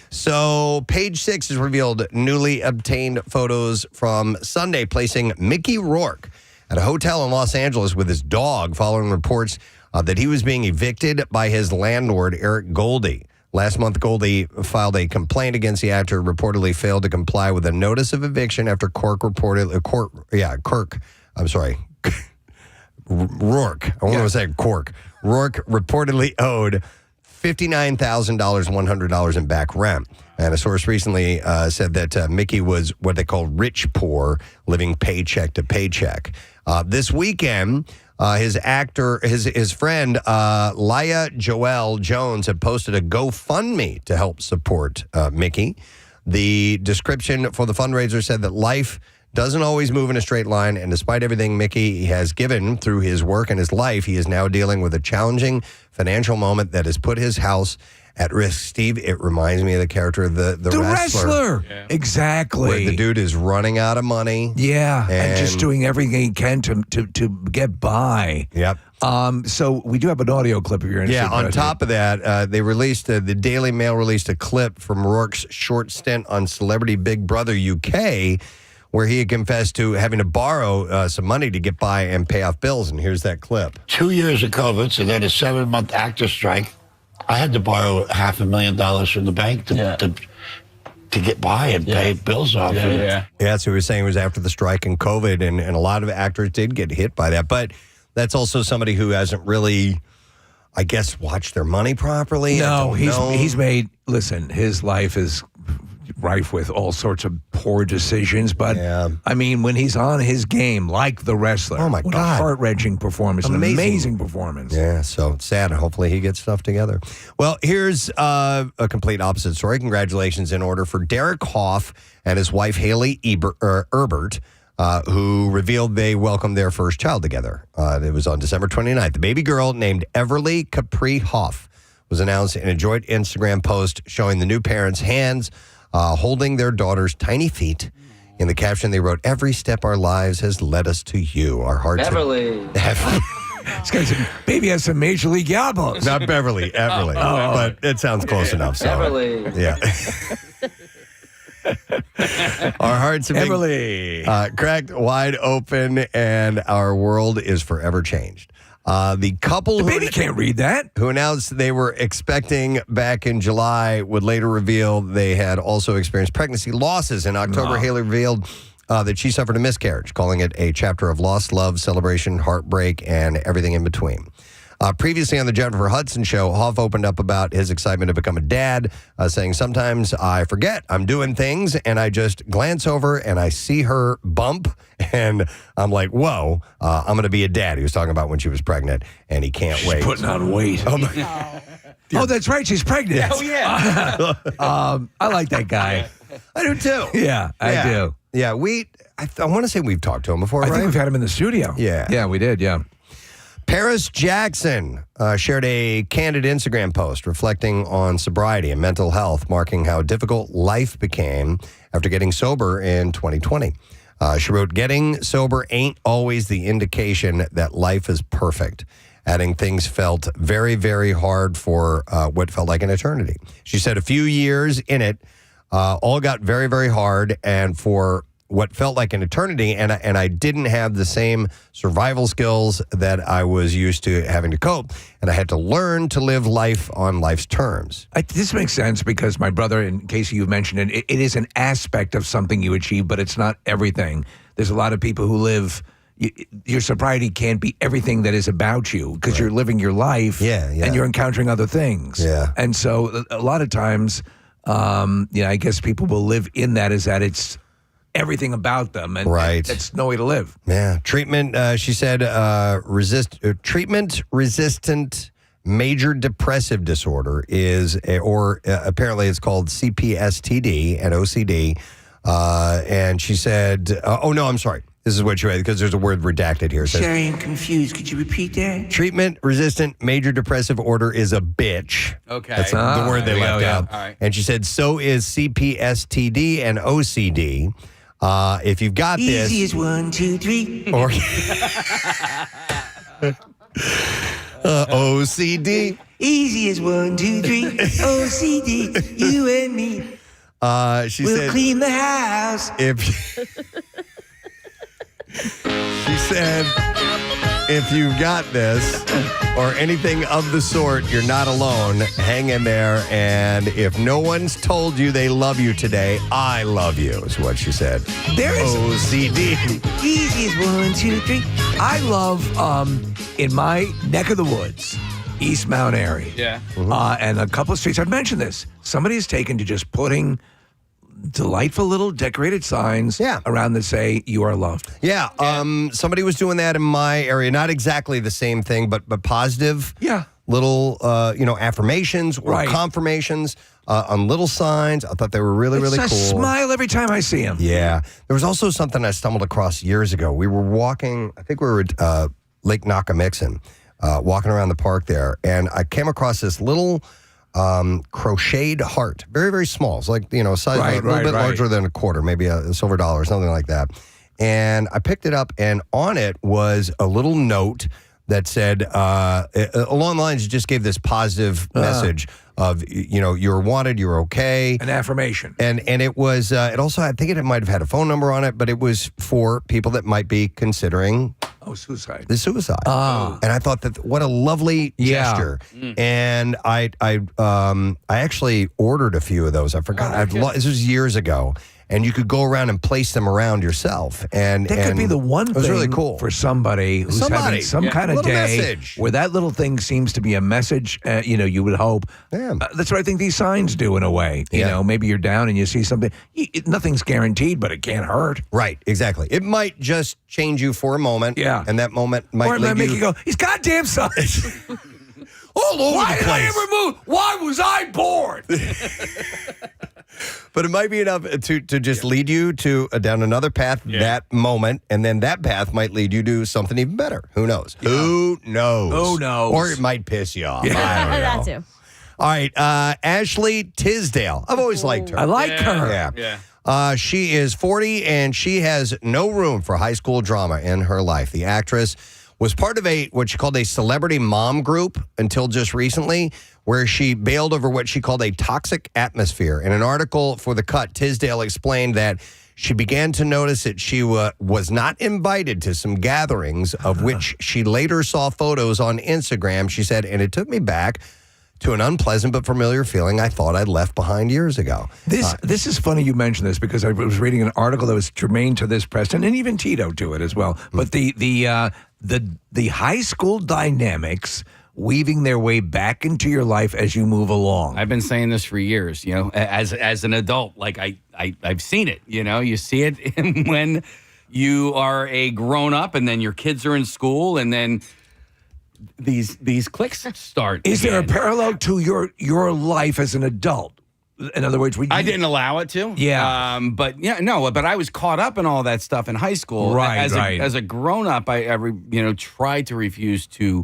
So, Page Six has revealed newly obtained photos from Sunday placing Mickey Rourke at a hotel in Los Angeles with his dog following reports that he was being evicted by his landlord, Eric Goldie. Last month, Goldie filed a complaint against the actor, reportedly failed to comply with a notice of eviction after Rourke. I want to say Cork. Rourke reportedly owed $59,000, $100 in back rent. And a source recently said that Mickey was what they call rich poor, living paycheck to paycheck. This weekend, his friend, Laya Joelle Jones, had posted a GoFundMe to help support Mickey. The description for the fundraiser said that life doesn't always move in a straight line, and despite everything Mickey has given through his work and his life, he is now dealing with a challenging financial moment that has put his house at risk. Steve, it reminds me of the character of the wrestler. Yeah. Exactly. Where the dude is running out of money. Yeah, and just doing everything he can to get by. Yep. So we do have an audio clip if you're interested. Yeah, on top of that, they released, the Daily Mail released a clip from Rourke's short stint on Celebrity Big Brother UK, where he had confessed to having to borrow some money to get by and pay off bills. And here's that clip. 2 years of COVID, so then a 7-month actor strike. I had to borrow $500,000 from the bank to get by and pay bills off. Yeah, so he was saying it was after the strike and COVID, and a lot of actors did get hit by that. But that's also somebody who hasn't really, I guess, watched their money properly. No, he's made, listen, his life is rife with all sorts of poor decisions, but I mean, when he's on his game, like the wrestler, oh my God, a heart-wrenching performance, an amazing performance. Yeah, so sad. Hopefully he gets stuff together. Well, here's a complete opposite story. Congratulations in order for Derek Hoff and his wife Haley Erbert, who revealed they welcomed their first child together. It was on December 29th. The baby girl, named Everly Capri Hoff, was announced in a joint Instagram post showing the new parents' hands holding their daughter's tiny feet. In the caption, they wrote, "Every step our lives has led us to you. Our hearts." Beverly. This guy's baby has some major league elbows. Not Beverly, Everly. But it sounds close enough. So. Beverly. Yeah. Our hearts have been cracked wide open, and our world is forever changed. The couple the baby can't read that. Who announced they were expecting back in July would later reveal they had also experienced pregnancy losses. In October, Haley revealed that she suffered a miscarriage, calling it a chapter of lost love, celebration, heartbreak, and everything in between. Previously on the Jennifer Hudson show, Hoff opened up about his excitement to become a dad, saying, "Sometimes I forget I'm doing things and I just glance over and I see her bump and I'm like, whoa, I'm going to be a dad." He was talking about when she was pregnant and he can't wait. She's putting on weight. Oh, that's right. She's pregnant. Yes. Oh, yeah. I like that guy. I do too. Yeah, I do. Yeah, I want to say we've talked to him before, I right? think we've had him in the studio. Yeah. Yeah, we did, yeah. Paris Jackson shared a candid Instagram post reflecting on sobriety and mental health, marking how difficult life became after getting sober in 2020. She wrote, "Getting sober ain't always the indication that life is perfect," adding things felt very, very hard for what felt like an eternity. She said a few years in it all got very, very hard, and for what felt like an eternity, and I didn't have the same survival skills that I was used to having to cope, and I had to learn to live life on life's terms. This makes sense because my brother, in case you've mentioned it, it is an aspect of something you achieve, but it's not everything. There's a lot of people who live, your sobriety can't be everything that is about you because you're living your life and you're encountering other things. Yeah. And so a lot of times, I guess people will live in that as that it's everything about them, and that's no way to live. Yeah. Treatment, she said, treatment-resistant major depressive disorder is, apparently it's called CPSTD and OCD. And she said, I'm sorry. This is what you read because there's a word redacted here. Sorry, I'm confused. Could you repeat that? Treatment-resistant major depressive order is a bitch. Okay. That's the word they left out. All right. And she said, so is CPSTD and OCD. If you've got this... Easy as 1, 2, 3. Or... OCD. Easy as 1, 2, 3. OCD, you and me. She we'll said... clean the house. She said, if you've got this or anything of the sort, you're not alone. Hang in there. And if no one's told you they love you today, I love you, is what she said. There is OCD. Easy as 1, 2, 3. I love, in my neck of the woods, East Mount area. Yeah. And a couple of streets, I've mentioned this. Somebody has taken to just putting delightful little decorated signs around that say you are loved. Yeah. Somebody was doing that in my area. Not exactly the same thing, but positive. Yeah. Little, affirmations or confirmations on little signs. I thought they were really cool. I smile every time I see them. Yeah. There was also something I stumbled across years ago. We were walking, I think we were at Lake Nakamixon, walking around the park there, and I came across this little crocheted heart. Very, very small. It's like, size a little bit larger than a quarter, maybe a silver dollar or something like that. And I picked it up, and on it was a little note that said, along the lines, it just gave this positive message of, you're wanted, you're okay. An affirmation. And it was, it also, I think it might have had a phone number on it, but it was for people that might be considering suicide. The suicide. And I thought that what a lovely gesture. And I actually ordered a few of those. I forgot. This was years ago. And you could go around and place them around yourself. And that could be the one thing really cool. for somebody who's having some kind of day message. Where that little thing seems to be a message, you would hope. That's what I think these signs do in a way. You know, maybe you're down and you see something. Nothing's guaranteed, but it can't hurt. Right, exactly. It might just change you for a moment. Yeah. And that moment might or it might make you go, he's goddamn signs. All over Why the place. Why did I ever move? Why was I born? But it might be enough to just lead you to down another path that moment, and then that path might lead you to something even better. Who knows? Yeah. Who knows? Who knows? Or it might piss you off. Yeah. I don't know. That too. All right, Ashley Tisdale. I've always liked her. I like her. Yeah. She is 40, and she has no room for high school drama in her life. The actress was part of what she called a celebrity mom group until just recently, where she bailed over what she called a toxic atmosphere. In an article for The Cut, Tisdale explained that she began to notice that she was not invited to some gatherings of which she later saw photos on Instagram. She said, and it took me back to an unpleasant but familiar feeling I thought I'd left behind years ago. This is funny you mentioned this because I was reading an article that was germane to this, Preston, and even Tito to it as well. But the high school dynamics weaving their way back into your life as you move along. I've been saying this for years, as an adult. Like I've seen it, you see it when you are a grown up and then your kids are in school and then these cliques start. Is there a parallel to your life as an adult? In other words, I didn't allow it to. Yeah. But I was caught up in all that stuff in high school. Right. As a grown up, I tried to refuse to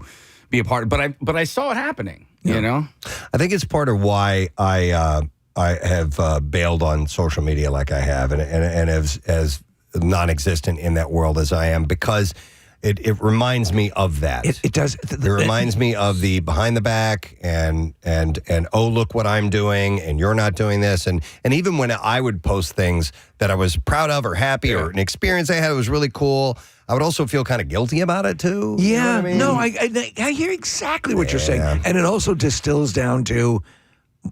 be a part of it, but I saw it happening, I think it's part of why I have bailed on social media like I have and as non-existent in that world as I am, because it reminds me of that. It does. It reminds me of the behind the back and oh, look what I'm doing and you're not doing this. And even when I would post things that I was proud of or happy or an experience I had, it was really cool, I would also feel kind of guilty about it too. Yeah. You know what I mean? No, I hear exactly what you're saying. And it also distills down to,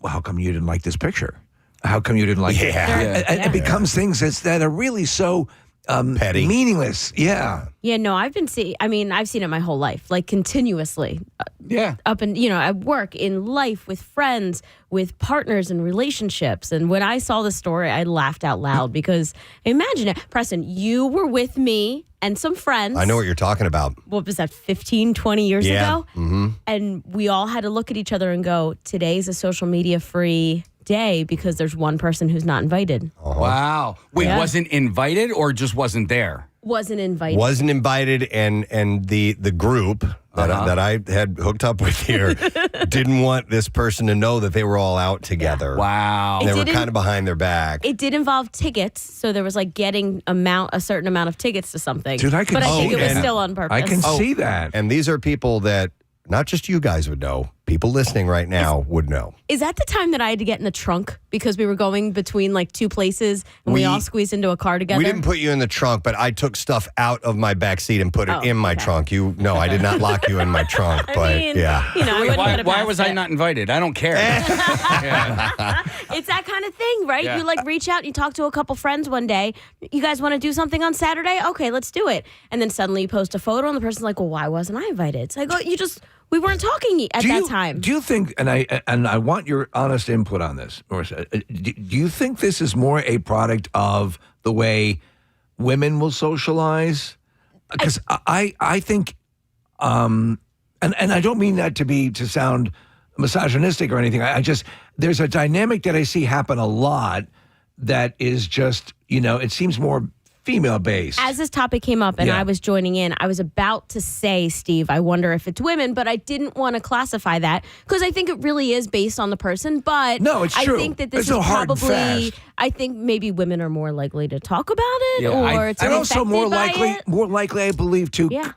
well, how come you didn't like this picture? How come you didn't like it? And it becomes things that are really so Petty. meaningless. Yeah. Yeah, no, I've seen it my whole life, like continuously. Yeah. Up and, at work, in life, with friends, with partners and relationships. And when I saw the story, I laughed out loud because imagine it. Preston, you were with me and some friends. I know what you're talking about. What was that, 15, 20 years ago? Mm-hmm. And we all had to look at each other and go, today's a social media free day because there's one person who's not invited. Wow. Wait, Yeah. wasn't invited or just wasn't there? Wasn't invited. Wasn't invited, and the group that I had hooked up with here didn't want this person to know that they were all out together. Wow. They It were didn't- kind of behind their back. It did involve tickets, so there was like getting a certain amount of tickets to something. Dude, I could but I see think it was that. still on purpose. I can see that. And these are people that not just you guys would know, people listening right now would know. Is that the time that I had to get in the trunk because we were going between like two places and we all squeezed into a car together? We didn't put you in the trunk, but I took stuff out of my back seat and put it in my trunk. No, I did not lock you in my trunk, but I Wait, wouldn't put it why past was I it. not invited? I don't care. It's that kind of thing, right? Yeah. You like reach out and you talk to a couple friends one day. You guys want to do something on Saturday? Okay, let's do it. And then suddenly you post a photo and the person's like, well, why wasn't I invited? It's like, we weren't talking at that time. Do you think, and I want your honest input on this, Marissa, do you think this is more a product of the way women will socialize? Because I think, and I don't mean that to sound misogynistic or anything. I just, there's a dynamic that I see happen a lot that is just, it seems more female-based. As this topic came up and Yeah. I was joining in, I was about to say, Steve, I wonder if it's women, but I didn't want to classify that because I think it really is based on the person. But No, it's I true. think that this There's no is hard and probably, fast. I think maybe women are more likely to talk about it Yeah, or to And be also affected more by likely, I believe, to Yeah.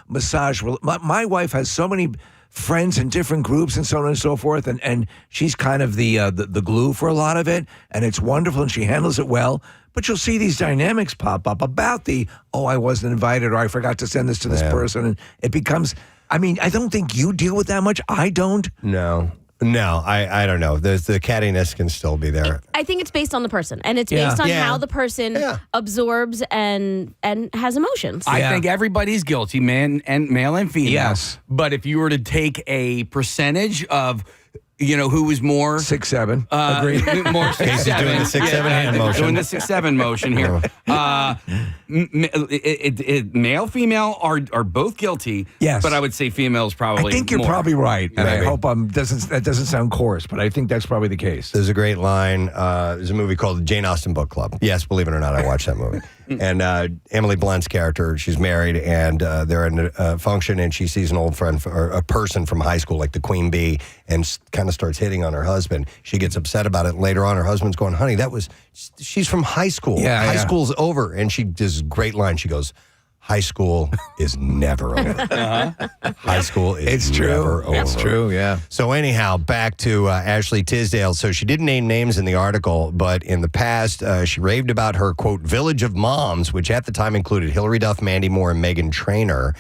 massage. My wife has so many friends in different groups and so on and so forth, and she's kind of the glue for a lot of it, and it's wonderful, and she handles it well. But you'll see these dynamics pop up about I wasn't invited, or I forgot to send this to this person, and it becomes. I mean, I don't think you deal with that much. I don't. No, I don't know. The cattiness can still be there. I think it's based on the person, and it's Yeah. based on Yeah. how the person Yeah. absorbs and has emotions. I Yeah. think everybody's guilty, male and female. Yes. But if you were to take a percentage of, who was more 6'7". Agreed. more 6'7". Casey's doing the 6'7" hand motion. Doing the 6'7" motion here. Male, female are both guilty. Yes. But I would say females probably. I think you're more. probably right, and Maybe. I hope that doesn't sound coarse, but I think that's probably the case. There's a great line. There's a movie called Jane Austen Book Club. Yes, believe it or not, I watched that movie. And Emily Blunt's character, she's married, and they're in a function, and she sees an old friend or a person from high school, like the queen bee, and kind of starts hitting on her husband. She gets upset about it. Later on, her husband's going, honey, she's from high school. Yeah, high yeah. school's over. And she does a great line. She goes, high school is never over. High school is never over. It's true, yeah. So anyhow, back to Ashley Tisdale. So she didn't name names in the article, but in the past, she raved about her, quote, village of moms, which at the time included Hillary Duff, Mandy Moore, and Meghan Trainor.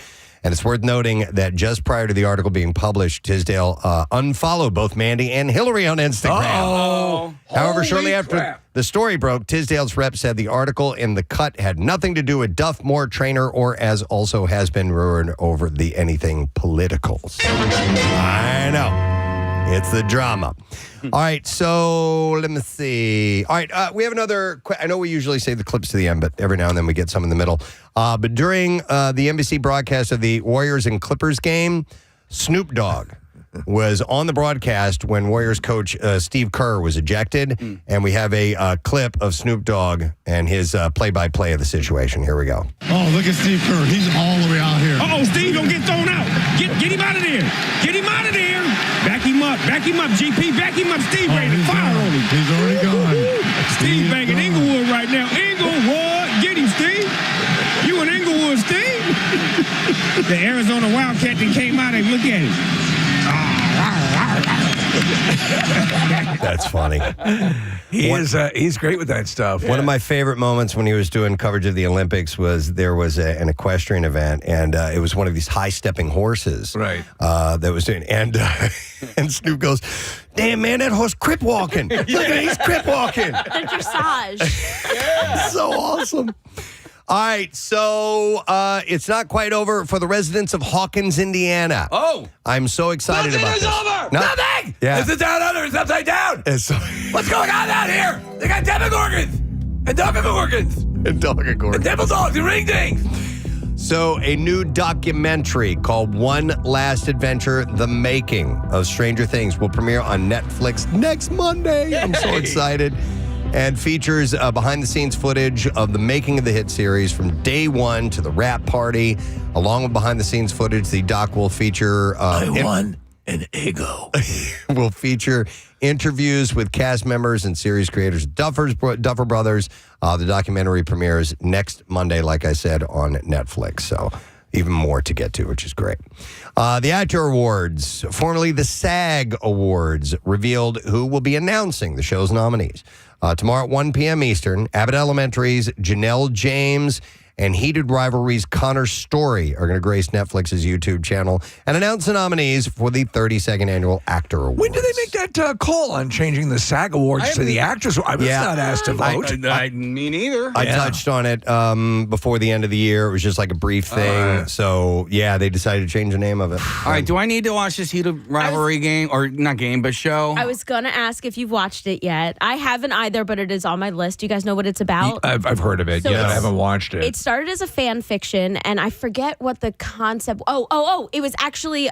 And it's worth noting that just prior to the article being published, Tisdale unfollowed both Mandy and Hillary on Instagram. Oh, However, shortly holy after crap. the story broke, Tisdale's rep said the article in The Cut had nothing to do with Duff, Moore, Trainor, or as also has been rumored over the anything politicals. I know. It's the drama. All right, so let me see. All right, we have another. I know we usually save the clips to the end, but every now and then we get some in the middle. But during the NBC broadcast of the Warriors and Clippers game, Snoop Dogg was on the broadcast when Warriors coach Steve Kerr was ejected, and we have a clip of Snoop Dogg and his play-by-play of the situation. Here we go. Oh, look at Steve Kerr. He's all the way out here. Uh-oh, Steve gonna get thrown out. Get him out of there. Get him out of there. Back him up. Back him up, GP. Back him up. Steve ready to he's fire gone. on him. He's already gone. Steve banging Inglewood right now. Inglewood. Get him, Steve. You in Inglewood, Steve. The Arizona Wildcat that came out and look at him. That's funny. He's great with that stuff. One of my favorite moments when he was doing coverage of the Olympics was there was an equestrian event, and it was one of these high-stepping horses. Right. That was doing, and Snoop goes, "Damn, man, that horse crip walking. Look at it, he's crip walking." Dressage. So awesome. All right, so it's not quite over for the residents of Hawkins, Indiana. Oh. I'm so excited about this. over. No. Nothing. Yeah. This is down under. It's upside down. It's What's going on out here? They got devil organs and dog organs and devil dogs and ring dings. So, a new documentary called One Last Adventure, The Making of Stranger Things will premiere on Netflix next Monday. I'm so excited. And features behind-the-scenes footage of the making of the hit series from day one to the wrap party. Along with behind-the-scenes footage, the doc will feature... I won an ego. will feature interviews with cast members and series creators, Duffer Brothers. The documentary premieres next Monday, like I said, on Netflix. So even more to get to, which is great. The Actor Awards, formerly the SAG Awards, revealed who will be announcing the show's nominees. Tomorrow at 1 p.m. Eastern, Abbott Elementary's Janelle James and Heated Rivalry's Connor Story are going to grace Netflix's YouTube channel and announce the nominees for the 32nd Annual Actor Awards. When did they make that call on changing the SAG Awards to the actrors? I was not asked to vote. Me neither. I touched on it before the end of the year. It was just like a brief thing. So, yeah, they decided to change the name of it. All right, do I need to watch this Heated Rivalry game? Or not game, but show? I was going to ask if you've watched it yet. I haven't either, but it is on my list. Do you guys know what it's about? I've heard of it. So Yeah, I haven't watched it. It started as a fan fiction, and I forget what the concept... Oh, it was actually...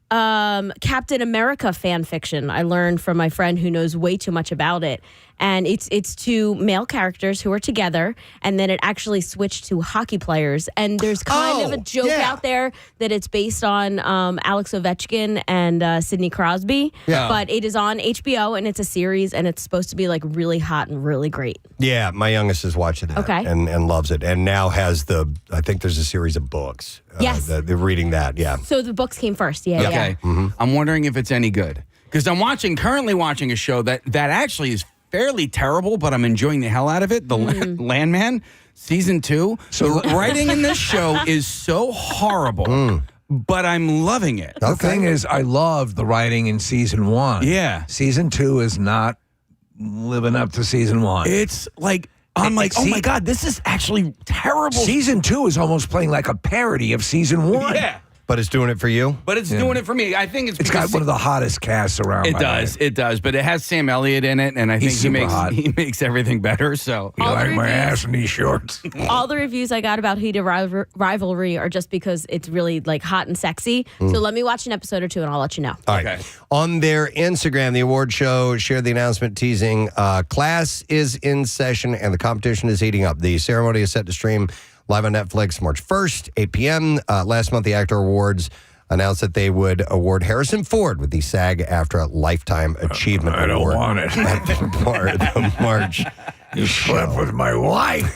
Captain America fan fiction. I learned from my friend who knows way too much about it. And it's two male characters who are together, and then it actually switched to hockey players. And there's kind of a joke out there that it's based on Alex Ovechkin and Sidney Crosby. Yeah. But it is on HBO, and it's a series, and it's supposed to be like really hot and really great. Yeah, my youngest is watching that and loves it. And now has I think there's a series of books. Yes. They're reading that, yeah. So the books came first, yeah. Okay. I'm wondering if it's any good. Because I'm currently watching a show that actually is fairly terrible, but I'm enjoying the hell out of it. The Landman, season 2. So the writing in this show is so horrible, but I'm loving it. The thing is, I loved the writing in season 1. Yeah. Season 2 is not living up to season 1. It's like... I'm like, oh my God, this is actually terrible. Season 2 is almost playing like a parody of season 1. Yeah. But it's doing it for you? But it's doing it for me. I think It's got one of the hottest casts around. It does. But it has Sam Elliott in it, and I think he makes everything better. So you like my ass in these shorts. All the reviews I got about Heated Rivalry are just because it's really like hot and sexy. So let me watch an episode or two, and I'll let you know. All right. On their Instagram, the award show shared the announcement teasing class is in session and the competition is heating up. The ceremony is set to stream live on Netflix March 1st, 8 p.m. Last month, the Actor Awards announced that they would award Harrison Ford with the SAG-AFTRA Lifetime Achievement Award. I don't want it. At the March You slept with my wife.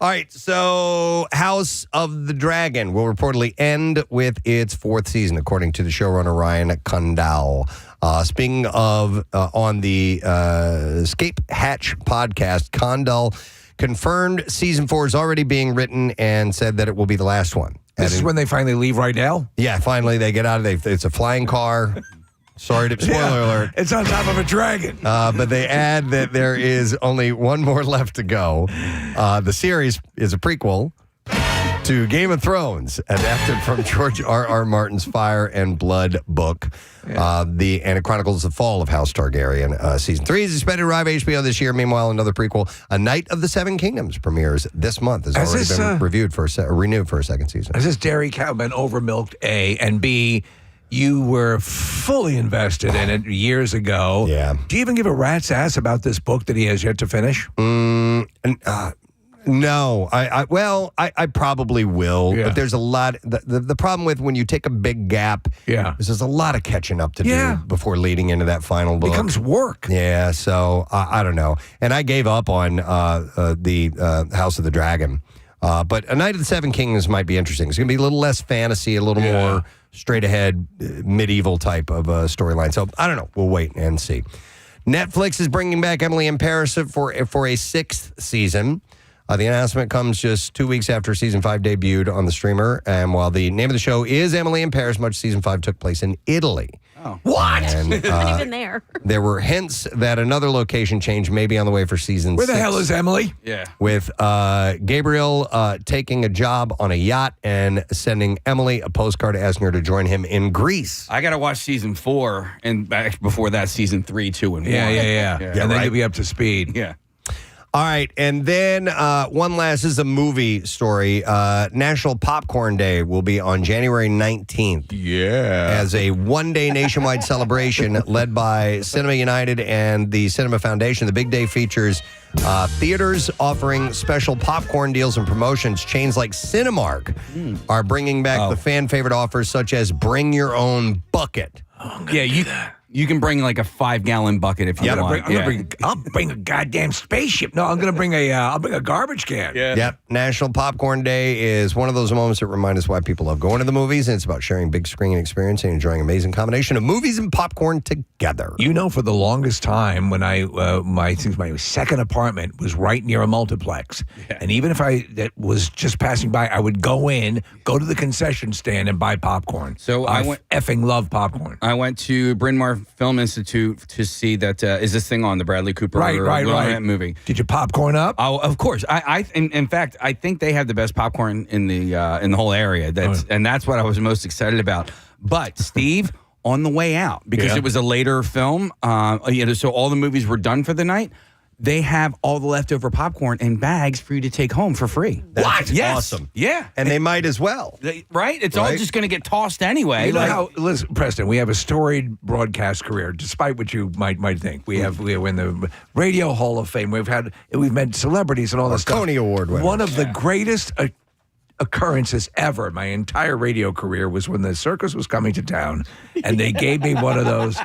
All right, so House of the Dragon will reportedly end with its 4th season, according to the showrunner Ryan Condal. Speaking of, on the Escape Hatch podcast, Condal confirmed season 4 is already being written and said that it will be the last one. This is when they finally leave Rydell? Yeah, finally they get out of it. It's a flying car. Sorry to spoiler alert. It's on top of a dragon. But they add that there is only one more left to go. The series is a prequel to Game of Thrones, adapted from George R.R. Martin's Fire and Blood book. And it chronicles the fall of House Targaryen. Season 3 is expected to arrive at HBO this year. Meanwhile, another prequel, A Knight of the Seven Kingdoms, premieres this month. Has already been renewed for a second season. Has this dairy cow been overmilked, A, and B, you were fully invested in it years ago. Yeah. Do you even give a rat's ass about this book that he has yet to finish? No, I probably will, but there's a lot. The problem with when you take a big gap, is there's a lot of catching up to do before leading into that final book. It becomes work. Yeah, so I don't know. And I gave up on the House of the Dragon, but A Knight of the Seven Kingdoms might be interesting. It's going to be a little less fantasy, a little more straight ahead medieval type of storyline. So I don't know. We'll wait and see. Netflix is bringing back Emily in Paris for a 6th season. The announcement comes just 2 weeks after Season 5 debuted on the streamer. And while the name of the show is Emily in Paris, much of Season 5 took place in Italy. Oh. What? And, Not even there. there were hints that another location change may be on the way for season Where the 6. hell is Emily? Yeah. With Gabriel taking a job on a yacht and sending Emily a postcard asking her to join him in Greece. I got to watch season 4 and back before that season 3, 2, and 1. Yeah. Yeah, And then right. you'll be up to speed. Yeah. All right, and then one last this is a movie story. National Popcorn Day will be on January 19th. Yeah. As a one-day nationwide celebration led by Cinema United and the Cinema Foundation. The big day features theaters offering special popcorn deals and promotions. Chains like Cinemark are bringing back the fan-favorite offers such as Bring Your Own Bucket. Yeah, you can bring like a 5-gallon bucket if you want. I'll bring a goddamn spaceship. No, I'm gonna bring I'll bring a garbage can. Yeah. Yep. National Popcorn Day is one of those moments that remind us why people love going to the movies, and it's about sharing big screen experience and enjoying an amazing combination of movies and popcorn together. You know, for the longest time, when I my second apartment was right near a multiplex, and even if that was just passing by, I would go to the concession stand and buy popcorn. So I effing love popcorn. I went to Bryn Mawr Film Institute to see that is this thing on the Bradley Cooper right movie. Did you popcorn up? Oh, of course. In fact, I think they have the best popcorn in the whole area. And that's what I was most excited about. But Steve, on the way out, because it was a later film, so all the movies were done for the night. They have all the leftover popcorn in bags for you to take home for free. That's Yes. awesome. Yeah. And they might as well. Right? It's all just going to get tossed anyway. You know how, listen, Preston, we have a storied broadcast career, despite what you might think. We're in the Radio Hall of Fame. We've met celebrities and all this stuff. Tony Award winner. One of the greatest occurrences ever in my entire radio career was when the circus was coming to town, and they gave me one of those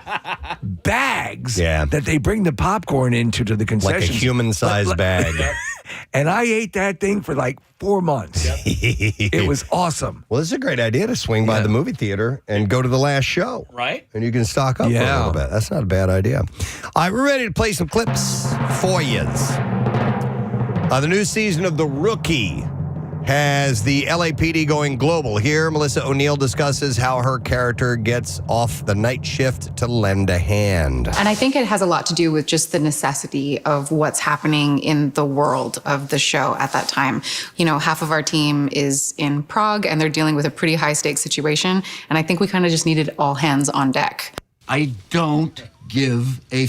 bags that they bring the popcorn into to the concession. Like a human-sized bag. And I ate that thing for like 4 months. It was awesome. Well, this is a great idea to swing by the movie theater and go to the last show. Right. And you can stock up for a little bit. That's not a bad idea. All right, we're ready to play some clips for yous. The new season of The Rookie has the LAPD going global. Here, Melissa O'Neill discusses how her character gets off the night shift to lend a hand. And I think it has a lot to do with just the necessity of what's happening in the world of the show at that time. You know, half of our team is in Prague and they're dealing with a pretty high stakes situation. And I think we kind of just needed all hands on deck. I don't give a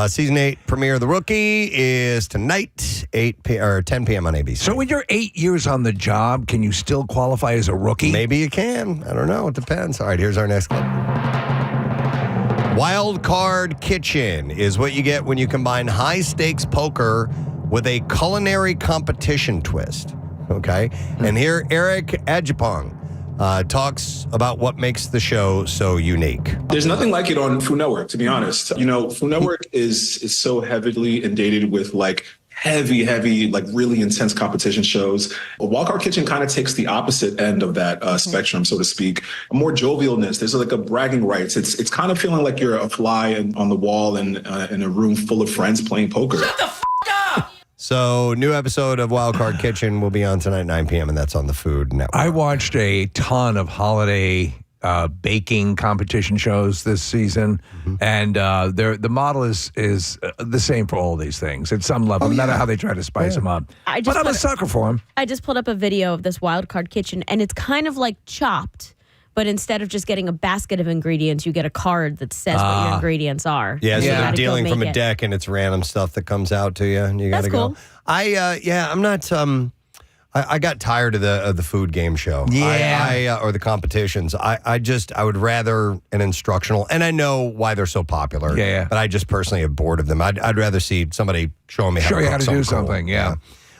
Season 8 premiere of The Rookie is tonight, 10 p.m. on ABC. So when you're 8 years on the job, can you still qualify as a rookie? Maybe you can. I don't know. It depends. All right, here's our next clip. Wild Card Kitchen is what you get when you combine high-stakes poker with a culinary competition twist. Okay? And here, Eric Ajapong talks about what makes the show so unique. There's nothing like it on Food Network, to be honest. You know, Food Network is so heavily inundated with like heavy, like really intense competition shows. Wild Card Kitchen kind of takes the opposite end of that spectrum, so to speak. A more jovialness. There's like a bragging rights. It's kind of feeling like you're a fly on the wall in a room full of friends playing poker. Shut the f*** up! So, new episode of Wild Card Kitchen will be on tonight, 9 p.m., and that's on the Food Network. I watched a ton of holiday baking competition shows this season, and the model is the same for all these things at some level, no matter how they try to spice them up. But I'm a sucker for them. I just pulled up a video of this Wild Card Kitchen, and it's kind of like Chopped, but instead of just getting a basket of ingredients, you get a card that says what your ingredients are. Yeah, so You they're gotta go dealing from make a it. deck, and it's random stuff that comes out to you, and you got to That's go. cool. I'm not. I got tired of the food game show. Yeah. or the competitions. I would rather an instructional, and I know why they're so popular. Yeah. But I just personally am bored of them. I'd rather see somebody showing me how to cook do something cool. something. Yeah.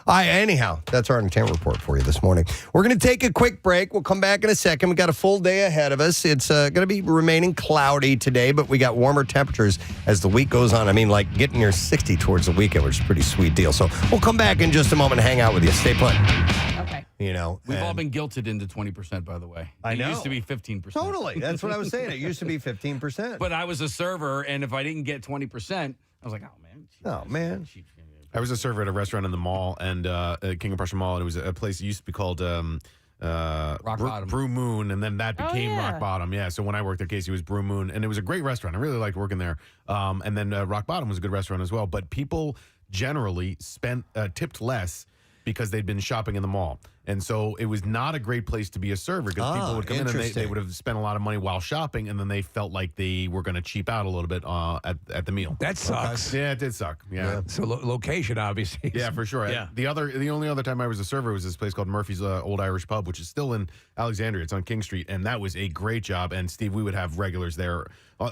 Anyhow, that's our entertainment report for you this morning. We're going to take a quick break. We'll come back in a second. We got a full day ahead of us. It's going to be remaining cloudy today, but we got warmer temperatures as the week goes on. I mean, like getting near 60 towards the weekend, which is a pretty sweet deal. So we'll come back in just a moment and hang out with you. Stay put. Okay. You know, We've all been guilted into 20%, by the way. I know. It used to be 15%. Totally. That's what I was saying. It used to be 15%. But I was a server, and if I didn't get 20%, I was like, oh, man. Oh, man. I was a server at a restaurant in the mall, and King of Prussia Mall, and it was a place that used to be called Brew Moon, and then that became Rock Bottom. Yeah, so when I worked there, Casey was Brew Moon, and it was a great restaurant. I really liked working there. And then Rock Bottom was a good restaurant as well. But people generally tipped less because they'd been shopping in the mall. And so it was not a great place to be a server because people would come in and they would have spent a lot of money while shopping, and then they felt like they were going to cheap out a little bit at the meal. That sucks. Yeah, it did suck. Yeah. So location, obviously. Yeah, for sure. Yeah. The only other time I was a server was this place called Murphy's Old Irish Pub, which is still in Alexandria. It's on King Street, and that was a great job. And Steve, we would have regulars there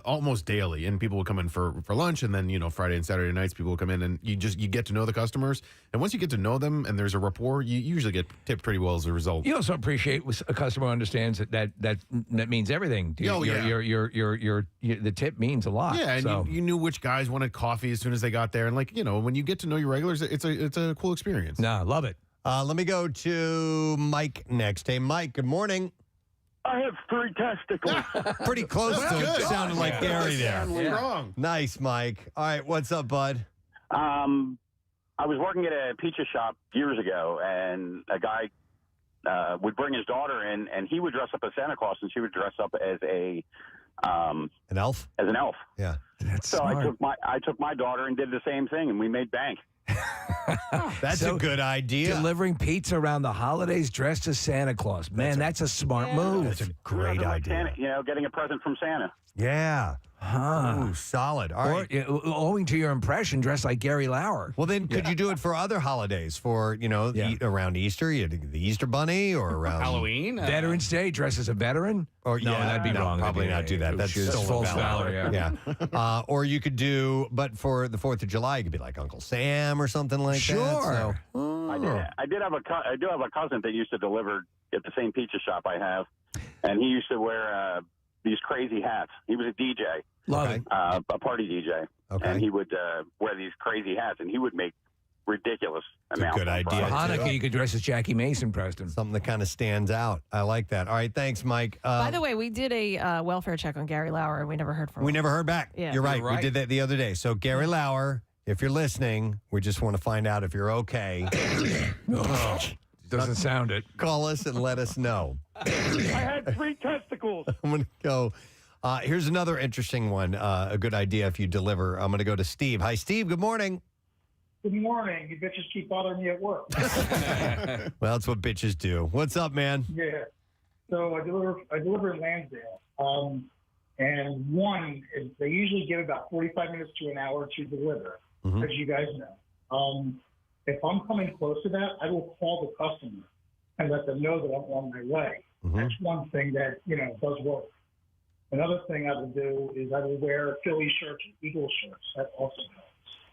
almost daily, and people would come in for lunch, and then Friday and Saturday nights people would come in, and you get to know the customers, and once you get to know them and there's a rapport, you usually get tipped pretty well as a result. You also appreciate when a customer understands that means everything. The tip means a lot. Yeah, and so. you knew which guys wanted coffee as soon as they got there, and when you get to know your regulars, it's a cool experience. Nah, love it. Let me go to Mike next. Hey, Mike. Good morning. I have 3 testicles. Pretty close to it. Sounded like Gary there. Wrong. Nice, Mike. All right, what's up, bud? I was working at a pizza shop years ago, and a guy would bring his daughter in, and he would dress up as Santa Claus, and she would dress up as an elf. As an elf. Yeah, that's so smart. I took my daughter and did the same thing, and we made bank. That's a good idea. Delivering pizza around the holidays dressed as Santa Claus. Man, that's a smart move. That's a great idea. Santa, getting a present from Santa. Yeah. Ooh, solid. All right. Owing to your impression, dressed like Gary Lauer. Well, then could you do it for other holidays? For, around Easter, you had the Easter Bunny, or around Halloween? Veterans Day, dressed as a veteran? Or No, that'd be wrong. Probably not do that. That's just stolen false valor. valor. Yeah. Or you could do, but for the 4th of July, you could be like Uncle Sam or something like that. Sure. I do have a cousin that used to deliver at the same pizza shop I have, and he used to wear these crazy hats. He was a DJ. Love it. A party DJ. Okay. And he would wear these crazy hats, and he would make ridiculous amounts. Good idea. For Hanukkah, you could dress as Jackie Mason, Preston. Something that kind of stands out. I like that. All right, thanks, Mike. By the way, we did a welfare check on Gary Lauer, and we never heard from him. We never heard back. Yeah. You're right. We did that the other day. So, Gary Lauer, if you're listening, we just want to find out if you're okay. Doesn't sound it. Call us and let us know. I had 3 testicles. I'm going to go. Here's another interesting one. A good idea if you deliver. I'm going to go to Steve. Hi, Steve. Good morning. Good morning. You bitches keep bothering me at work. Well, that's what bitches do. What's up, man? Yeah. So I deliver in Lansdale. And one is they usually give about 45 minutes to an hour to deliver, as you guys know. If I'm coming close to that, I will call the customer and let them know that I'm on my way. That's one thing that, does work. Another thing I would do is I would wear Philly shirts and Eagle shirts. That also helps.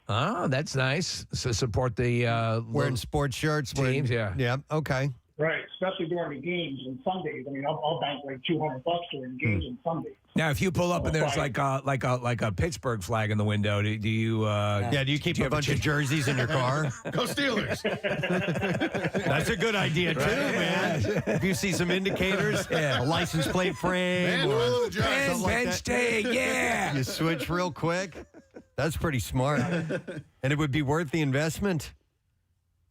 Oh, that's nice. So support the wearing sports shirts. Teams, Yeah, okay. Right, especially during the games and Sundays. I mean, I'll bank like $200 during the games and Sundays. Now, if you pull up and there's like a Pittsburgh flag in the window, do you? Do you keep a bunch of jerseys in your car? Go Steelers! That's a good idea too, man. If you see some indicators, a license plate frame, or Penn State, you switch real quick. That's pretty smart, and it would be worth the investment.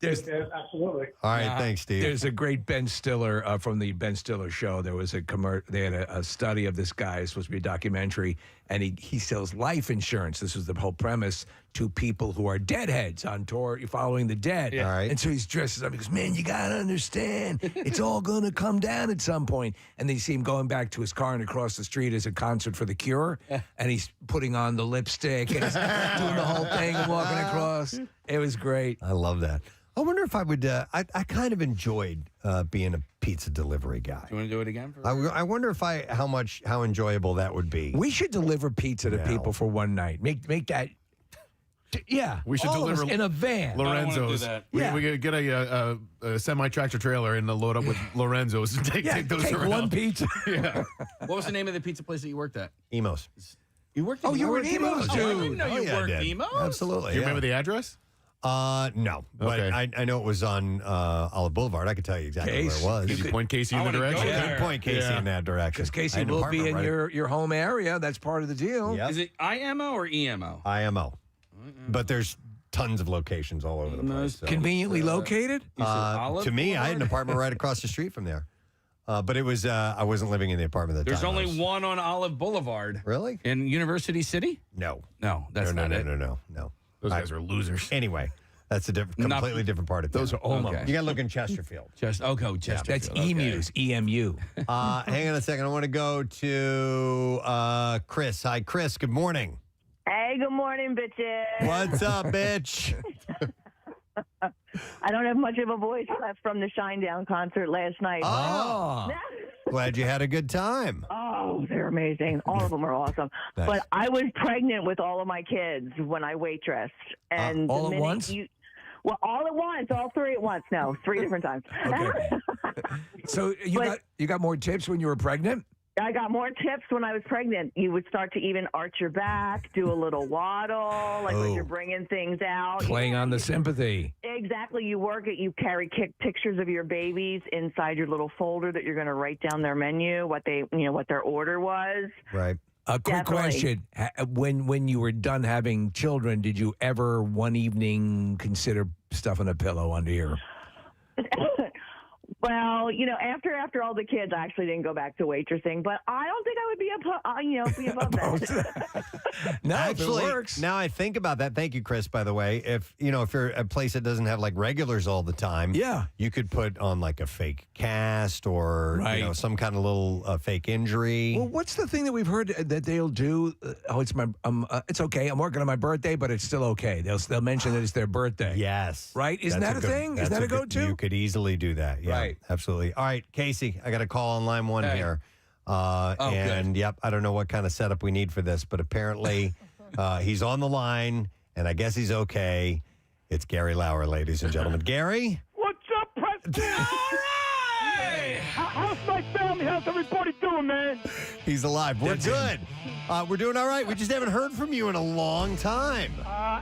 Absolutely. All right, thanks, Steve. There's a great Ben Stiller from the Ben Stiller show. There was they had a study of this guy. It's supposed to be a documentary, and he sells life insurance. This was the whole premise to people who are deadheads on tour following the dead. All right. And so he's dressed up. He goes, man, you got to understand, it's all going to come down at some point. And then you see him going back to his car, and across the street is a concert for The Cure, and he's putting on the lipstick, and he's doing the whole thing and walking across. It was great. I love that. I wonder if I would. I kind of enjoyed being a pizza delivery guy. Do you want to do it again? I wonder if how enjoyable that would be. We should deliver pizza to people for one night. Make that. Yeah, we should all of deliver us in a van. Lorenzo's. We could get a semi-tractor trailer and load up with Lorenzo's and take those around. One pizza. Yeah. What was the name of the pizza place that you worked at? Emos. You worked. You were at Emos, dude. I didn't know you worked Emos. Absolutely. Do you remember the address? No, but Okay. I know it was on Olive Boulevard. I could tell you exactly where it was. Could you point Casey in the direction? Good point, Casey, in that direction. Because Casey I had an will be in apartment your home area. That's part of the deal. Yep. Is it IMO or EMO? IMO. But there's tons of locations all over the place. So. Conveniently located? To me, I had an apartment right across the street from there. But it was I wasn't living in the apartment at the There's time. only one on Olive Boulevard. Really? In University City? No. No, that's not it. No. Those guys are losers. Anyway, that's a completely different part of town. Those are Omaha. Okay. You got to look in Chesterfield. Chesterfield. That's emus, EMU. Hang on a second. I want to go to Chris. Hi, Chris. Good morning. Hey, good morning, bitches. What's up, bitch? I don't have much of a voice left from the Shinedown concert last night. Oh. Glad you had a good time. Oh, they're amazing. All of them are awesome. Nice. But I was pregnant with all of my kids when I waitressed. And all the at minute once? Well, all at once, all three at once. No, 3 different times. Okay. So you got more tips when you were pregnant? I got more tips when I was pregnant. You would start to even arch your back, do a little waddle, like when you're bringing things out. Playing on the sympathy. Exactly. You work it. You carry pictures of your babies inside your little folder that you're going to write down their menu, what their order was. Right. A quick question. When you were done having children, did you ever one evening consider stuffing a pillow under your... Well, after all the kids, I actually didn't go back to waitressing, but I don't think I would be above that. No, actually, if it works. Now I think about that. Thank you, Chris, by the way. If you're a place that doesn't have like regulars all the time, you could put on like a fake cast or some kind of little fake injury. Well, what's the thing that we've heard that they'll do? It's okay. I'm working on my birthday, but it's still okay. They'll mention that it's their birthday. Yes. Right? Isn't that a thing? Isn't that a go-to? You could easily do that. Yeah, Right. Absolutely. All right, Casey, I got a call on line 1 here. Good. Yep, I don't know what kind of setup we need for this, but apparently he's on the line, and I guess he's okay. It's Gary Lauer, ladies and gentlemen. Gary? What's up, Preston? All right! How's my family? How's everybody doing, man? He's alive. We're good. We're doing all right. We just haven't heard from you in a long time.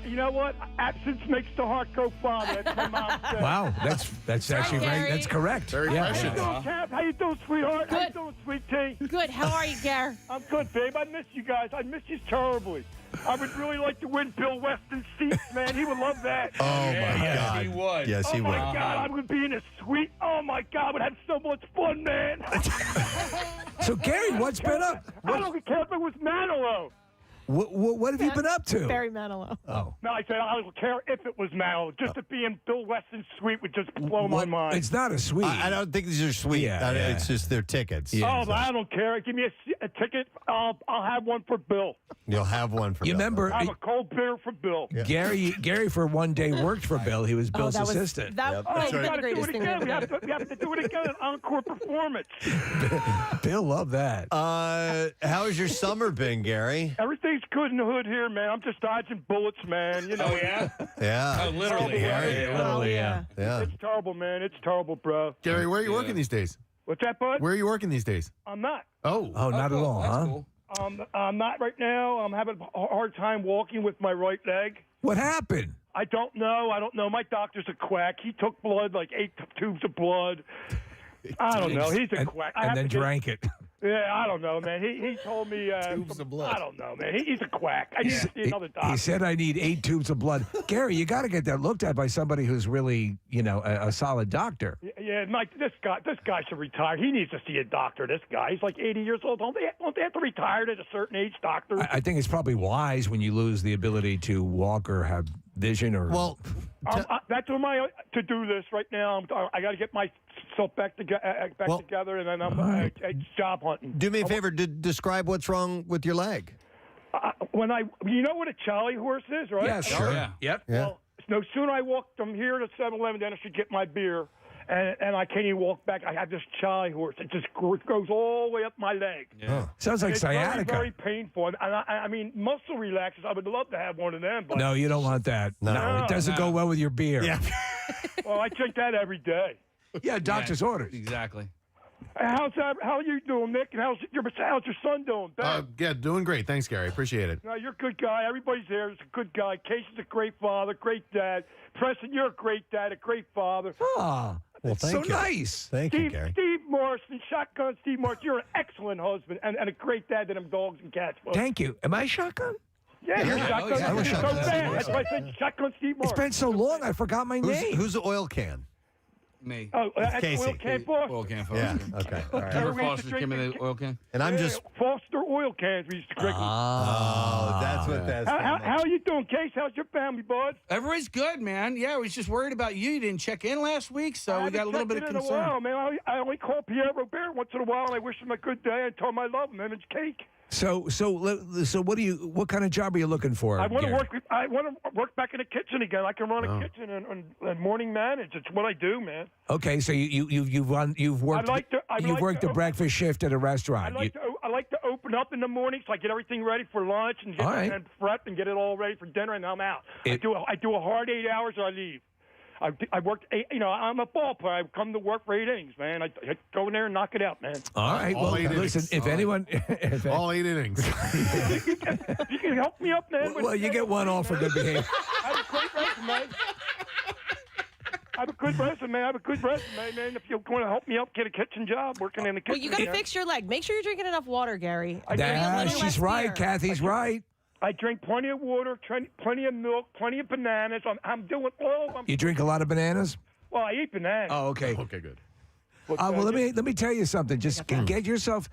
You know what? Absence makes the heart go fonder. That's my mom said. Wow, that's actually Gary. right. That's correct. Very prescient. How you doing, Cap? How you doing, sweetheart? How you doing, sweet tea? Good. How are you, Gare? I'm good, babe. I miss you guys. I miss you terribly. I would really like to win Bill Weston's seats, man. He would love that. Oh, my God. He would. Yes, he Oh, would. my God. I would be in a suite. Oh, my God. We'd have so much fun, man. So, Gary, what's been up? I don't care if it was Manilow. What have you been up to? Barry Manilow. Oh. No, I said I don't care if it was Manilow. Just to be in Bill Weston's suite would just blow my mind. It's not a suite. I don't think these are sweet. It's just their tickets. Oh, but I don't care. Give me a ticket. I'll have one for Bill. You'll have one for You Bill. remember, I have a cold beer for Bill. Gary for one day worked for Bill. He was Bill's assistant. That Oh, was we the got to do greatest it thing again. we We ever have, did. we have to do it again. An encore performance. Bill loved that. How's your summer been, Gary? Everything's good in the hood here, man. I'm just dodging bullets, man. You know. Oh, yeah? Yeah. Oh, literally, Gary. Literally, yeah. Yeah. It's terrible, man. It's terrible, bro. Gary, where are you working these days? What's that, bud? Where are you working these days? I'm not. Oh, not at all, That's huh? cool. I'm not right now. I'm having a hard time walking with my right leg. What happened? I don't know. My doctor's a quack. He took blood, like 8 tubes of blood. I don't know. He's a quack. And then drank it. Yeah, I don't know, man. He told me. Tubes of blood. I don't know, man. He's a quack. I need to see another doctor. He said, I need 8 tubes of blood. Gary, you got to get that looked at by somebody who's really, a solid doctor. Yeah, Mike. This guy should retire. He needs to see a doctor. This guy. He's like 80 years old. Don't they have to retire at a certain age, doctors? I think it's probably wise when you lose the ability to walk or have vision or. Well, that's on my to do this right now. I got to get myself back together, and then I'm job hunting. do me a favor. Describe what's wrong with your leg. You know what a Charlie horse is, right? Yeah, sure. Yeah. Yep. Yeah. Well, no sooner I walk from here to 7-Eleven, then I should get my beer, and I can't even walk back. I have this Charlie horse. It just goes all the way up my leg. Yeah. Sounds like It's sciatica. very, very painful. And I mean, muscle relaxers. I would love to have one of them, but No, you don't want that. No. It doesn't go well with your beer. Yeah. well, I drink that every day. Yeah, doctor's orders. Exactly. How are you doing, Nick? And how's your son doing? Ben? yeah, doing great. Thanks, Gary. Appreciate it. No, you're a good guy. Everybody's there. Is a good guy. Casey's a great father, great dad. Preston, you're a great dad, a great father. Oh, Well, so thank you. nice. Thank you, Gary. Steve Morrison, Shotgun Steve Morrison, you're an excellent husband and a great dad to them dogs and cats. Folks. Thank you. Am I shotgun? Yeah, you're Shotgun. I was Steve Shotgun Morrison. Steve That's why I said Shotgun Steve It's Morrison. been so long, I forgot my name. Who's the oil can? Me. Oh, that's Casey. Oil Can Foster. Oil can Yeah. Foster. Okay. All right. Remember we used to Foster's drink came in the- the oil can? And I'm Yeah, just. Foster oil cans we used to drink. Oh, that's what that's. How you doing, Case? How's your family, bud? Everybody's good, man. Yeah, I was just worried about you. You didn't check in last week, so we got a little bit of in a concern. while, man. I only call Pierre Robert once in a while, and I wish him a good day and tell him I love him. And it's cake. So what kind of job are you looking for? I want to Gary? work. I want to work back in the kitchen again. I can run a kitchen and morning manage. It's what I do, man. Okay, so you've worked I worked the breakfast shift at a restaurant. I like to open up in the morning so I get everything ready for lunch and get All right. and prep and get it all ready for dinner, and I'm out. I do a hard 8 hours or I leave. I worked 8. I'm a ball player. I come to work for 8 innings, man. I go in there and knock it out, man. All right. All Well, 8 innings. listen. If anyone, All 8 innings. If you can help me up, man. well, you get one off for good behavior. I have a great resume. I have a good resume, man. If you're going to help me up, get a kitchen job, working in the kitchen. Well, you got to fix your leg. Make sure you're drinking enough water, Gary. She's right. Kathy's right. I drink plenty of water, plenty of milk, plenty of bananas. I'm doing all. You drink a lot of bananas? Well, I eat bananas. Oh, okay. Okay, good. Well, let me tell you something. Just get yourself.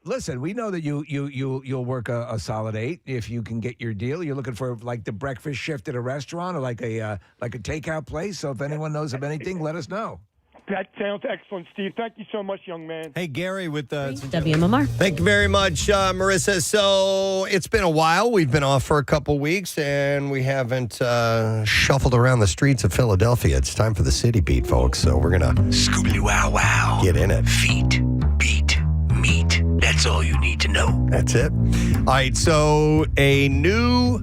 Listen, we know that you'll work a solid 8 if you can get your deal. You're looking for like the breakfast shift at a restaurant or like a takeout place. So if anyone knows of anything, let us know. That sounds excellent, Steve. Thank you so much, young man. Hey, Gary with WMMR. Thank you very much, Marissa. So it's been a while. We've been off for a couple weeks, and we haven't shuffled around the streets of Philadelphia. It's time for the city beat, folks. So we're going to Scoobly wow wow. get in it. Feet, beat, meat. That's all you need to know. That's it. All right, so a new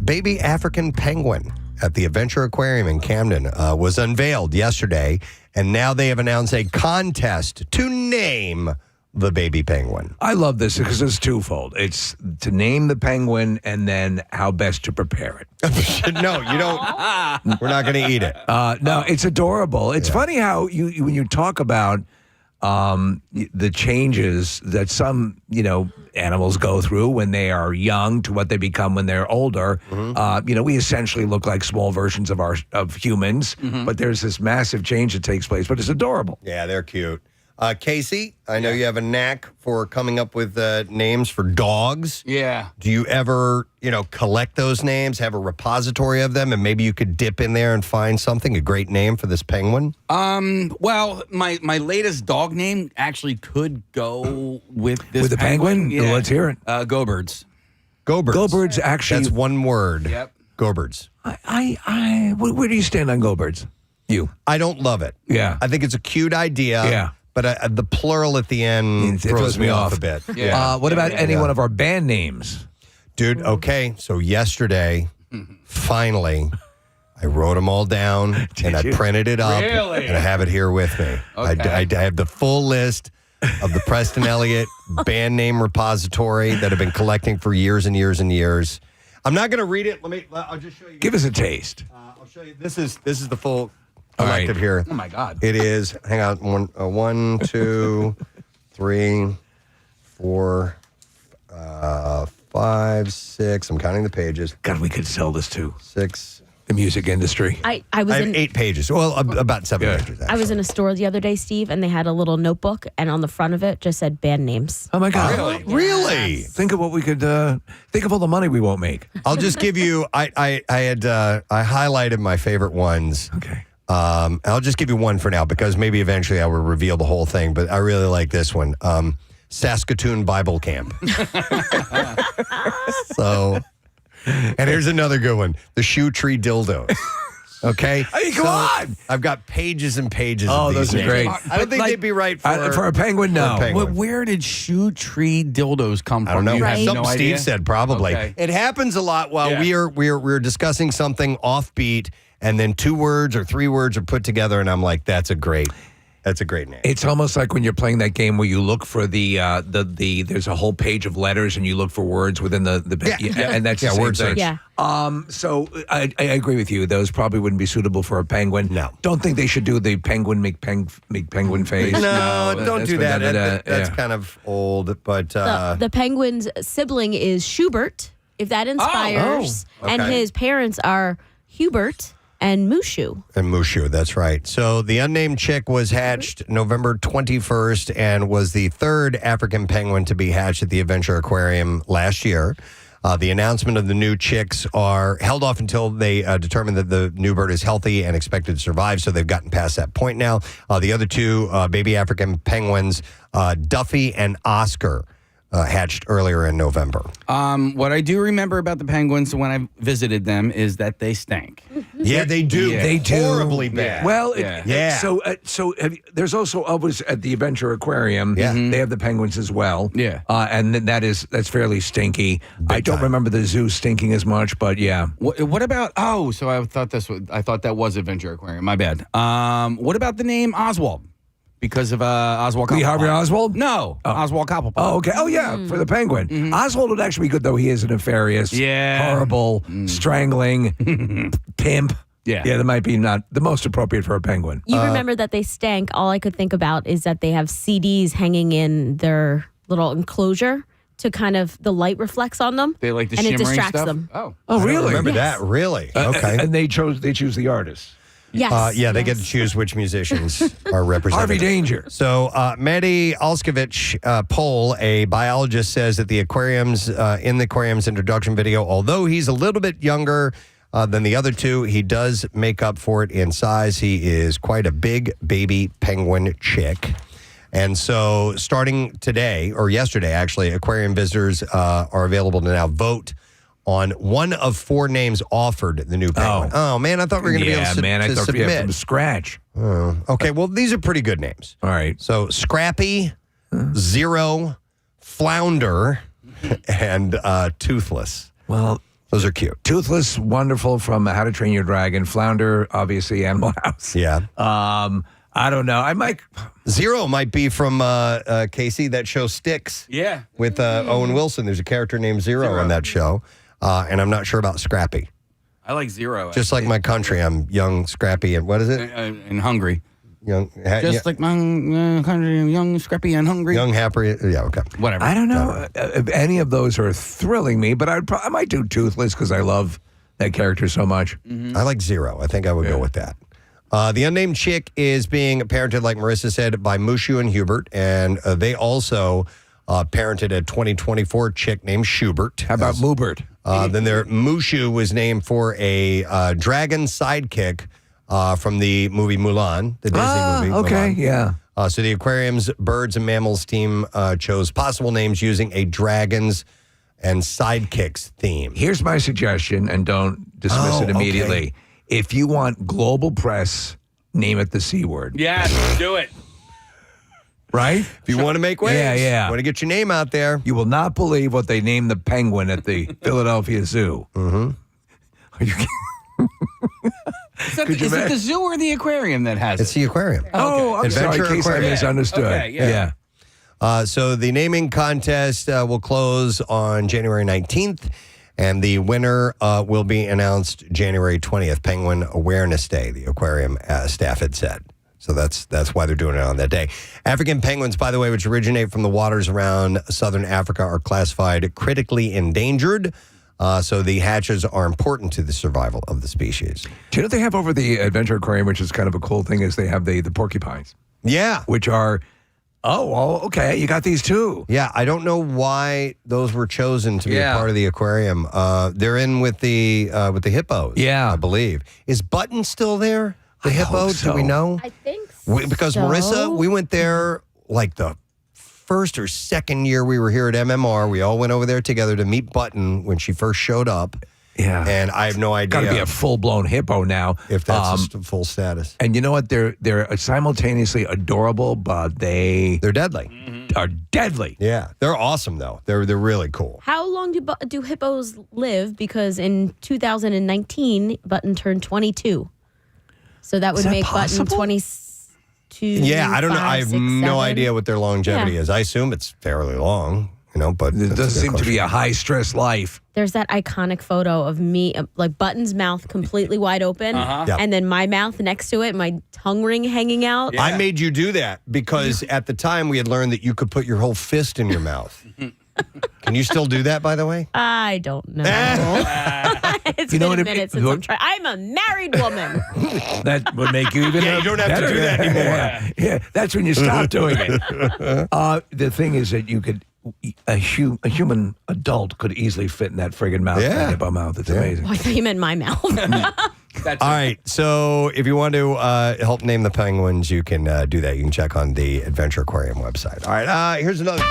baby African penguin at the Adventure Aquarium in Camden was unveiled yesterday, and now they have announced a contest to name the baby penguin. I love this because it's twofold. It's to name the penguin and then how best to prepare it. No, you don't. We're not going to eat it. No, it's adorable. It's funny how you when you talk about the changes that some animals go through when they are young to what they become when they're older. We essentially look like small versions of humans, but there's this massive change that takes place. But it's adorable. Yeah, they're cute. Casey, I know you have a knack for coming up with names for dogs. Yeah. Do you ever, collect those names, have a repository of them, and maybe you could dip in there and find something, a great name for this penguin? Well, my latest dog name actually could go with this With the penguin? Yeah. Let's hear it. Go-birds. Go-birds. Go-birds actually. That's one word. Yep. Go-birds. Where do you stand on go-birds? You. I don't love it. Yeah. I think it's a cute idea. Yeah. But the plural at the end It throws me off a bit. Yeah. What about any one of our band names? Dude, okay. So yesterday, finally, I wrote them all down and I printed it up. Really? And I have it here with me. Okay. I have the full list of the Preston Elliott band name repository that I've been collecting for years and years and years. I'm not going to read it. I'll just show you. Give us a taste. I'll show you. This is the full All right. collective here. Oh, my God. It is, hang on, 1, 2, 3, 4, 5, 6. I'm counting the pages. God, we could sell this too. 6. The music industry. I was I have in 8 pages. Well, about 7 pages. I was in a store the other day, Steve, and they had a little notebook, and on the front of it just said band names. Oh my God! Really? Think of what we could. Think of all the money we won't make. I'll just give you. I highlighted my favorite ones. Okay. I'll just give you one for now because maybe eventually I will reveal the whole thing. But I really like this one. Saskatoon Bible Camp. So, and here's another good one: the Shoe Tree Dildos. Okay, I mean, come on! I've got pages and pages. Oh, of these those are names. great. I don't think they'd be right for a penguin. No. For a penguin. But where did Shoe Tree Dildos come from? I don't know. You have Something no idea? Steve said probably. Okay. It happens a lot while we're discussing something offbeat, and then 2 words or 3 words are put together, and I'm like, that's a great name. It's almost like when you're playing that game where you look for the there's a whole page of letters and you look for words within the and that's the same word thing. search. Yeah. So I agree with you. Those probably wouldn't be suitable for a penguin. No. Don't think they should do the penguin make penguin face. No, don't that's do been that. done, That's kind of old, but The penguin's sibling is Schubert, if that inspires, okay. and his parents are Hubert and Mushu. And Mushu, that's right. So the unnamed chick was hatched November 21st and was the third African penguin to be hatched at the Adventure Aquarium last year. The announcement of the new chicks are held off until they determine that the new bird is healthy and expected to survive, so they've gotten past that point now. The other two baby African penguins, Duffy and Oscar, hatched earlier in November. What I do remember about the penguins when I visited them is that they stank. Yeah, they do. Yeah. They do. Horribly bad. Well, Yeah. So there's also always at the Adventure Aquarium. Yeah. They have the penguins as well. Yeah. And that's fairly stinky. I don't remember the zoo stinking as much, but yeah. What about? Oh, so I thought that was Adventure Aquarium. My bad. What about the name Oswald? Because of Oswald Lee Cobblepot. Harvey Oswald? No, Oswald Cobblepot. Oh, okay. Oh, yeah, for the penguin. Oswald would actually be good, though. He is a nefarious, horrible, strangling pimp. Yeah. Yeah, that might be not the most appropriate for a penguin. You remember that they stank. All I could think about is that they have CDs hanging in their little enclosure to kind of, the light reflects on them. They like the and it shimmering distracts stuff? them. Oh, Oh, I don't really? remember that. Really? Okay. And they choose the artists. Yes. Yeah, they get to choose which musicians are represented. Harvey Danger. So, Maddie Alskovich Pohl, a biologist, says that the aquarium's in the aquarium's introduction video, although he's a little bit younger than the other two, he does make up for it in size. He is quite a big baby penguin chick. And so, starting today, or yesterday actually, aquarium visitors are available to now vote on one of four names offered the new penguin. Oh man, I thought we were going to be able to, I to thought submit. from scratch. Okay, well, these are pretty good names. All right. So Scrappy, Zero, Flounder, and Toothless. Well, those are cute. Toothless, wonderful from How to Train Your Dragon. Flounder, obviously Animal House. Yeah. I don't know. I might. Zero might be from Casey, that show Sticks. Yeah. With Owen Wilson. There's a character named Zero on that show. And I'm not sure about Scrappy. I like Zero. Just like my country, I'm young, scrappy, and what is it? And hungry. Young, Just like my country, young, scrappy, and hungry. young, happy. Yeah, okay. Whatever. I don't know if any of those are thrilling me, but I might do Toothless because I love that character so much. I like Zero. I think I would go with that. The unnamed chick is being parented, like Marissa said, by Mushu and Hubert, and they also parented a 2024 chick named Schubert. How about Moobert? Then their Mushu was named for a dragon sidekick from the movie Mulan, the Disney movie. Okay, Mulan. yeah. So the aquarium's birds and mammals team chose possible names using a dragons and sidekicks theme. Here's my suggestion, and don't dismiss it immediately. Okay. If you want global press, name it the C word. Yes, do it. Right? If you want to make waves, Yeah. want to get your name out there. You will not believe what they named the penguin at the Philadelphia Zoo. Mm-hmm. Are you kidding? Is it the zoo or the aquarium that has It's it? the aquarium. Oh, I'm sorry. Adventure In case I Aquarium. misunderstood. Okay, yeah. So the naming contest will close on January 19th, and the winner will be announced January 20th, Penguin Awareness Day, the aquarium staff had said. So that's why they're doing it on that day. African penguins, by the way, which originate from the waters around southern Africa, are classified critically endangered. So the hatches are important to the survival of the species. Do you know what they have over the Adventure Aquarium, which is kind of a cool thing, is they have the porcupines. Yeah. Which are, okay, you got these too. Yeah, I don't know why those were chosen to be a part of the aquarium. They're in with the hippos, I believe. Is Button still there? The hippo? so. Do we know? I think Because so. Marissa, we went there like the first or second year we were here at MMR. We all went over there together to meet Button when she first showed up. Yeah. And I have no idea. Got to be a full-blown hippo now. If that's just full status. And you know what? They're simultaneously adorable, but they're deadly. Are deadly. Yeah. They're awesome, though. They're really cool. How long do hippos live? Because in 2019, Button turned 22. So that would Is that make possible? Button 22. Yeah, I don't know. 5, I have 6, no 7. idea what their longevity Yeah. is. I assume it's fairly long, but it does seem to be a high-stress life. There's that iconic photo of me, like Button's mouth completely wide open, Yep. and then my mouth next to it, my tongue ring hanging out. I made you do that because at the time we had learned that you could put your whole fist in your mouth. Can you still do that, by the way? I don't know. It's You know been what a it- minute since I'm trying. I'm a married woman. That would make you even you don't have better. to do that anymore. Yeah, that's when you stop doing it. The thing is that you could, a human adult could easily fit in that friggin' mouth. Yeah. That hippo mouth. It's amazing. Oh, I thought you meant my mouth. All right. So if you want to help name the penguins, you can do that. You can check on the Adventure Aquarium website. All right. Here's another thing.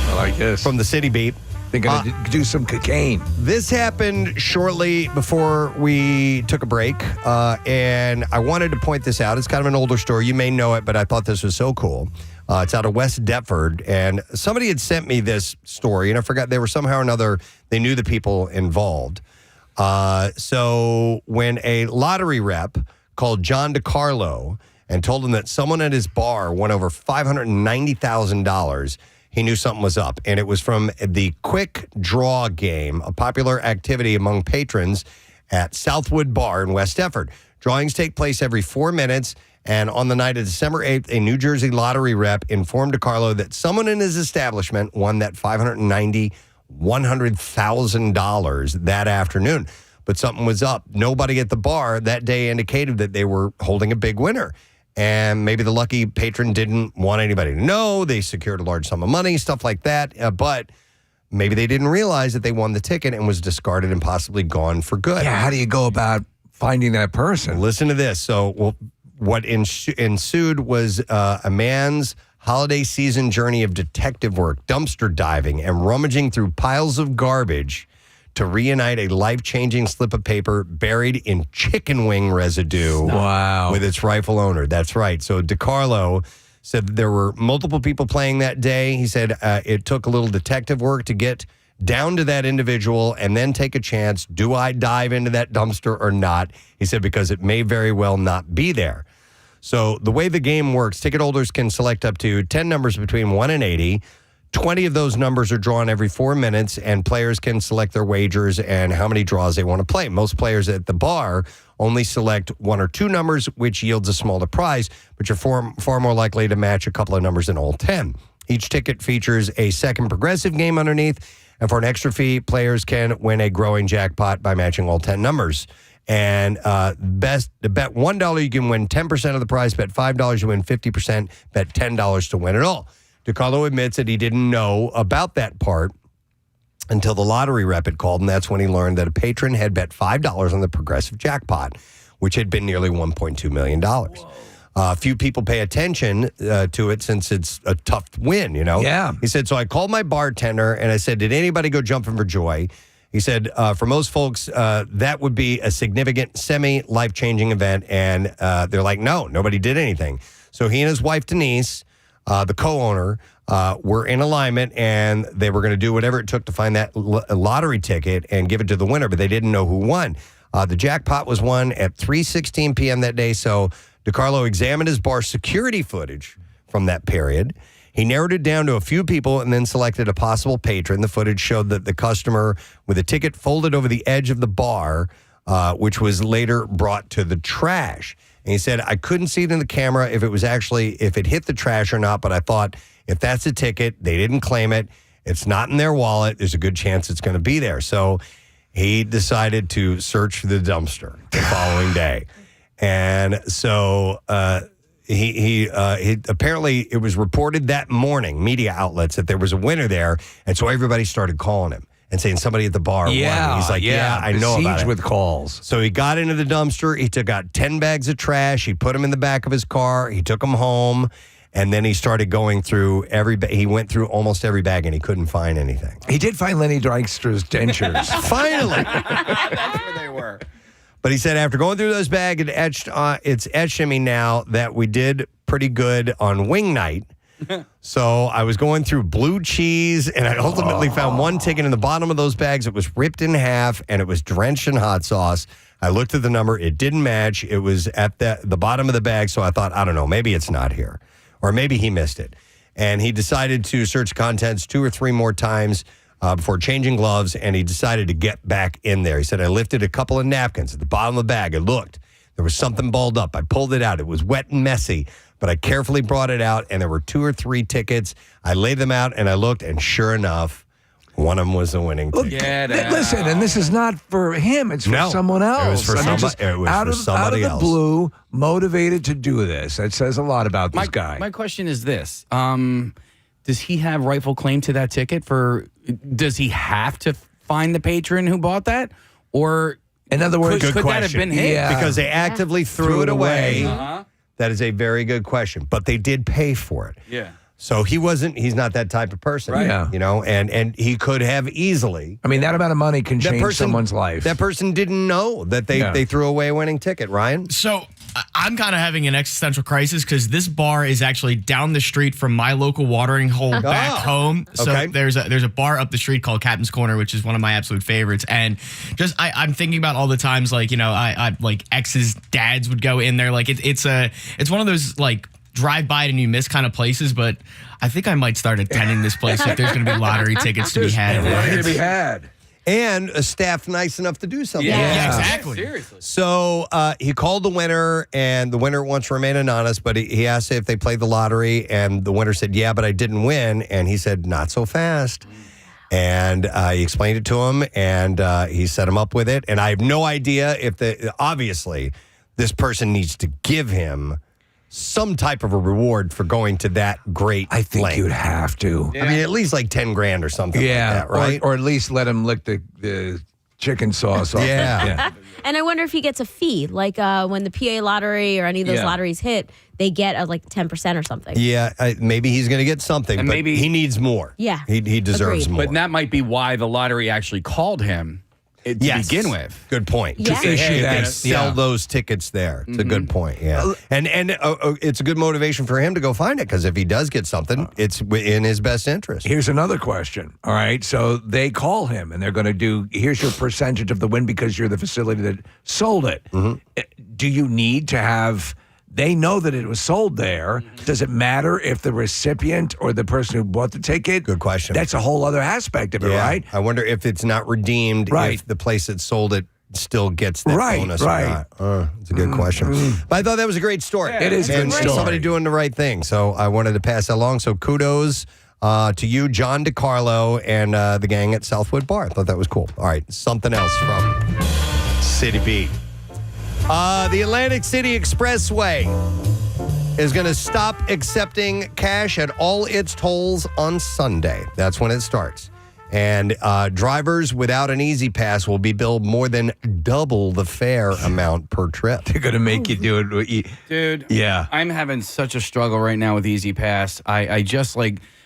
I like this. From the City Beat. They're going to do some cocaine. This happened shortly before we took a break, and I wanted to point this out. It's kind of an older story. You may know it, but I thought this was so cool. It's out of West Deptford, and somebody had sent me this story, and I forgot they were somehow or another, they knew the people involved. So when a lottery rep called John DiCarlo and told him that someone at his bar won over $590,000, he knew something was up. And it was from the Quick Draw game, a popular activity among patrons at Southwood Bar in West Deptford. Drawings take place every 4 minutes. And on the night of December 8th, a New Jersey lottery rep informed DiCarlo that someone in his establishment won that $100,000 that afternoon. But something was up. Nobody at the bar that day indicated that they were holding a big winner. And maybe the lucky patron didn't want anybody to know. They secured a large sum of money, stuff like that. But maybe they didn't realize that they won the ticket and was discarded and possibly gone for good. Yeah, how do you go about finding that person? Listen to this. So what ensued was a man's holiday season journey of detective work, dumpster diving, and rummaging through piles of garbage to reunite a life-changing slip of paper buried in chicken wing residue. Wow. With its rightful owner. That's right. So DiCarlo said that there were multiple people playing that day. He said it took a little detective work to get down to that individual and then take a chance. Do I dive into that dumpster or not? He said because it may very well not be there. So the way the game works, ticket holders can select up to 10 numbers between 1 and 80. 20 of those numbers are drawn every 4 minutes, and players can select their wagers and how many draws they want to play. Most players at the bar only select 1 or 2 numbers, which yields a smaller prize, but you're far more likely to match a couple of numbers than all 10. Each ticket features a second progressive game underneath, and for an extra fee, players can win a growing jackpot by matching all 10 numbers. And bet $1, you can win 10% of the prize. Bet $5, you win 50%. Bet $10 to win it all. DiCarlo admits that he didn't know about that part until the lottery rep had called, and that's when he learned that a patron had bet $5 on the progressive jackpot, which had been nearly $1.2 million. Few people pay attention to it since it's a tough win, you know? Yeah. He said, so I called my bartender, and I said, did anybody go jumping for joy? He said, for most folks, that would be a significant semi-life-changing event, and they're like, no, nobody did anything. So he and his wife, Denise, the co-owner, were in alignment, and they were going to do whatever it took to find that lottery ticket and give it to the winner, but they didn't know who won. The jackpot was won at 3:16 p.m. that day, so DiCarlo examined his bar security footage from that period. He narrowed it down to a few people and then selected a possible patron. The footage showed that the customer with a ticket folded over the edge of the bar, which was later brought to the trash. And he said, I couldn't see it in the camera if it hit the trash or not, but I thought if that's a ticket, they didn't claim it, it's not in their wallet, there's a good chance it's going to be there. So he decided to search the dumpster the following day. And so he apparently it was reported that morning, media outlets, that there was a winner there. And so everybody started calling him and saying somebody at the bar won. He's like, yeah, I know about it. With calls. So he got into the dumpster. He took out 10 bags of trash. He put them in the back of his car. He took them home. And then he started going through he went through almost every bag and he couldn't find anything. He did find Lenny Dykstra's dentures. Finally. That's where they were. But he said after going through those bags, it's etched in me now that we did pretty good on wing night. So I was going through blue cheese, and I ultimately found one ticket in the bottom of those bags. It was ripped in half, and it was drenched in hot sauce. I looked at the number. It didn't match. It was at the bottom of the bag, so I thought, I don't know, maybe it's not here. Or maybe he missed it. And he decided to search contents 2 or 3 more times before changing gloves, and he decided to get back in there. He said, I lifted a couple of napkins at the bottom of the bag. I looked. There was something balled up. I pulled it out. It was wet and messy, but I carefully brought it out, and there were 2 or 3 tickets. I laid them out, and I looked, and sure enough, one of them was the winning ticket. Listen, and this is not for him. It's for someone else. It was for somebody out of the blue, motivated to do this. That says a lot about this guy. My question is this. Does he have rightful claim to that ticket? Does he have to find the patron who bought that? Or, in other words, could that have been his? Yeah. Because they actively threw it away. Uh-huh. That is a very good question. But they did pay for it. Yeah. So he's not that type of person. Right. Yeah. You know, and he could have easily. I mean, that amount of money can change someone's life. That person didn't know that they threw away a winning ticket, Ryan. So I'm kind of having an existential crisis because this bar is actually down the street from my local watering hole back home. So there's a bar up the street called Captain's Corner, which is one of my absolute favorites. And just I'm thinking about all the times, like, you know, I like ex's dads would go in there. Like it's one of those like drive by it and you miss kind of places, but I think I might start attending this place if there's going to be lottery tickets to be had. And a staff nice enough to do something. Yeah, exactly. Seriously. So he called the winner, and the winner wants to remain anonymous, but he asked if they played the lottery, and the winner said, yeah, but I didn't win. And he said, not so fast. And he explained it to him, and he set him up with it. And I have no idea if obviously this person needs to give him some type of a reward for going to that great I think length. you'd have to. I mean, at least like 10 grand or something like that, right? Or at least let him lick the chicken sauce off. Yeah. And I wonder if he gets a fee, like when the PA lottery or any of those lotteries hit, they get like 10% or something. Yeah, maybe he's going to get something, And but maybe he needs more. Yeah. He deserves more. But that might be why the lottery actually called him to begin with. Good point. Yeah. To issue that, they sell those tickets there. It's a good point, yeah. And it's a good motivation for him to go find it, because if he does get something, it's in his best interest. Here's another question. All right. So they call him and they're going to do, here's your percentage of the win because you're the facility that sold it. Do you need to have, they know that it was sold there. Does it matter if the recipient or the person who bought the ticket? Good question. That's a whole other aspect of it, right? I wonder if it's not redeemed, if the place that sold it still gets that bonus or not. It's a good question. But I thought that was a great story. It is a good story. Somebody doing the right thing. So I wanted to pass that along. So kudos to you, John DiCarlo, and the gang at Southwood Bar. I thought that was cool. All right, something else from City Beat. The Atlantic City Expressway is going to stop accepting cash at all its tolls on Sunday. That's when it starts. And drivers without an Easy Pass will be billed more than double the fare amount per trip. They're going to make you do it. Dude, Yeah. I'm having such a struggle right now with Easy Pass. I just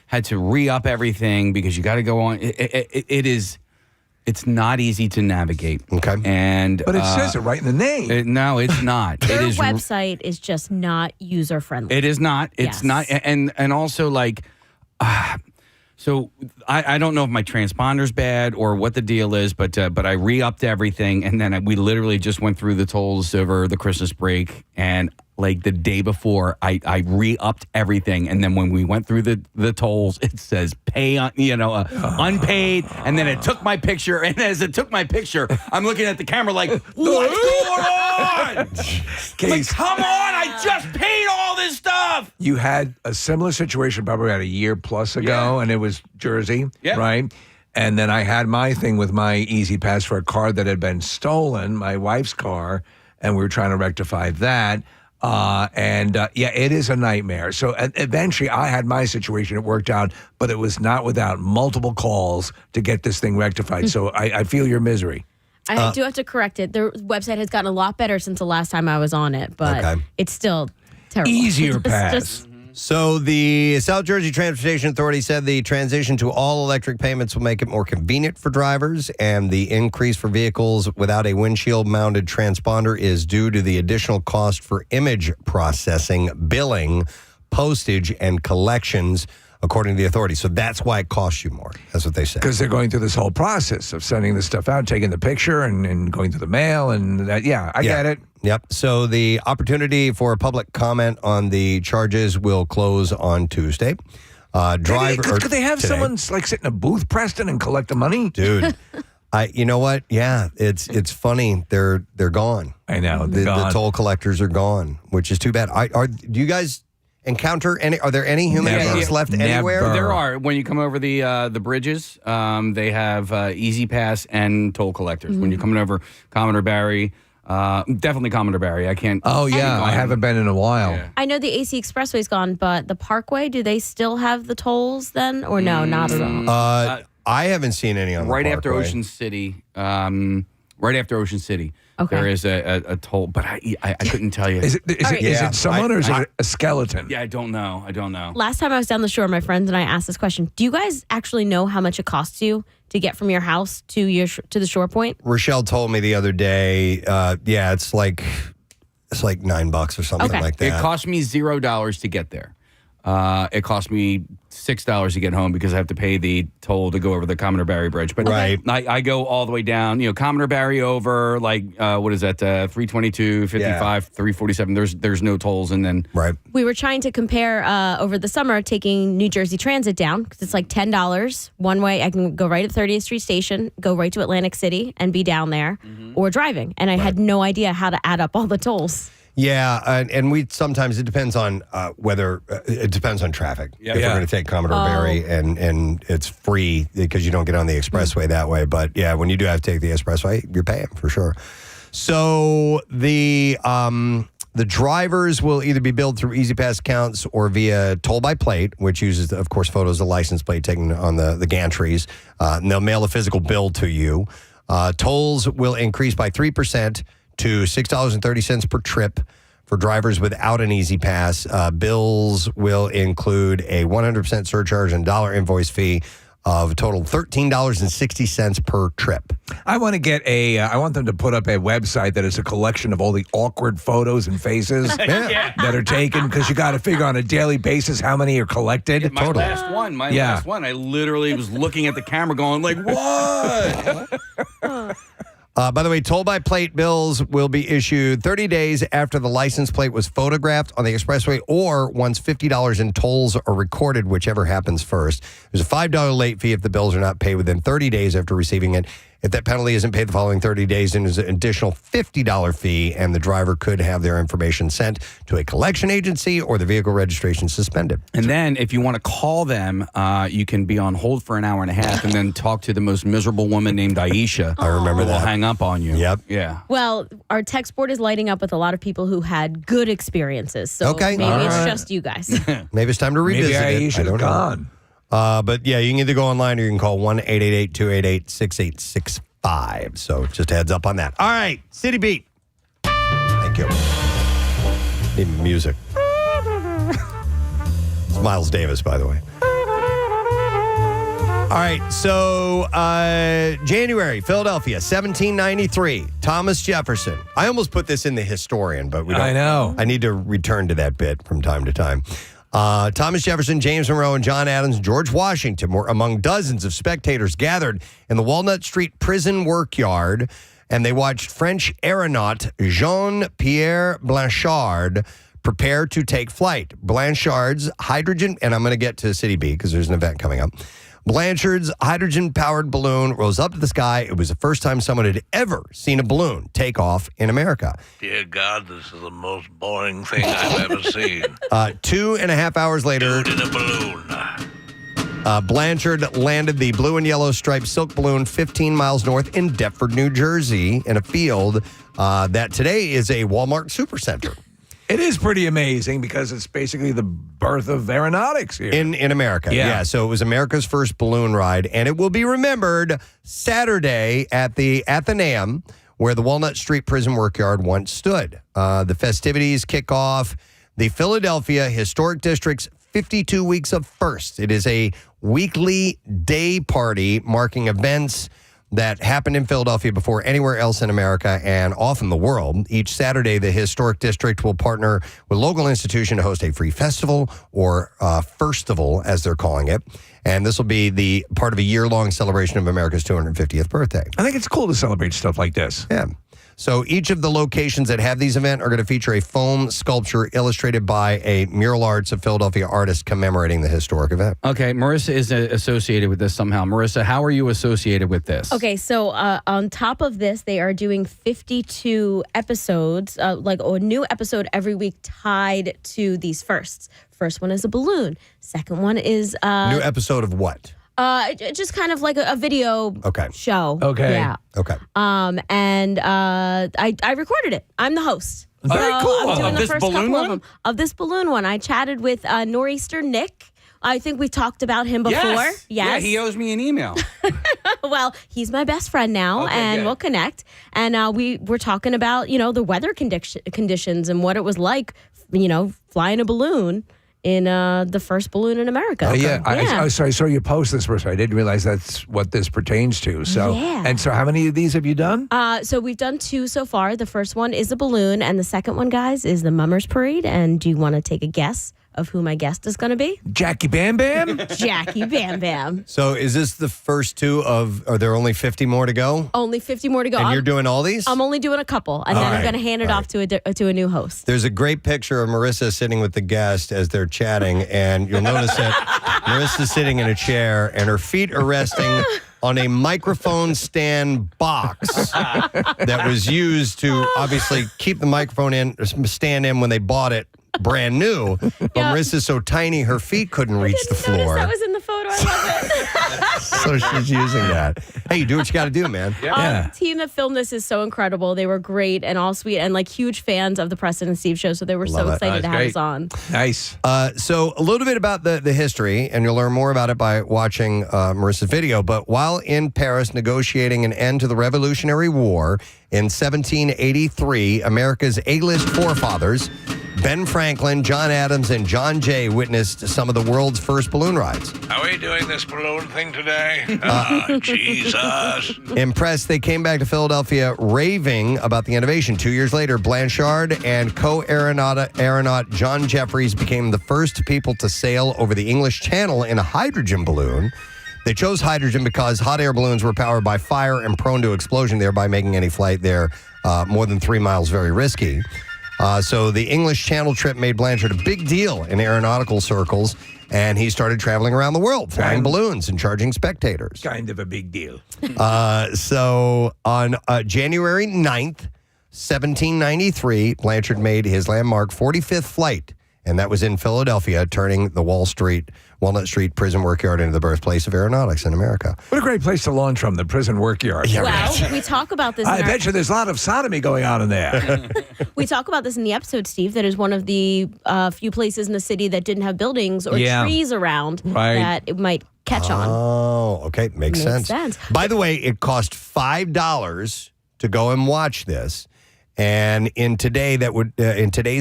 had to re-up everything because you got to go on. It's not easy to navigate. Okay. But it says it right in the name. No, it's not. Their website is just not user friendly. It is not. It's not. And also so I don't know if my transponder's bad or what the deal is, but I re-upped everything, and then we literally just went through the tolls over the Christmas break, and like the day before, I re-upped everything, and then when we went through the tolls, it says pay on, unpaid, and then it took my picture, and as it took my picture, I'm looking at the camera like, what's going on? Like, come on, I just paid all this stuff. You had a similar situation probably about a year plus ago, and it was Jersey, right? And then I had my thing with my Easy Pass for a car that had been stolen, my wife's car, and we were trying to rectify that. It is a nightmare. So eventually I had my situation. It worked out, but it was not without multiple calls to get this thing rectified. So I feel your misery. I do have to correct it. Their website has gotten a lot better since the last time I was on it, but it's still terrible. Easier pass. So the South Jersey Transportation Authority said the transition to all electric payments will make it more convenient for drivers, and the increase for vehicles without a windshield-mounted transponder is due to the additional cost for image processing, billing, postage, and collections, according to the authority. So that's why it costs you more. That's what they said. Because they're going through this whole process of sending this stuff out, taking the picture and going through the mail and that. Yeah, I get it. Yep. So the opportunity for a public comment on the charges will close on Tuesday. Could they have someone like sit in a booth, Preston, and collect the money? Dude, You know what? Yeah, it's funny. They're gone. I know. The toll collectors are gone, which is too bad. Do you guys encounter any? Are there any human beings left anywhere? There are. When you come over the bridges, they have Easy Pass and toll collectors. When you're coming over Commodore Barry, definitely Commodore Barry. I can't. Oh yeah, I haven't been in a while. Yeah. I know the AC Expressway's gone, but the Parkway, do they still have the tolls then, or no? Not at all. I haven't seen any on the right after Parkway. Ocean City. Right after Ocean City, Okay. there is a toll, but I couldn't tell you. Is it someone or is it a skeleton? Yeah, I don't know. Last time I was down the shore, my friends and I asked this question: do you guys actually know how much it costs you to get from your house to the shore point? Rochelle told me the other day. It's like $9 or something like that. It cost me $0 to get there. It cost me $6 to get home because I have to pay the toll to go over the Commodore Barry Bridge. But I go all the way down, Commodore Barry over, what is that, 322, 55, 347. There's no tolls. And then We were trying to compare over the summer taking New Jersey Transit down because it's like $10 one way. I can go right at 30th Street Station, go right to Atlantic City and be down there, or driving. And I had no idea how to add up all the tolls. Yeah, and we sometimes it depends on whether it depends on traffic. Yeah. If we're going to take Commodore Barry and it's free because you don't get on the expressway that way. But yeah, when you do have to take the expressway, you're paying for sure. So the drivers will either be billed through Easy Pass accounts or via toll by plate, which uses, of course, photos of the license plate taken on the gantries. And they'll mail a physical bill to you. Tolls will increase by 3%. to $6.30 per trip for drivers without an Easy Pass. Bills will include a 100% surcharge and dollar invoice fee of a total $13.60 per trip. I want to get I want them to put up a website that is a collection of all the awkward photos and faces that are taken, because you got to figure on a daily basis how many are collected. My last one, I literally was looking at the camera going like, what? By the way, toll by plate bills will be issued 30 days after the license plate was photographed on the expressway or once $50 in tolls are recorded, whichever happens first. There's a $5 late fee if the bills are not paid within 30 days after receiving it. If that penalty isn't paid the following 30 days, then there's an additional $50 fee, and the driver could have their information sent to a collection agency or the vehicle registration suspended. And then if you want to call them, you can be on hold for an hour and a half and then talk to the most miserable woman named Aisha. I remember that. Will hang up on you. Yep. Yeah. Well, our text board is lighting up with a lot of people who had good experiences. So maybe it's just you guys. Maybe it's time to revisit it. Maybe Aisha's gone. But yeah, you can either go online or you can call 1-888-288-6865. So just a heads up on that. All right, City Beat. Thank you. Need music. It's Miles Davis, by the way. All right, so January, Philadelphia, 1793, Thomas Jefferson. I almost put this in the historian, but we don't. I know. I need to return to that bit from time to time. Thomas Jefferson, James Monroe, and John Adams, and George Washington were among dozens of spectators gathered in the Walnut Street prison workyard, and they watched French aeronaut Jean-Pierre Blanchard prepare to take flight. Blanchard's hydrogen, and I'm going to get to City B because there's an event coming up. Blanchard's hydrogen-powered balloon rose up to the sky. It was the first time someone had ever seen a balloon take off in America. Dear God, this is the most boring thing I've ever seen. 2.5 hours later, Dude in a balloon. Blanchard landed the blue and yellow striped silk balloon 15 miles north in Deptford, New Jersey, in a field that today is a Walmart supercenter. It is pretty amazing because it's basically the birth of aeronautics here. In America. Yeah. So it was America's first balloon ride, and it will be remembered Saturday at the Athenaeum, where the Walnut Street prison workyard once stood. The festivities kick off the Philadelphia Historic District's 52 Weeks of First. It is a weekly day party marking events that happened in Philadelphia before anywhere else in America and often the world. Each Saturday, the Historic District will partner with local institution to host a free festival, or Firstival, as they're calling it. And this will be the part of a year-long celebration of America's 250th birthday. I think it's cool to celebrate stuff like this. Yeah. So each of the locations that have these events are going to feature a foam sculpture illustrated by a mural arts of Philadelphia artist commemorating the historic event. Okay, Marissa is associated with this somehow. Marissa, how are you associated with this? Okay, so on top of this, they are doing 52 episodes, like a new episode every week tied to these firsts. First one is a balloon. Second one is New episode of what? just kind of like a video show. Okay. Yeah. Okay. And I recorded it. I'm the host. Very So cool. I'm doing Of the this first balloon couple one? of them. Of this balloon one. I chatted with Nor'easter Nick. I think we talked about him before. Yes. Yes. Yeah, he owes me an email. Well, he's my best friend now, Okay, and good. we'll connect. And we were talking about, the weather conditions and what it was like, flying a balloon in the first balloon in America. I saw you post this, Marissa. I didn't realize that's what this pertains to. So, Yeah. and so how many of these have you done? So we've done 2 so far. The first one is a balloon, and the second one, guys, is the Mummers Parade. And do you want to take a guess of who my guest is going to be? Jackie Bam Bam? Jackie Bam Bam. So is this the first 2 are there only 50 more to go? Only 50 more to go. And you're doing all these? I'm only doing a couple, and All then I'm right. going to hand it off to a new host. There's a great picture of Marissa sitting with the guest as they're chatting, and you'll notice that Marissa's sitting in a chair, and her feet are resting on a microphone stand box that was used to obviously keep the microphone stand in when they bought it brand new. But Marissa's so tiny, her feet couldn't reach the floor. That was in the photo. I love it. So she's using that. Hey, you do what you got to do, man. The team that filmed this is so incredible. They were great and all sweet and like huge fans of the Preston and Steve show. So they were Love so it. excited to have us on. Nice. So a little bit about the history, and you'll learn more about it by watching Marissa's video. But while in Paris negotiating an end to the Revolutionary War in 1783, America's A-list forefathers, Ben Franklin, John Adams, and John Jay, witnessed some of the world's first balloon rides. Are we doing this balloon thing today? Jesus. Impressed, they came back to Philadelphia raving about the innovation. 2 years later, Blanchard and co-aeronaut John Jeffries became the first people to sail over the English Channel in a hydrogen balloon. They chose hydrogen because hot air balloons were powered by fire and prone to explosion, thereby making any flight there more than 3 miles very risky. So the English Channel trip made Blanchard a big deal in aeronautical circles, and he started traveling around the world, flying balloons and charging spectators. Kind of a big deal. So on January 9th, 1793, Blanchard made his landmark 45th flight, and that was in Philadelphia, turning the Walnut Street prison workyard into the birthplace of aeronautics in America. What a great place to launch from, the prison workyard. Yeah, Well, we talk about this. I bet you there's a lot of sodomy going on in there. We talk about this in the episode, Steve. That is one of the few places in the city that didn't have buildings or trees around that it might catch on. Oh, okay. Makes sense. By the way, it cost $5 to go and watch this. And in today's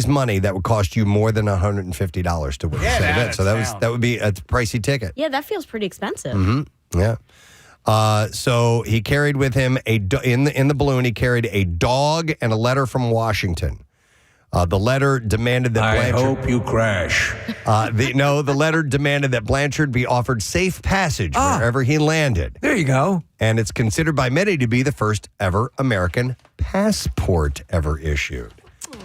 money, that would cost you more than $150 to witness that event. So that would be a pricey ticket. Yeah, that feels pretty expensive. Mm-hmm. Yeah. So he carried with him in the balloon. He carried a dog and a letter from Washington. The letter demanded that I Blanchard. hope you crash. The letter demanded that Blanchard be offered safe passage wherever he landed. There you go. And it's considered by many to be the first ever American passport ever issued.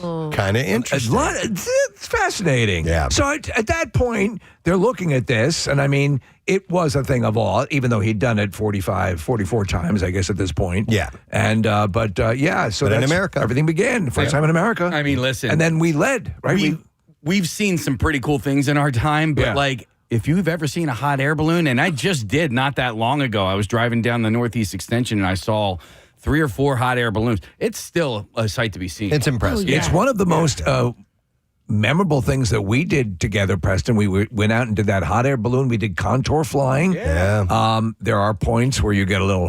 Kind of interesting. It's fascinating. Yeah. So at that point, they're looking at this, and I mean, it was a thing of awe, even though he'd done it 44 times, I guess, at this point. Yeah. And, so But that's in America. everything began. First time in America. I mean, listen. And then we led, right? We've seen some pretty cool things in our time, but like, if you've ever seen a hot air balloon, and I just did not that long ago, I was driving down the Northeast Extension and I saw 3 or 4 hot air balloons. It's still a sight to be seen. It's impressive. It's one of the most memorable things that we did together, Preston. We went out and did that hot air balloon. We did contour flying. Yeah. There are points where you get a little,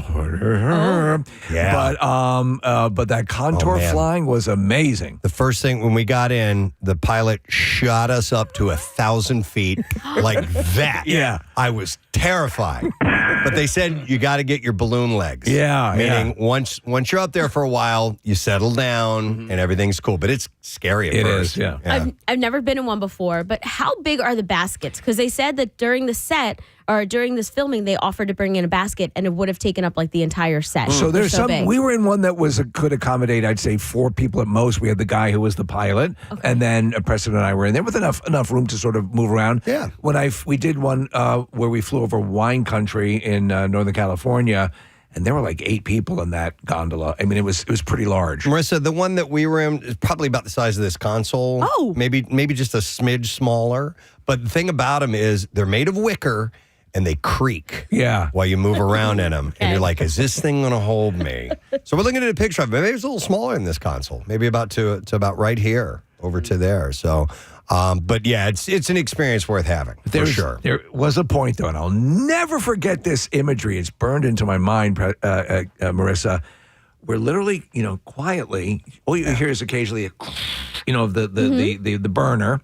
but that contour flying was amazing. The first thing when we got in, the pilot shot us up to 1,000 feet like that. Yeah. I was terrified. But they said you got to get your balloon legs. Meaning once you're up there for a while, you settle down and everything's cool. But it's scary at first. It is, yeah. I've never been in one before, but how big are the baskets? Because they said that during the set, or during this filming, they offered to bring in a basket, and it would have taken up like the entire set. So there's some. big. We were in one that could accommodate, I'd say, 4 people at most. We had the guy who was the pilot, and then Preston and I were in there with enough room to sort of move around. Yeah. When we did one where we flew over wine country in Northern California. And there were like 8 people in that gondola. I mean, it was pretty large. Marissa, the one that we were in is probably about the size of this console. Oh. Maybe just a smidge smaller. But the thing about them is they're made of wicker and they creak. Yeah. While you move around in them. And you're like, is this thing going to hold me? So we're looking at a picture of it. Maybe it's a little smaller in this console. Maybe about to about right here over to there. So... but yeah, it's an experience worth having, for sure. There was a point, though, and I'll never forget this imagery. It's burned into my mind, Marissa. We're literally, quietly, all you hear is occasionally, the burner,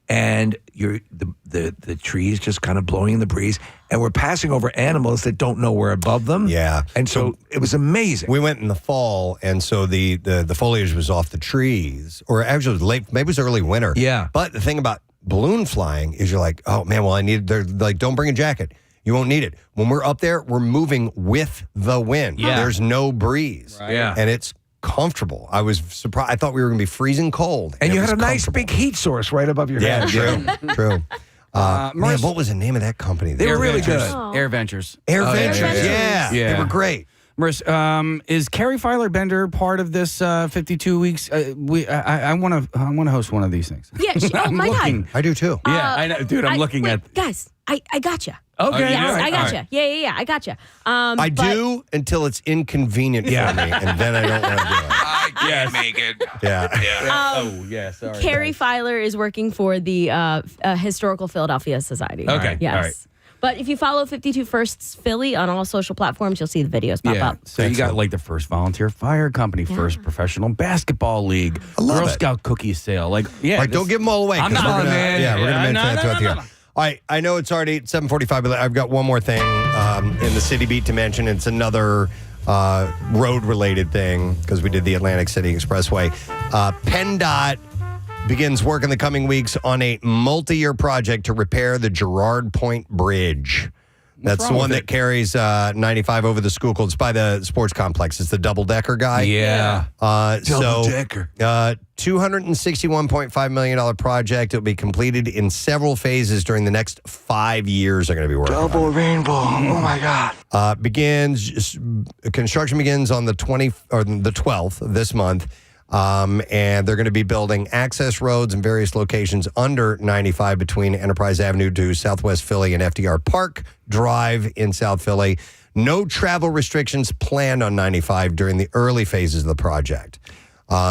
and the trees just kind of blowing in the breeze, and we're passing over animals that don't know we're above them. Yeah. And so it was amazing. We went in the fall, and so the foliage was off the trees, or actually it was late, maybe it was early winter. Yeah. But the thing about balloon they're like, oh man, well they're like, don't bring a jacket. You won't need it. When we're up there, we're moving with the wind. Yeah. There's no breeze. Right. Yeah. And it's comfortable. I was surprised. I thought we were going to be freezing cold. And you it had a was nice big heat source right above your head. True. Man, what was the name of that company? They were really good. Air Ventures. Air Oh, Ventures. yeah. Yeah. They were great. Maris, is Carrie Filer Bender part of this 52 weeks? I want to host one of these things. Yeah. Oh my God. I do too. Yeah, I know, dude. I'm looking at. Guys. I gotcha. Okay, Yes, all right, I gotcha. all right. Yeah. I gotcha. I do until it's inconvenient for me, and then I don't want to do it. I can't make it. Yeah. Sorry. Carrie Filer is working for the Historical Philadelphia Society. Okay, Yes. all right. But if you follow 52 Firsts Philly on all social platforms, you'll see the videos pop up. So you got like the first volunteer fire company, first professional basketball league, Girl Scout cookie sale. Like, don't give them all away. I'm 'cause not, we're gonna, man. Yeah, we're going to mention that throughout the year. no. All right, I know it's already 7:45, but I've got one more thing in the city beat to mention. It's another road-related thing because we did the Atlantic City Expressway. PennDOT begins work in the coming weeks on a multi-year project to repair the Girard Point Bridge. That's the one that carries 95 over the Schuylkill. It's by the sports complex. It's the double-decker guy. Yeah. Double-decker. $261.5 million project. It'll be completed in several phases during the next 5 years. They're going to be working on it. rainbow. Oh my God. Construction begins on the 12th of this month. And they're going to be building access roads in various locations under 95 between Enterprise Avenue to Southwest Philly and FDR Park Drive in South Philly. No travel restrictions planned on 95 during the early phases of the project.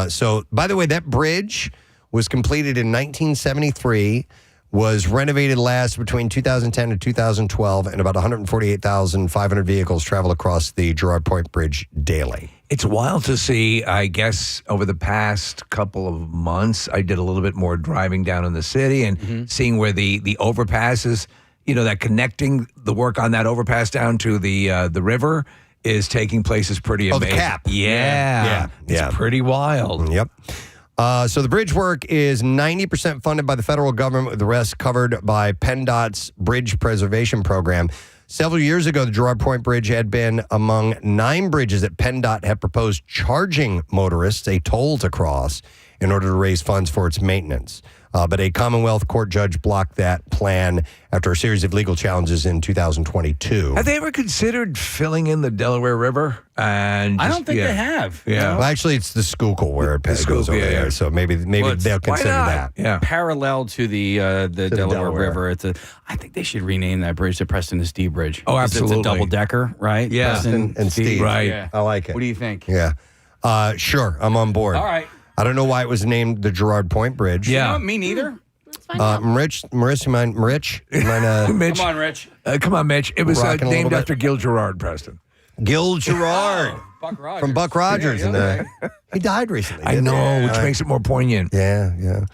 So, by the way, that bridge was completed in 1973, was renovated last between 2010 and 2012, and about 148,500 vehicles travel across the Girard Point Bridge daily. It's wild to see, I guess, over the past couple of months, I did a little bit more driving down in the city and seeing where the overpasses, that connecting the work on that overpass down to the river is taking place is pretty amazing. The cap. Yeah. It's pretty wild. Yep. So the bridge work is 90% funded by the federal government, with the rest covered by PennDOT's Bridge Preservation Program. Several years ago, the Girard Point Bridge had been among 9 bridges that PennDOT had proposed charging motorists a toll to cross in order to raise funds for its maintenance. But a Commonwealth Court judge blocked that plan after a series of legal challenges in 2022. Have they ever considered filling in the Delaware River? And I don't think they have. Yeah. Well, actually, it's the Schuylkill where it goes over there. So maybe they'll consider that. Yeah. Parallel to the Delaware River. I think they should rename that bridge the Preston and Steve Bridge. Oh, absolutely. It's a double decker, right? Yeah. Preston and Steve. Right. Yeah. I like it. What do you think? Yeah. Sure. I'm on board. All right. I don't know why it was named the Girard Point Bridge. Yeah. Me neither. Marissa, you mind? Mitch? Mitch. Come on, Rich. Come on, Mitch. It was Rocking a named little bit. after Gil Gerard, Preston. Gil Gerard. Buck Rogers. From Buck Rogers. Yeah, He died recently. I didn't know, he? which makes it more poignant. Yeah.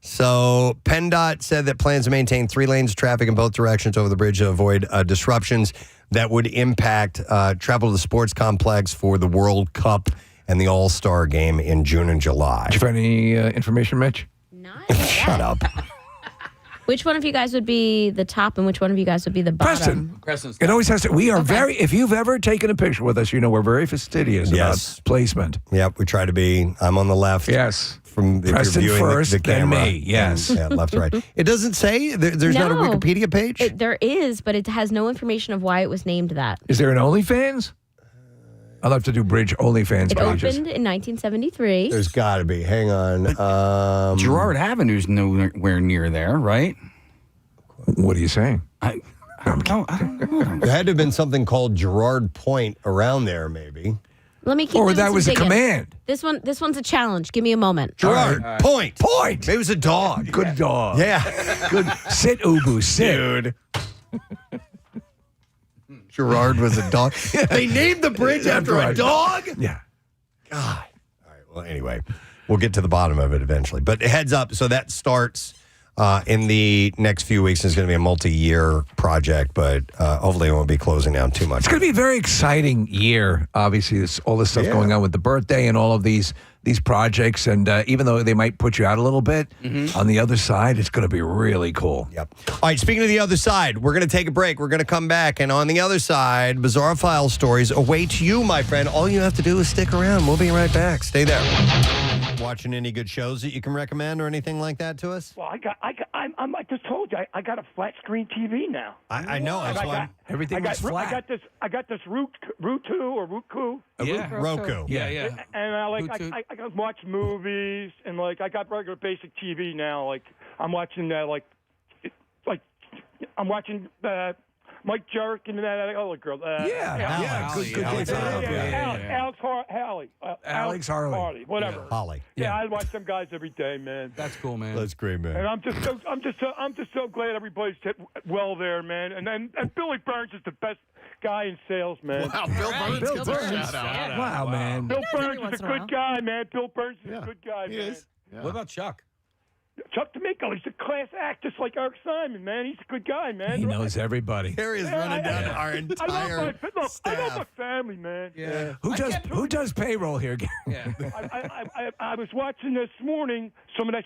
So PennDOT said that plans to maintain 3 lanes of traffic in both directions over the bridge to avoid disruptions that would impact travel to the sports complex for the World Cup and the All-Star game in June and July. Did you find any information, Mitch? Not Shut up. Which one of you guys would be the top and which one of you guys would be the bottom? Preston's it always has to. We are very. If you've ever taken a picture with us, you know we're very fastidious about placement. Yep, we try to be. I'm on the left. Yes. From if Preston you're viewing first, the camera. then me. Yes. And, left to right. It doesn't say there's not a No. Wikipedia page. There is, but it has no information of why it was named that. Is there an OnlyFans? I'll have to do Bridge OnlyFans It pages. opened in 1973. There's got to be. Hang on. Girard Avenue's nowhere near there, right? What are you saying? I don't know. There had to have been something called Girard Point around there, maybe. Let me keep Or doing that some was a digging. command. This one's a challenge. Give me a moment. Girard Point. Point. Maybe it was a dog. Good dog. Yeah. Good. Sit, Ubu. Sit. Dude. Girard was a dog. They named the bridge after a dog? Yeah. God. All right. Well, anyway, we'll get to the bottom of it eventually. But heads up. So that starts in the next few weeks. It's going to be a multi-year project, but hopefully it won't be closing down too much. It's going to be a very exciting year. Obviously, all this stuff going on with the birthday and all of these projects. And even though they might put you out a little bit, on the other side, it's going to be really cool. Yep. All right, speaking of the other side, we're going to take a break. We're going to come back. And on the other side, Bizarre File stories await you, my friend. All you have to do is stick around. We'll be right back. Stay there. Watching any good shows that you can recommend or anything like that to us? Well, I just told you, I got a flat screen TV now. I know. That's why everything was flat. I got this Roku or Roku. Roku. Yeah. And I can watch movies and I got regular basic TV now. Like I'm watching I'm watching Mike Jerick and that other girl. Alex Harley. Whatever. Holly. Yeah, I watch them guys every day, man. That's cool, man. That's great, man. And I'm just so glad everybody's well there, man. And Billy Burns is the best guy in sales, man. Wow, Bill Burns. Shout out. Wow, man. Bill Burns is a good guy, man. Bill Burns is a good guy, He man. is. Yeah. What about Chuck? Chuck D'Amico, he's a class act, just like Eric Simon, man. He's a good guy, man. He knows everybody. Harry is running down our entire I love my family, man. Yeah. Who does payroll here? Yeah. I was watching this morning some of that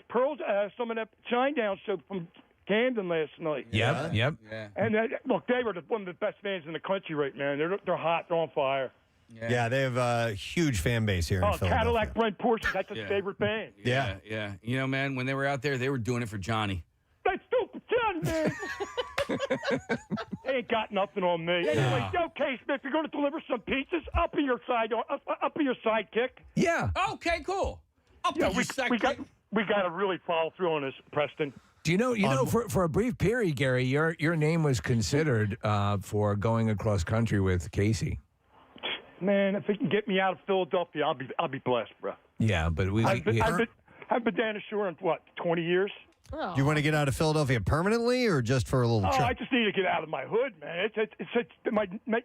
some of that Shinedown show from Camden last night. Yep. Yeah. And look, they were one of the best bands in the country right now. They're hot. They're on fire. Yeah, they have a huge fan base here in Philadelphia. Cadillac Brent Porsche, that's his favorite band. Yeah. You know, man, when they were out there, they were doing it for Johnny. That's stupid Johnny, man. They ain't got nothing on me. Anyway, okay, Smith, you're going to deliver some pizzas. I'll be your sidekick. Yeah. Okay, cool. We got to really follow through on this, Preston. Do you know? For a brief period, Gary, your name was considered for going across country with Casey. Man, if he can get me out of Philadelphia, I'll be blessed, bro. Yeah, but I've been down the shore in 20 years. Do you want to get out of Philadelphia permanently or just for a little trip? I just need to get out of my hood, man.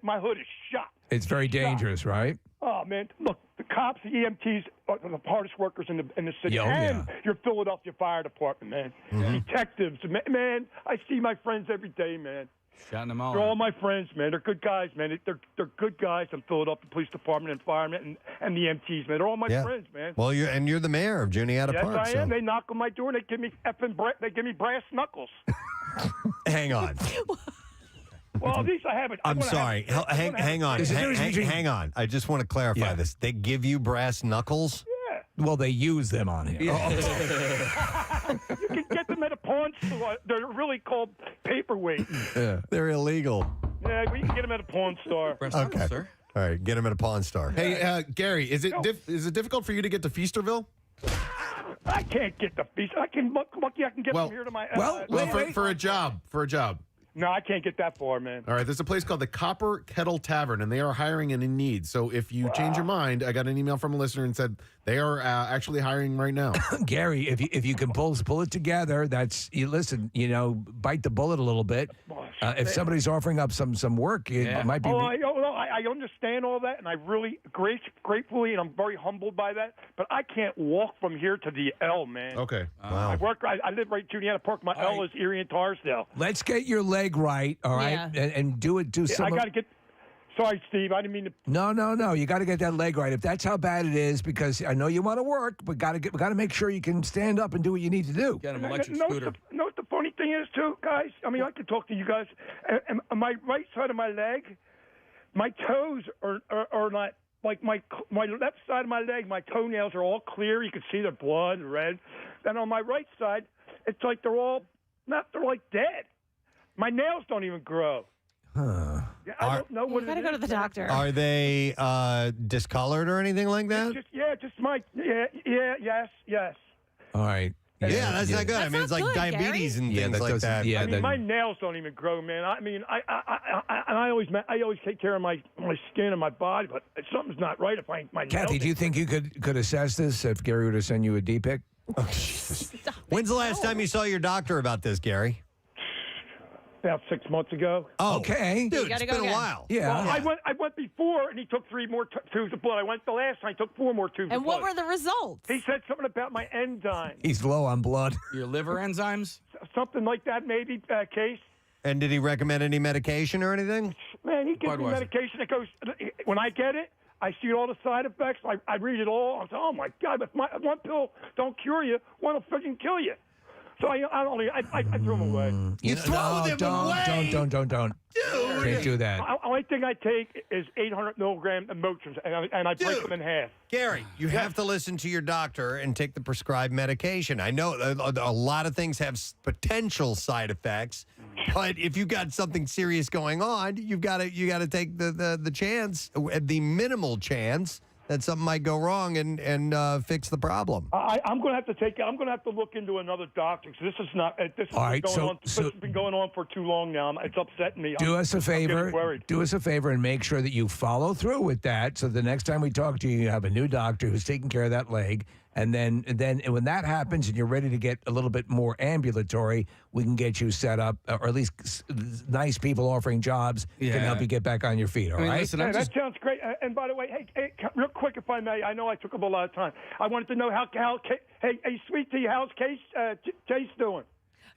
My hood is shot. It's very dangerous, right? Oh man, look, the cops, the EMTs are the hardest workers in the city, and your Philadelphia Fire Department, man. Detectives, man. I see my friends every day, man. Shouting them all. They're all my friends, man. They're good guys, man. They're good guys in Philadelphia Police Department and firemen and the EMTs, man. They're all my friends, man. Well, you're the mayor of Juniata Park. Yes, I am. They knock on my door and they give me brass knuckles. Hang on. Well, at least I haven't. I'm sorry. Hang on. Hang on. I just want to clarify this. They give you brass knuckles? Yeah. Well, they use them on him. You can get them at a pawn store. They're really called paperweights. Yeah. They're illegal. Yeah, we can get them at a pawn store. Okay. Sir. All right, get them at a pawn store. Hey, Gary, is it difficult for you to get to Feasterville? I can't get the feast. I can get from here to my. For a job. No, I can't get that far, man. All right, there's a place called the Copper Kettle Tavern, and they are hiring and in need. So if you change your mind, I got an email from a listener and said they are actually hiring right now. Gary, if you can pull it together, listen, bite the bullet a little bit. If somebody's offering up some work, it might be. I understand all that, and I really gratefully, and I'm very humbled by that. But I can't walk from here to the L, man. Okay. Wow. I live right in Juniata Park. My L is Erie and Tarsdale. Let's get your leg right, all right, and do some. I got to get. Sorry, Steve. I didn't mean to. No. You got to get that leg right. If that's how bad it is, because I know you want to work, but we got to make sure you can stand up and do what you need to do. Get an electric scooter. The funny thing is, too, guys, I mean, I could talk to you guys. And my right side of my leg, my toes are not, like my left side of my leg, my toenails are all clear. You can see the blood, red. And on my right side, it's like they're like dead. My nails don't even grow. Huh. Yeah, I don't know what You got to go to the doctor. Are they discolored or anything like that? Yes. All right. Yeah, that's not good. I mean, it's like diabetes and things like that. Yeah, I mean, my nails don't even grow, man. I mean, I always take care of my skin and my body, but something's not right if my nails. Kathy, do you think you could assess this if Gary were to send you a D-pic? When's the last time you saw your doctor about this, Gary? About 6 months ago. Oh, okay. Dude, it's been a while. Yeah. Well, I went before, and he took 3 more tubes of blood. I went the last time, he took 4 more tubes of blood. And what were the results? He said something about my enzymes. He's low on blood. Your liver enzymes? Something like that, maybe, Case. And did he recommend any medication or anything? Man, he gives me medication that goes, when I get it, I see all the side effects. I read it all. I'm saying, oh, my God, if one pill don't cure you, one will freaking kill you. So I threw them away. You throw them away? Don't. Dude. Can't do that. The only thing I take is 800 milligram Motrin, and I break them in half. Gary, you have to listen to your doctor and take the prescribed medication. I know a lot of things have potential side effects, but if you've got something serious going on, you got to take the chance, the minimal chance that something might go wrong and fix the problem. I'm going to have to look into another doctor because this is not. This has been going on for too long now. It's upsetting me. Do us a favor. Do us a favor and make sure that you follow through with that. So the next time we talk to you, you have a new doctor who's taking care of that leg. And then when that happens and you're ready to get a little bit more ambulatory, we can get you set up, or at least nice people offering jobs can help you get back on your feet. All right? Listen, that sounds great. And by the way, hey, real quick, if I may, I know I took up a lot of time. I wanted to know how Sweet Tea, how's Chase doing?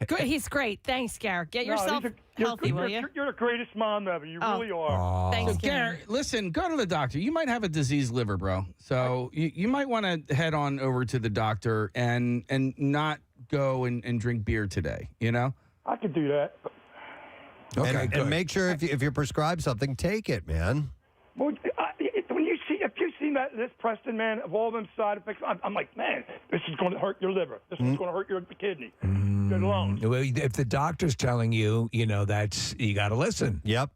Good. He's great. Thanks, Garrett. Get yourself healthy, will you? You're the greatest mom ever. You really are. Thanks, So, Gary, listen, go to the doctor. You might have a diseased liver, bro. So you might want to head on over to the doctor and not go and drink beer today, you know? I could do that. Okay, and make sure if you're prescribed something, take it, man. Well, if you see this Preston, man, of all them side effects, I'm like, man, this is going to hurt your liver. This is going to hurt your kidney, your lungs. Well, if the doctor's telling you, you got to listen. Yep.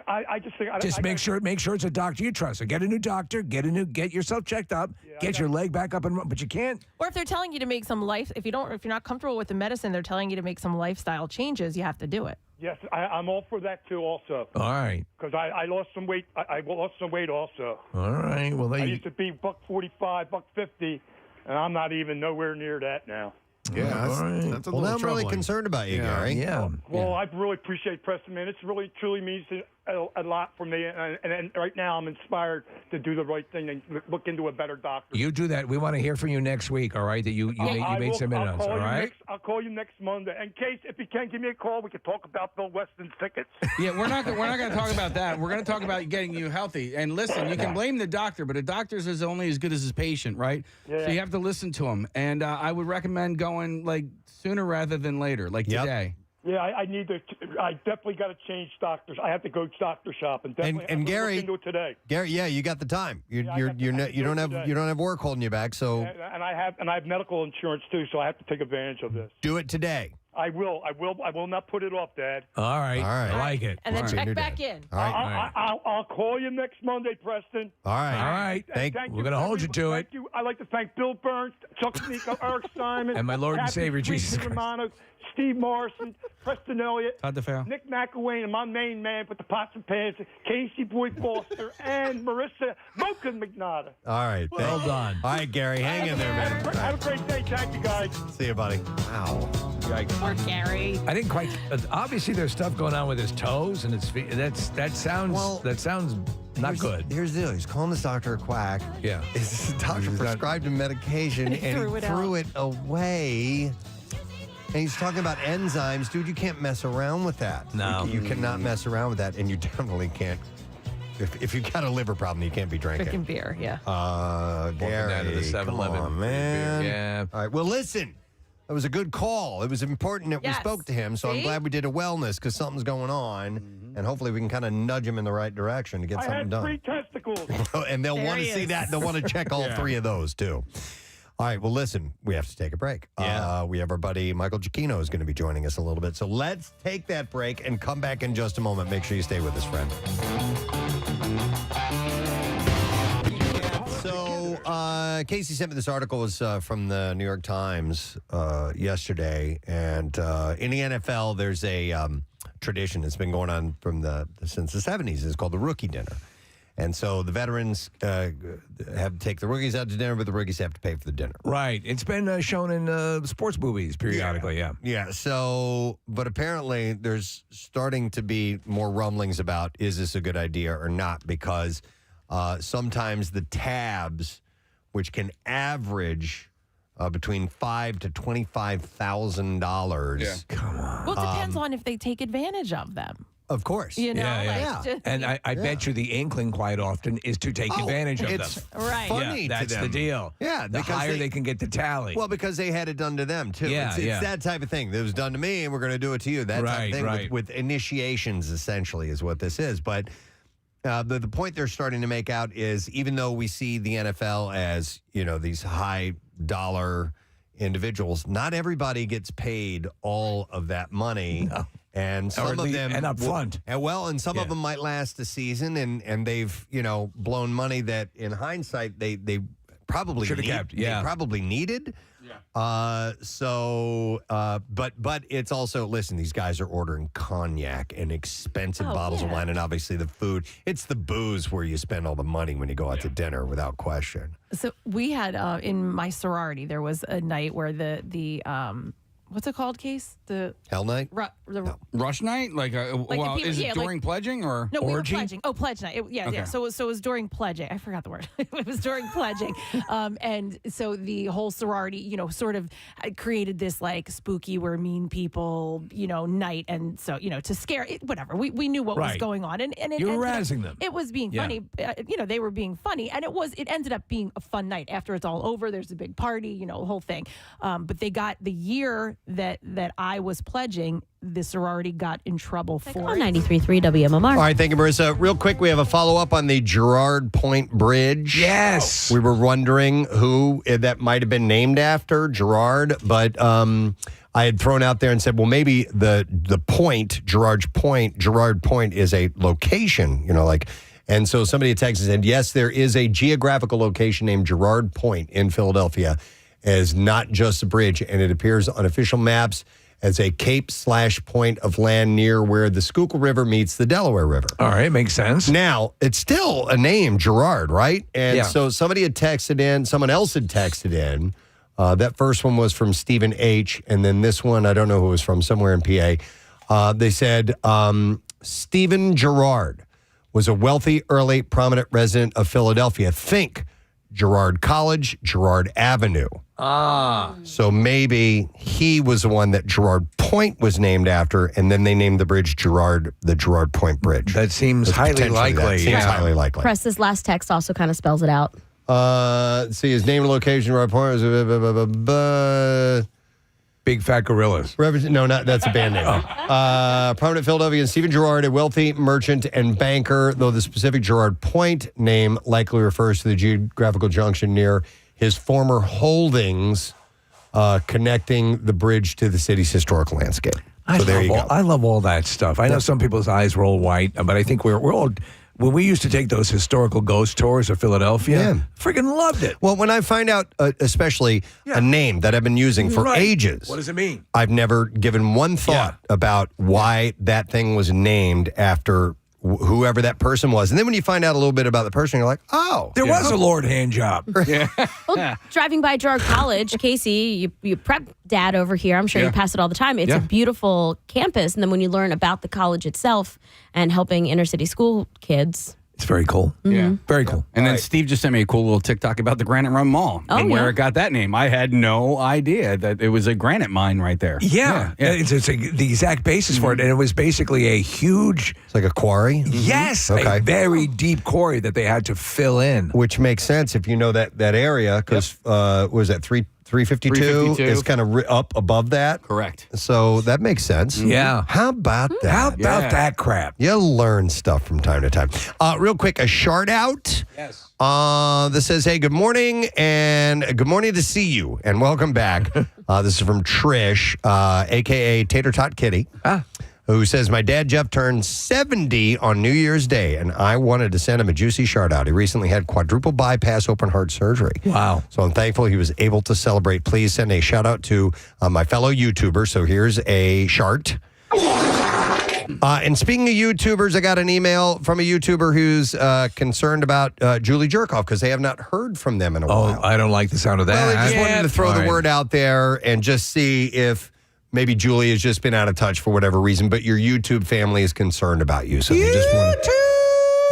I just think make sure it's a doctor you trust. So get a new doctor, get yourself checked up, get your leg back up and run. But you can't. Or if they're telling you to make some if you're not comfortable with the medicine, they're telling you to make some lifestyle changes. You have to do it. Yes, I'm all for that too. Also. All right. Because I lost some weight. I lost some weight also. All right. Well, I used to be $145, $150, and I'm not even nowhere near that now. Yeah, that's a little I'm really troubling. concerned about you, Gary. Yeah. Well, I really appreciate Preston, man. It's really truly means a lot for me, and right now I'm inspired to do the right thing and look into a better doctor. You do that. We want to hear from you next week. All right, that you made some minutes. All right. I'll call you next Monday. In case if you can't give me a call, we can talk about Bill Weston's tickets. Yeah, we're not going to talk about that. We're going to talk about getting you healthy. And listen, you can blame the doctor, but a doctor's is only as good as his patient, right? Yeah. So you have to listen to him. And I would recommend going sooner rather than later, today. Yeah, I need to. I definitely got to change doctors. I have to go doctor shopping. And Gary, look into it today. Gary, you got the time. You don't have work holding you back. So and I have medical insurance too, so I have to take advantage of this. do it today. I will not put it off, Dad. All right. I like it. And then All right. check back in. All right. I'll call you next Monday, Preston. All right. Thank Thank We're going to hold you to it. Thank you. I'd like to thank Bill Burns, Chuck Nico, Eric Simon, And my Lord and Kathy Savior, Sweet Jesus Tea Christ. Romano, Steve Morrison, Preston Elliott, Todd DeFeo. Nick McElwain, and my main man with the pots and pans, Casey Boyd Foster, and Marissa Mocha McNada. All right. Well done. All right, Gary, hang in there, man. Have a great day. Thank you, guys. See you, buddy. Wow. Poor Gary. I didn't quite. Obviously, there's stuff going on with his toes and his feet. That sounds not good. Here's the deal. He's calling his doctor a quack. Yeah. His doctor prescribed him medication and he threw it away. And he's talking about enzymes. Dude, you can't mess around with that. No. You cannot mess around with that, and you definitely can't. If you've got a liver problem, you can't be drinking. Drinking beer, yeah. Gary, down to the 7-Eleven. come on, man. Yeah. All right, well, listen. It was a good call. It was important that we spoke to him, so I'm glad we did a wellness because something's going on, and hopefully we can kind of nudge him in the right direction to get something done. I had 3 testicles. And they'll want to see that. They'll want to check all 3 of those, too. All right, well, listen, we have to take a break. Yeah. We have our buddy Michael Giacchino is going to be joining us a little bit. So let's take that break and come back in just a moment. Make sure you stay with us, friend. So Casey sent me this article. It was from the New York Times yesterday. And in the NFL, there's a tradition that's been going on since the 70s. It's called the rookie dinner. And so the veterans have to take the rookies out to dinner, but the rookies have to pay for the dinner. Right. It's been shown in sports movies periodically, Yeah, so, but apparently there's starting to be more rumblings about is this a good idea or not, because sometimes the tabs, which can average between $5,000 to $25,000. Come on. Well, it depends on if they take advantage of them. Of course. You know, And I bet you the inkling quite often is to take advantage of them. Right. Funny to that's them. the deal. Yeah, the because higher they can get the tally. Well, because they had it done to them, too. Yeah, It's that type of thing. It was done to me, and we're going to do it to you. That type of thing with initiations, essentially, is what this is. But the point they're starting to make out is even though we see the NFL as, these high-dollar individuals, not everybody gets paid all of that money. No. And some of them and up front. And some of them might last a season, and they've blown money that in hindsight they probably should have kept. Yeah, they probably needed. Yeah. But it's also, listen, these guys are ordering cognac and expensive bottles of wine, and obviously the food. It's the booze where you spend all the money when you go out to dinner, without question. So we had in my sorority there was a night where the what's it called, Case? The Hell Night? Rush night? Is it during pledging or? No, we were orgy? pledging. Oh, pledge night. Yeah. So it was during pledging. I forgot the word. It was during pledging. And so the whole sorority, sort of created this like spooky, we're mean people, night. And so, to scare, whatever. We knew what was going on. And it You're razzing them. It was being funny. They were being funny. And it ended up being a fun night. After it's all over, there's a big party, the whole thing. But they got the year that I was pledging, the sorority got in trouble for 93.3 WMMR. All right, thank you, Marissa. Real quick, we have a follow-up on the Girard Point Bridge. Yes. We were wondering who that might have been named after, Girard, but I had thrown out there and said, well, maybe the point, Girard Point is a location, and so somebody had texted and said, yes, there is a geographical location named Girard Point in Philadelphia, as not just a bridge, and it appears on official maps as a cape/point of land near where the Schuylkill River meets the Delaware River. All right, makes sense. Now, it's still a name, Girard, right? And so somebody had texted in, someone else had texted in. That first one was from Stephen H., and then this one, I don't know who it was from, somewhere in PA. They said, Stephen Girard was a wealthy, early, prominent resident of Philadelphia. Think Girard College, Girard Avenue. So maybe he was the one that Girard Point was named after, and then they named the bridge the Girard Point Bridge. That seems highly likely. Seems highly likely. Press, this last text also kind of spells it out. Let's see, his name and location, Girard Point. Big Fat Gorillas. No, that's a band name. Prominent Philadelphian Stephen Girard, a wealthy merchant and banker, though the specific Girard Point name likely refers to the geographical junction near his former holdings connecting the bridge to the city's historical landscape. So there you go. I love all that stuff. I know some people's eyes roll white, but I think we're all... When we used to take those historical ghost tours of Philadelphia, freaking loved it. Well, when I find out, especially a name that I've been using for ages. What does it mean? I've never given one thought about why that thing was named after whoever that person was. And then when you find out a little bit about the person, you're like, oh. There was a Lord hand job. Well, driving by Girard College, Casey, you prep dad over here. I'm sure you pass it all the time. It's a beautiful campus. And then when you learn about the college itself and helping inner city school kids. It's very cool. Yeah. Very cool. And then Steve just sent me a cool little TikTok about the Granite Run Mall and where it got that name. I had no idea that it was a granite mine right there. Yeah. It's the exact basis for it. And it was basically a huge... It's like a quarry? Yes. A very deep quarry that they had to fill in. Which makes sense if you know that area, because was that 352 is kind of up above that. Correct. So that makes sense. Yeah. How about that? How about that crap? You learn stuff from time to time. Real quick, a shout out. Yes. This says, hey, good morning, and good morning to see you, and welcome back. This is from Trish, a.k.a. Tater Tot Kitty, who says, my dad, Jeff, turned 70 on New Year's Day, and I wanted to send him a juicy shout out. He recently had quadruple bypass open heart surgery. Wow. So I'm thankful he was able to celebrate. Please send a shout out to my fellow YouTuber. So here's a chart. And speaking of YouTubers, I got an email from a YouTuber who's concerned about Julie Jerkoff because they have not heard from them in a while. I don't like the sound of that. Well, I just wanted to throw the word out there and just see if maybe Julie has just been out of touch for whatever reason, but your YouTube family is concerned about you. So they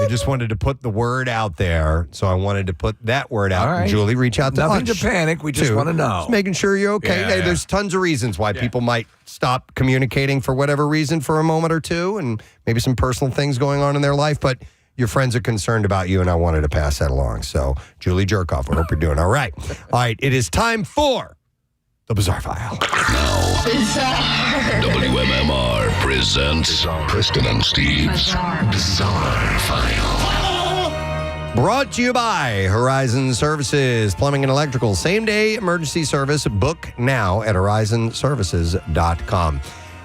just wanted to put the word out there. So I wanted to put that word out. All right. And Julie, reach out to Nothing us, to panic. We just too. want to know. Just making sure you're okay. Hey, there's tons of reasons why people might stop communicating for whatever reason for a moment or two, and maybe some personal things going on in their life, but your friends are concerned about you, and I wanted to pass that along. So, Julie Jerkoff, I hope you're doing all right. All right, it is time for the Bizarre File. WMMR presents Preston and Steve's Bizarre File. Brought to you by Horizon Services, Plumbing and Electrical. Same-day emergency service. Book now at horizonservices.com.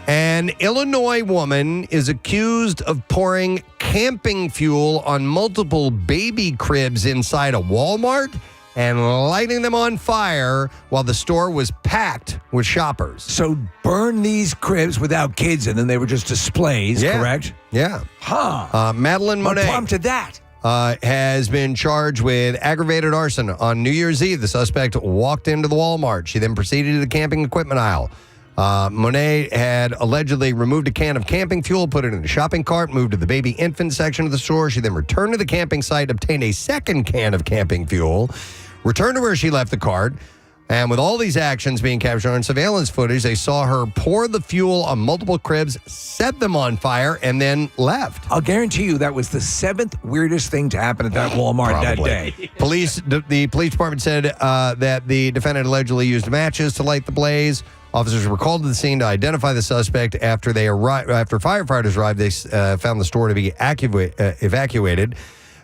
An Illinois woman is accused of pouring camping fuel on multiple baby cribs inside a Walmart and lighting them on fire while the store was packed with shoppers. So burn these cribs without kids in them. They were just displays, correct? Yeah. Huh. Madeline What Monet prompted that? has been charged with aggravated arson on New Year's Eve. The suspect walked into the Walmart. She then proceeded to the camping equipment aisle. Monet had allegedly removed a can of camping fuel, put it in a shopping cart, moved to the baby infant section of the store. She then returned to the camping site, obtained a second can of camping fuel, returned to where she left the cart. And with all these actions being captured on surveillance footage, they saw her pour the fuel on multiple cribs, set them on fire, and then left. I'll guarantee you that was the seventh weirdest thing to happen at that Walmart that day. The police department said that the defendant allegedly used matches to light the blaze. Officers were called to the scene to identify the suspect. After firefighters arrived, they found the store to be evacuated.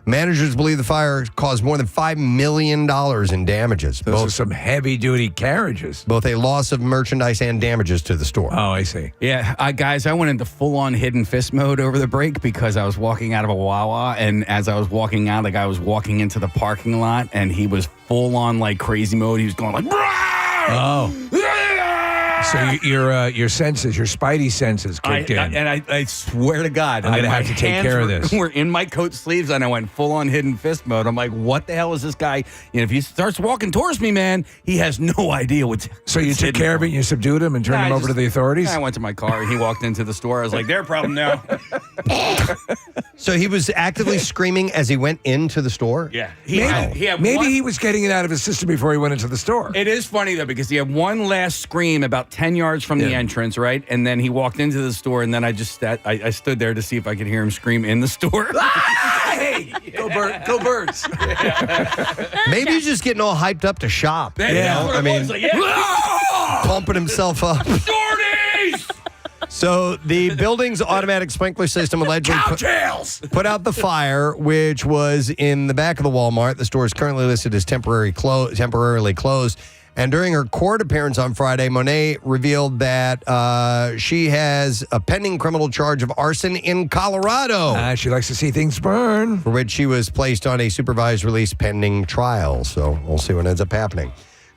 Managers believe the fire caused more than $5 million in damages. Those are some heavy-duty carriages. Both a loss of merchandise and damages to the store. Oh, I see. Yeah, guys, I went into full-on hidden fist mode over the break because I was walking out of a Wawa, and as I was walking out, the guy was walking into the parking lot, and he was full-on, like, crazy mode. He was going like, oh. So your senses, your spidey senses kicked in. I swear to God, I'm going to have to take care of this. We're in my coat sleeves, and I went full-on hidden fist mode. I'm like, what the hell is this guy? If he starts walking towards me, man, he has no idea what's So you took care of it, and you subdued him and turned him over to the authorities? I went to my car, and he walked into the store. I was like, their problem now. So he was actively screaming as he went into the store? Yeah. Maybe he was getting it out of his system before he went into the store. It is funny, though, because he had one last scream about 10 yards from the entrance, right? And then he walked into the store, and then I stood there to see if I could hear him scream in the store. Hey, go birds. Maybe he's just getting all hyped up to shop. Pumping himself up. So the building's automatic sprinkler system allegedly put out the fire, which was in the back of the Walmart. The store is currently listed as temporarily closed. And during her court appearance on Friday, Monet revealed that she has a pending criminal charge of arson in Colorado. She likes to see things burn. For which she was placed on a supervised release pending trial. So we'll see what ends up happening.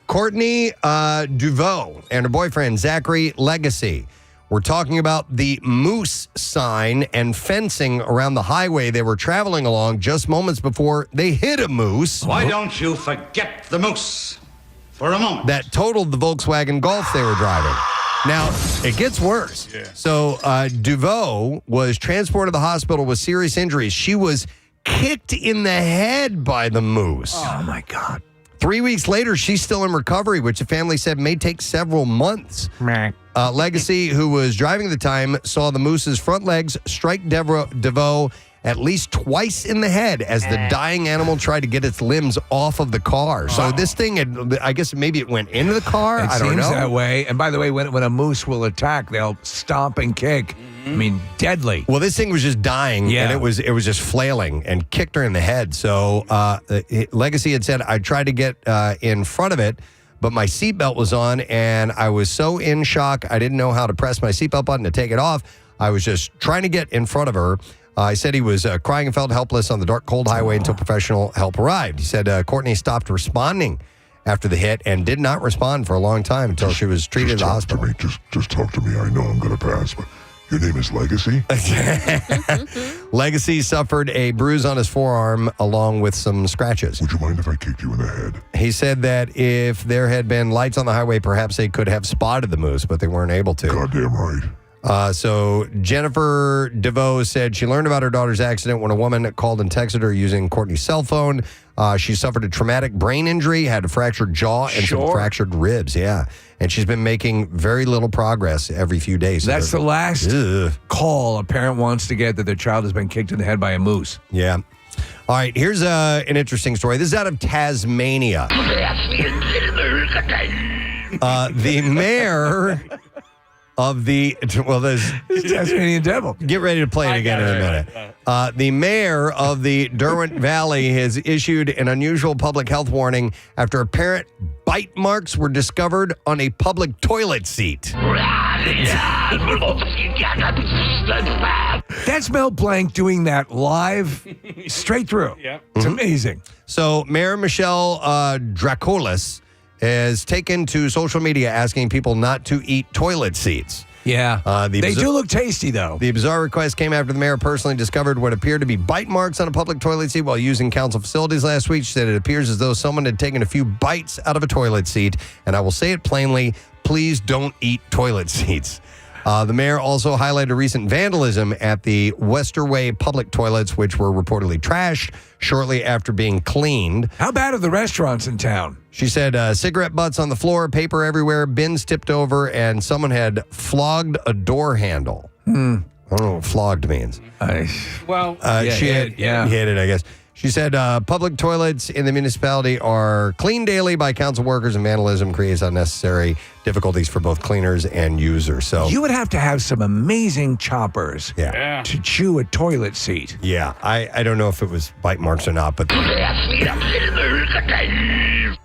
Courtney Duveau and her boyfriend, Zachary Legacy, were talking about the moose sign and fencing around the highway they were traveling along just moments before they hit a moose. Why don't you forget the moose for a moment? That totaled the Volkswagen Golf they were driving. Now, it gets worse. Yeah. So, Duveau was transported to the hospital with serious injuries. She was kicked in the head by the moose. Oh, my God. 3 weeks later, she's still in recovery, which the family said may take several months. Legacy, who was driving at the time, saw the moose's front legs strike Deveau at least twice in the head as the dying animal tried to get its limbs off of the car. So this thing, I guess maybe it went into the car. It I don't seems know. that way. And by the way, when a moose will attack, they'll stomp and kick. I mean, deadly. Well, this thing was just dying, Yeah. and it was just flailing and kicked her in the head. So Legacy had said, I tried to get in front of it, but my seatbelt was on, and I was so in shock, I didn't know how to press my seatbelt button to take it off. I was just trying to get in front of her. He said he was crying and felt helpless on the dark, cold highway until professional help arrived. He said Courtney stopped responding after the hit and did not respond for a long time until she was treated at the hospital. Just talk to me. I know I'm going to pass, but your name is Legacy? Legacy suffered a bruise on his forearm along with some scratches. Would you mind if I kicked you in the head? He said that if there had been lights on the highway, perhaps they could have spotted the moose, but they weren't able to. Goddamn right. So Jennifer DeVoe said she learned about her daughter's accident when a woman called and texted her using Courtney's cell phone. She suffered a traumatic brain injury, had a fractured jaw, and some fractured ribs. Yeah. And she's been making very little progress every few days. That's the last call a parent wants to get that their child has been kicked in the head by a moose. Yeah. All right, here's an interesting story. This is out of Tasmania. The mayor of the, well, there's Tasmanian devil. Get ready to play it again in a minute. The mayor of the Derwent Valley has issued an unusual public health warning after apparent bite marks were discovered on a public toilet seat. That's Mel Blanc doing that live straight through. Yeah. It's amazing. So Mayor Michelle Dracolis has taken to social media asking people not to eat toilet seats. Yeah. They do look tasty, though. The bizarre request came after the mayor personally discovered what appeared to be bite marks on a public toilet seat while using council facilities last week. She said it appears as though someone had taken a few bites out of a toilet seat. And I will say it plainly, please don't eat toilet seats. The mayor also highlighted recent vandalism at the Westerway public toilets, which were reportedly trashed shortly after being cleaned. How bad are the restaurants in town? She said cigarette butts on the floor, paper everywhere, bins tipped over, and someone had flogged a door handle. I don't know what flogged means. Well, she hit it, I guess. She said public toilets in the municipality are cleaned daily by council workers, and vandalism creates unnecessary difficulties for both cleaners and users. So you would have to have some amazing choppers to chew a toilet seat. Yeah, I don't know if it was bite marks or not, but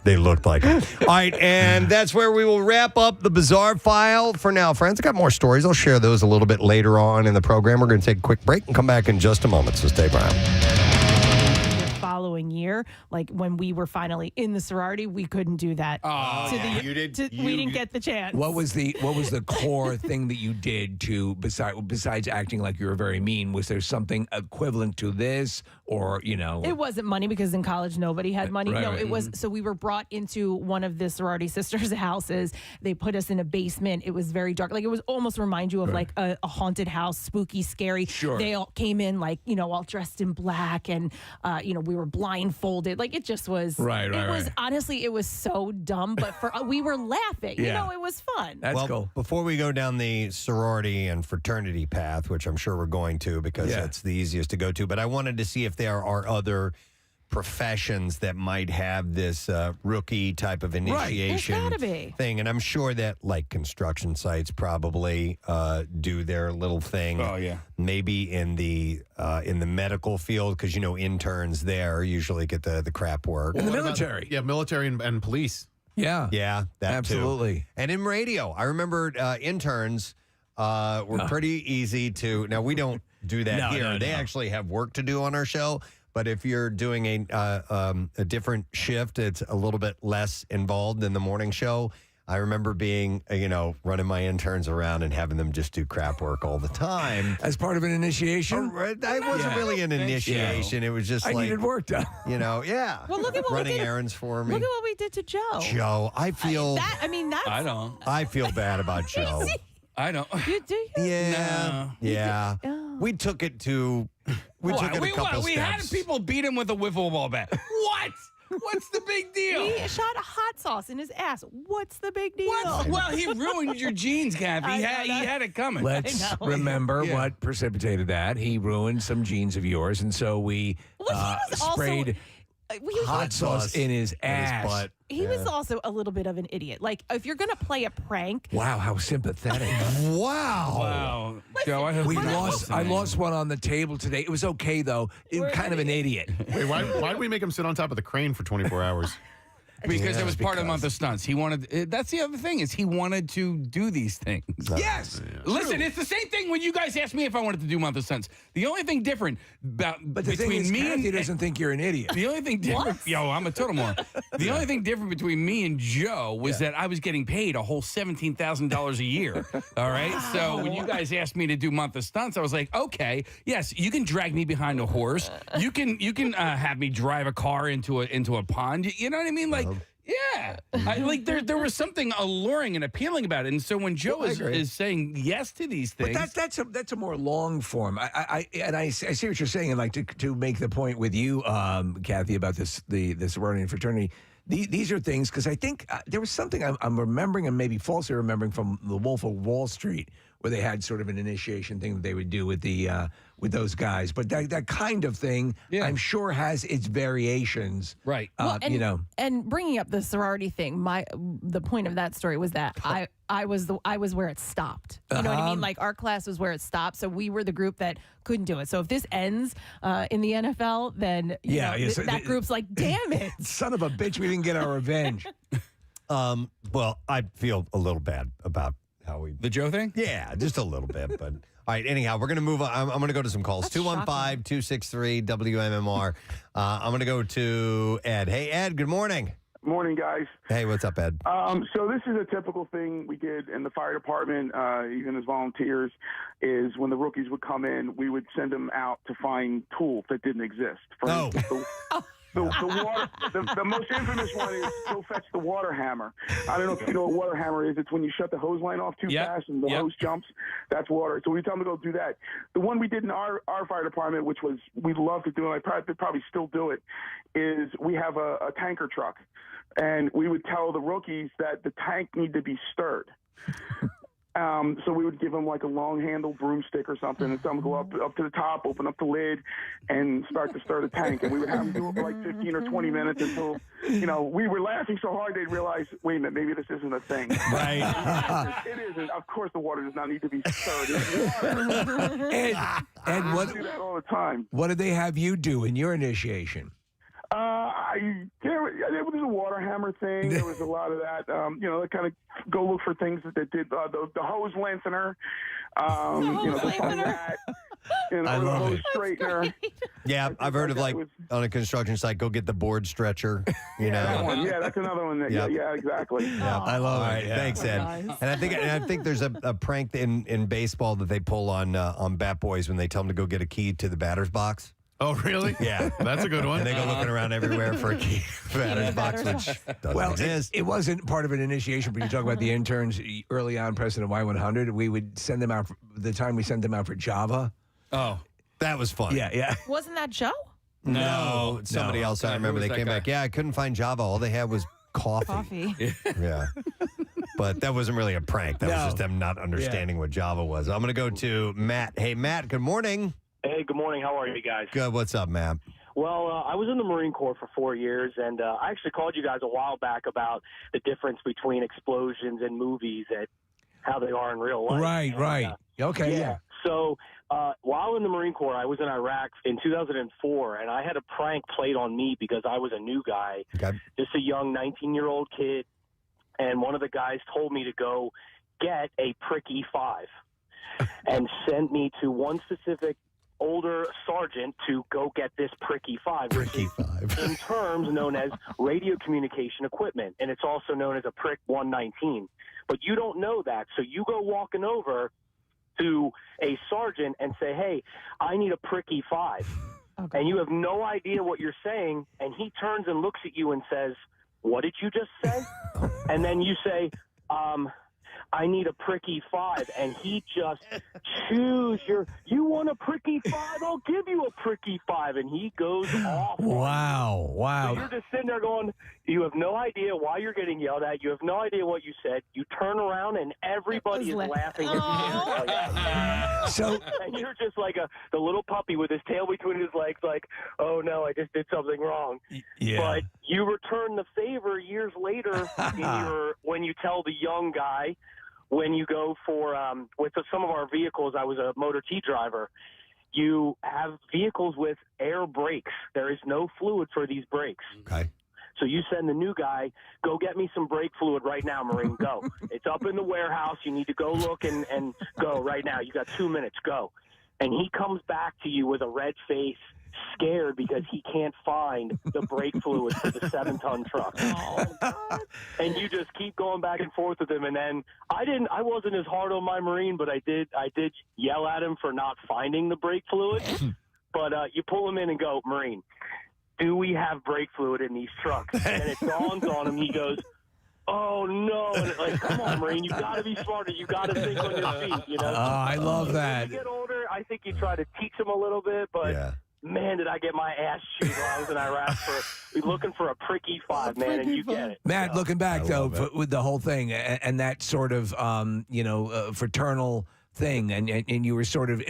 they looked like it. All right, and that's where we will wrap up the Bizarre File for now, friends. I got more stories. I'll share those a little bit later on in the program. We're going to take a quick break and come back in just a moment, so stay around. Following year, like when we were finally in the sorority, we couldn't do that. We didn't get the chance. What was the core thing that you did to besides acting like you were very mean? Was there something equivalent to this, or It wasn't money because in college nobody had money. Right, no, right. it was. So we were brought into one of the sorority sisters' houses. They put us in a basement. It was very dark. Like it was almost remind you of like a haunted house, spooky, scary. Sure. They all came in like all dressed in black, and we were blindfolded. Like it just was. Right. Honestly, it was so dumb, but we were laughing. Yeah. It was fun. That's cool. Before we go down the sorority and fraternity path, which I'm sure we're going to because that's the easiest to go to, but I wanted to see if there are other professions that might have this rookie type of initiation There's gotta be. thing. And I'm sure that like construction sites probably do their little thing. Oh, yeah. Maybe in the medical field, because interns there usually get the crap work. In the military. Military and police. Yeah. Yeah, that absolutely. too. And in radio, I remember interns were pretty easy to. Now we don't do that here. They actually have work to do on our show. But if you're doing a different shift, it's a little bit less involved than the morning show. I remember being, running my interns around and having them just do crap work all the time. As part of an initiation? That wasn't really an initiation. It was just I needed work done. Yeah. Well, look at what running we did. errands for me. Look at what we did to Joe. Joe, I feel. That's. I don't. I feel bad about Joe. I don't. You do? Yeah. No. Yeah. We took it to. We took it a couple steps. We had people beat him with a wiffle ball bat. What? What's the big deal? He shot a hot sauce in his ass. What's the big deal? What? Well, he ruined your jeans, Kathy. He had it coming. Let's remember what precipitated that. He ruined some jeans of yours, and so we sprayed hot sauce in his ass. butt. He was also a little bit of an idiot. Like, if you're going to play a prank. Wow, how sympathetic. Wow. Joe, I lost one on the table today. It was okay, though. Kind of an idiot. Wait, why did we make him sit on top of the crane for 24 hours? Because it was part of the month of stunts. He wanted. That's the other thing is he wanted to do these things. Yes. Listen, it's the same thing when you guys asked me if I wanted to do month of stunts. The only thing different But the between thing is, me Kathy and doesn't think you're an idiot. the only thing different. Yo, I'm a total moron. The only thing different between me and Joe was that I was getting paid a whole $17,000 a year. All right. So when you guys asked me to do month of stunts, I was like, okay, yes, you can drag me behind a horse. You can have me drive a car into a pond. You know what I mean? Like. Yeah, there was something alluring and appealing about it, and so when Joe is saying yes to these things, but that's a more long form. I see what you're saying, and like to make the point with you, Kathy, about this sorority and fraternity. These are things because I think there was something I'm remembering and maybe falsely remembering from The Wolf of Wall Street, where they had sort of an initiation thing that they would do with with those guys. But that kind of thing, I'm sure, has its variations. Right. And bringing up the sorority thing, the point of that story was that I was where it stopped. You know what I mean? Like, our class was where it stopped, so we were the group that couldn't do it. So if this ends in the NFL, then that group's like, damn it, son of a bitch, we didn't get our revenge. Well, I feel a little bad about how the Joe thing? Yeah, just a little bit. But all right, anyhow, we're going to move on. I'm going to go to some calls. 215-263-WMMR. I'm going to go to Ed. Hey, Ed, good morning. Morning, guys. Hey, what's up, Ed? So this is a typical thing we did in the fire department, even as volunteers, is when the rookies would come in, we would send them out to find tools that didn't exist. The most infamous one is go fetch the water hammer. I don't know if you know what water hammer is. It's when you shut the hose line off too fast and the hose jumps. That's water. So we tell them to go do that. The one we did in our fire department, which was we love to do, and I probably still do it, is we have a tanker truck. And we would tell the rookies that the tank needed to be stirred. So we would give them like a long-handled broomstick or something, and tell them to go up to the top, open up the lid, and start to stir the tank. And we would have them do it for like 15 or 20 minutes until, we were laughing so hard they'd realize, wait a minute, maybe this isn't a thing. Right. It isn't. Of course, the water does not need to be stirred. It's water. And what do that all the time. What did they have you do in your initiation? There was a water hammer thing. There was a lot of that. They kind of go look for things that did the hose lengthener. The fun that. I love hose it. straightener. Yeah, I've heard of on a construction site, go get the board stretcher. That one. Yeah, that's another one. Yeah, exactly. Yeah, I love it. Yeah. Thanks, Ed. Nice. And I think there's a prank in baseball that they pull on bat boys when they tell them to go get a key to the batter's box. Oh, really? Yeah. That's a good one. And they go looking around everywhere for a key to the batter's box, which doesn't exist. It wasn't part of an initiation, but you talk about the interns early on, Preston at Y100. We would send them out, the time we sent them out for Java. Oh, that was fun. Yeah. Wasn't that Joe? No, somebody else. I remember they came back. Yeah, I couldn't find Java. All they had was coffee. Yeah. But that wasn't really a prank. That was just them not understanding what Java was. I'm going to go to Matt. Hey, Matt, good morning. Hey, good morning. How are you guys? Good. What's up, Matt? Well, I was in the Marine Corps for 4 years, and I actually called you guys a while back about the difference between explosions and movies and how they are in real life. Right. Okay, yeah. So while in the Marine Corps, I was in Iraq in 2004, and I had a prank played on me because I was a new guy, just a young 19-year-old kid, and one of the guys told me to go get a pricky 5 and sent me to one specific older sergeant to go get this pricky 5, which is in terms known as radio communication equipment, and it's also known as a prick 119. But you don't know that, so you go walking over to a sergeant and say, hey, I need a pricky 5. Okay. And you have no idea what you're saying, and he turns and looks at you and says, what did you just say? And then you say, I need a pricky 5. And he just chews you want a pricky 5? I'll give you a pricky 5. And he goes off. Wow. So you're just sitting there going, you have no idea why you're getting yelled at. You have no idea what you said. You turn around and everybody is laughing at you. So, and you're just like the little puppy with his tail between his legs, like, oh no, I just did something wrong. Yeah. But you return the favor years later when you tell the young guy, when you go for with some of our vehicles. I was a Motor T driver. You have vehicles with air brakes. There is no fluid for these brakes. Okay. So you send the new guy, go get me some brake fluid right now, Marine, go. It's up in the warehouse. You need to go look and go right now. You got 2 minutes, go. And he comes back to you with a red face, scared because he can't find the brake fluid for the 7-ton truck. And you just keep going back and forth with him. And then I wasn't as hard on my Marine, but I did yell at him for not finding the brake fluid. But you pull him in and go, Marine, do we have brake fluid in these trucks? And it dawns on him. He goes, oh, no. And it's like, come on, Marine, you got to be smarter. You got to think on your feet, you know? Oh, I love that. As you get older, I think you try to teach them a little bit, but man, did I get my ass chewed while I was in Iraq for looking for a pricky 5, man, and you get it. Matt, looking back, though, with the whole thing and that sort of, fraternal thing, and you were sort of,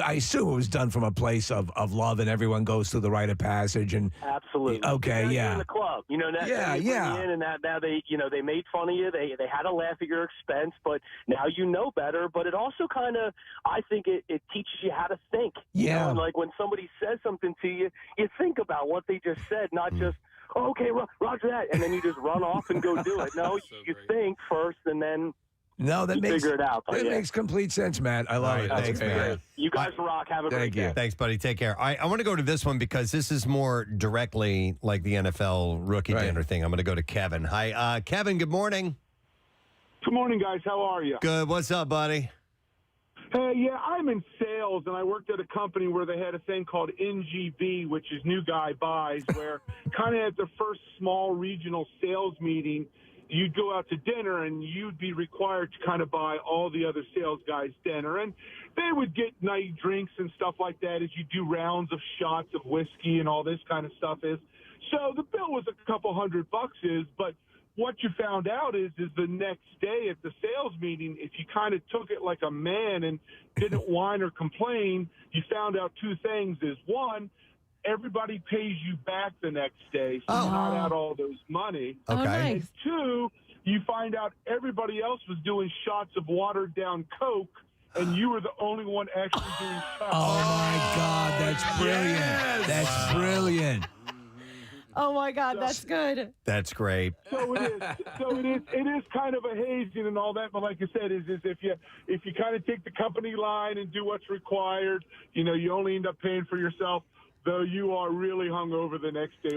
I assume it was done from a place of love, and everyone goes through the rite of passage, and absolutely. Okay, now yeah. You're in the club, you know. Now they bring you in, and now they made fun of you. They had a laugh at your expense, but now you know better. But it also kind of, I think it teaches you how to think. Yeah. You know? And like when somebody says something to you, you think about what they just said, not just, oh, okay, roger that, and then you just run off and go do it. No, you think first, and then. No, that makes figure it out. That makes complete sense, Matt. I love it. Thanks, man. You guys rock. Have a great day. Thanks, buddy. Take care. All right, I want to go to this one because this is more directly like the NFL rookie dinner thing. I'm going to go to Kevin. Hi, Kevin. Good morning. Good morning, guys. How are you? Good. What's up, buddy? Hey, yeah, I'm in sales, and I worked at a company where they had a thing called NGB, which is New Guy Buys, where kind of at the first small regional sales meeting, you'd go out to dinner and you'd be required to kind of buy all the other sales guys dinner. And they would get night drinks and stuff like that as you do rounds of shots of whiskey and all this kind of stuff is. So the bill was a couple $100 is, but what you found out is the next day at the sales meeting, if you kind of took it like a man and didn't whine or complain, you found out two things is one, everybody pays you back the next day, so you not out all those money. Okay. Nice. And two, you find out everybody else was doing shots of watered down Coke, and you were the only one actually doing shots. Oh my God, that's brilliant. Yes. That's brilliant. Oh my God, that's good. That's great. So it is. It is kind of a hazing and all that. But like I said, is if you kind of take the company line and do what's required, you only end up paying for yourself. Though you are really hungover the next day.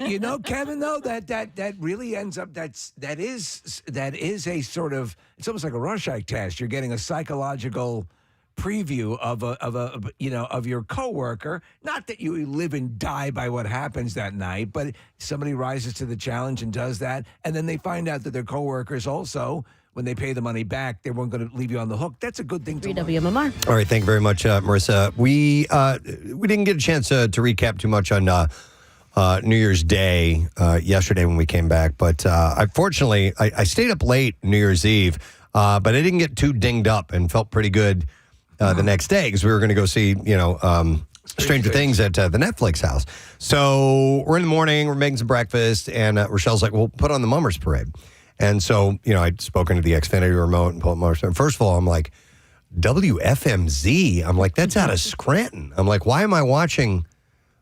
You know, Kevin, though, that really ends up that is a sort of, it's almost like a Rorschach test. You're getting a psychological preview of your coworker. Not that you live and die by what happens that night, but somebody rises to the challenge and does that, and then they find out that their coworkers also, when they pay the money back, they weren't going to leave you on the hook. That's a good thing to learn. WMMR. All right, thank you very much, Marissa. We didn't get a chance to recap too much on New Year's Day yesterday when we came back, but unfortunately, I stayed up late New Year's Eve, but I didn't get too dinged up and felt pretty good the next day because we were going to go see, Stranger Things at the Netflix house. So we're in the morning, we're making some breakfast, and Rochelle's like, well, put on the Mummers Parade. And so, I'd spoken to the Xfinity remote and pulled Mummers Parade. First of all, I'm like, WFMZ? I'm like, that's out of Scranton. I'm like, why am I watching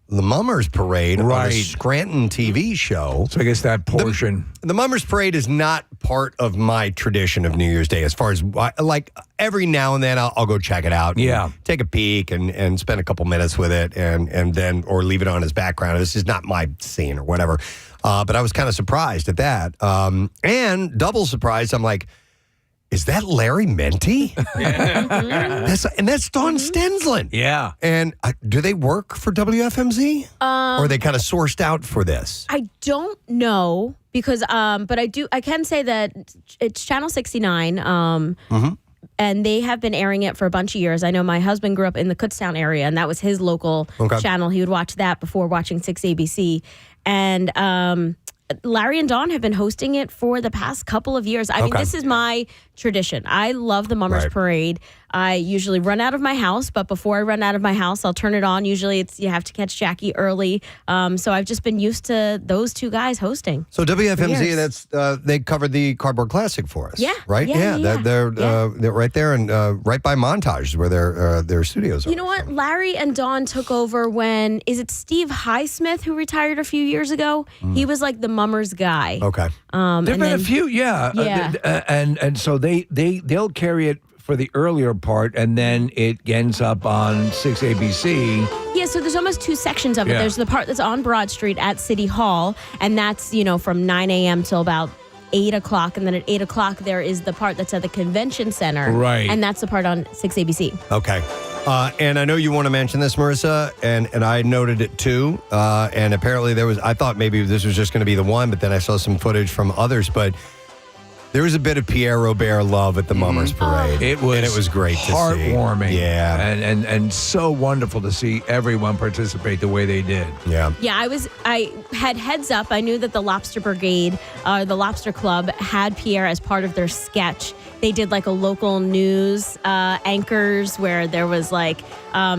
the Mummers Parade on a Scranton TV show? So I guess that portion. The Mummers Parade is not part of my tradition of New Year's Day as far as, like, every now and then I'll go check it out. Yeah. Take a peek and spend a couple minutes with it and then, or leave it on as background. This is not my scene or whatever. But I was kind of surprised at that. And double surprised, I'm like, is that Larry Menti? That's Dawn Stensland. Yeah. And do they work for WFMZ? Or are they kind of sourced out for this? I don't know because but I can say that it's Channel 69. And they have been airing it for a bunch of years. I know my husband grew up in the Kutztown area, and that was his local channel. He would watch that before watching 6ABC. And Larry and Dawn have been hosting it for the past couple of years. I mean, this is my tradition. I love the Mummers Parade. I usually run out of my house, but before I run out of my house, I'll turn it on. Usually you have to catch Jackie early. So I've just been used to those two guys hosting. So WFMZ, they covered the Cardboard Classic for us. Yeah. Right? They're right there and right by Montage where their studios are. You know what? Larry and Dawn took over when, is it Steve Highsmith who retired a few years ago? He was like the Mummers guy. Okay. There've been a few, and so they'll carry it for the earlier part, and then it ends up on 6ABC. Yeah, so there's almost two sections of it. Yeah. There's the part that's on Broad Street at City Hall, and that's, from 9 a.m. till about 8 o'clock. And then at 8 o'clock, there is the part that's at the Convention Center. Right. And that's the part on 6ABC. Okay. And I know you want to mention this, Marissa, and I noted it too. And apparently I thought maybe this was just going to be the one, but then I saw some footage from others. But there was a bit of Pierre Robert love at the Mummers Parade. It was great to see. Heartwarming. Yeah. And so wonderful to see everyone participate the way they did. Yeah. Yeah, I had heads up. I knew that the Lobster Brigade, the Lobster Club, had Pierre as part of their sketch. They did like a local news anchors where there was like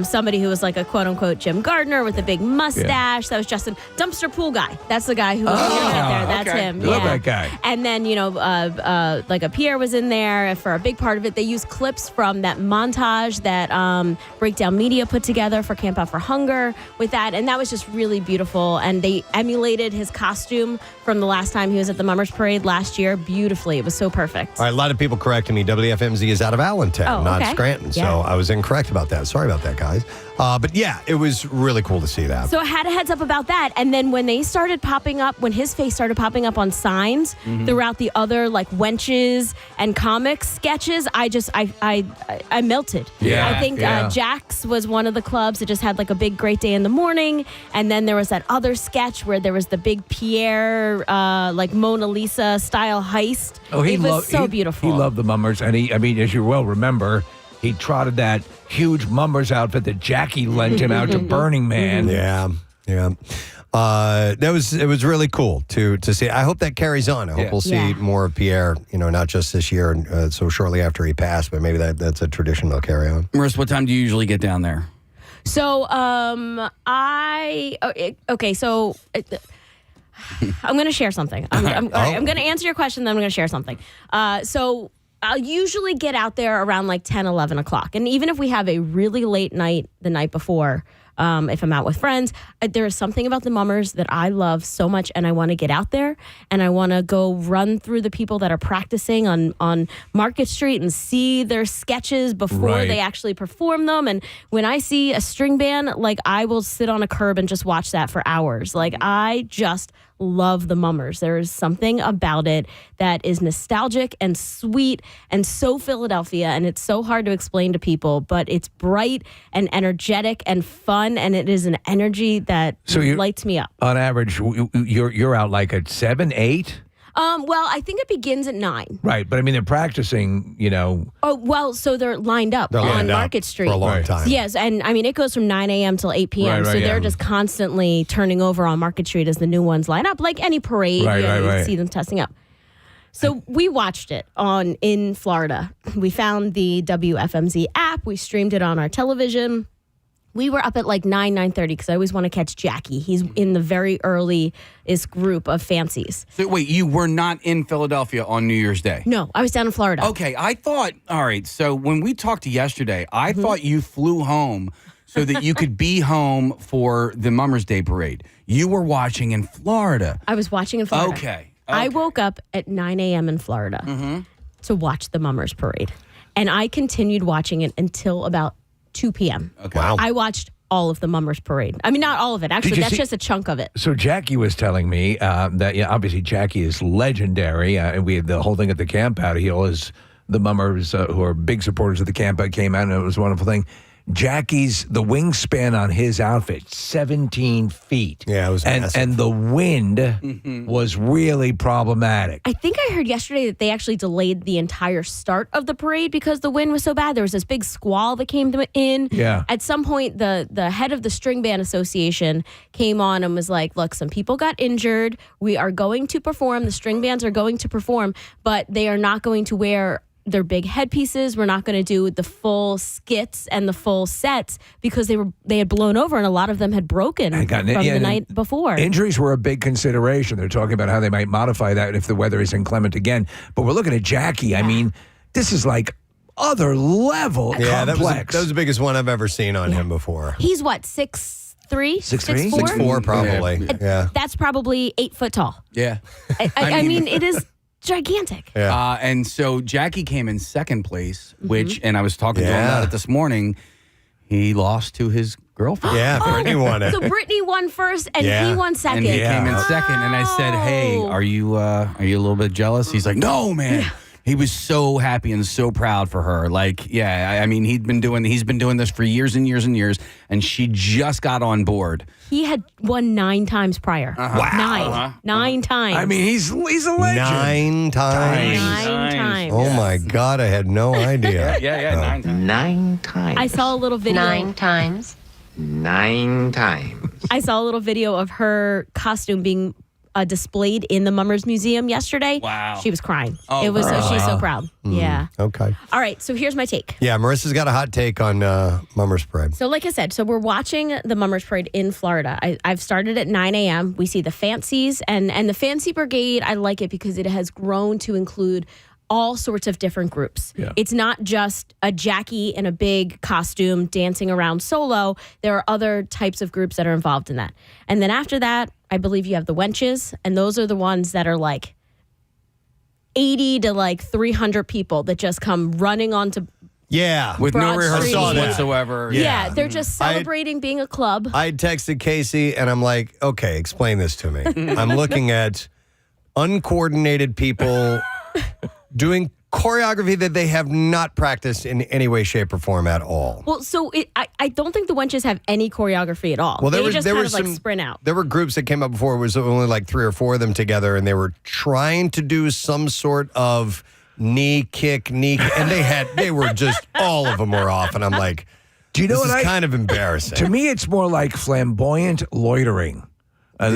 somebody who was like a quote unquote Jim Gardner with a big mustache. That was Justin. Dumpster Pool Guy. That's the guy who was there. That's him. Love that guy. And then, like a Pierre was in there for a big part of it. They used clips from that montage that Breakdown Media put together for Camp Out for Hunger with that. And that was just really beautiful. And they emulated his costume from the last time he was at the Mummers Parade last year beautifully. It was so perfect. All right, a lot of people correcting me. WFMZ is out of Allentown, not Scranton. Yeah. So I was incorrect about that. Sorry about that, guys. But yeah, it was really cool to see that. So I had a heads up about that. And then when they started popping up, when his face started popping up on signs throughout the other like Wenches and comics sketches, I melted. Yeah. I think Jack's was one of the clubs that just had like a big great day in the morning. And then there was that other sketch where there was the big Pierre, like Mona Lisa style heist. Oh, it was so beautiful. He loved the Mummers, and as you well remember, he trotted that huge Mummers outfit that Jackie lent him out to Burning Man. Yeah. It was really cool to see. I hope that carries on. I hope we'll see more of Pierre, not just this year and so shortly after he passed, but maybe that's a tradition they'll carry on. Marissa, what time do you usually get down there? So, so I'm going to share something. I'm going to answer your question, then I'm going to share something. So I'll usually get out there around like 10, 11 o'clock. And even if we have a really late night the night before, if I'm out with friends, there is something about the Mummers that I love so much, and I want to get out there and I want to go run through the people that are practicing on Market Street and see their sketches before they actually perform them. And when I see a string band, like I will sit on a curb and just watch that for hours. Like I just love the Mummers. There is something about it that is nostalgic and sweet and so Philadelphia, and it's so hard to explain to people, but it's bright and energetic and fun, and it is an energy that lights me up. On average, you're out like at 7, 8? Well, I think it begins at 9. Right, but they're practicing, Oh, well, so they're lined up on Market Street. For a long time. Yes, and it goes from 9 a.m. till 8 p.m. So they're just constantly turning over on Market Street as the new ones line up, like any parade. You see them testing up. So we watched it in Florida. We found the WFMZ app. We streamed it on our television. We were up at like 9:30 because I always want to catch Jackie. He's in the very earliest group of fancies. So wait, you were not in Philadelphia on New Year's Day? No, I was down in Florida. Okay, I thought, all right, so when we talked yesterday, I thought you flew home so that you could be home for the Mummers Day Parade. You were watching in Florida. I was watching in Florida. Okay. I woke up at 9 a.m. in Florida to watch the Mummers Parade. And I continued watching it until about 2 p.m. Okay. Wow. I watched all of the Mummers Parade. I mean, not all of it. Actually, that's just a chunk of it. So Jackie was telling me that, obviously Jackie is legendary. And we had the whole thing at the camp out. He always, the Mummers who are big supporters of the camp out came out, and it was a wonderful thing. Jackie's, the wingspan on his outfit, 17 feet. Yeah, it was massive. And the wind was really problematic. I think I heard yesterday that they actually delayed the entire start of the parade because the wind was so bad. There was this big squall that came in. Yeah. At some point, the head of the String Band Association came on and was like, look, some people got injured. We are going to perform. The string bands are going to perform, but they are not going to wear their big headpieces. We're not going to do the full skits and the full sets because they had blown over and a lot of them had broken from the night before. Injuries were a big consideration. They're talking about how they might modify that if the weather is inclement again. But we're looking at Jackie. I mean, this is like other level complex. That was the biggest one I've ever seen on him before. He's what, 6'3"? 6'3"? 6'4", probably. Yeah. That's probably 8 foot tall. Yeah. I mean, it is gigantic. Yeah. And so Jackie came in second place, which, and I was talking to him about it this morning, he lost to his girlfriend. Yeah, Brittany won it. So Brittany won first and he won second. And he came in second, and I said, hey, are you a little bit jealous? He's like, no, man. He was so happy and so proud for her. Like, I mean, he's been doing this for years and years and years, and she just got on board. He had won 9 times prior. Wow. 9 times. I mean, he's a legend. 9 times. 9 times. Oh my God, I had no idea. 9 times. 9 times. I saw a little video. 9 times. 9 times. I saw a little video of her costume being displayed in the Mummers Museum yesterday. Wow. She was crying. Oh, it was she's so wow. proud. Yeah. Okay. All right, so here's my take. Yeah, Marissa's got a hot take on Mummers Parade. So like I said, we're watching the Mummers Parade in Florida. I've started at 9 a.m. We see the fancies and the Fancy Brigade. I like it because it has grown to include all sorts of different groups. Yeah. It's not just a Jackie in a big costume dancing around solo. There are other types of groups that are involved in that. And then after that, I believe you have the wenches, and those are the ones that are like 80 to like 300 people that just come running onto with no Broad rehearsal Street. whatsoever. Yeah, they're just celebrating being a club. I texted Casey and I'm like, okay, explain this to me. I'm looking at uncoordinated people doing choreography that they have not practiced in any way, shape, or form at all. Well, so I don't think the wenches have any choreography at all. Well, they just kind of like sprint out. There were groups that came up before. It was only like 3 or 4 of them together, and they were trying to do some sort of knee kick, and they were just, all of them were off. And I'm like, do you know this what is kind of embarrassing. To me, it's more like flamboyant loitering. But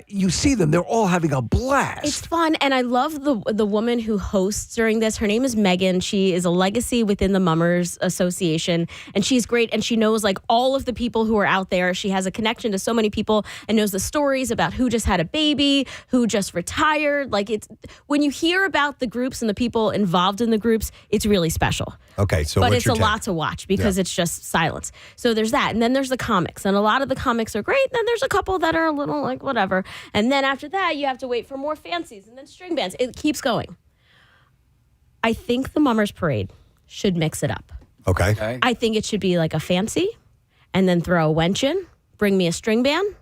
you see them, they're all having a blast. It's fun, and I love the woman who hosts during this. Her name is Megan. She is a legacy within the Mummers Association, and she's great, and she knows like all of the people who are out there. She has a connection to so many people and knows the stories about who just had a baby, who just retired. Like, it's when you hear about the groups and the people involved in the groups, it's really special. Okay, so but what's it's your a take? lot to watch because it's just silence. So there's that, and then there's the comics, and a lot of the comics are great. Then there's a couple that are a little like whatever, and then after that you have to wait for more fancies and then string bands. It keeps going. I think the Mummers Parade should mix it up. Okay. I think it should be like a fancy, and then throw a wench in, bring me a string band,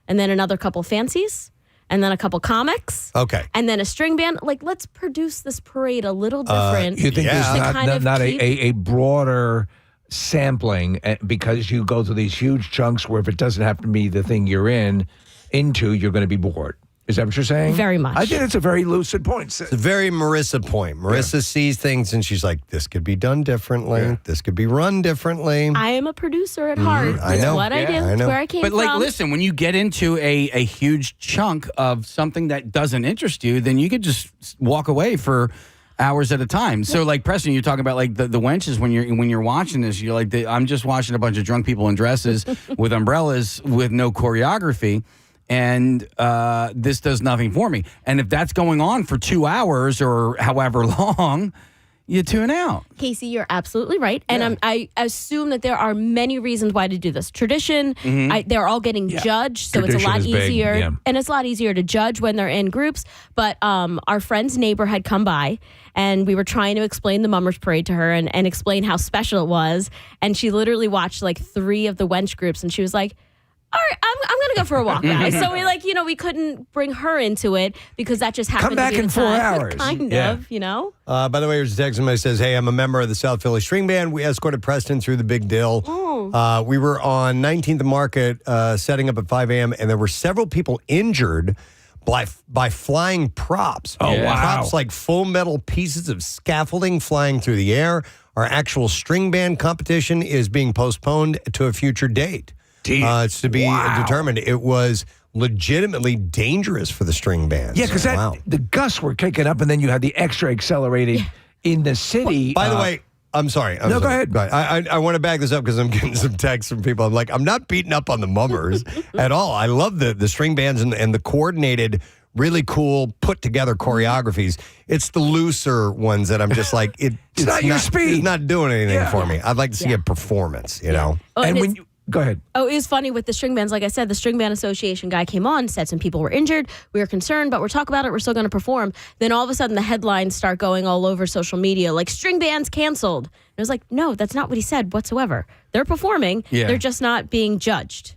and then another couple fancies, and then a couple comics. Okay. And then a string band. Like, let's produce this parade a little different. You think there's to not keep- a broader sampling because you go through these huge chunks where if it doesn't happen to be the thing you're into, you're going to be bored. Is that what you're saying? Very much. I think it's a very lucid point. It's a very Marissa point. Marissa sees things and she's like, this could be done differently. Yeah. This could be run differently. I am a producer at heart. I know. That's what I do. That's where I came but from. like, listen, when you get into a huge chunk of something that doesn't interest you, then you could just walk away for hours at a time. So like Preston, you're talking about like the wenches when you're watching this, you're like, I'm just watching a bunch of drunk people in dresses with umbrellas with no choreography. And this does nothing for me. And if that's going on for 2 hours or however long, you tune out. Casey, you're absolutely right. And I assume that there are many reasons why to do this. Tradition, they're all getting judged, so Tradition it's a lot is big, easier. yeah. And it's a lot easier to judge when they're in groups. But our friend's neighbor had come by, and we were trying to explain the Mummers Parade to her and explain how special it was. And she literally watched like 3 of the wench groups, and she was like, all right, I'm going to go for a walk, guys. So we couldn't bring her into it because that just happened Come back to be in the 4 time. hours. Kind Yeah. of, you know? By the way, here's a text that says, hey, I'm a member of the South Philly String Band. We escorted Preston through the Big Dill. We were on 19th Market setting up at 5 a.m., and there were several people injured by flying props. Oh, wow. Props like full metal pieces of scaffolding flying through the air. Our actual string band competition is being postponed to a future date. It's to be determined. It was legitimately dangerous for the string bands. Yeah, because the gusts were kicking up, and then you had the extra accelerated in the city. By the way, I'm sorry. Go ahead. I want to back this up because I'm getting some texts from people. I'm like, I'm not beating up on the mummers at all. I love the string bands and the coordinated, really cool, put together choreographies. It's the looser ones that I'm just like, it's not your speed. It's not doing anything for me. I'd like to see a performance, you know? Oh, and when you go ahead. Oh, it was funny with the string bands. Like I said, the String Band Association guy came on, said some people were injured. We were concerned, but we're talking about it. We're still going to perform. Then all of a sudden, the headlines start going all over social media, like string bands canceled. And I was like, no, that's not what he said whatsoever. They're performing. Yeah. They're just not being judged.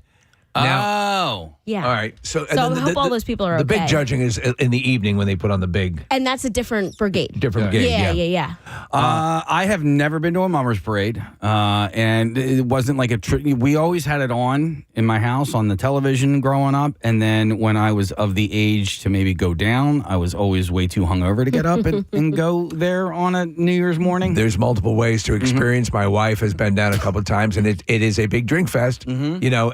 Oh. Yeah. All right. So I hope all those people are the okay. big judging is in the evening when they put on the big. And that's a different brigade. Different brigade, Yeah. I have never been to a mummers parade, and it wasn't like we always had it on in my house on the television growing up, and then when I was of the age to maybe go down, I was always way too hungover to get up and go there on a New Year's morning. There's multiple ways to experience. My wife has been down a couple of times, and it is a big drink fest. You know,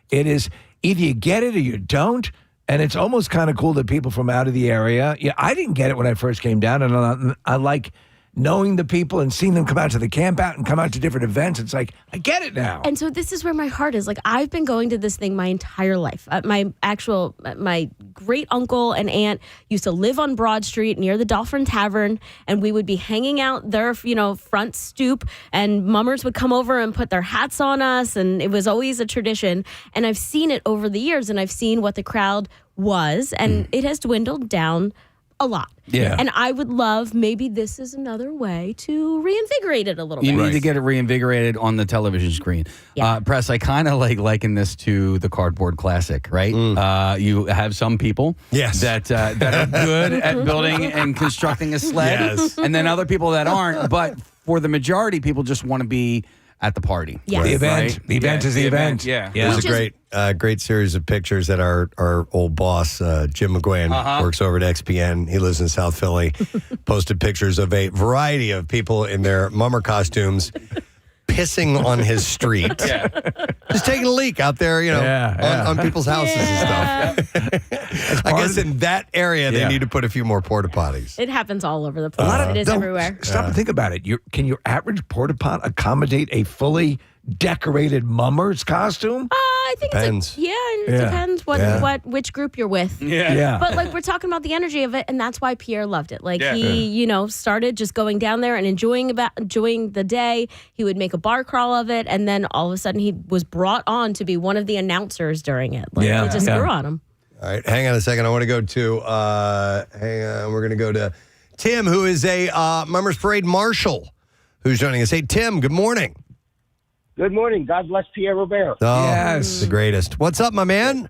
it is either you get it or you don't. And it's almost kind of cool that people from out of the area. Yeah, I didn't get it when I first came down, and I like knowing the people and seeing them come out to the camp out and come out to different events. It's like, I get it now. And so this is where my heart is. Like, I've been going to this thing my entire life. My great uncle and aunt used to live on Broad Street near the Dolphin Tavern, and we would be hanging out their, front stoop, and mummers would come over and put their hats on us, and it was always a tradition. And I've seen it over the years, and I've seen what the crowd was, and it has dwindled down a lot. Yeah. And I would love, maybe this is another way to reinvigorate it a little bit. You need to get it reinvigorated on the television screen. Yeah. Press, I kind of liken this to the Cardboard Classic, right? You have some people that are good at building and constructing a sled, and then other people that aren't. But for the majority, people just want to be at the party. Yes. The event. Right? The event is the event. Yeah. There's a great series of pictures that our old boss, Jim McGuinn, works over at XPN. He lives in South Philly. Posted pictures of a variety of people in their mummer costumes pissing on his street. Just taking a leak out there, on people's houses and stuff. I guess in that area, they need to put a few more porta potties. It happens all over the place. It is everywhere. Stop and think about it. Can your average porta pot accommodate a fully decorated mummer's costume? I think Depends. it depends which group you're with. Yeah. But we're talking about the energy of it, and that's why Pierre loved it. He, started just going down there and enjoying the day. He would make a bar crawl of it, and then all of a sudden he was brought on to be one of the announcers during it. It just grew on him. All right, hang on a second. I want to go to we're going to go to Tim, who is a Mummers Parade marshal, who's joining us. Hey, Tim, good morning. Good morning. God bless Pierre Robert. Oh, yes. The greatest. What's up, my man?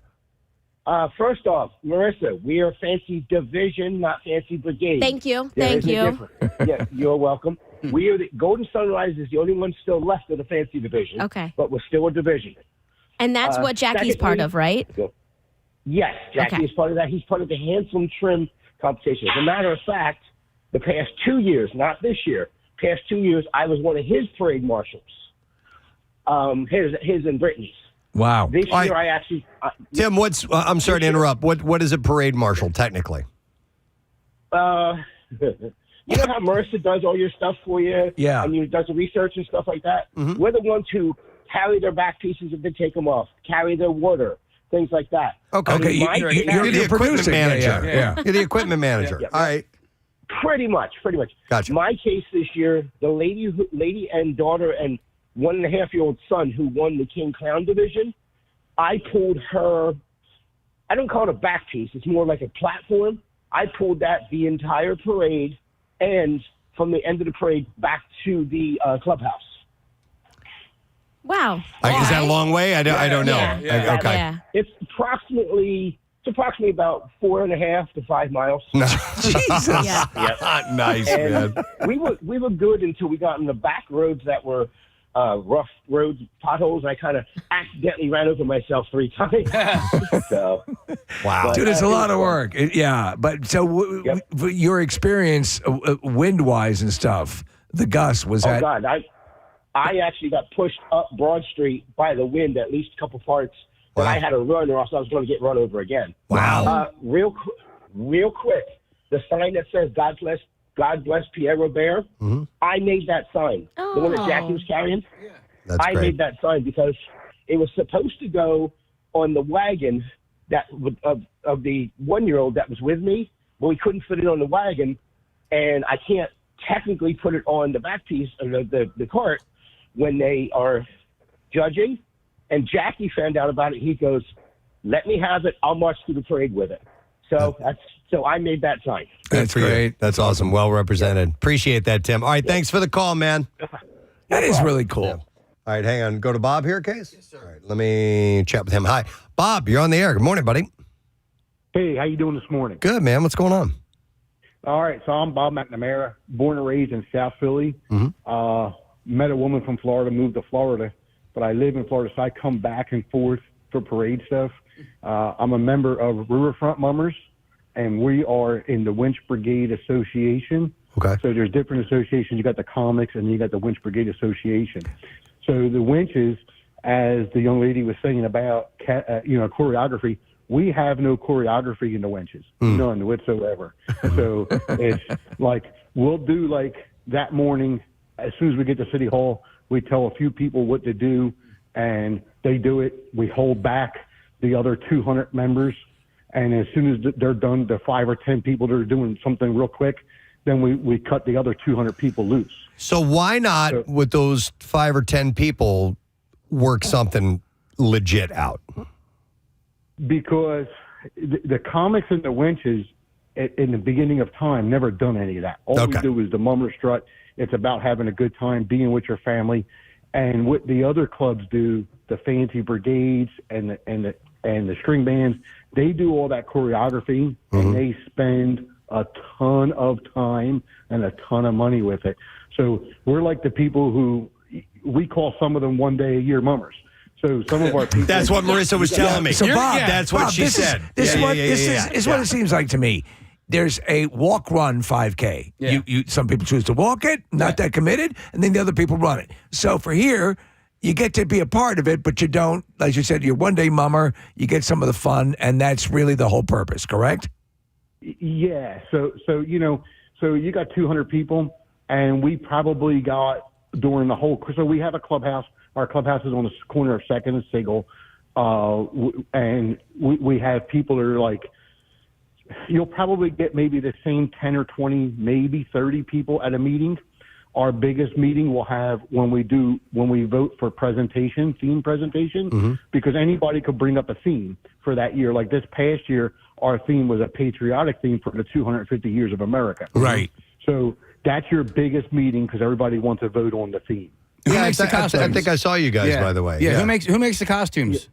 First off, Marissa, we are fancy division, not fancy brigade. Thank you. There Thank is a you. difference. Yeah, you're welcome. We are Golden Sunrise is the only one still left of the fancy division. Okay. But we're still a division. And that's what Jackie's part of, right? Yes, Jackie is part of that. He's part of the handsome trim competition. As a matter of fact, the past 2 years, not this year, past 2 years, I was one of his parade marshals. His and Brittany's. Wow. This year I actually... Tim, I'm sorry to interrupt. What is a parade marshal, technically? You know how Marissa does all your stuff for you? Yeah. And you does the research and stuff like that? Mm-hmm. We're the ones who carry their back pieces if they take them off, carry their water, things like that. Okay, you're the equipment manager. Yeah. You're the equipment manager. Yeah. All right. Pretty much. Gotcha. My case this year, the lady and daughter and 1.5-year-old son who won the King Clown division, I pulled her, I don't call it a back piece, it's more like a platform. I pulled that the entire parade and from the end of the parade back to the clubhouse. Wow. Is that a long way? I don't know. Yeah. Okay. Yeah. It's approximately about 4.5 to 5 miles. Jesus. Yeah. Nice, And man. we were good until we got in the back roads that were rough roads, potholes. I kind of accidentally ran over myself 3 times. So, Wow. Dude, it's a lot of work. But so your experience wind-wise and stuff, the gust, was that? Oh, God. I actually got pushed up Broad Street by the wind at least a couple parts. That I had to run, or else I was going to get run over again. Wow. Real quick, the sign that says God bless Pierre Robert, I made that sign. The one that Jackie was carrying. I made that sign because it was supposed to go on the wagon of the 1-year-old that was with me, but we couldn't fit it on the wagon, and I can't technically put it on the back piece of the cart when they are judging. And Jackie found out about it. He goes, "Let me have it. I'll march through the parade with it." So I made that sign. That's great. That's awesome. Well represented. Appreciate that, Tim. All right, thanks for the call, man. That is really cool. Yeah. All right, hang on. Go to Bob here, Case? Yes, sir. All right, let me chat with him. Hi. Bob, you're on the air. Good morning, buddy. Hey, how you doing this morning? Good, man. What's going on? All right, so I'm Bob McNamara, born and raised in South Philly. Met a woman from Florida, moved to Florida, but I live in Florida, so I come back and forth for parade stuff. I'm a member of Riverfront Mummers, and we are in the Winch Brigade Association. Okay. So there's different associations. You got the comics, and you got the Winch Brigade Association. So the winches, as the young lady was saying about choreography, we have no choreography in the winches, none whatsoever. So it's like we'll do like that morning. As soon as we get to City Hall, we tell a few people what to do, and they do it. We hold back the other 200 members, and as soon as they're done, the 5 or 10 people that are doing something real quick, then we cut the other 200 people loose. So why not, with those 5 or 10 people, work something legit out? Because the comics and the winches in the beginning of time never done any of that. All we do is the mummer strut. It's about having a good time, being with your family. And what the other clubs do, the fancy brigades and the string bands, they do all that choreography, and they spend a ton of time and a ton of money with it. So we're like the people who we call some of them one day a year mummers. So some of our people. That's what Marissa was telling me. So Bob, that's what she said. This is what it seems like to me. There's a walk-run 5K. Yeah. Some people choose to walk it, not that committed, and then the other people run it. So for here, you get to be a part of it, but you don't, as you said, you're one-day mummer, you get some of the fun, and that's really the whole purpose, correct? Yeah. So you got 200 people, and we probably got during the whole. So we have a clubhouse. Our clubhouse is on the corner of 2nd and Siegel, and we have people that are like. You'll probably get maybe the same 10 or 20, maybe 30 people at a meeting. Our biggest meeting we'll have when we vote for theme presentation, because anybody could bring up a theme for that year. Like this past year, our theme was a patriotic theme for the 250 years of America. Right. So that's your biggest meeing because everybody wants to vote on the theme. Who makes the I costumes? think I saw you guys, by the way. Yeah. Who makes the costumes?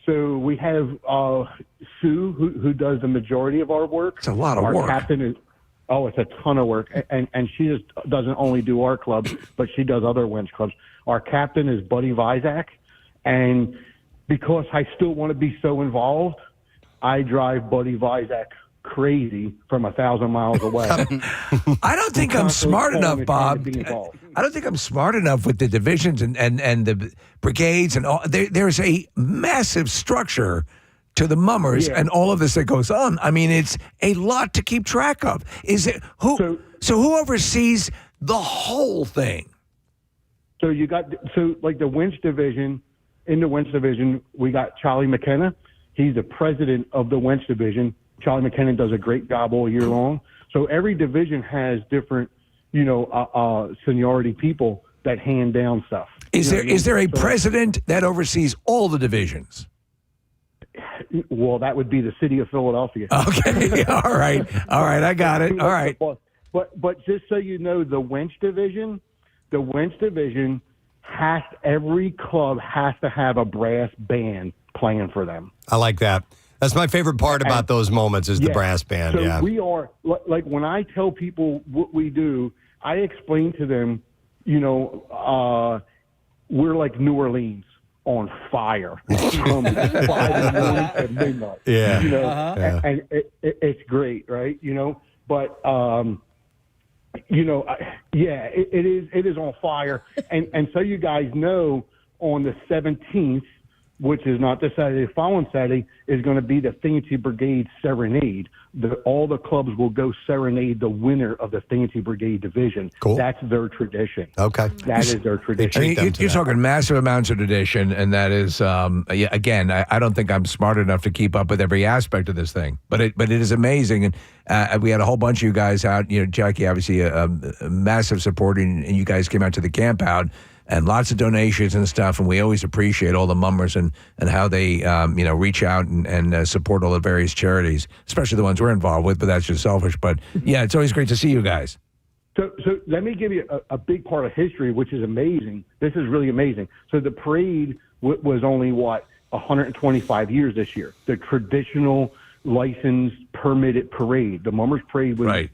So we have Sue, who does the majority of our work. It's a lot of our work. Captain is, it's a ton of work. And she just doesn't only do our club, but she does other winch clubs. Our captain is Buddy Vizak. And because I still want to be so involved, I drive Buddy Vizak crazy from 1,000 miles away. I don't think I'm smart enough, Bob. I don't think I'm smart enough with the divisions and the brigades and all. There's a massive structure to the mummers and all of this that goes on. I mean, it's a lot to keep track of. Is it who? So who oversees the whole thing? So you got like the winch division. In the winch division, we got Charlie McKenna. He's the president of the winch division. Charlie McKenna does a great job all year long. So every division has different, seniority people that hand down stuff. Is there a president that oversees all the divisions? Well, that would be the city of Philadelphia. Okay, all right, I got it. All right. But just so you know, the winch division every club has to have a brass band playing for them. I like that. That's my favorite part about those moments is the brass band. So we are, like when I tell people what we do, I explain to them, we're like New Orleans on fire from 5 in the morning to midnight. Yeah. And it's great, right? But it is on fire. And so you guys know, on the 17th, which is not this Saturday, the following Saturday, is going to be the Thinity Brigade Serenade. All the clubs will go serenade the winner of the Thinity Brigade division. Cool. That's their tradition. Okay. That is their tradition. You're talking massive amounts of tradition, and that is, again, I don't think I'm smart enough to keep up with every aspect of this thing, but it is amazing. And we had a whole bunch of you guys out. Jackie, obviously, a massive supporter, and you guys came out to the camp out. And lots of donations and stuff, and we always appreciate all the mummers and how they reach out and support all the various charities, especially the ones we're involved with. But that's just selfish. But yeah, it's always great to see you guys. So let me give you a big part of history, which is amazing. This is really amazing. So the parade was only 125 years this year. The traditional licensed permitted parade, the mummers parade, was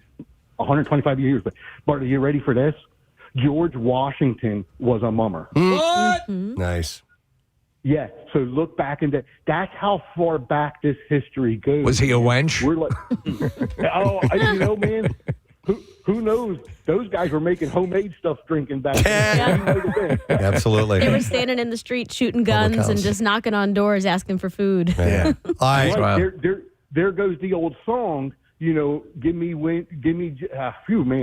125 years. But Bart, are you ready for this? George Washington was a mummer. What? Nice. Yeah. So look back into that's how far back this history goes. Was he a wench? We're like, man, who knows? Those guys were making homemade stuff drinking back then. Absolutely. They were standing in the street shooting guns and just knocking on doors asking for food. Yeah. There goes the old song. Man,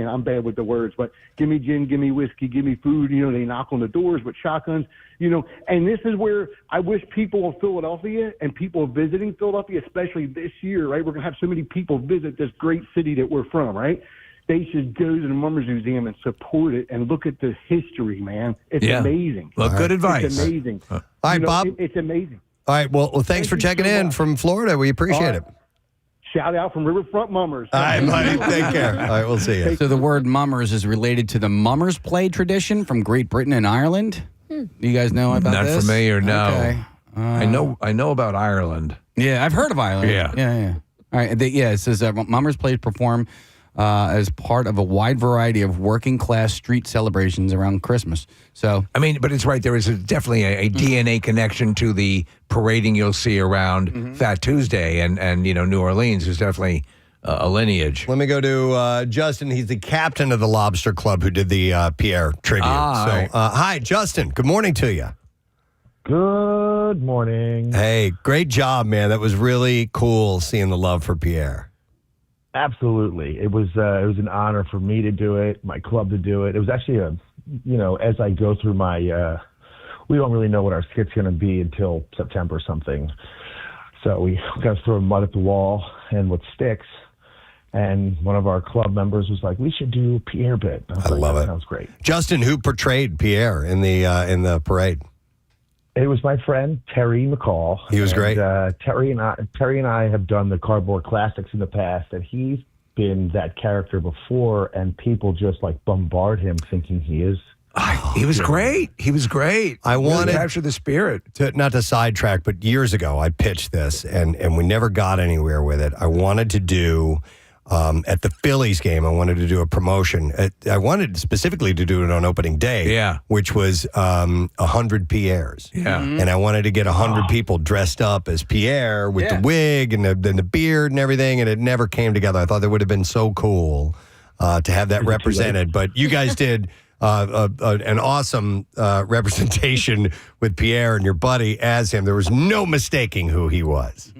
I'm bad with the words, but give me gin, give me whiskey, give me food. They knock on the doors with shotguns, and this is where I wish people of Philadelphia and people visiting Philadelphia, especially this year, right? We're going to have so many people visit this great city that we're from, right? They should go to the Mummers Museum and support it and look at the history, man. It's amazing. Well, good advice. It's amazing. All right, Bob. It's amazing. All right. Well, thanks for checking in from Florida. We appreciate it. Shout out from Riverfront Mummers. All right, buddy. Take care. All right, we'll see you. So the word mummers is related to the mummers play tradition from Great Britain and Ireland. You guys know about Not this? Not familiar, no. Okay. I know about Ireland. Yeah, I've heard of Ireland. Yeah. All right. It says mummers plays perform as part of a wide variety of working class street celebrations around Christmas. So but it's right. There is definitely a DNA connection to the parading you'll see around Fat Tuesday and New Orleans. There's definitely a lineage. Let me go to Justin. He's the captain of the Lobster Club who did the Pierre tribute. Hi, Justin. Good morning to you. Good morning. Hey, great job, man. That was really cool seeing the love for Pierre. Absolutely. It was an honor for me to do it, my club to do it. It was actually as I go through my, we don't really know what our skit's going to be until September or something. So we got to throw mud at the wall and what sticks. And one of our club members was like, we should do a Pierre bit. I love it. Sounds great. Justin, who portrayed Pierre in the parade? It was my friend Terry McCall. He was great. Terry and I have done the Cardboard Classics in the past, and he's been that character before, and people just bombard him thinking he is. He was great. He was great. I wanted to capture the spirit. Not to sidetrack, but years ago I pitched this, and we never got anywhere with it. I wanted to do. At the Phillies game, I wanted to do a promotion. I wanted specifically to do it on opening day, which was 100 Pierres. Yeah. And I wanted to get 100 people dressed up as Pierre with the wig and the beard and everything, and it never came together. I thought that would have been so cool to have that represented. But you guys did an awesome representation with Pierre and your buddy as him. There was no mistaking who he was.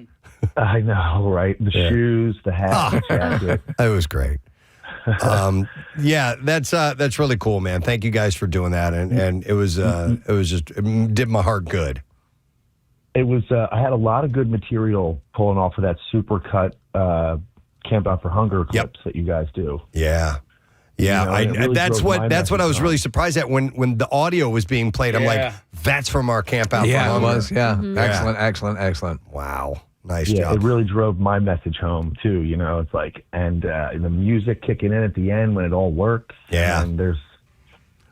I know, right? The shoes, the hat, the jacket. It was great. That's really cool, man. Thank you guys for doing that, and it was it did my heart good. It was. I had a lot of good material pulling off of that supercut Camp Out for Hunger clips that you guys do. Yeah. Yeah, really that's what I was really surprised at when the audio was being played. I'm like, that's from our Camp Out for Hunger. Yeah, it was. Yeah, excellent. Wow. Nice job. It really drove my message home too. It's like, and the music kicking in at the end when it all works. Yeah, and there's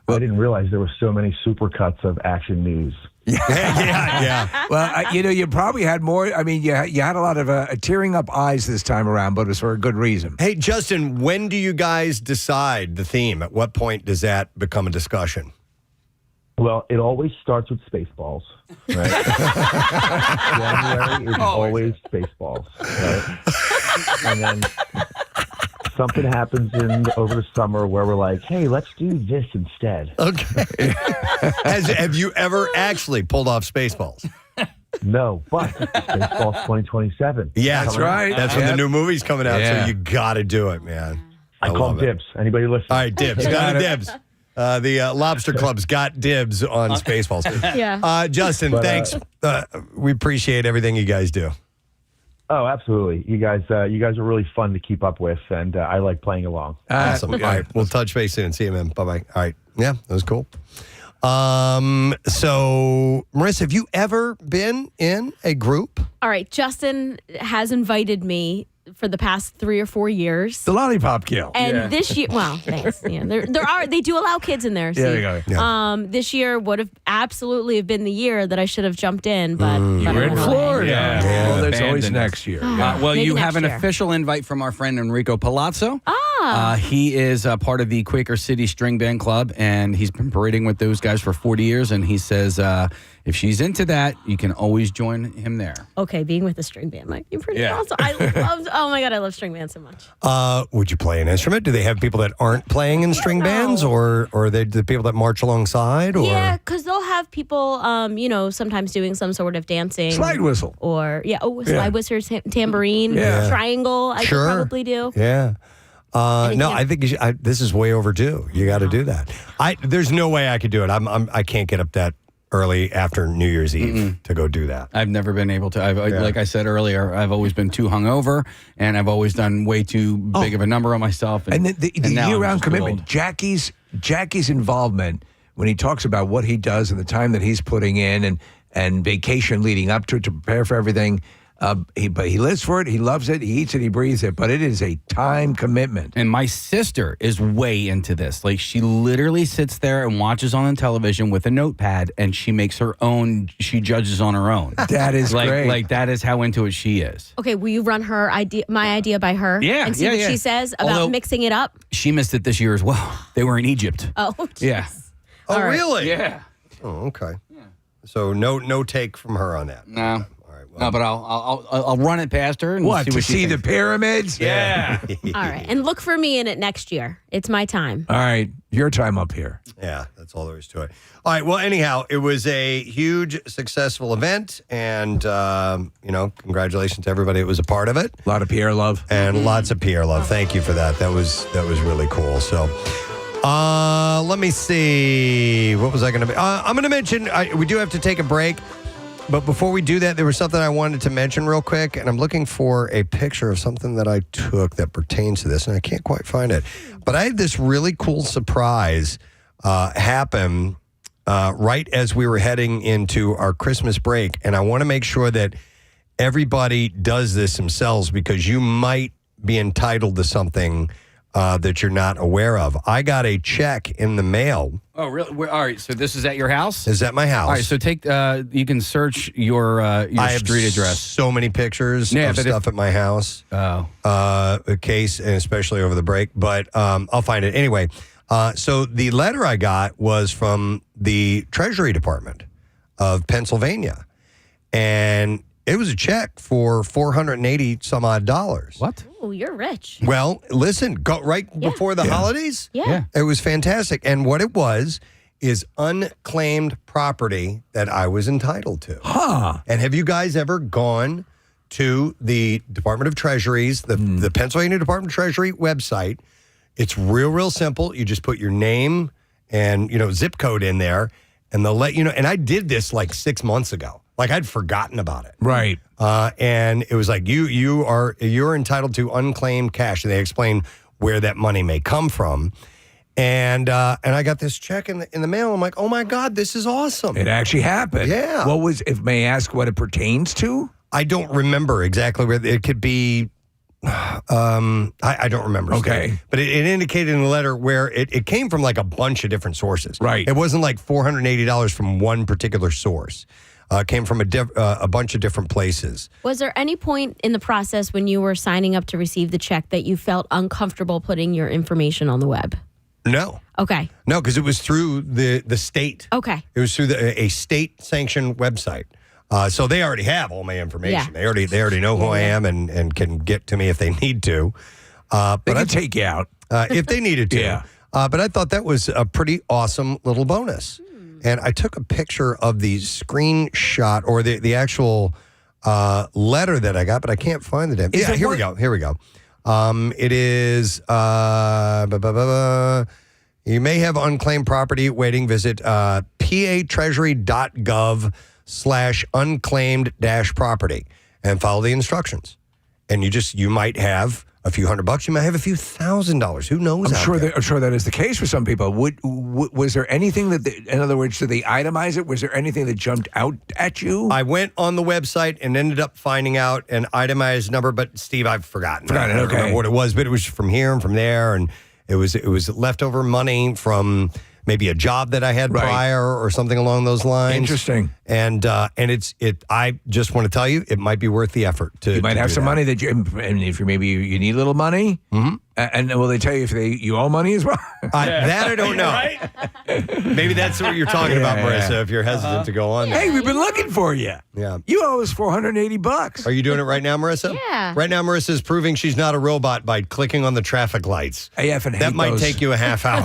I didn't realize there were so many supercuts of Action News. yeah. Well, you probably had more. I mean, you had a lot of tearing up eyes this time around, but it was for a good reason. Hey, Justin, when do you guys decide the theme? At what point does that become a discussion? Well, it always starts with Spaceballs, right? January is always Spaceballs, right? And then something happens over the summer where we're like, hey, let's do this instead. Okay. Have you ever actually pulled off Spaceballs? No, but Spaceballs 2027. Yeah, that's right. That's when the new movie's coming out, Yeah. so you got to do it, man. I call love it. dibs. Anybody listen? All right, dibs. Got it, dibs. The Lobster Club's got dibs on Spaceballs. Yeah. Justin, But, thanks. We appreciate everything you guys do. Oh, absolutely. You guys are really fun to keep up with, and I like playing along. Awesome. All right, we'll touch base soon. See you, man. Bye-bye. All right. Yeah, that was cool. So, Marissa, have you ever been in a group? All right, Justin has invited me for the past 3 or 4 years. The Lollipop Kill. And this year, well, thanks. Yeah, they do allow kids in there. Yeah, there you go. Yeah. This year would have absolutely have been the year that I should have jumped in, but You were in Florida. Yeah. Well, there's always Abandoned next us. year. Well, Maybe you next have an year. official invite from our friend Enrico Palazzo. Ah. He is part of the Quaker City String Band Club, and he's been parading with those guys for 40 years. And he says if she's into that, you can always join him there. Okay, being with a string band might be pretty Yeah. awesome. Oh my God, I love string bands so much. Would you play an instrument? Do they have people that aren't playing in string bands, or are they the people that march alongside? Or Yeah, because they'll have people, sometimes doing some sort of dancing. Slide whistle. Or, slide whistle, tambourine, Yeah. triangle, I Sure. could probably do. Yeah. No, I think you should, this is way overdue. You got to do that. There's no way I could do it. I can't get up that early after New Year's Eve to go do that. I've never been able to. Like I said earlier, I've always been too hungover, and I've always done way too big of a number on myself. And the now I'm year-round just too commitment, old. Jackie's involvement when he talks about what he does and the time that he's putting in and vacation leading up to it to prepare for everything. But he lives for it. He loves it. He eats it. He breathes it. But it is a time commitment. And my sister is way into this. Like, she literally sits there and watches on the television with a notepad, and she makes her own. She judges on her own. That is great. Like, that is how into it she is. Okay, will you run my idea by her? Yeah, and see what she says about Although- mixing it up? She missed it this year as well. They were in Egypt. Oh, Yeah. Oh, All right. really? Yeah. Oh, okay. So no take from her on that. No. No, but I'll run it past her and What, see to what she see the thinks. pyramids? Yeah. All right, and look for me in it next year. It's my time. All right, your time up here. Yeah, that's all there is to it. All right. Well, anyhow, it was a huge, successful event, and congratulations to everybody that was a part of it. A lot of Pierre love and lots of Pierre love. Thank you for that. That was really cool. So, let me see. What was I going to be? I'm going to mention. We do have to take a break. But before we do that, there was something I wanted to mention real quick, and I'm looking for a picture of something that I took that pertains to this, and I can't quite find it. But I had this really cool surprise happen right as we were heading into our Christmas break, and I want to make sure that everybody does this themselves because you might be entitled to something that you're not aware of. I got a check in the mail. Oh, really? All right. So this is at your house? Is at my house. All right. So take. You can search your I have street address. So many pictures Yeah, of but stuff at my house. Oh. A case, and especially over the break. But I'll find it anyway. So the letter I got was from the Treasury Department of Pennsylvania, and it was a check for $480 some odd. What? Oh, you're rich. Well, listen, go right before the holidays. Yeah. It was fantastic. And what it was is unclaimed property that I was entitled to. Huh. And have you guys ever gone to the Department of Treasury's, the Pennsylvania Department of Treasury website? It's real simple. You just put your name and, zip code in there, and they'll let you know. And I did this like 6 months ago. Like, I'd forgotten about it. Right. And it was like, you're entitled to unclaimed cash. And they explain where that money may come from. And I got this check in the mail. I'm like, oh my God, this is awesome. It actually happened. Yeah. What was, if may I ask what it pertains to? I don't remember exactly where it could be. I don't remember. Okay. State, but it indicated in the letter where it came from like a bunch of different sources. Right. It wasn't like $480 from one particular source. It came from a bunch of different places. Was there any point in the process when you were signing up to receive the check that you felt uncomfortable putting your information on the web? No. Okay. No, because it was through the state. Okay. It was through a state-sanctioned website. So they already have all my information. Yeah. They already know who I am and can get to me if they need to. But I'd take you out. If they needed to. Yeah. But I thought that was a pretty awesome little bonus. And I took a picture of the screenshot or the actual letter that I got, but I can't find the damn. Yeah, here we go. It is, you may have unclaimed property waiting. Visit patreasury.gov/unclaimed-property and follow the instructions. And you might have a few $100. You might have a few $1,000. Who knows? I'm sure that is the case for some people. Was there anything that, in other words, did they itemize it? Was there anything that jumped out at you? I went on the website and ended up finding out an itemized number, but Steve, I've forgotten. I don't remember what it was, but it was from here and from there, and it was leftover money from maybe a job that I had prior or something along those lines. Interesting. And I just want to tell you, it might be worth the effort. You might have some money that and if you need a little money, and will they tell you if you owe money as well? That I don't know. Right? Maybe that's what you're talking about, Marissa. If you're hesitant to go on there. Hey, we've been looking for you. Yeah. You owe us $480. Are you doing it right now, Marissa? Yeah. Right now, Marissa is proving she's not a robot by clicking on the traffic lights. That might take you a half hour.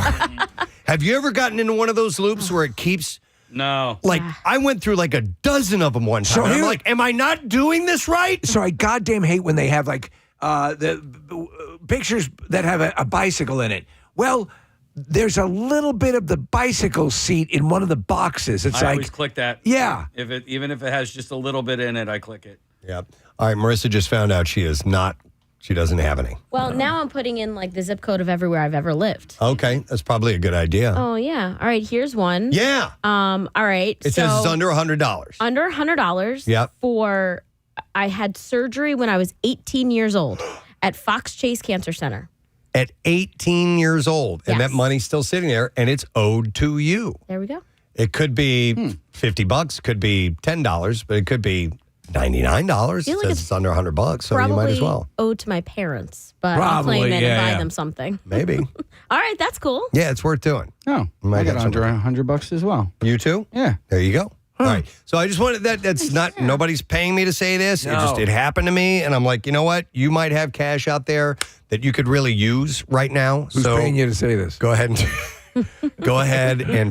Have you ever gotten into one of those loops where it keeps... No. Like, I went through like a dozen of them one time. So and I'm like, am I not doing this right? So I goddamn hate when they have like the pictures that have a bicycle in it. Well, there's a little bit of the bicycle seat in one of the boxes. It's I like always click that. Yeah. Even if it has just a little bit in it, I click it. Yep. All right, Marissa just found out she doesn't have any. Well, now I'm putting in like the zip code of everywhere I've ever lived. Okay, that's probably a good idea. Oh, yeah. All right, here's one. Yeah. All right. It says it's under $100. Under $100. Yep. I had surgery when I was 18 years old at Fox Chase Cancer Center. At 18 years old. And that money's still sitting there, and it's owed to you. There we go. It could be $50, could be $10, but it could be $99. It says it's under $100, so you might as well. Owed to my parents, but I'll claim it and buy them something. Maybe. All right, that's cool. Yeah, it's worth doing. Oh, I got under $100 as well. You too? Yeah. There you go. All right. So I just wanted that's not, nobody's paying me to say this. No. It happened to me. And I'm like, you know what? You might have cash out there that you could really use right now. Who's paying you to say this? Go ahead and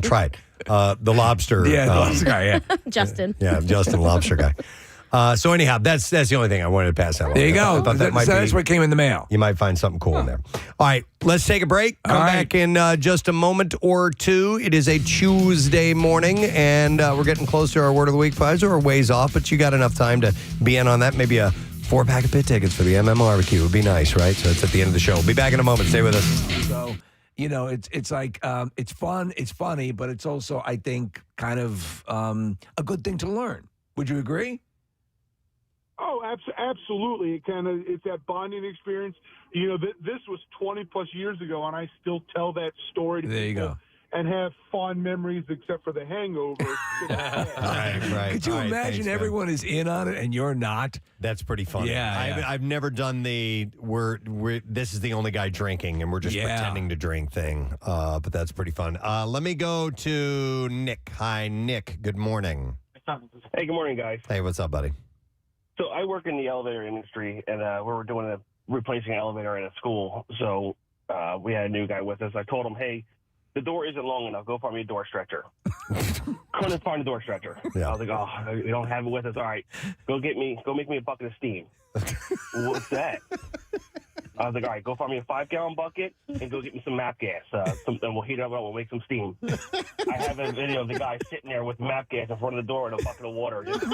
try it. The lobster. Yeah, the lobster guy, yeah. Justin. Yeah, Justin, lobster guy. So anyhow, that's the only thing I wanted to pass out. There you go. I thought That's what came in the mail. You might find something cool in there. All right, let's take a break. Come back in just a moment or two. It is a Tuesday morning, and we're getting close to our Word of the Week prize, or a ways off, but you got enough time to be in on that. Maybe a 4-pack of pit tickets for the MMRBQ would be nice, right? So it's at the end of the show. We'll be back in a moment. Stay with us. So, it's like, it's fun, it's funny, but it's also, I think, kind of a good thing to learn. Would you agree? Oh, absolutely. It's that bonding experience. You know, this was 20 plus years ago, and I still tell that story to There you people go. and have fond memories, except for the hangover. Right. Could you imagine everyone is in on it and you're not? That's pretty funny. Yeah. I've never done the this is the only guy drinking and we're just pretending to drink thing. But that's pretty fun. Let me go to Nick. Hi, Nick. Good morning. Hey, good morning, guys. Hey, what's up, buddy? So I work in the elevator industry, and we were doing replacing an elevator at a school. So we had a new guy with us. I told him, hey, the door isn't long enough. Go find me a door stretcher. Couldn't find a door stretcher. Yeah. I was like, oh, we don't have it with us. All right, go make me a bucket of steam. What's that? I was like, all right, go find me a 5-gallon bucket and go get me some map gas. And we'll heat it up and we'll make some steam. I have a video of the guy sitting there with map gas in front of the door and a bucket of water. Just Give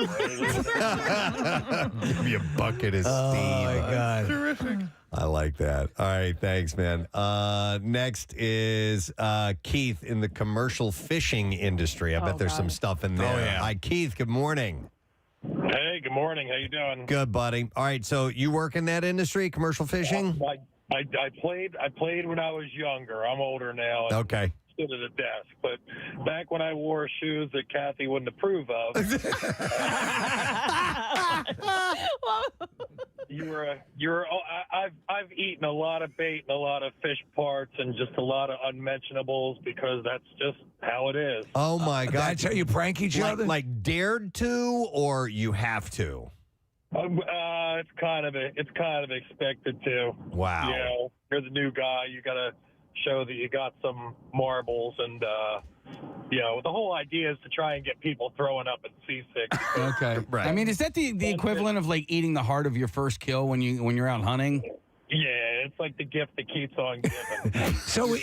me a bucket of steam. Oh, my God. Terrific. I like that. All right, thanks, man. Next is Keith in the commercial fishing industry. I bet there's some stuff in there. Oh, yeah. Hi, Keith. Good morning. Hey, good morning. How you doing? Good, buddy. All right, so you work in that industry, commercial fishing? I played when I was younger. I'm older now. And Okay. Stood at a desk, but back when I wore shoes that Kathy wouldn't approve of, I've eaten a lot of bait and a lot of fish parts and just a lot of unmentionables because that's just how it is. Oh my God! That's how you prank each other? Like dared to, or you have to? It's kind of expected to. Wow. You know, you're the new guy. You got to show that you got some marbles, and you know, the whole idea is to try and get people throwing up and seasick. Okay, right. I mean, is that the equivalent of like eating the heart of your first kill when you're out hunting? Yeah, it's like the gift that keeps on giving. So,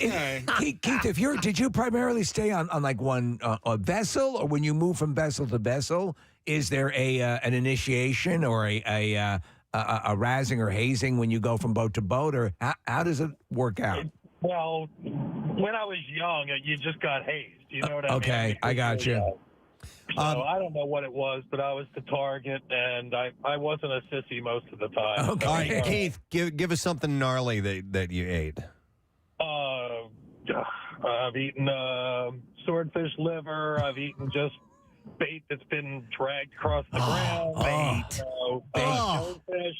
Keith, did you primarily stay on like one a vessel, or when you move from vessel to vessel, is there an initiation or a razzing or hazing when you go from boat to boat, or how does it work out? Well, when I was young, you just got hazed. You know what I mean? Okay, I got you. So I don't know what it was, but I was the target, and I wasn't a sissy most of the time. Okay. All right, Keith, give us something gnarly that you ate. I've eaten swordfish liver. I've eaten just bait that's been dragged across the ground. Shellfish.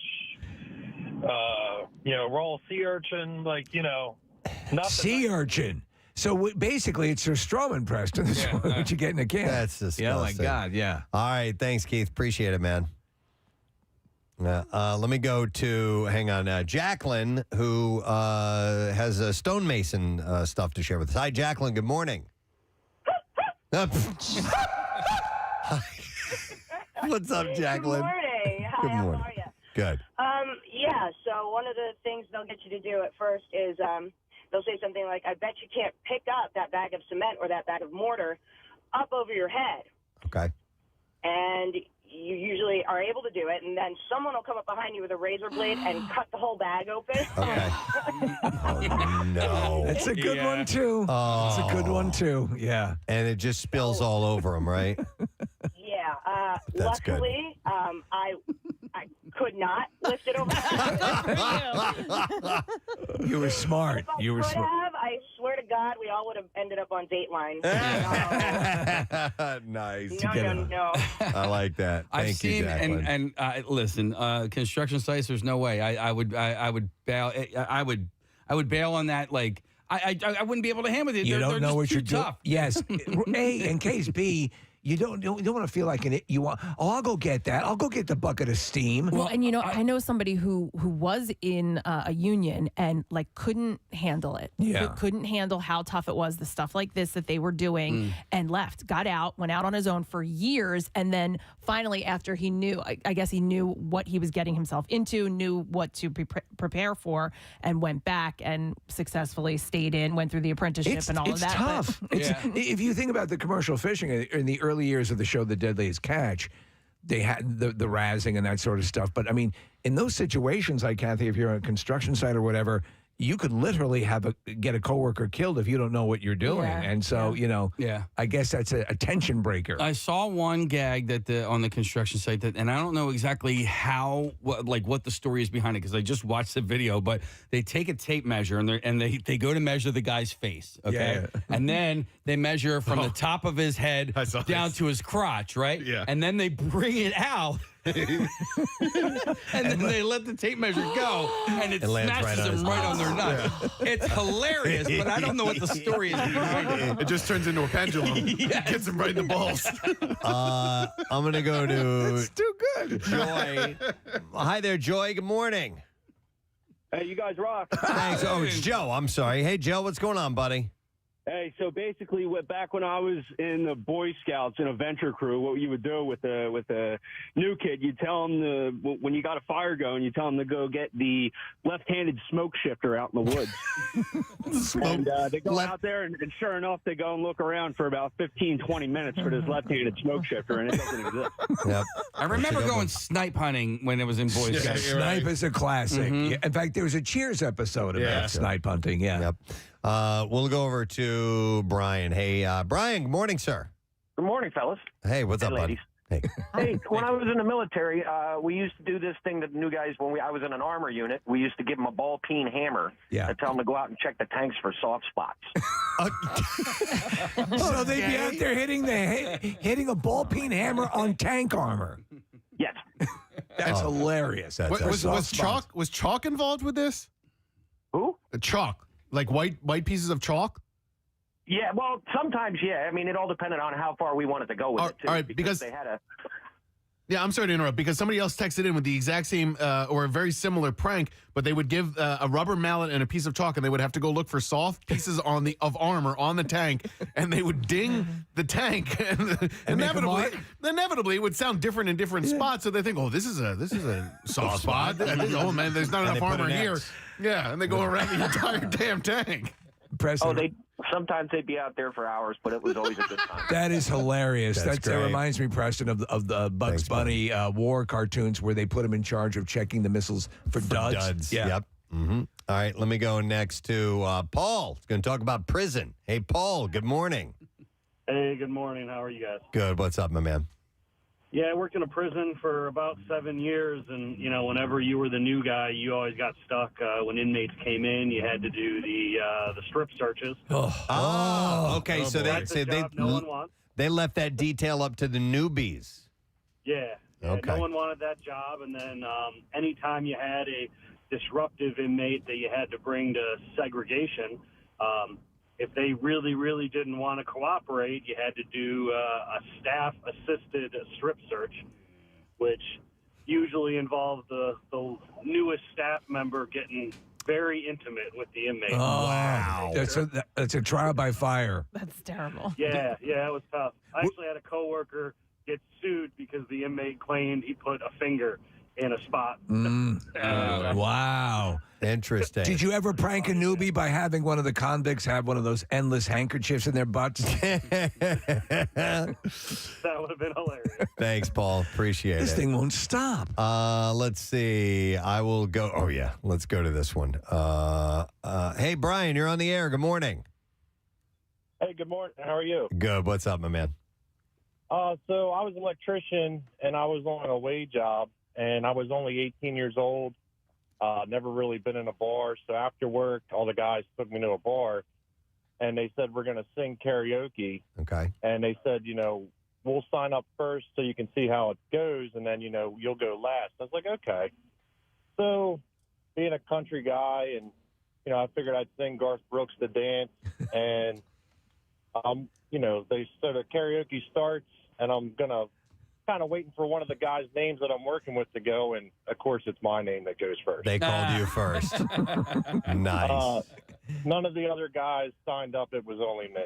Raw sea urchin. Nothing. Sea urchin. So basically, it's your Stroman, Preston. That's what you get in a can. That's disgusting. Yeah, my God, yeah. All right, thanks, Keith. Appreciate it, man. Let me go to, Jacqueline, who has a stonemason stuff to share with us. Hi, Jacqueline. Good morning. What's up, Jacqueline? Good morning. Hi, Good morning. how are you? Good. So one of the things they'll get you to do at first is they'll say something like, I bet you can't pick up that bag of cement or that bag of mortar up over your head. Okay. And you usually are able to do it, and then someone will come up behind you with a razor blade and cut the whole bag open. Okay. Oh, no. That's a good one, too. Oh. It's a good one, too. Yeah. And it just spills all over them, right? Yeah. That's good. Luckily, I could not lift it over. You were smart. If I could have, I swear to God, we all would have ended up on Dateline. Nice. No. I like that. I've Thank you, seen Jacqueline. and listen, construction sites. There's no way I would bail. I would bail on that. Like I wouldn't be able to handle it. You don't know what you're doing. tough. Yes. A, in case B, you don't want to feel like you want. Oh, I'll go get that. I'll go get the bucket of steam. Well, and I know somebody who was in a union and couldn't handle it. Yeah. Couldn't handle how tough it was, the stuff like this that they were doing, and left, got out, went out on his own for years, and then finally, after he knew, I guess he knew what he was getting himself into, knew what to prepare for, and went back and successfully stayed in, went through the apprenticeship and all of that. It's tough. If you think about the commercial fishing in the early years of the show The Deadliest Catch, they had the razzing and that sort of stuff. But I mean, in those situations, like Kathy, if you're on a construction site or whatever, you could literally get a coworker killed if you don't know what you're doing. Yeah. And so, I guess that's a tension breaker. I saw one gag on the construction site and I don't know exactly what the story is behind it because I just watched the video, but they take a tape measure and they go to measure the guy's face, okay? Yeah. And then they measure from the top of his head down to his crotch, right? Yeah. And then they bring it out. And then they let the tape measure go, and it smashes them right on their nuts. It's hilarious, but I don't know what the story is behind it. It just turns into a pendulum. Yes. Gets them right in the balls. I'm going to go to It's too good. Joy. Hi there, Joy. Good morning. Hey, you guys rock. Thanks. Oh, it's Joe. I'm sorry. Hey, Joe, what's going on, buddy? Hey, so basically, back when I was in the Boy Scouts in a venture crew, what you would do with a new kid, you tell them when you got a fire going, you tell them to go get the left-handed smoke shifter out in the woods. And they go out there, and sure enough, they go and look around for about 15, 20 minutes for this left-handed smoke shifter, and it doesn't exist. Yep. I remember going snipe hunting when it was in Boy Scouts. Snipe is a classic. Yeah. In fact, there was a Cheers episode about snipe hunting. Yeah. Yep. We'll go over to Brian. Hey, Brian, good morning, sir. Good morning, fellas. Hey, what's up, ladies. Hey, when I was in the military, we used to do this thing that the new guys, I was in an armor unit, we used to give them a ball-peen hammer and tell them to go out and check the tanks for soft spots. So they'd be out there hitting a ball-peen hammer on tank armor. Yes. That's hilarious. Was chalk involved with this? Who? Chalk. Like white pieces of chalk? Yeah, well, sometimes, yeah. I mean, it all depended on how far we wanted to go with it, too. All right, because they had a... Yeah, I'm sorry to interrupt, because somebody else texted in with the exact same or a very similar prank, but they would give a rubber mallet and a piece of chalk, and they would have to go look for soft pieces of armor on the tank, and they would ding the tank, and inevitably it would sound different in different spots. So they think, oh, this is a soft spot. Oh man, there's not enough armor here. Yeah, and they go around the entire damn tank. Preston. Sometimes they'd be out there for hours, but it was always a good time. That is hilarious. That reminds me, Preston, of the Bugs Bunny war cartoons where they put him in charge of checking the missiles for duds. Yeah. Yep. Mm-hmm. All right, let me go next to Paul. He's going to talk about prison. Hey, Paul, good morning. Hey, good morning. How are you guys? Good. What's up, my man? Yeah, I worked in a prison for about 7 years, and, whenever you were the new guy, you always got stuck. When inmates came in, you had to do the strip searches. Okay. So they left that detail up to the newbies. Yeah. Okay. No one wanted that job, and then anytime you had a disruptive inmate that you had to bring to segregation, if they really, really didn't want to cooperate, you had to do a staff-assisted strip search, which usually involved the newest staff member getting very intimate with the inmate. Oh, wow. That's a trial by fire. That's terrible. Yeah, it was tough. I actually had a coworker get sued because the inmate claimed he put a finger in a spot. Wow. Interesting. Did you ever prank a newbie by having one of the convicts have one of those endless handkerchiefs in their butts? That would have been hilarious. Thanks, Paul. Appreciate This it. thing won't stop. Let's see. I will go. Oh, yeah. Let's go to this one. Hey, Brian, you're on the air. Good morning. Hey, good morning. How are you? Good. What's up, my man? So I was an electrician, and I was on a wage job, and I was only 18 years old. Never really been in a bar. So after work, all the guys took me to a bar, and they said, we're going to sing karaoke. Okay. And they said, we'll sign up first so you can see how it goes, and then, you'll go last. I was like, okay. So being a country guy, and, I figured I'd sing Garth Brooks to dance, and, so the karaoke starts, and I'm going to kind of waiting for one of the guys' names that I'm working with to go, and of course it's my name that goes first. They called you first. Nice. None of the other guys signed up. It was only me.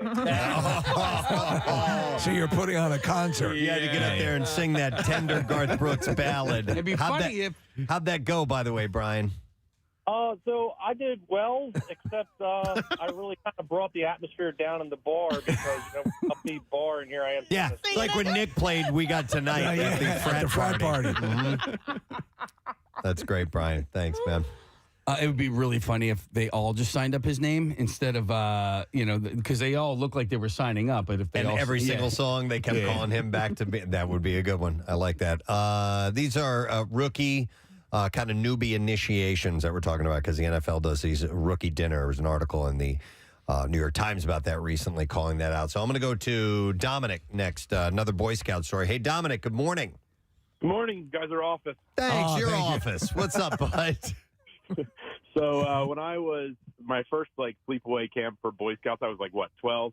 So you're putting on a concert. You had to get up there and sing that tender Garth Brooks ballad. It'd be funny How'd that go, by the way, Brian? So I did well, except I really kind of brought the atmosphere down in the bar because, upbeat bar, and here I am. Yeah, it's like when Nick played We Got Tonight at the frat party. Mm-hmm. That's great, Brian. Thanks, man. It would be really funny if they all just signed up his name instead of, because they all look like they were signing up. But if they and all, every single song they kept calling him back to be, that would be a good one. I like that. These are rookie kind of newbie initiations that we're talking about because the NFL does these rookie dinner. There was an article in the New York Times about that recently, calling that out. So I'm going to go to Dominic next, another Boy Scout story. Hey, Dominic, good morning. Good morning. You guys are office. Thanks, your office. What's up, bud? So when I was my first sleepaway camp for Boy Scouts, I was 12.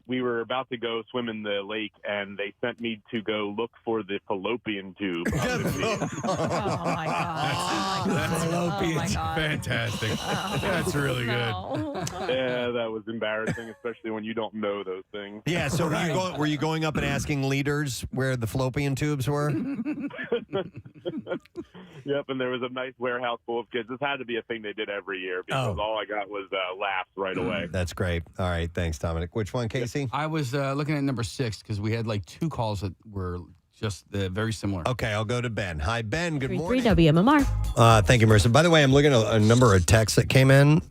We were about to go swim in the lake, and they sent me to go look for the fallopian tube. Oh my god! That's fantastic. That's really good. Yeah, that was embarrassing, especially when you don't know those things. Yeah. So were you going up and asking leaders where the fallopian tubes were? Yep, and there was a nice warehouse full of kids. This had to be a thing they did every year because all I got was laughs right away. That's great. All right, thanks, Dominic. Which one, Casey? I was looking at number 6 because we had 2 calls that were just very similar. Okay, I'll go to Ben. Hi, Ben. Good morning. 3 WMMR. Thank you, Marissa. By the way, I'm looking at a number of texts that came in,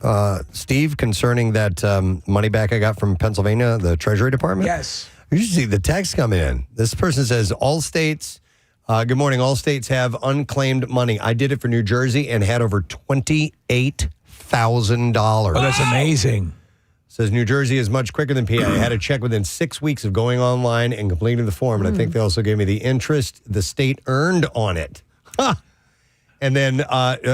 Steve, concerning that money back I got from Pennsylvania, the Treasury Department. Yes. You should see the text coming in. This person says, all states, good morning, all states have unclaimed money. I did it for New Jersey and had over $28,000. Oh, that's amazing. Says New Jersey is much quicker than PA. I had a check within 6 weeks of going online and completing the form. And I think they also gave me the interest the state earned on it. Huh. And then,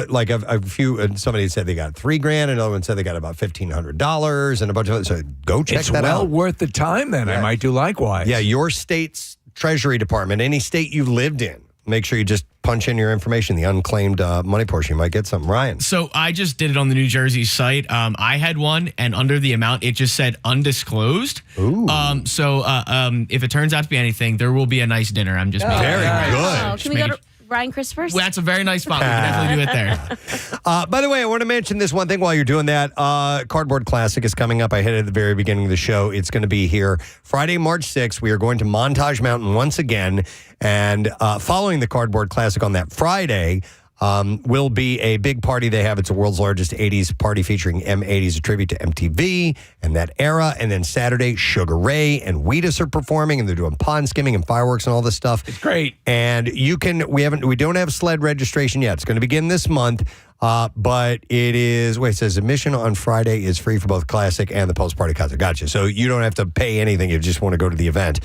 like a few, somebody said they got $3,000. Another one said they got about $1,500 and a bunch of others. So go check It's that out. well worth the time then. I might do likewise. Yeah, your state's Treasury Department, any state you lived in, make sure you just punch in your information, the unclaimed money portion. You might get something. Ryan. So I just did it on the New Jersey site. I had one, and under the amount, it just said undisclosed. Ooh. So if it turns out to be anything, there will be a nice dinner. I'm just making very good. Oh, can we go to Ryan Christopher's? Well, that's a very nice spot. We can definitely do it there. By the way, I want to mention this one thing while you're doing that. Cardboard Classic is coming up. I hit it at the very beginning of the show. It's going to be here Friday, March 6th. We are going to Montage Mountain once again. And following the Cardboard Classic on that Friday will be a big party they have. It's the world's largest 80s party featuring M80s, a tribute to MTV and that era. And then Saturday, Sugar Ray and Wheatus are performing, and they're doing pond skimming and fireworks and all this stuff. It's great. And we don't have sled registration yet. It's going to begin this month. But it is, it says admission on Friday is free for both Classic and the post-party concert. Gotcha. So you don't have to pay anything. You just want to go to the event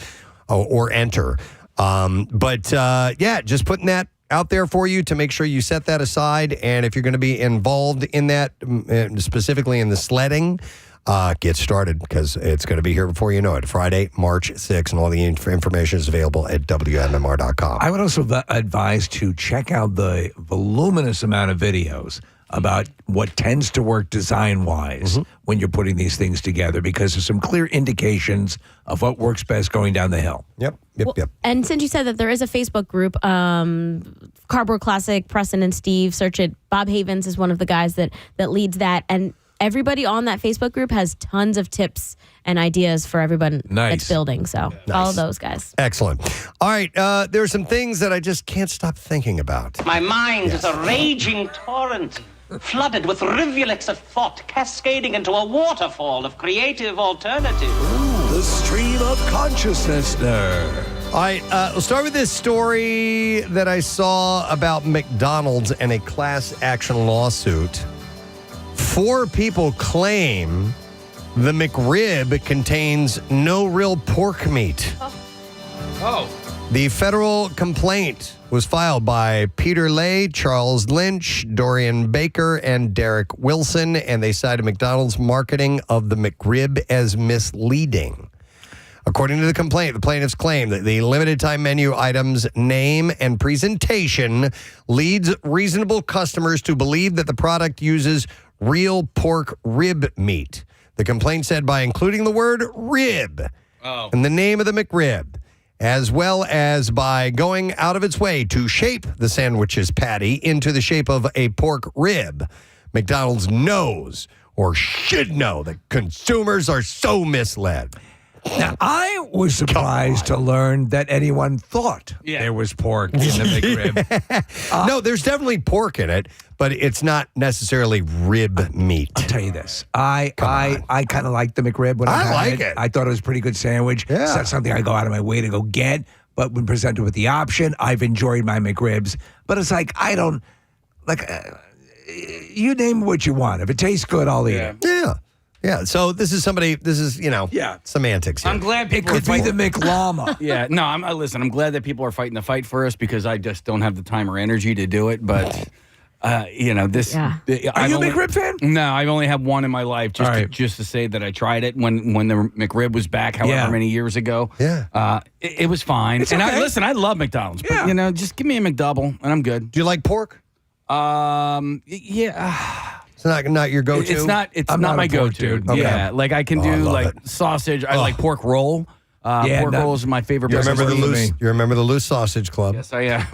or enter. Just putting that out there for you to make sure you set that aside. And if you're going to be involved in that, specifically in the sledding, get started because it's going to be here before you know it. Friday, March 6th, and all the information is available at WMMR.com. I would also advise to check out the voluminous amount of videos about what tends to work design-wise when you're putting these things together, because there's some clear indications of what works best going down the hill. Yep. And since you said that there is a Facebook group, Cardboard Classic, Preston and Steve, search it. Bob Havens is one of the guys that leads that. And everybody on that Facebook group has tons of tips and ideas for everyone that's building. So follow those guys. Excellent. All right. There are some things that I just can't stop thinking about. My mind is a raging torrent, flooded with rivulets of thought, cascading into a waterfall of creative alternatives. The stream of Consciousnessner. All right, we'll start with this story that I saw about McDonald's and a class action lawsuit. 4 people claim the McRib contains no real pork meat. Oh. The federal complaint was filed by Peter Lay, Charles Lynch, Dorian Baker, and Derek Wilson, and they cited McDonald's marketing of the McRib as misleading. According to the complaint, the plaintiffs claim that the limited-time menu items' name and presentation leads reasonable customers to believe that the product uses real pork rib meat. The complaint said by including the word rib in the name of the McRib, as well as by going out of its way to shape the sandwich's patty into the shape of a pork rib, McDonald's knows or should know that consumers are so misled. Now, I was surprised to learn that anyone thought there was pork in the McRib. No, there's definitely pork in it, but it's not necessarily rib meat. I'll tell you this. I kind of like the McRib when I had like it. I thought it was a pretty good sandwich. Yeah. It's not something I go out of my way to go get, but when presented with the option, I've enjoyed my McRibs. But it's like, I don't, you name what you want. If it tastes good, I'll eat it. Yeah, so this is semantics here. I'm glad people It could be the McLama. Yeah, no, I'm glad that people are fighting the fight for us because I just don't have the time or energy to do it. But, this. Are you a McRib fan? No, I've only had one in my life just to say that I tried it when the McRib was back however many years ago. Yeah. It was fine. It's and okay. I love McDonald's. But, just give me a McDouble and I'm good. Do you like pork? Yeah. It's not your go-to? It's not my go-to. Okay. Yeah, like I can do sausage. I like pork roll. Pork rolls are my favorite. You remember the loose sausage club? Yes, I am.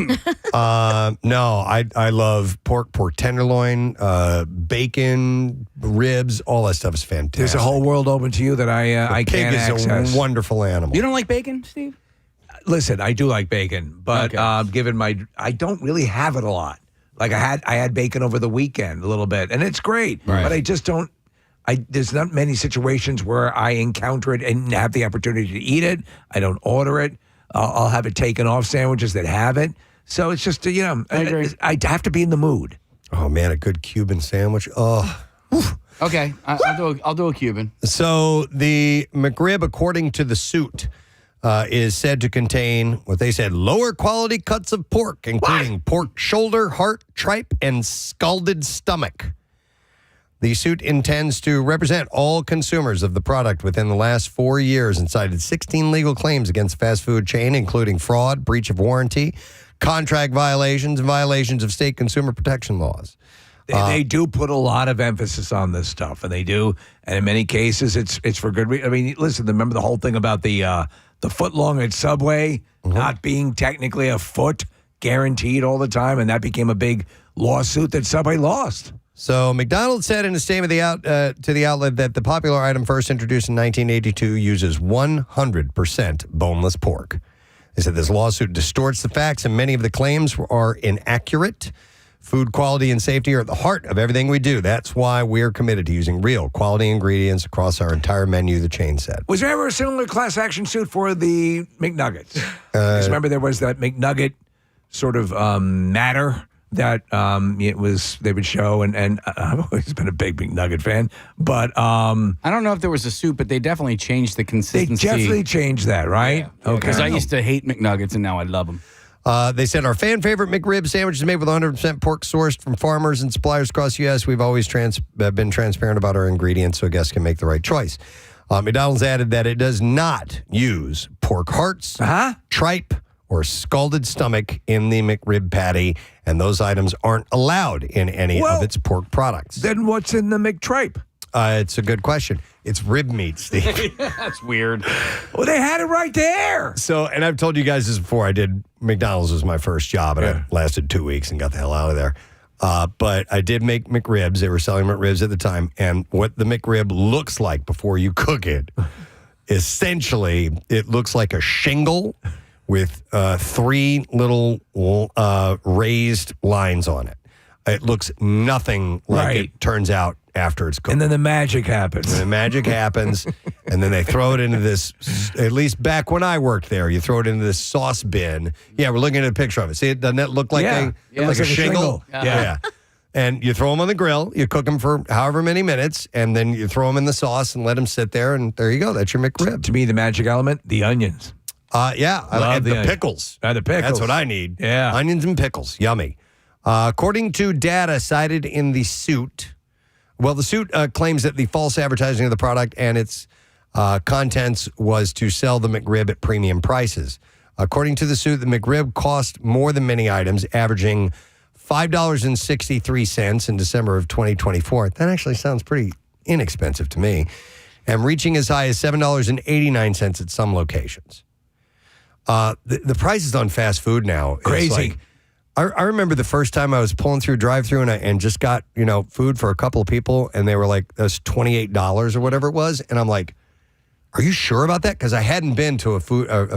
No, I love pork tenderloin, bacon, ribs. All that stuff is fantastic. There's a whole world open to you that I can't access. Pig is a wonderful animal. You don't like bacon, Steve? Listen, I do like bacon, but given I don't really have it a lot. Like I had bacon over the weekend a little bit, and it's great. Right. But I just don't. There's not many situations where I encounter it and have the opportunity to eat it. I don't order it. I'll have it taken off sandwiches that have it. So it's just, I have to be in the mood. Oh, man, a good Cuban sandwich. Oh. Okay, I'll do a Cuban. So the McRib, according to the suit, is said to contain what they said lower quality cuts of pork, including pork shoulder, heart, tripe, and scalded stomach. The suit intends to represent all consumers of the product within the last 4 years and cited 16 legal claims against fast food chain, including fraud, breach of warranty, contract violations, and violations of state consumer protection laws. They do put a lot of emphasis on this stuff, and they do. And in many cases, it's for good reason. I mean, listen, remember the whole thing about the foot long at Subway not being technically a foot guaranteed all the time, and that became a big lawsuit that Subway lost. So McDonald's said in a statement to the outlet that the popular item first introduced in 1982 uses 100% boneless pork. They said this lawsuit distorts the facts and many of the claims are inaccurate. Food quality and safety are at the heart of everything we do. That's why we're committed to using real quality ingredients across our entire menu, the chain said. Was there ever a similar class action suit for the McNuggets? Because remember there was that McNugget sort of matter that they would show, and I've always been a big McNugget fan, but I don't know if there was a suit, but they definitely changed the consistency. They definitely changed that, right? Yeah. Okay. Because I used to hate McNuggets, and now I love them. They said our fan favorite McRib sandwich is made with 100% pork sourced from farmers and suppliers across the U.S. We've always been transparent about our ingredients so guests can make the right choice. McDonald's added that it does not use pork hearts, tripe, or scalded stomach in the McRib patty, and those items aren't allowed in any of its pork products. Then what's in the McTripe? It's a good question. It's rib meat, Steve. That's weird. Well, they had it right there. So, and I've told you guys this before. McDonald's was my first job, and I lasted 2 weeks and got the hell out of there. But I did make McRibs. They were selling McRibs at the time. And what the McRib looks like before you cook it, essentially, it looks like a shingle with 3 little raised lines on it. It looks nothing like it turns out after it's cooked. And then the magic happens. And then they throw it into this, at least back when I worked there, you throw it into this sauce bin. Yeah, we're looking at a picture of it. See, doesn't that look like a shingle? Yeah. And you throw them on the grill. You cook them for however many minutes, and then you throw them in the sauce and let them sit there, and there you go. That's your McRib. To me, the magic element, the onions. The pickles. The pickles. That's what I need. Yeah. Onions and pickles. Yummy. According to data cited in the suit, the suit claims that the false advertising of the product and its contents was to sell the McRib at premium prices. According to the suit, the McRib cost more than many items, averaging $5.63 in December of 2024. That actually sounds pretty inexpensive to me. And reaching as high as $7.89 at some locations. The prices on fast food now. Crazy. I remember the first time I was pulling through drive-thru and just got, food for a couple of people, and they were like, that's $28 or whatever it was. And I'm like, are you sure about that? Because I hadn't been to a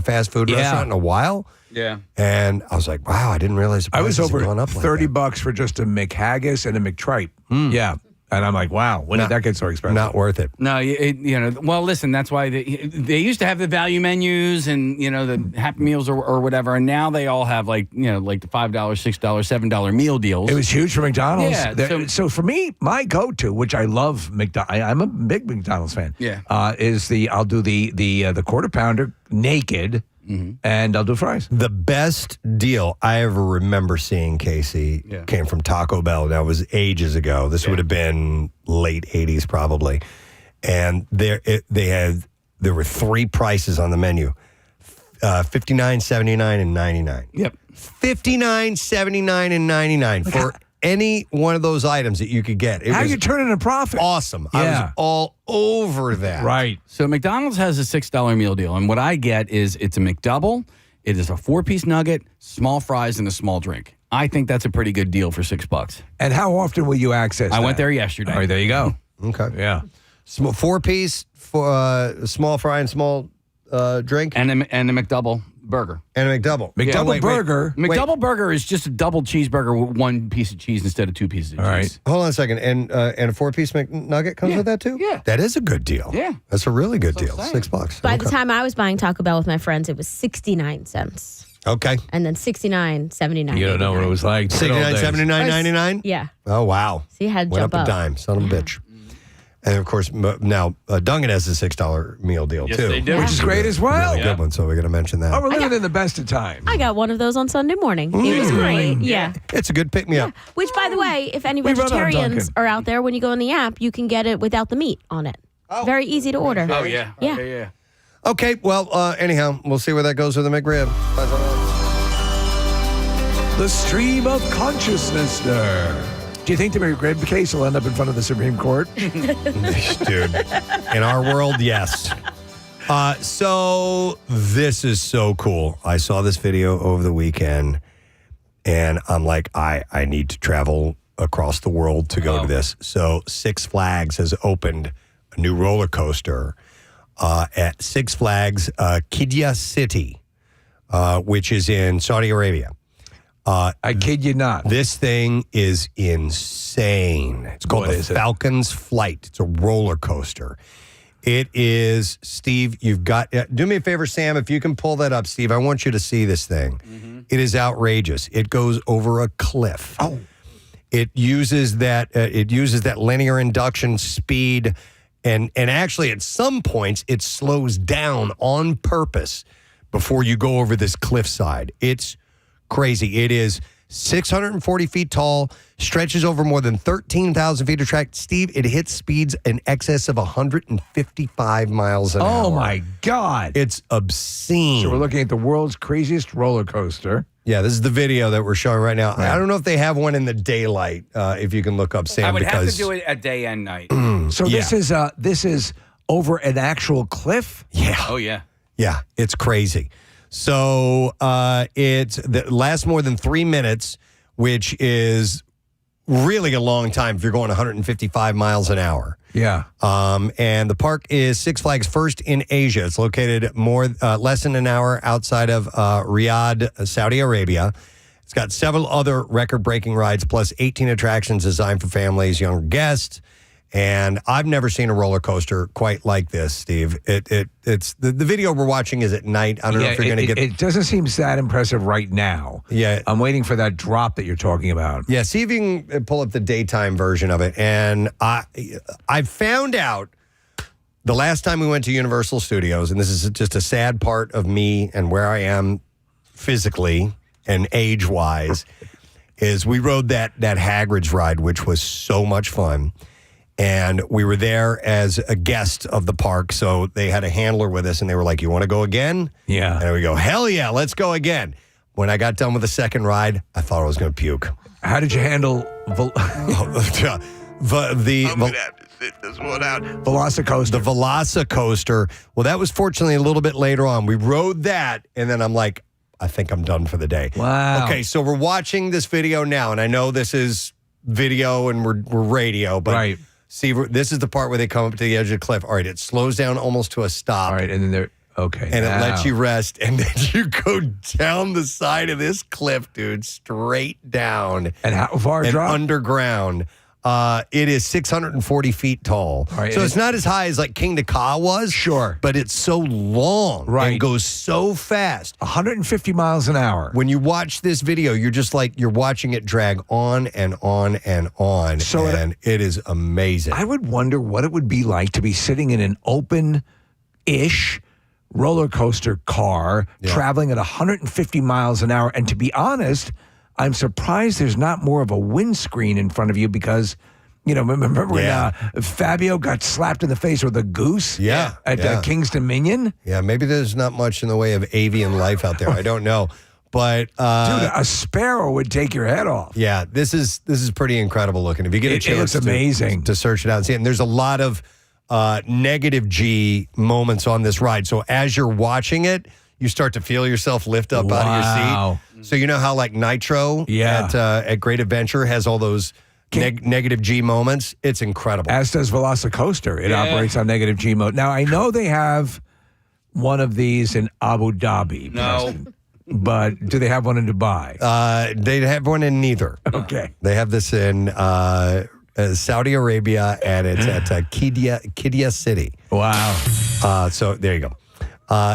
fast food restaurant in a while. Yeah. And I was like, wow, I didn't realize the prices had gone up like $30 for just a McHaggis and a McTripe. Yeah. And I'm like, wow, when did that get so expensive? Not worth it. No, well, listen, that's why they used to have the value menus and, the Happy Meals or whatever, and now they all have like the $5, $6, $7 meal deals. It was huge for McDonald's. Yeah. So for me, my go-to, which I love, I'm a big McDonald's fan. Yeah. Is I'll do the quarter pounder naked. Mm-hmm. And I'll do fries. The best deal I ever remember seeing, Casey, came from Taco Bell. That was ages ago. This would have been late 80s probably. And there were 3 prices on the menu. $59, $79, and $99. Yep. $59, $79, and $99 for any one of those items that you could get. How you turning a profit? Awesome. Yeah. I was all over that. Right. So McDonald's has a $6 meal deal, and what I get is it's a McDouble, it is a 4-piece nugget, small fries, and a small drink. I think that's a pretty good deal for $6. And how often will you access I that? went there yesterday. All right, there you go. Okay. Yeah. 4-piece, small fry and small drink. And a McDouble. burger. And a McDouble. McDouble burger. McDouble burger is just a double cheeseburger with one piece of cheese instead of two pieces of cheese. Hold on a second. And a 4-piece McNugget comes with that too? Yeah. That is a good deal. Yeah. That's a really good deal. $6. By the time I was buying Taco Bell with my friends, it was 69 cents. Okay. And then 69.79. You don't know what it was like. 69, 79, 99? Yeah. Oh, wow. So you had to Went jump up a up. dime. Son of a bitch. And of course, now Dunkin' has a $6 meal deal Yes, too. they do. Which is great as well. Really good one. So we're going to mention that. Oh, we're living in the best of times. I got one of those on Sunday morning. It was great. Yeah. It's a good pick me up. Which, by the way, if any We run on vegetarians Dunkin'. are out there, when you go in the app, you can get it without the meat on it. Very easy to order. Oh, yeah. Yeah. Yeah. Okay. Well, anyhow, we'll see where that goes with the McRib. The stream of consciousness. Do you think the McRib case will end up in front of the Supreme Court? Dude, in our world, yes. So this is so cool. I saw this video over the weekend, and I'm like, I need to travel across the world to go to this. So Six Flags has opened a new roller coaster at Six Flags Qiddiya City, which is in Saudi Arabia. I kid you not. This thing is insane. It's called What the is it? Falcon's Flight. It's a roller coaster. It is, Steve, you've got, do me a favor, Sam, if you can pull that up, Steve. I want you to see this thing. It is outrageous. It goes over a cliff. Oh. It uses that linear induction speed, and actually at some points it slows down on purpose before you go over this cliffside. It's crazy. It is 640 feet tall, stretches over more than 13,000 feet of track. Steve, it hits speeds in excess of 155 miles an hour. Oh, my God. It's obscene. So we're looking at the world's craziest roller coaster. Yeah, this is the video that we're showing right now. I don't know if they have one in the daylight, if you can look up, Sam. I would have because to do it at day and night. So this is over an actual cliff? Yeah. Oh, yeah. Yeah, it's crazy. So it lasts more than 3 minutes, which is really a long time if you're going 155 miles an hour. Yeah. And the park is Six Flags first in Asia. It's located less than an hour outside of Riyadh, Saudi Arabia. It's got several other record-breaking rides, plus 18 attractions designed for families, younger guests. And I've never seen a roller coaster quite like this, Steve. It's the video we're watching is at night. I don't know if you're going to get. It doesn't seem that impressive right now. Yeah, I'm waiting for that drop that you're talking about. Yeah, see if you can pull up the daytime version of it. And I found out the last time we went to Universal Studios, and this is just a sad part of me and where I am physically and age-wise, is we rode that Hagrid's ride, which was so much fun. And we were there as a guest of the park, so they had a handler with us, and they were like, "You want to go again?" Yeah. And we go, "Hell yeah, let's go again." When I got done with the second ride, I thought I was going to puke. How did you handle Velocicoaster? The Velocicoaster. Well, that was fortunately a little bit later on. We rode that, and then I'm like, I think I'm done for the day. Wow. Okay, so we're watching this video now, and I know this is video and we're radio, but right. See, this is the part where they come up to the edge of the cliff. All right, it slows down almost to a stop. All right, and then they're okay. And it lets you rest, and then you go down the side of this cliff, dude, straight down. And how far and drop? Underground. It is 640 feet tall. Right, so it's not as high as like King to Ka was. Sure. But it's so long. Right. And goes so fast. 150 miles an hour. When you watch this video, you're just like, you're watching it drag on and on and on. So and it is amazing. I would wonder what it would be like to be sitting in an open-ish roller coaster car traveling at 150 miles an hour. And to be honest, I'm surprised there's not more of a windscreen in front of you because, you know, remember when Fabio got slapped in the face with a goose at King's Dominion? Yeah, maybe there's not much in the way of avian life out there. I don't know. But dude, a sparrow would take your head off. Yeah, this is pretty incredible looking. If you get a chance it looks amazing. to search it out and see it. And there's a lot of negative G moments on this ride. So as you're watching it, you start to feel yourself lift up out of your seat. So you know how like Nitro at Great Adventure has all those negative G moments? It's incredible. As does Velocicoaster. It operates on negative G mode. Now, I know they have one of these in Abu Dhabi. No. But do they have one in Dubai? They have one in neither. Okay. They have this in Saudi Arabia, and it's at Qiddiya City. Wow. So there you go.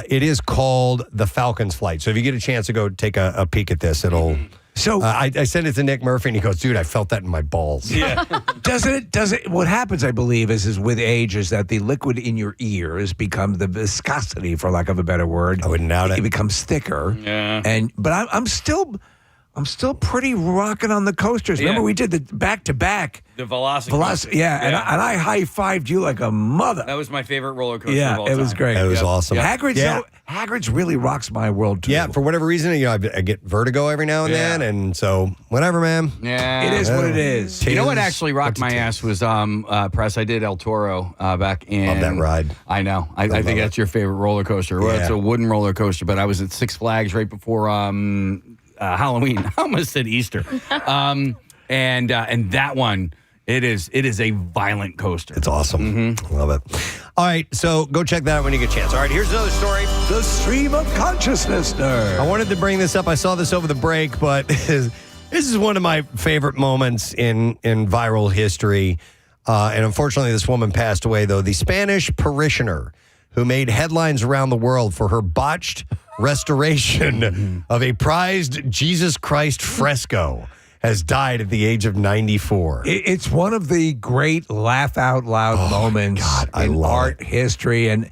It is called the Falcons Flight. So if you get a chance to go take a peek at this, it'll... So I sent it to Nick Murphy, and he goes, "Dude, I felt that in my balls." Yeah. Does it? What happens, I believe, is with age, is that the liquid in your ears becomes the viscosity, for lack of a better word. I wouldn't doubt it. It becomes thicker. Yeah. But I'm still pretty rocking on the coasters. Yeah. Remember we did the back to back. The Velocity. Yeah. And I high fived you like a mother. That was my favorite roller coaster Yeah, of all it was time. great. It was awesome. Hagrid's really rocks my world too. Yeah, for whatever reason, I get vertigo every now and then, and so whatever, man. Yeah. It is what it is. You know what actually rocked my ass was Press. I did El Toro back in. Love that ride. I know. I think that's your favorite roller coaster. Well, it's a wooden roller coaster, but I was at Six Flags right before Halloween. I almost said Easter. And that one, it is a violent coaster. It's awesome. Love it. All right, so go check that out when you get a chance. All right, here's another story. The stream of consciousness-ner. I wanted to bring this up. I saw this over the break, but this is one of my favorite moments in viral history. And unfortunately, this woman passed away, though. The Spanish parishioner who made headlines around the world for her botched restoration of a prized Jesus Christ fresco has died at the age of 94. It's one of the great laugh out loud moments in art history. And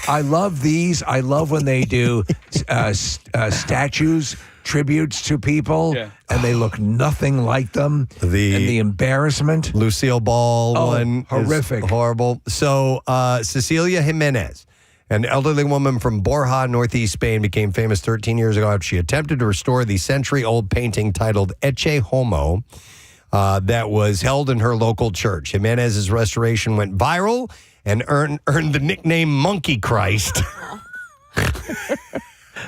I love these. I love when they do statues, tributes to people, and they look nothing like them. And the embarrassment. Lucille Ball one. Horrific. Is horrible. So Cecilia Jimenez, an elderly woman from Borja, northeast Spain, became famous 13 years ago after she attempted to restore the century-old painting titled Ecce Homo that was held in her local church. Jimenez's restoration went viral and earned the nickname Monkey Christ.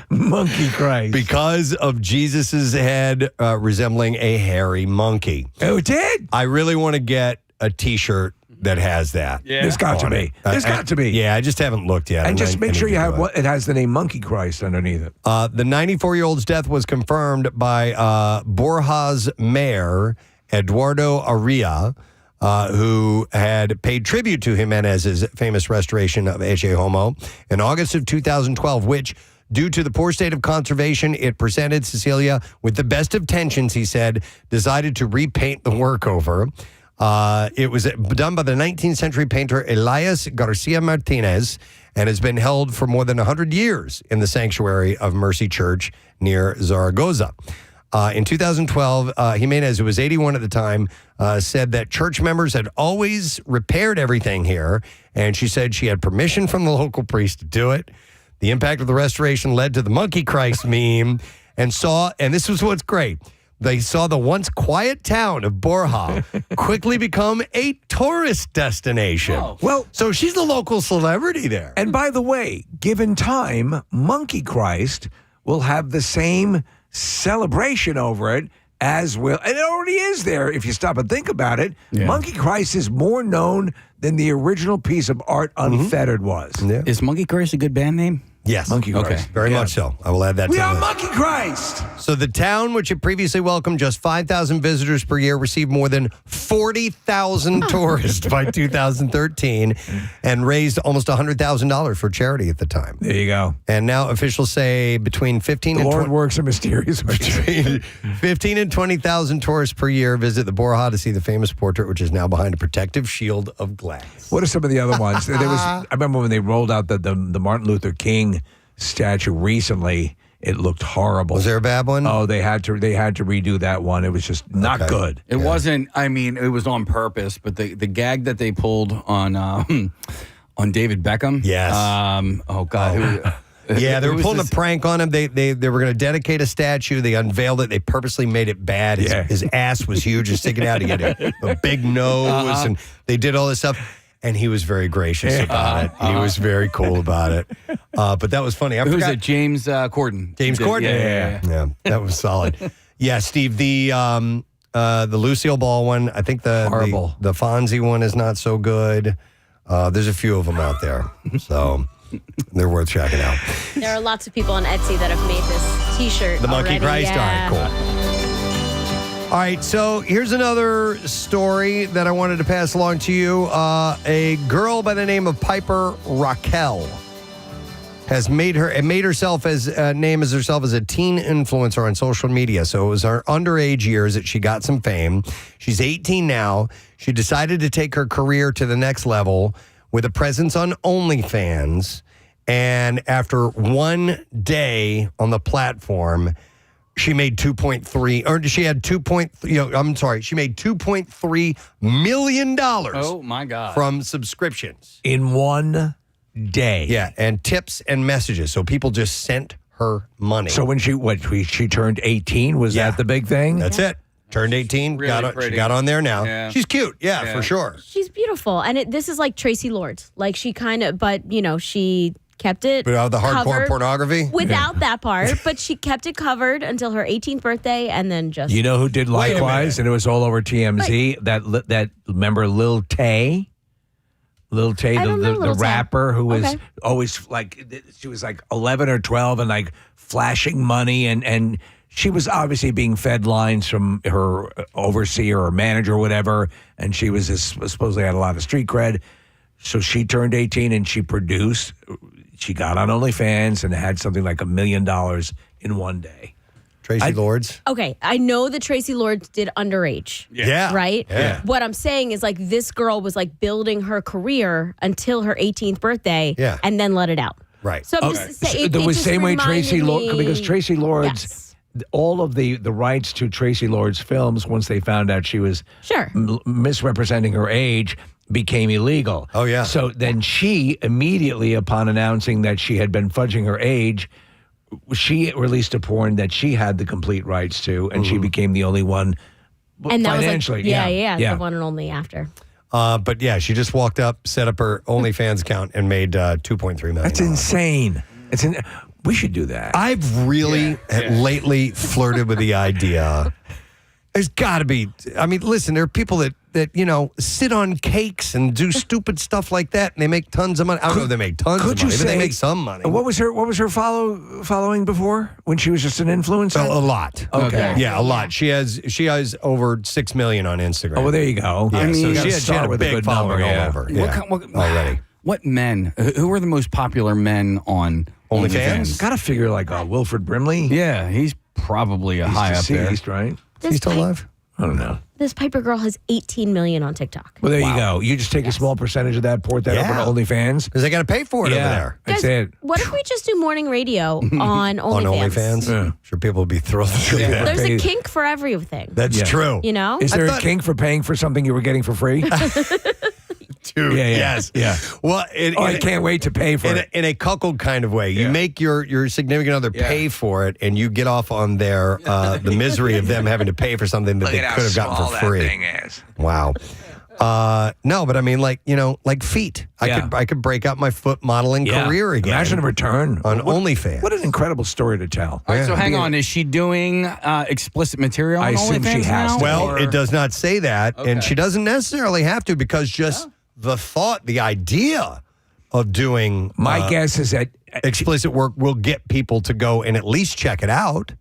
Monkey Christ. Because of Jesus's head resembling a hairy monkey. Oh, it did? I really want to get a T-shirt that has that. Yeah. There's got to be. There's got to be. Yeah, I just haven't looked yet. And just make sure you have it has the name Monkey Christ underneath it. The 94-year-old's death was confirmed by Borja's mayor, Eduardo Aria, who had paid tribute to Jimenez's famous restoration of Ecce Homo in August of 2012, which, due to the poor state of conservation, it presented Cecilia with the best of tensions, he said, decided to repaint the work over. It was done by the 19th century painter Elias Garcia Martinez and has been held for more than 100 years in the sanctuary of Mercy Church near Zaragoza. In 2012, Jimenez, who was 81 at the time, said that church members had always repaired everything here, and she said she had permission from the local priest to do it. The impact of the restoration led to the Monkey Christ meme, and this was what's great, they saw the once quiet town of Borja quickly become a tourist destination. Oh. Well, so she's the local celebrity there. And by the way, given time, Monkey Christ will have the same celebration over it as will, and it already is there if you stop and think about it. Yeah. Monkey Christ is more known than the original piece of art Unfettered was. Yeah. Is Monkey Christ a good band name? Yes. Monkey Christ. Okay. Very much so. I will add that We to the are list. Monkey Christ! So the town, which had previously welcomed just 5,000 visitors per year, received more than 40,000 tourists by 2013 and raised almost $100,000 for charity at the time. There you go. And now officials say between 15 and Lord 20, works in mysterious ways. between 15 and 20,000 tourists per year visit the Borja to see the famous portrait, which is now behind a protective shield of glass. What are some of the other ones? I remember when they rolled out the Martin Luther King statue recently. It looked horrible. Was there a bad one? Oh, they had to redo that one. It was just not good. It wasn't. I mean, it was on purpose. But the gag that they pulled on David Beckham. Yes. Oh God. Yeah, they were pulling a prank on him. They were going to dedicate a statue. They unveiled it. They purposely made it bad. His ass was huge and sticking out. He had a big nose, and they did all this stuff. And he was very gracious about it. He was very cool about it. But that was funny. Who's it? James Corden. James Corden. Yeah. That was solid. Yeah, Steve. The Lucille Ball one. I think Horrible. the Fonzie one is not so good. There's a few of them out there. So They're worth checking out. There are lots of people on Etsy that have made this T-shirt. The Monkey already. Christ? Yeah. All right, cool. All right, so here's another story that I wanted to pass along to you. A girl by the name of Piper Raquel has made herself as a teen influencer on social media. So it was her underage years that she got some fame. She's 18 now. She decided to take her career to the next level with a presence on OnlyFans. And after one day on the platform, she made she made $2.3 million. Oh my God. From subscriptions. In one day. Yeah, and tips and messages. So people just sent her money. So when she turned 18, was that the big thing? That's it. Turned 18, Really she got on there now. Yeah. She's cute, for sure. She's beautiful, and this is like Tracy Lords. Like she kind of, but she kept it Without the hardcore covered pornography? without that part, but she kept it covered until her 18th birthday, and then just You know who did likewise, and it was all over TMZ? That remember Lil Tay? Lil Tay, I don't know the Lil Tay. rapper who was Okay. always she was like 11 or 12 and like flashing money, and she was obviously being fed lines from her overseer or manager or whatever, and she was supposedly had a lot of street cred. So she turned 18 and she got on OnlyFans and had something like $1 million in one day. Tracy Lords? Okay, I know that Tracy Lords did underage. Yeah. Right? Yeah. What I'm saying is like this girl was like building her career until her 18th birthday and then let it out. Right. So I'm just saying, the just same way Tracy reminded Lords, me- because Tracy Lords, Yes. all of the rights to Tracy Lords films, once they found out she was Sure. misrepresenting her age, became illegal. Oh, yeah. So then she immediately, upon announcing that she had been fudging her age, she released a porn that she had the complete rights to, and she became the only one And that was financially. like, the one and only after. But yeah, she just walked up, set up her OnlyFans account, and made $2.3 million. That's insane. We should do that. I've really lately flirted with the idea. There's got to be. I mean, listen, there are people that sit on cakes and do stupid stuff like that, and they make tons of money. I don't know if they make tons of money, but they make some money. What was her following before when she was just an influencer? A lot. Okay. Yeah, a lot. She has over 6 million on Instagram. Oh, well, there you go. Yeah, I mean, so you gotta she had start a with a big good following number, all yeah. over. Yeah, already. What men? Who are the most popular men on OnlyFans? Gotta figure like Wilfred Brimley. Yeah, he's probably high up there. Deceased, right? Is he still alive? I don't know. This Piper girl has 18 million on TikTok. Well, there you go. You just take a small percentage of that, port that over to OnlyFans. Because they got to pay for it over there. That's it. What if we just do morning radio on OnlyFans? On OnlyFans? Sure, people would be thrilled to do that. There's a kink for everything. That's true. You know? Is there a kink for paying for something you were getting for free? Dude, yes. Well, I can't wait to pay for it. In a cuckold kind of way. You make your significant other pay for it, and you get off on their the misery of them having to pay for something that they could have gotten for free. That thing is. Wow. No, but I mean, like feet. I could break out my foot modeling career again. Imagine a return on OnlyFans. What an incredible story to tell. All right, so hang on. Is she doing explicit material on I assume OnlyFans she has now? to. Well, it does not say that, and she doesn't necessarily have to, because just the idea of doing My guess is that explicit work will get people to go and at least check it out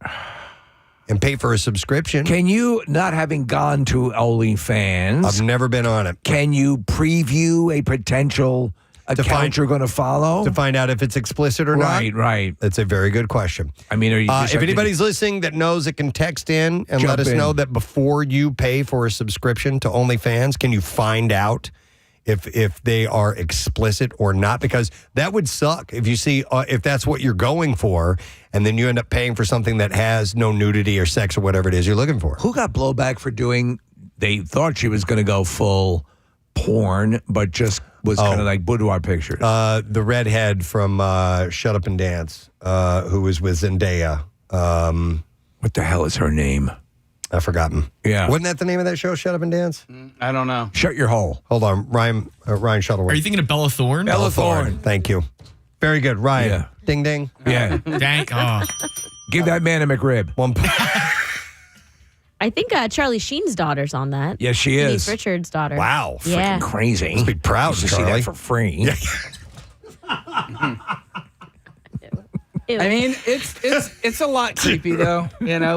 and pay for a subscription. Can you, not having gone to OnlyFans, I've never been on it. Can you preview a potential account you're going to follow? To find out if it's explicit or not? Right. That's a very good question. I mean, are you just if have to anybody's listening that knows it, can text in and Jump let us in. know that before you pay for a subscription to OnlyFans, can you find out if they are explicit or not? Because that would suck if you see if that's what you're going for, and then you end up paying for something that has no nudity or sex or whatever it is you're looking for. Who got blowback for doing, they thought she was going to go full porn, but just was kind of like boudoir pictures. The redhead from Shut Up and Dance, who was with Zendaya. What the hell is her name? I've forgotten. Yeah. Wasn't that the name of that show, Shut Up and Dance? I don't know. Shut your hole. Hold on. Ryan Shuttleworth. Are you thinking of Bella Thorne? Bella Thorne. Thank you. Very good. Ryan. Yeah. Ding, ding. Yeah. Dang. Oh. Give that man a McRib. I think Charlie Sheen's daughter's on that. Yes, she is. Denise Richards' daughter. Wow. Yeah. Crazy. Must be proud, You should see Charlie. that for free. Ew. I mean, it's a lot creepy though,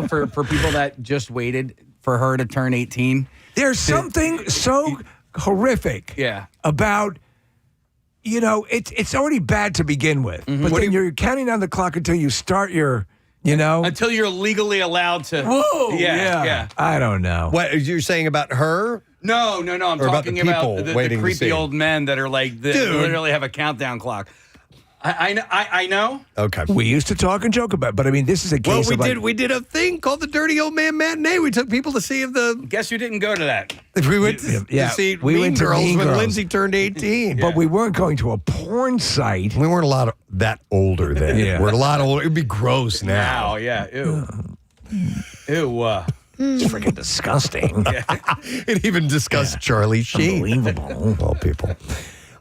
for people that just waited for her to turn 18. There's something so horrific about, it's already bad to begin with. But then you're counting down the clock until you start your, Until you're legally allowed to. Whoa! Yeah. I don't know. What you're saying about her? No. I'm Or about talking the about people the waiting to creepy see. old men that are like, that Dude. literally have a countdown clock. I know. Okay. We used to talk and joke about it, but I mean, this is a case Well, of we did a thing called the Dirty Old Man Matinee. We took people to see if the. Guess you didn't go to that. We went to see we Mean went to Girls Mean when Girls. Lindsay turned 18. But we weren't going to a porn site. We weren't a lot of that older then. Yeah. We're a lot older. It'd be gross now. Wow, yeah. Ew. It's freaking disgusting. It even discussed Charlie Sheen. Unbelievable. Well, people. All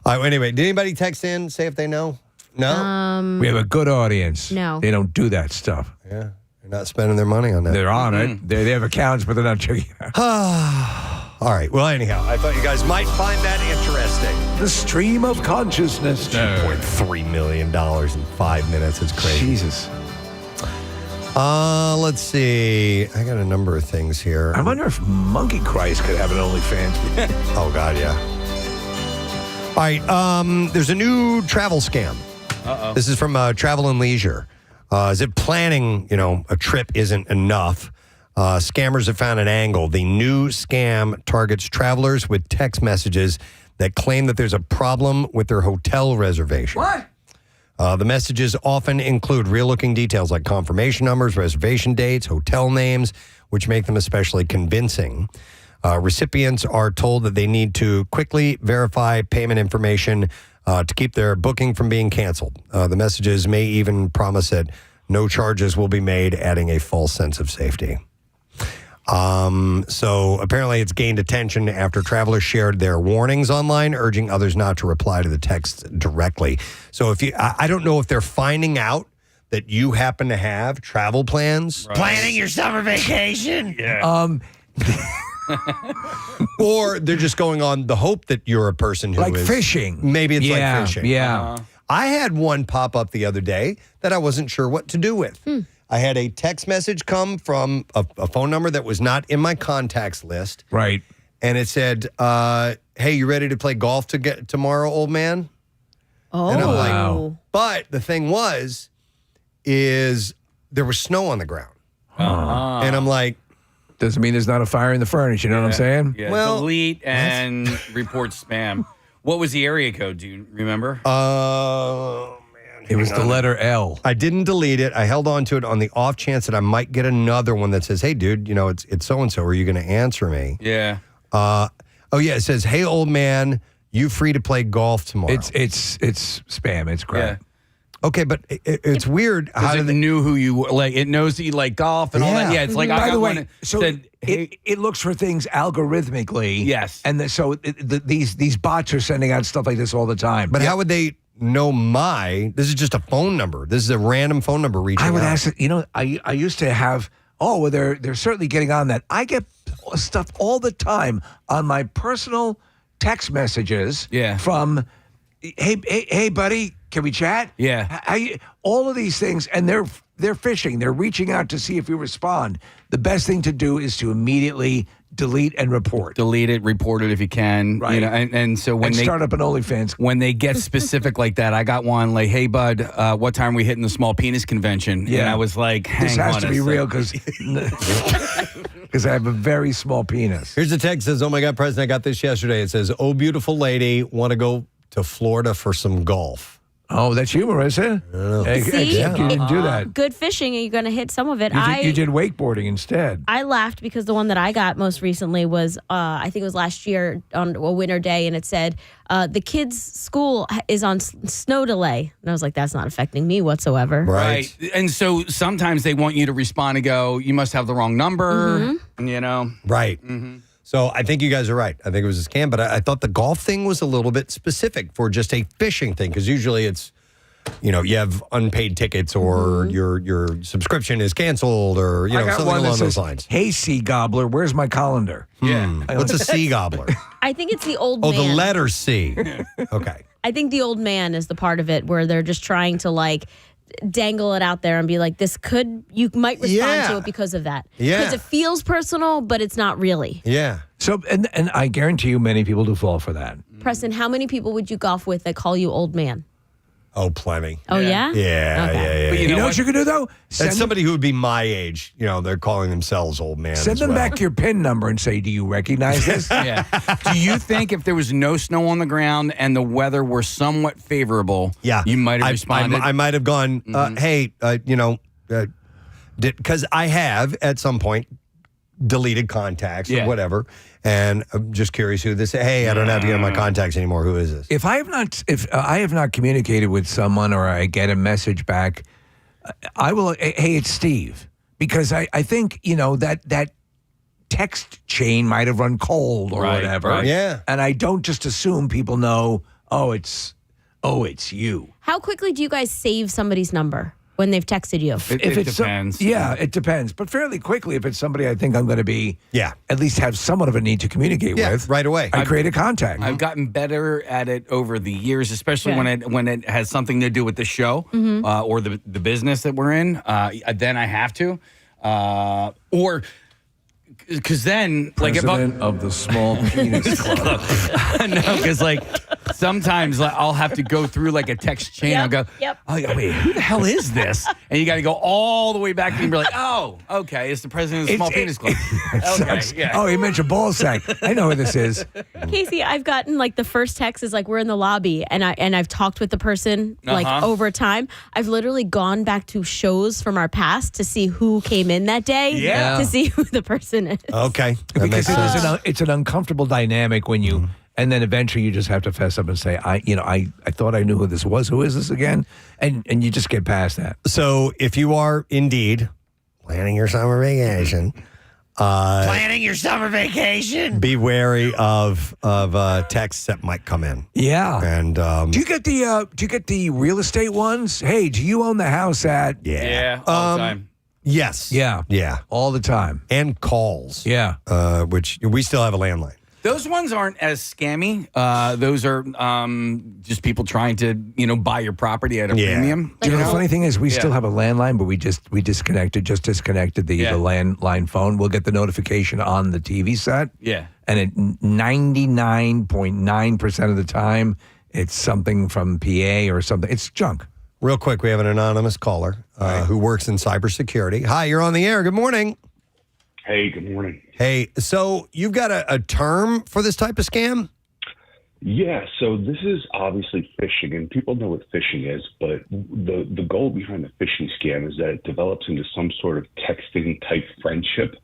right, well, anyway, did anybody text in, say if they know? No? We have a good audience. No. They don't do that stuff. Yeah. They're not spending their money on that. They're on it. They have accounts, but they're not checking it out. All right. Well, anyhow, I thought you guys might find that interesting. The stream of consciousness. $2.3 million in 5 minutes. It's crazy. Jesus. Let's see. I got a number of things here. I wonder if Monkey Christ could have an OnlyFans. Oh, God, yeah. All right. There's a new travel scam. Uh-oh. This is from Travel and Leisure. Is it planning, a trip isn't enough? Scammers have found an angle. The new scam targets travelers with text messages that claim that there's a problem with their hotel reservation. What? The messages often include real-looking details like confirmation numbers, reservation dates, hotel names, which make them especially convincing. Recipients are told that they need to quickly verify payment information to keep their booking from being canceled. The messages may even promise that no charges will be made, adding a false sense of safety. So apparently it's gained attention after travelers shared their warnings online, urging others not to reply to the text directly. So I don't know if they're finding out that you happen to have travel plans. Right. Planning your summer vacation. Yeah. Or they're just going on the hope that you're a person who Like is fishing. Maybe it's Yeah, like fishing. yeah. I had one pop up the other day that I wasn't sure what to do with. I had a text message come from a phone number that was not in my contacts list. Right. And it said, hey, you ready to play golf tomorrow, old man? Oh. And I'm like, but the thing is there was snow on the ground. And I'm like, doesn't mean there's not a fire in the furnace. You know what I'm saying? Yeah, Well, delete and report spam. What was the area code? Do you remember? It was the letter L. I didn't delete it. I held on to it on the off chance that I might get another one that says, hey, dude, it's so-and-so. Are you going to answer me? Yeah. It says, hey, old man, you free to play golf tomorrow? It's spam. It's crap. Okay, but it's weird. How it knew who you like? It knows that you like golf and all that. Yeah, it's like I By got the way, one. so Said, it looks for things algorithmically. Yes, and these bots are sending out stuff like this all the time. But how would they know this is just a phone number. This is a random phone number reaching out. I would ask, I used to have, they're certainly getting on that. I get stuff all the time on my personal text messages from, hey, buddy, can we chat? Yeah. All of these things, and they're phishing. They're reaching out to see if you respond. The best thing to do is to immediately delete and report. Delete it, report it if you can. Right. And so when they start up an OnlyFans. When they get specific like that, I got one like, hey, bud, what time are we hitting the small penis convention? Yeah. And I was like, hang this has on to a be sec. real because I have a very small penis. Here's a text that says, oh my God, President, I got this yesterday. It says, oh, beautiful lady, want to go to Florida for some golf. Oh, that's humorous, huh? See? Except you didn't do that. Good fishing, and you're going to hit some of it. You did wakeboarding instead. I laughed because the one that I got most recently was, I think it was last year on a winter day, and it said, the kids' school is on snow delay. And I was like, that's not affecting me whatsoever. Right. And so sometimes they want you to respond and go, you must have the wrong number, Right. Mm-hmm. So I think you guys are right. I think it was a scam, but I thought the golf thing was a little bit specific for just a fishing thing because usually it's you have unpaid tickets or your subscription is canceled or, I got something one that along those says, lines. Hey, sea gobbler, where's my colander? What's a sea gobbler? I think it's the old Oh, man. the letter C. Okay. I think the old man is the part of it where they're just trying to like dangle it out there and be like, you might respond to it because of that. Yeah. Because it feels personal, but it's not really. Yeah. So, and I guarantee you many people do fall for that. Preston, how many people would you golf with that call you old man? Oh, plenty. Oh, yeah? Yeah, yeah. But you know what you can do, though? That's somebody who would be my age. They're calling themselves old man. Send as them well. back your PIN number and say, do you recognize this? Yeah. Do you think if there was no snow on the ground and the weather were somewhat favorable, you might have responded? I might have gone, hey, because I have at some point deleted contacts or whatever, and I'm just curious who this is. Hey, I don't have you in my contacts anymore. Who is this? If I have not communicated with someone or I get a message back, I will. Hey, it's Steve, because I think that text chain might have run cold or whatever. Right. Yeah, and I don't just assume people know. Oh, it's you. How quickly do you guys save somebody's number when they've texted you? It depends. It depends, but fairly quickly. If it's somebody I think I'm going to be, at least have somewhat of a need to communicate with, right away. I create a contact. I've gotten better at it over the years, especially when it has something to do with the show or the business that we're in. Then I have to, or because then, President of the Small Penis Club. No, because sometimes I'll have to go through like a text chain. I'll go, wait, who the hell is this? And you got to go all the way back and be like, oh, okay, it's the president of the Small Penis Club. Okay, yeah. Oh, he mentioned ball sack. I know who this is. Casey, I've gotten the first text is we're in the lobby and I've talked with the person over time. I've literally gone back to shows from our past to see who came in that day to see who the person is. Okay. Because it's an uncomfortable dynamic when you, and then eventually you just have to fess up and say, I thought I knew who this was. Who is this again? And you just get past that. So if you are indeed planning your summer vacation, be wary of texts that might come in. Yeah. And do you get the real estate ones? Hey, do you own the house at? Yeah, all the time. Yes. Yeah. Yeah. All the time. And calls. Yeah. Which we still have a landline. Those ones aren't as scammy. Those are just people trying to, buy your property at a premium. Do you know the funny thing is we still have a landline, but we disconnected the landline phone. We'll get the notification on the TV set. Yeah. And at 99.9% of the time, it's something from PA or something. It's junk. Real quick, we have an anonymous caller who works in cybersecurity. Hi, you're on the air. Good morning. Hey, good morning. Hey, so you've got a term for this type of scam? Yeah, so this is obviously phishing, and people know what phishing is, but the goal behind the phishing scam is that it develops into some sort of texting type friendship,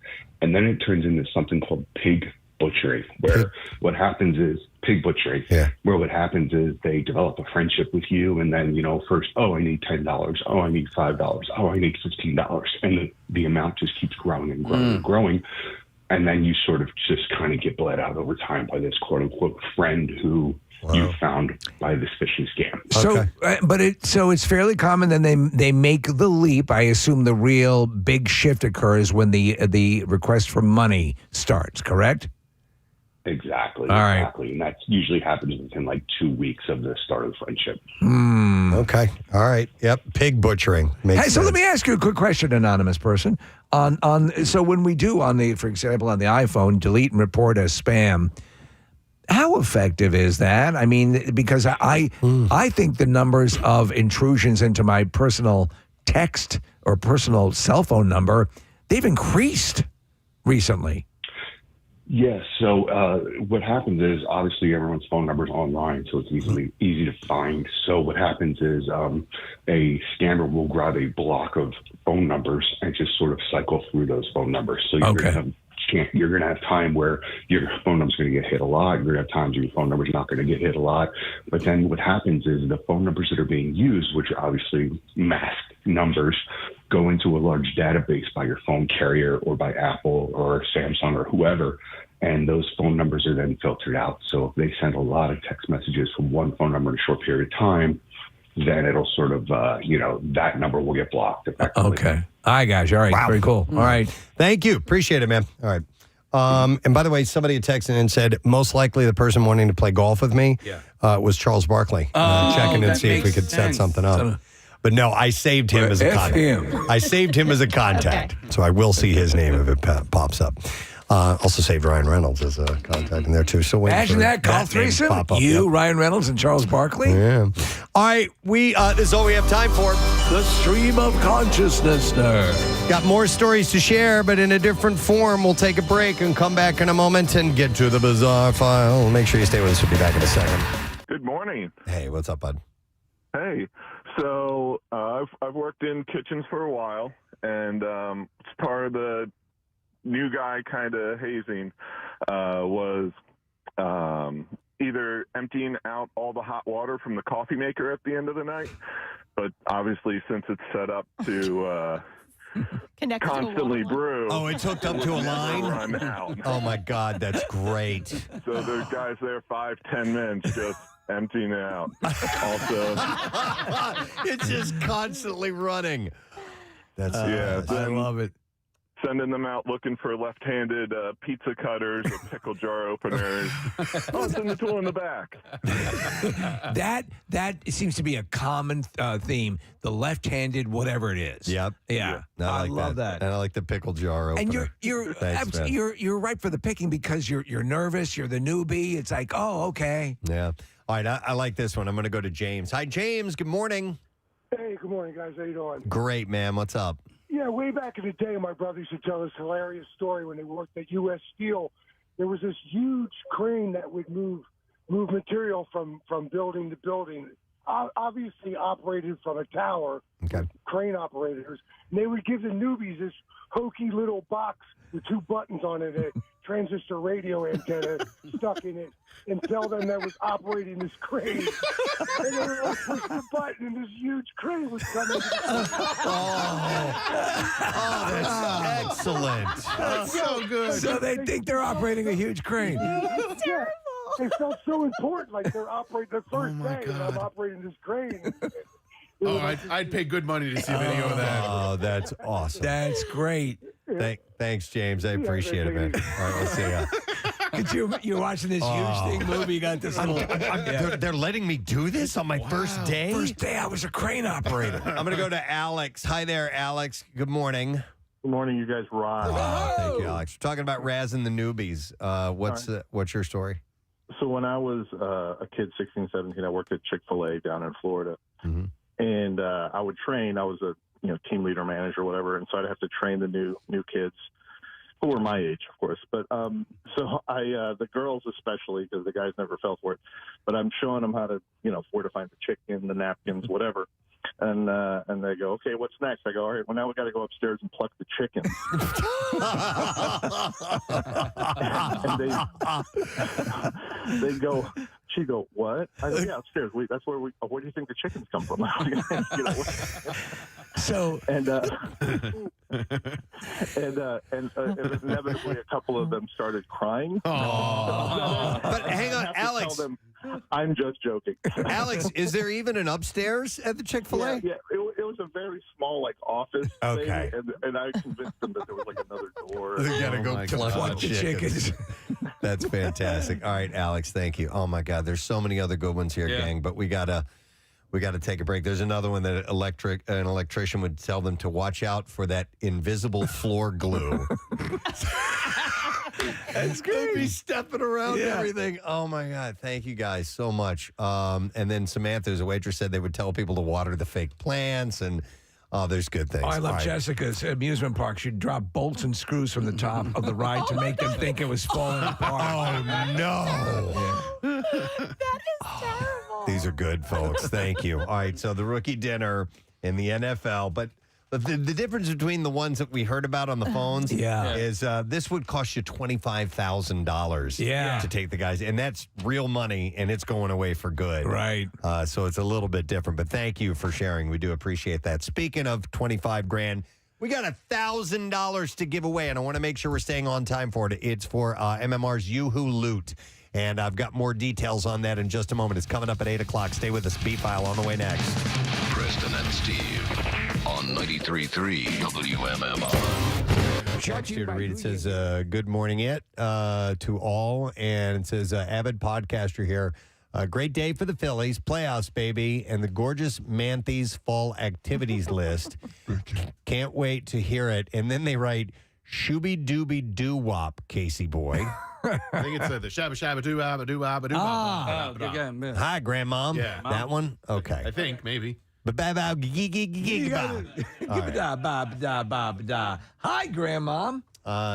and then it turns into something called pig butchery, where what happens is where what happens is they develop a friendship with you, and then first, I need $10, I need $5, I need $15, and the amount just keeps growing and growing and growing, and then you sort of just kind of get bled out over time by this quote unquote friend who you found by this phishing scam. So, it's fairly common. Then they make the leap. I assume the real big shift occurs when the request for money starts. Correct? Exactly. All right. Exactly. And that usually happens within 2 weeks of the start of the friendship. Okay. All right. Yep. Pig butchering. Makes sense. So let me ask you a quick question, anonymous person. So when we do for example, on the iPhone, delete and report as spam, how effective is that? I mean, because I think the numbers of intrusions into my personal text or personal cell phone number, they've increased recently. Yes. So what happens is obviously everyone's phone number is online, so it's easy to find. So what happens is a scammer will grab a block of phone numbers and just sort of cycle through those phone numbers. So you're going to have time where your phone number is going to get hit a lot. You're going to have times where your phone number is not going to get hit a lot. But then what happens is the phone numbers that are being used, which are obviously masked numbers, go into a large database by your phone carrier or by Apple or Samsung or whoever, and those phone numbers are then filtered out. So if they send a lot of text messages from one phone number in a short period of time, then it'll sort of, that number will get blocked effectively. Okay. I got you. All right. Wow. Very cool. All right. Thank you. Appreciate it, man. All right. And by the way, somebody had texted and said, most likely the person wanting to play golf with me was Charles Barkley. Checking and see if we could set something up. But no, I saved him as a contact. I saved him as a contact. So I will see his name if it pops up. Also saved Ryan Reynolds as a contact in there too. So imagine that golf threesome. You, Ryan Reynolds, and Charles Barkley. Yeah. All right, this is all we have time for. The stream of Consciousnessner. Got more stories to share, but in a different form. We'll take a break and come back in a moment and get to the bizarre file. Make sure you stay with us. We'll be back in a second. Good morning. Hey, what's up, bud? Hey, so I've worked in kitchens for a while, and it's part of the new guy kind of hazing was either emptying out all the hot water from the coffee maker at the end of the night, but obviously since it's set up to constantly brew. Oh, it's hooked up to a line? Run out. Oh, my God, that's great. So there's guys there 5-10 minutes just emptying it out. Also, it's just constantly running. That's I love it. Sending them out looking for left-handed pizza cutters or pickle jar openers. Oh, it's in the tool in the back. That seems to be a common theme. The left-handed, whatever it is. Yep. Yeah. I love that. And I like the pickle jar opener. And Thanks, man. you're right for the picking because you're nervous. You're the newbie. It's like, oh, okay. Yeah. All right. I like this one. I'm going to go to James. Hi, James. Good morning. Hey, good morning, guys. How you doing? Great, man. What's up? Yeah, way back in the day, my brother used to tell this hilarious story when they worked at U.S. Steel. There was this huge crane that would move material from building to building, obviously operated from a tower, crane operators. And they would give the newbies this hokey little box with 2 buttons on it, a transistor radio antenna stuck in it, and tell them that was operating this crane. And they would like push the button, and this huge crane was coming. That's excellent. That's so good. So they think they're operating a huge crane. It's terrible. They felt so important, like they're operating the first day, and I'm operating this crane. Oh, I'd pay good money to see video of that. Oh, that's awesome. That's great. Thanks, James. I appreciate it, man. All right, we'll see ya. You're watching this huge thing movie. You got this little. They're letting me do this on my first day? First day, I was a crane operator. I'm going to go to Alex. Hi there, Alex. Good morning. Good morning. You guys rock. Thank you, Alex. We're talking about razzing the newbies. What's your story? So when I was a kid, 16, 17, I worked at Chick-fil-A down in Florida. Mm-hmm. And I would train. I was a team leader, manager, whatever, and so I'd have to train the new kids who were my age, of course. But so I the girls especially, because the guys never fell for it. But I'm showing them how to where to find the chicken, the napkins, whatever. And they go, okay, what's next? I go, all right, well, now we got to go upstairs and pluck the chickens. And they go, she go, what? I go, yeah, upstairs. That's where do you think the chickens come from? So and inevitably a couple of them started crying. But hang on, Alex. Tell them, I'm just joking. Alex, is there even an upstairs at the Chick-fil-A? Yeah, it was a very small office Okay. thing, and I convinced them that there was another door. You gotta go pluck the chickens. That's fantastic. All right, Alex, thank you. Oh my God, there's so many other good ones here, gang. But we gotta take a break. There's another one that an electrician would tell them to watch out for that invisible floor glue. It's going to be stepping around everything. Oh, my God. Thank you guys so much. And then Samantha, as a waitress, said they would tell people to water the fake plants. And there's good things. Oh, I love Jessica's amusement park. She'd drop bolts and screws from the top of the ride to make them think it was falling apart. Oh, no. That is terrible. These are good, folks. Thank you. All right, so the rookie dinner in the NFL. But the difference between the ones that we heard about on the phones is this would cost you $25,000 to take the guys. And that's real money, and it's going away for good. Right. So it's a little bit different. But thank you for sharing. We do appreciate that. Speaking of $25,000, we got $1,000 to give away, and I want to make sure we're staying on time for it. It's for MMR's Yoo-Hoo Loot. And I've got more details on that in just a moment. It's coming up at 8 o'clock. Stay with us. B-File on the way next. Preston and Steve on 93.3 WMMR. Text here to read. It says, good morning, to all. And it says, avid podcaster here. Great day for the Phillies. Playoffs, baby. And the gorgeous Manthes fall activities list. Can't wait to hear it. And then they write, shooby dooby doo wop, Casey boy. I think it's the shabba shabba doo wabba doo wabba doo wabba. Good game. Yeah. Hi, Grandmom. Yeah. That one? Okay. I think, maybe. Hi, Grandmom.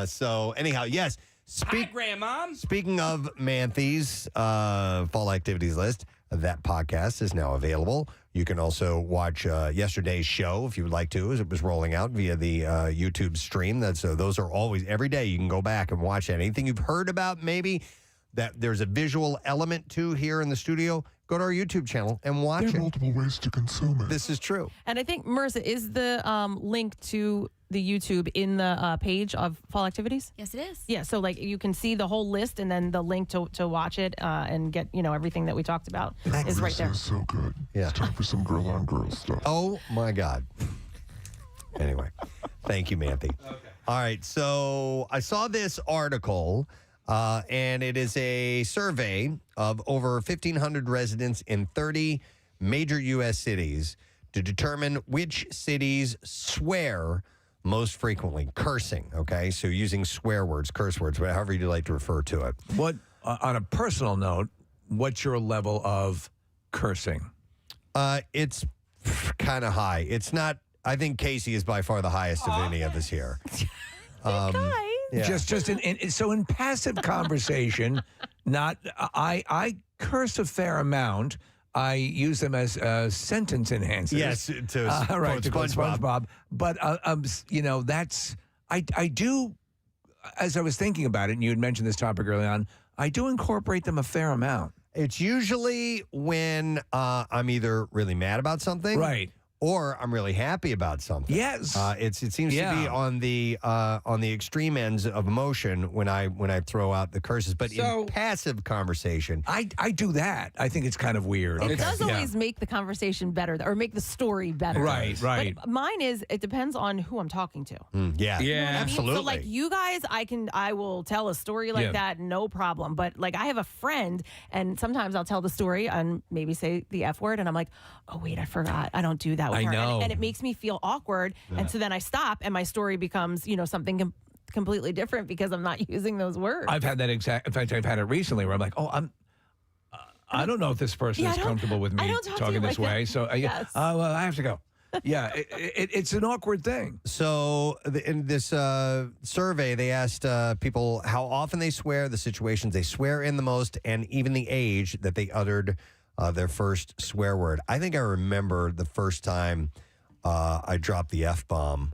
So anyhow, yes. Hi, Grandmom. Speaking of Manthes fall activities list, that podcast is now available. You can also watch yesterday's show if you would like to, as it was rolling out via the YouTube stream. Those are always every day. You can go back and watch anything you've heard about. Maybe that there's a visual element to here in the studio. Go to our YouTube channel and watch it. There are multiple ways to consume it. This is true. And I think, Marissa, is the link to the YouTube in the page of fall activities? Yes, it is. Yeah, so like you can see the whole list and then the link to watch it and get, everything that we talked about is right there. This is so good. Yeah. It's time for some girl-on-girl stuff. Oh, my God. Anyway, thank you, Manthe. Okay. All right, so I saw this article, and it is a survey of over 1,500 residents in 30 major U.S. cities to determine which cities swear most frequently. Cursing, okay? So using swear words, curse words, however you'd like to refer to it. What, on a personal note, what's your level of cursing? It's kind of high. It's not, I think Casey is by far the highest of any of us here. Yeah. Just in passive conversation, I curse a fair amount. I use them as sentence enhancers. Yes, to quote SpongeBob. But that's I do. As I was thinking about it, and you had mentioned this topic early on, I do incorporate them a fair amount. It's usually when I'm either really mad about something, right, or I'm really happy about something. Yes, it seems to be on the extreme ends of emotion when I throw out the curses. But in passive conversation, I do that. I think it's kind of weird. It does always make the conversation better or make the story better. Right. But mine is, it depends on who I'm talking to. Yeah, You know what I mean? absolutely. So like you guys, I will tell a story like that, no problem. But like I have a friend, and sometimes I'll tell the story and maybe say the F word, and I'm like, oh wait, I forgot. I don't do that with her. know. And it makes me feel awkward. Yeah. And so then I stop, and my story becomes, something completely different because I'm not using those words. I've had that in fact, I've had it recently where I'm like, I don't know if this person is comfortable with me talking this way. So I have to go. Yeah, it's an awkward thing. So in this survey, they asked people how often they swear, the situations they swear in the most, and even the age that they uttered their first swear word. I think I remember the first time I dropped the F-bomb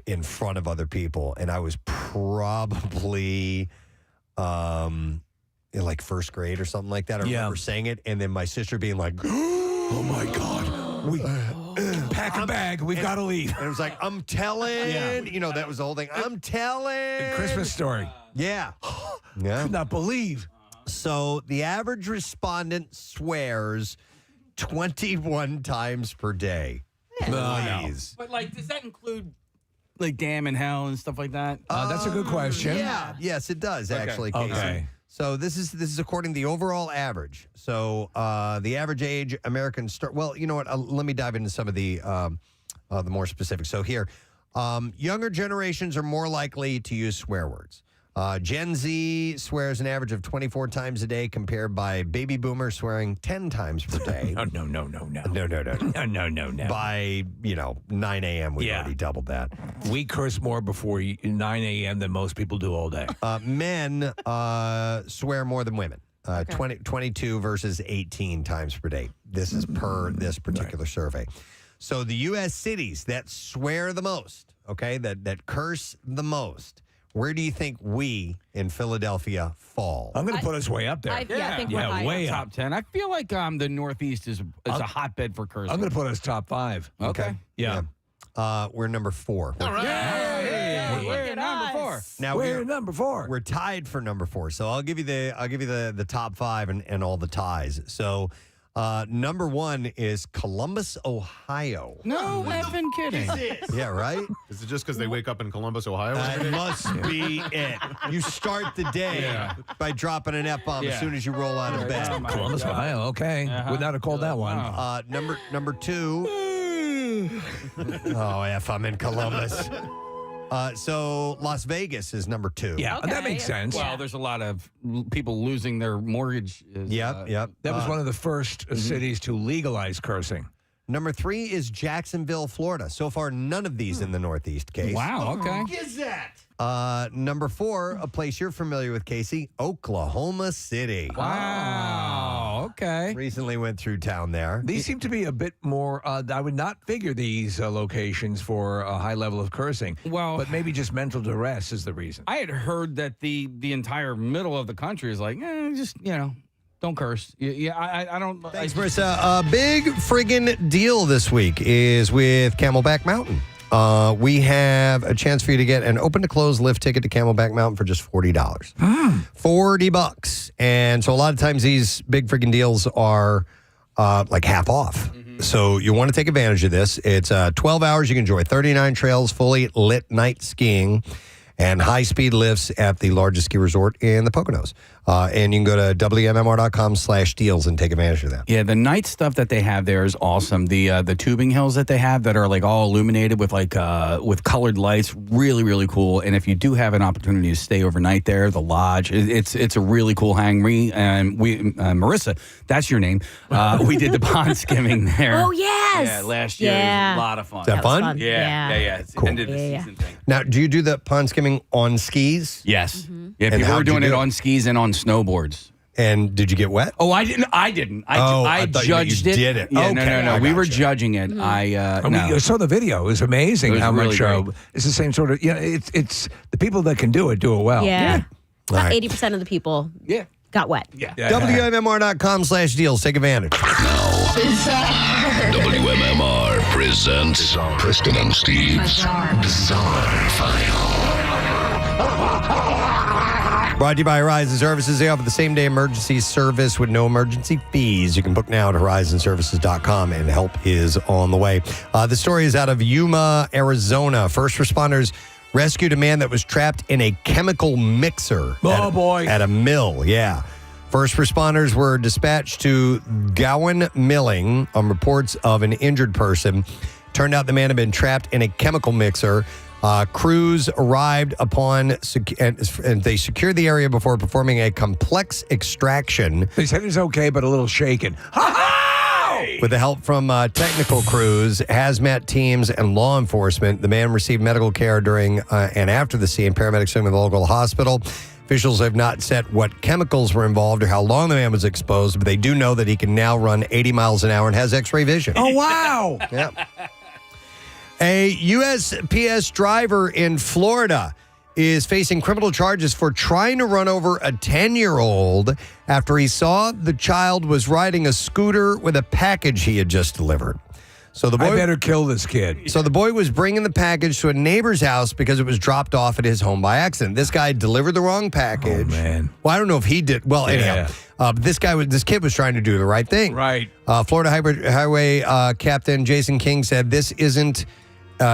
in front of other people, and I was probably in like first grade or something like that. I remember saying it, and then my sister being like, oh my God, we pack a bag, we've got to leave. And it was like, I'm telling, that was the whole thing. I'm telling. Christmas story. Yeah. Could not believe. So the average respondent swears 21 times per day. Please. But does that include like damn and hell and stuff like that? That's a good question. Yeah. Yes, it does actually, Casey. Okay. So this is according to the overall average. So the average age American well, you know what? Let me dive into some of the more specifics. So here, younger generations are more likely to use swear words. Gen Z swears an average of 24 times a day, compared by baby boomers swearing 10 times per day. No. By 9 a.m. we've already doubled that. We curse more before 9 a.m. than most people do all day. Men swear more than women. 22 versus 18 times per day. This is per this particular survey. So the U.S. cities that swear the most, that curse the most, where do you think we in Philadelphia fall? I'm going to put us way up there. I think we're high. way top up. 10. I feel like the Northeast is a hotbed for cursing. I'm going to put us top 5. Okay. Yeah. We're number 4. All right. We're number 4. Now we're number 4. We're tied for number 4. So I'll give you the top 5 and all the ties. So number 1 is Columbus, Ohio. No effing kidding. Yeah, right? Is it just because they wake up in Columbus, Ohio? That must be it. You start the day by dropping an F-bomb as soon as you roll out of bed. Columbus, Ohio. Okay. Would not have called that one. Number 2. Oh, F, I'm in Columbus. So Las Vegas is number 2. Yeah, that makes sense. Well, there's a lot of people losing their mortgage. Yep. That was one of the first cities to legalize cursing. Number 3 is Jacksonville, Florida. So far, none of these in the Northeast, Case. Wow, okay. What is that? Number 4, a place you're familiar with, Casey, Oklahoma City. Wow, okay. Recently went through town there. These seem to be a bit more, I would not figure these locations for a high level of cursing. Well, but maybe just mental duress is the reason. I had heard that the entire middle of the country is like, just, don't curse. Yeah, I don't. Thanks, Marissa. A big friggin' deal this week is with Camelback Mountain. We have a chance for you to get an open-to-close lift ticket to Camelback Mountain for just $40. $40. And so a lot of times these big friggin' deals are like half off. So you want to take advantage of this. It's 12 hours. You can enjoy 39 trails, fully lit night skiing, and high-speed lifts at the largest ski resort in the Poconos. And you can go to WMMR.com/deals and take advantage of that. Yeah, the night stuff that they have there is awesome. The tubing hills that they have that are like all illuminated with with colored lights, really, really cool. And if you do have an opportunity to stay overnight there, the lodge, it's a really cool hang. Marissa, that's your name. We did the pond skimming there. Oh, yes. Yeah, last year. It was a lot of fun. Is that fun? Yeah. It's Cool. end of the season thing. Now, do you do the pond skimming on skis? Yes. Yeah, And people how'd were you doing do it it? on skis and on snowboards. And did you get wet? Oh, I didn't. I thought you judged it. did it. Yeah, Okay, no. I We were gotcha. judging it. No. No. I saw the video. It was amazing It was how really much great. it's the same sort of, it's the people that can do it well. Yeah. All right. 80% of the people got wet. Yeah. WMMR.com/deals. Take advantage. WMMR presents Preston and Steve's Bizarre File. Brought to you by Horizon Services. They offer the same-day emergency service with no emergency fees. You can book now at horizonservices.com, and help is on the way. The story is out of Yuma, Arizona. First responders rescued a man that was trapped in a chemical mixer. At a mill, yeah. First responders were dispatched to Gowan Milling on reports of an injured person. Turned out the man had been trapped in a chemical mixer. Crews arrived and they secured the area before performing a complex extraction. They said it's okay, but a little shaken. With the help from technical crews, hazmat teams, and law enforcement, the man received medical care during and after the scene. Paramedics took him to the local hospital. Officials have not said what chemicals were involved or how long the man was exposed, but they do know that he can now run 80 miles an hour and has X-ray vision. Oh, wow. Yeah. A USPS driver in Florida is facing criminal charges for trying to run over a 10-year-old after he saw the child was riding a scooter with a package he had just delivered. So the boy, I better kill this kid. So the boy was bringing the package to a neighbor's house because it was dropped off at his home by accident. This guy delivered the wrong package. Oh, man. Well, I don't know if he did. Well, anyhow, this kid was trying to do the right thing. Right. Florida Highway Captain Jason King said this isn't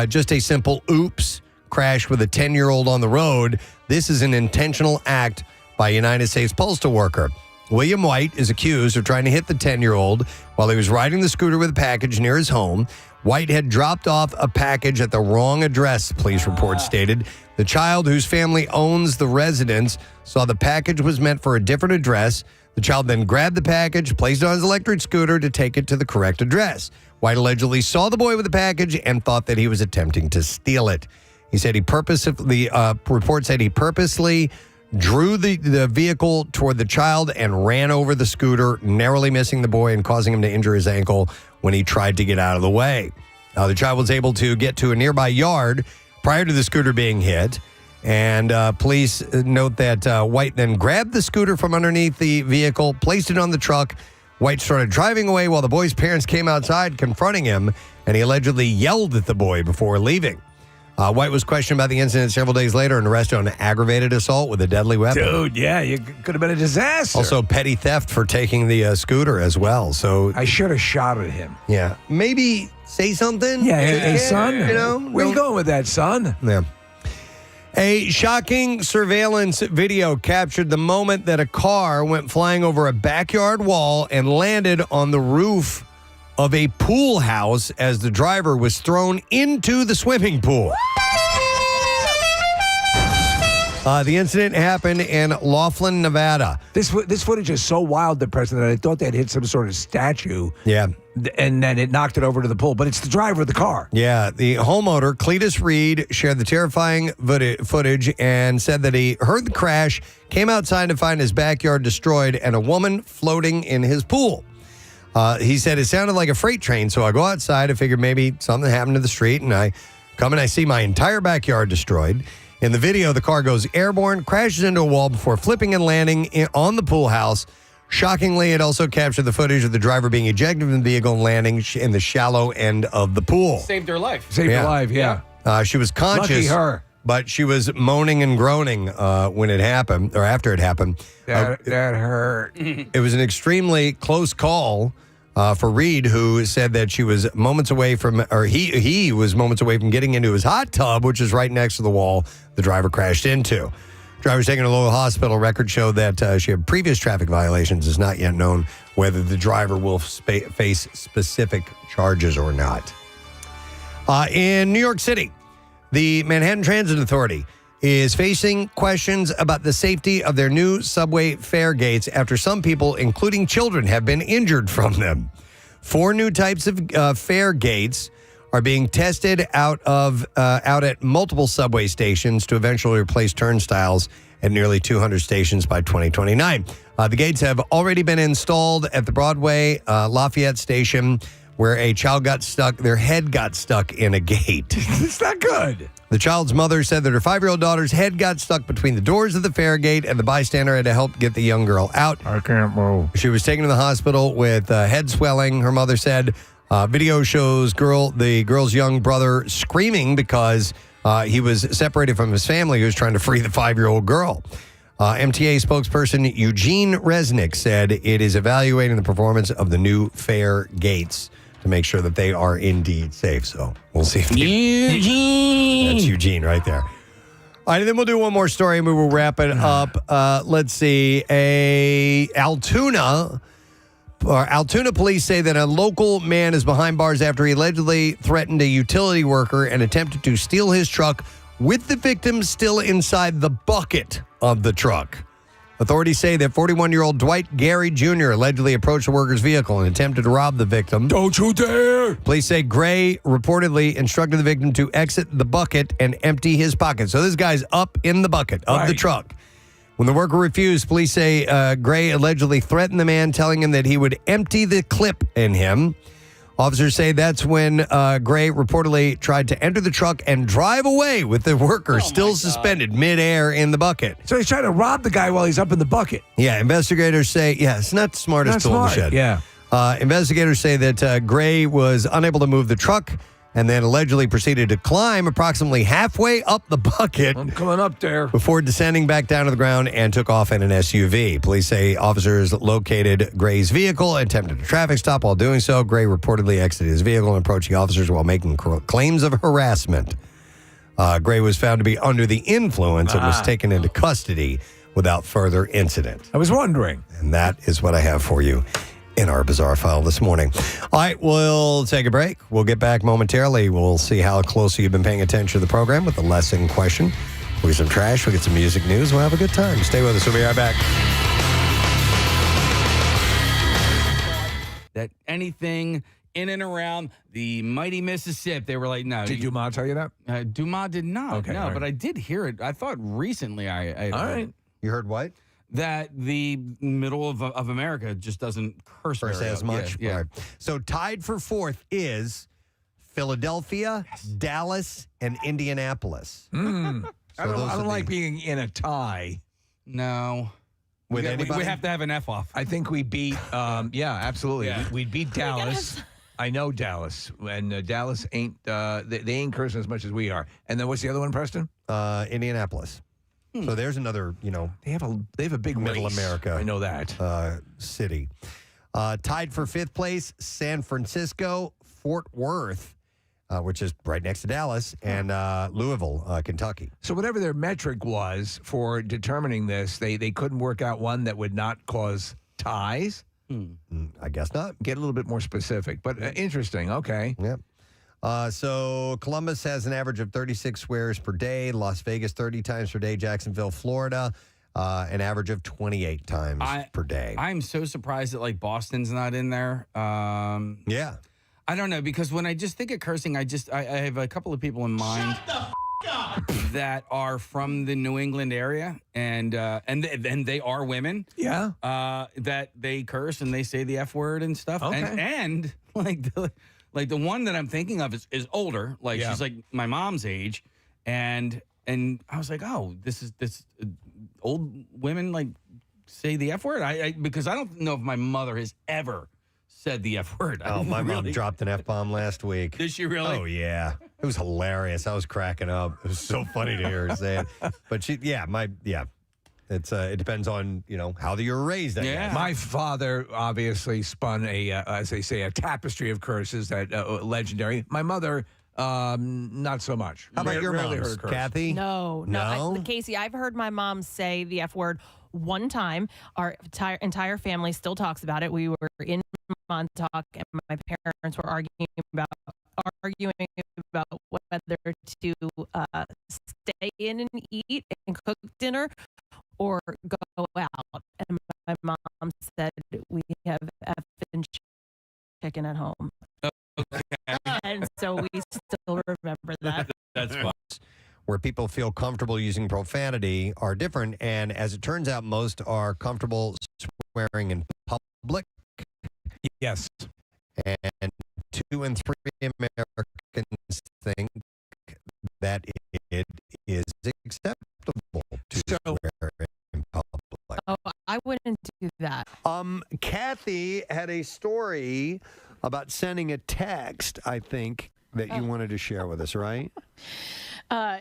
just a simple oops crash with a 10-year-old on the road. This is an intentional act by a United States postal worker. William White is accused of trying to hit the 10-year-old while he was riding the scooter with a package near his home. White had dropped off a package at the wrong address, police report stated. The child, whose family owns the residence, saw the package was meant for a different address. The child then grabbed the package, placed it on his electric scooter to take it to the correct address. White allegedly saw the boy with the package and thought that he was attempting to steal it. He said report said he purposely drew the vehicle toward the child and ran over the scooter, narrowly missing the boy and causing him to injure his ankle when he tried to get out of the way. The child was able to get to a nearby yard prior to the scooter being hit. And police note that White then grabbed the scooter from underneath the vehicle, placed it on the truck. White started driving away while the boy's parents came outside confronting him, and he allegedly yelled at the boy before leaving. White was questioned about the incident several days later and arrested on aggravated assault with a deadly weapon. Dude, yeah, you could have been a disaster. Also, petty theft for taking the scooter as well. So I should have shot at him. Yeah. Maybe say something. Yeah, hey, son. You know, where you going with that, son? Yeah. A shocking surveillance video captured the moment that a car went flying over a backyard wall and landed on the roof of a pool house as the driver was thrown into the swimming pool. The incident happened in Laughlin, Nevada. This footage is so wild, the president, I thought they'd hit some sort of statue. Yeah. And then it knocked it over to the pool. But it's the driver of the car. Yeah. The homeowner, Cletus Reed, shared the terrifying footage and said that he heard the crash, came outside to find his backyard destroyed, and a woman floating in his pool. He said it sounded like a freight train, so I go outside. I figured maybe something happened to the street, and I come and I see my entire backyard destroyed. In the video, the car goes airborne, crashes into a wall before flipping and landing on the pool house. Shockingly, it also captured the footage of the driver being ejected from the vehicle and landing in the shallow end of the pool. Saved her life. Saved her life, yeah. She was conscious. Lucky her. But she was moaning and groaning when it happened, or after it happened. That hurt. It was an extremely close call for Reed, who said that she was moments away from, or he was moments away from getting into his hot tub, which is right next to the wall the driver crashed into. Driver's taken to a local hospital. Records show that she had previous traffic violations. It's not yet known whether the driver will face specific charges or not. In New York City, the Manhattan Transit Authority is facing questions about the safety of their new subway fare gates after some people, including children, have been injured from them. 4 new types of fare gates are being tested out at multiple subway stations to eventually replace turnstiles at nearly 200 stations by 2029. The gates have already been installed at the Broadway Lafayette station, where a child got stuck. Their head got stuck in a gate. It's not good. The child's mother said that her 5-year-old daughter's head got stuck between the doors of the fare gate, and the bystander had to help get the young girl out. I can't move. She was taken to the hospital with head swelling. Her mother said video shows the girl's young brother screaming because he was separated from his family. He was trying to free the 5-year-old girl. MTA spokesperson Eugene Resnick said it is evaluating the performance of the new fare gates to make sure that they are indeed safe. So we'll see if Eugene. That's Eugene right there. All right, and then we'll do one more story and we will wrap it up. Let's see. Altoona police say that a local man is behind bars after he allegedly threatened a utility worker and attempted to steal his truck with the victim still inside the bucket of the truck. Authorities say that 41-year-old Dwight Gary Jr. allegedly approached the worker's vehicle and attempted to rob the victim. Don't you dare! Police say Gray reportedly instructed the victim to exit the bucket and empty his pocket. So this guy's up in the bucket of the truck. When the worker refused, police say Gray allegedly threatened the man, telling him that he would empty the clip in him. Officers say that's when Gray reportedly tried to enter the truck and drive away with the worker still suspended midair in the bucket. So he's trying to rob the guy while he's up in the bucket. Yeah, investigators say, it's not the smartest tool in the shed. Yeah. Investigators say that Gray was unable to move the truck and then allegedly proceeded to climb approximately halfway up the bucket. I'm coming up there. Before descending back down to the ground and took off in an SUV. Police say officers located Gray's vehicle and attempted a traffic stop. While doing so, Gray reportedly exited his vehicle and approached the officers while making claims of harassment. Gray was found to be under the influence and was taken into custody without further incident. I was wondering. And that is what I have for you in our bizarre file this morning. All right, we'll take a break. We'll get back momentarily. We'll see how closely you've been paying attention to the program with the lesson question. We'll get some trash. We'll get some music news. We'll have a good time. Stay with us. We'll be right back. That anything in and around the mighty Mississippi, they were like, no. Did Dumas tell you that? Dumas did not. Okay, no, right. But I did hear it. I thought recently I all right. You heard what? That the middle of America just doesn't curse as much. Yeah. Right. So tied for fourth is Philadelphia, Dallas, and Indianapolis. I don't like being in a tie. No. With anybody? We have to have an F off. I think we beat, absolutely. Yeah. We'd beat Dallas. I know Dallas, and Dallas ain't they ain't cursing as much as we are. And then what's the other one, Preston? Indianapolis. So there's another, they have a big middle race. America. I know that city. Tied for 5th place, San Francisco, Fort Worth, which is right next to Dallas, and Louisville, Kentucky. So whatever their metric was for determining this, they couldn't work out one that would not cause ties. I guess not. Get a little bit more specific, but interesting. Okay. Yep. So Columbus has an average of 36 swears per day. Las Vegas, 30 times per day. Jacksonville, Florida, an average of 28 times per day. I'm so surprised that Boston's not in there. Yeah. I don't know, because when I just think of cursing, I have a couple of people in mind that are from the New England area, and they are women. Yeah. That they curse and they say the F word and stuff. Okay. And the one that I'm thinking of is older. She's like my mom's age, and I was like, oh, this old women say the F word. Because I don't know if my mother has ever said the F word. Oh, my mom dropped an F-bomb last week. Did she really? Oh, yeah. It was hilarious. I was cracking up. It was so funny to hear her say it. But it depends on, how you were raised, I guess. My father obviously spun as they say, a tapestry of curses that legendary. My mother, not so much. How about your Rarely moms, heard a curse. Kathy? No. No? Casey, I've heard my mom say the F word one time. Our entire family still talks about it. We were in Montauk, and my parents were arguing about whether to stay in and eat and cook dinner or go out. And my mom said, we have effing chicken at home. Okay. And so we still remember that. That's fun. Where people feel comfortable using profanity are different, and as it turns out, most are comfortable swearing in public. Yes. And 2 in 3 Americans think that it is acceptable to swear in public. Oh, I wouldn't do that. Kathy had a story about sending a text, I think, that you wanted to share with us, right?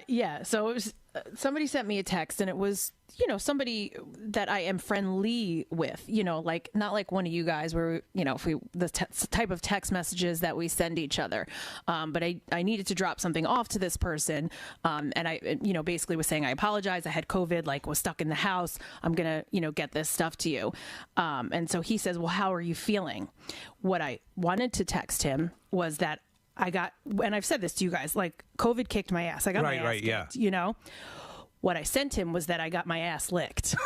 Yeah. So it was, somebody sent me a text, and it was, somebody that I am friendly with, not like one of you guys where, the type of text messages that we send each other. But I needed to drop something off to this person. And I, basically was saying, I apologize. I had COVID, was stuck in the house. I'm going to, get this stuff to you. And so he says, well, how are you feeling? What I wanted to text him was that I got, and I've said this to you guys, COVID kicked my ass. I got my ass kicked, What I sent him was that I got my ass licked.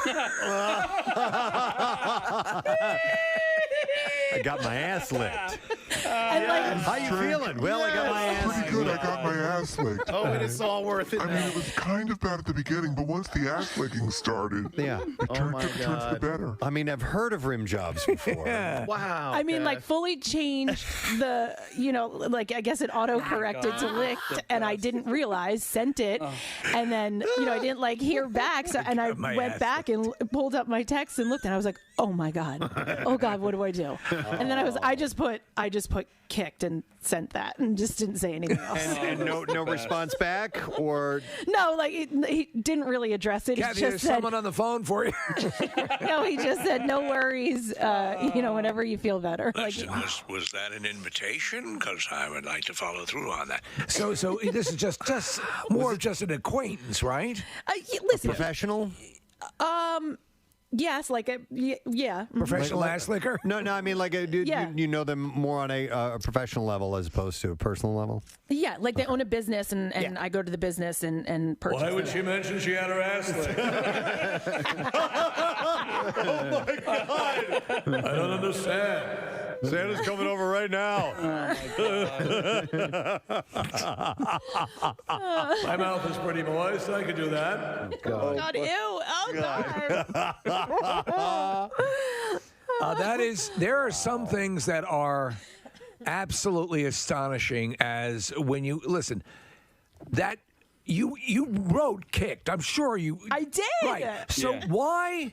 I got my ass licked. And how you feeling? Well, I got my ass Pretty good. I got my ass licked. Oh, and it's all worth it. I mean, it was kind of bad at the beginning, but once the ass licking started, yeah, it turned for the better. I mean, I've heard of rim jobs before. Wow. I mean, fully changed the, I guess it auto-corrected to licked, and I didn't realize, sent it, and then, I didn't, hear back, so, and I went back and pulled up my text and looked, and I was like, oh, my God. Oh, God, what do I do? And then I just put kicked and sent that and just didn't say anything else. And no response back, or no, he didn't really address it. Kathy, he just there's said, someone on the phone for you. no, he just said, no worries, whenever you feel better. Listen, was that an invitation? Because I would like to follow through on that. So this is just more of just an acquaintance, right? Listen, professional. Yes, yeah. Professional ass licker? No, I mean, you know them more on a professional level as opposed to a personal level? Yeah, they own a business, and I go to the business and purchase. Why would she mention she had her ass licked? Oh, my God. I don't understand. Santa's coming over right now. My mouth is pretty moist. I could do that. Oh, God, ew. Oh, God. There are some things that are absolutely astonishing as when you listen. That you wrote kicked. I'm sure you. I did. Right. So why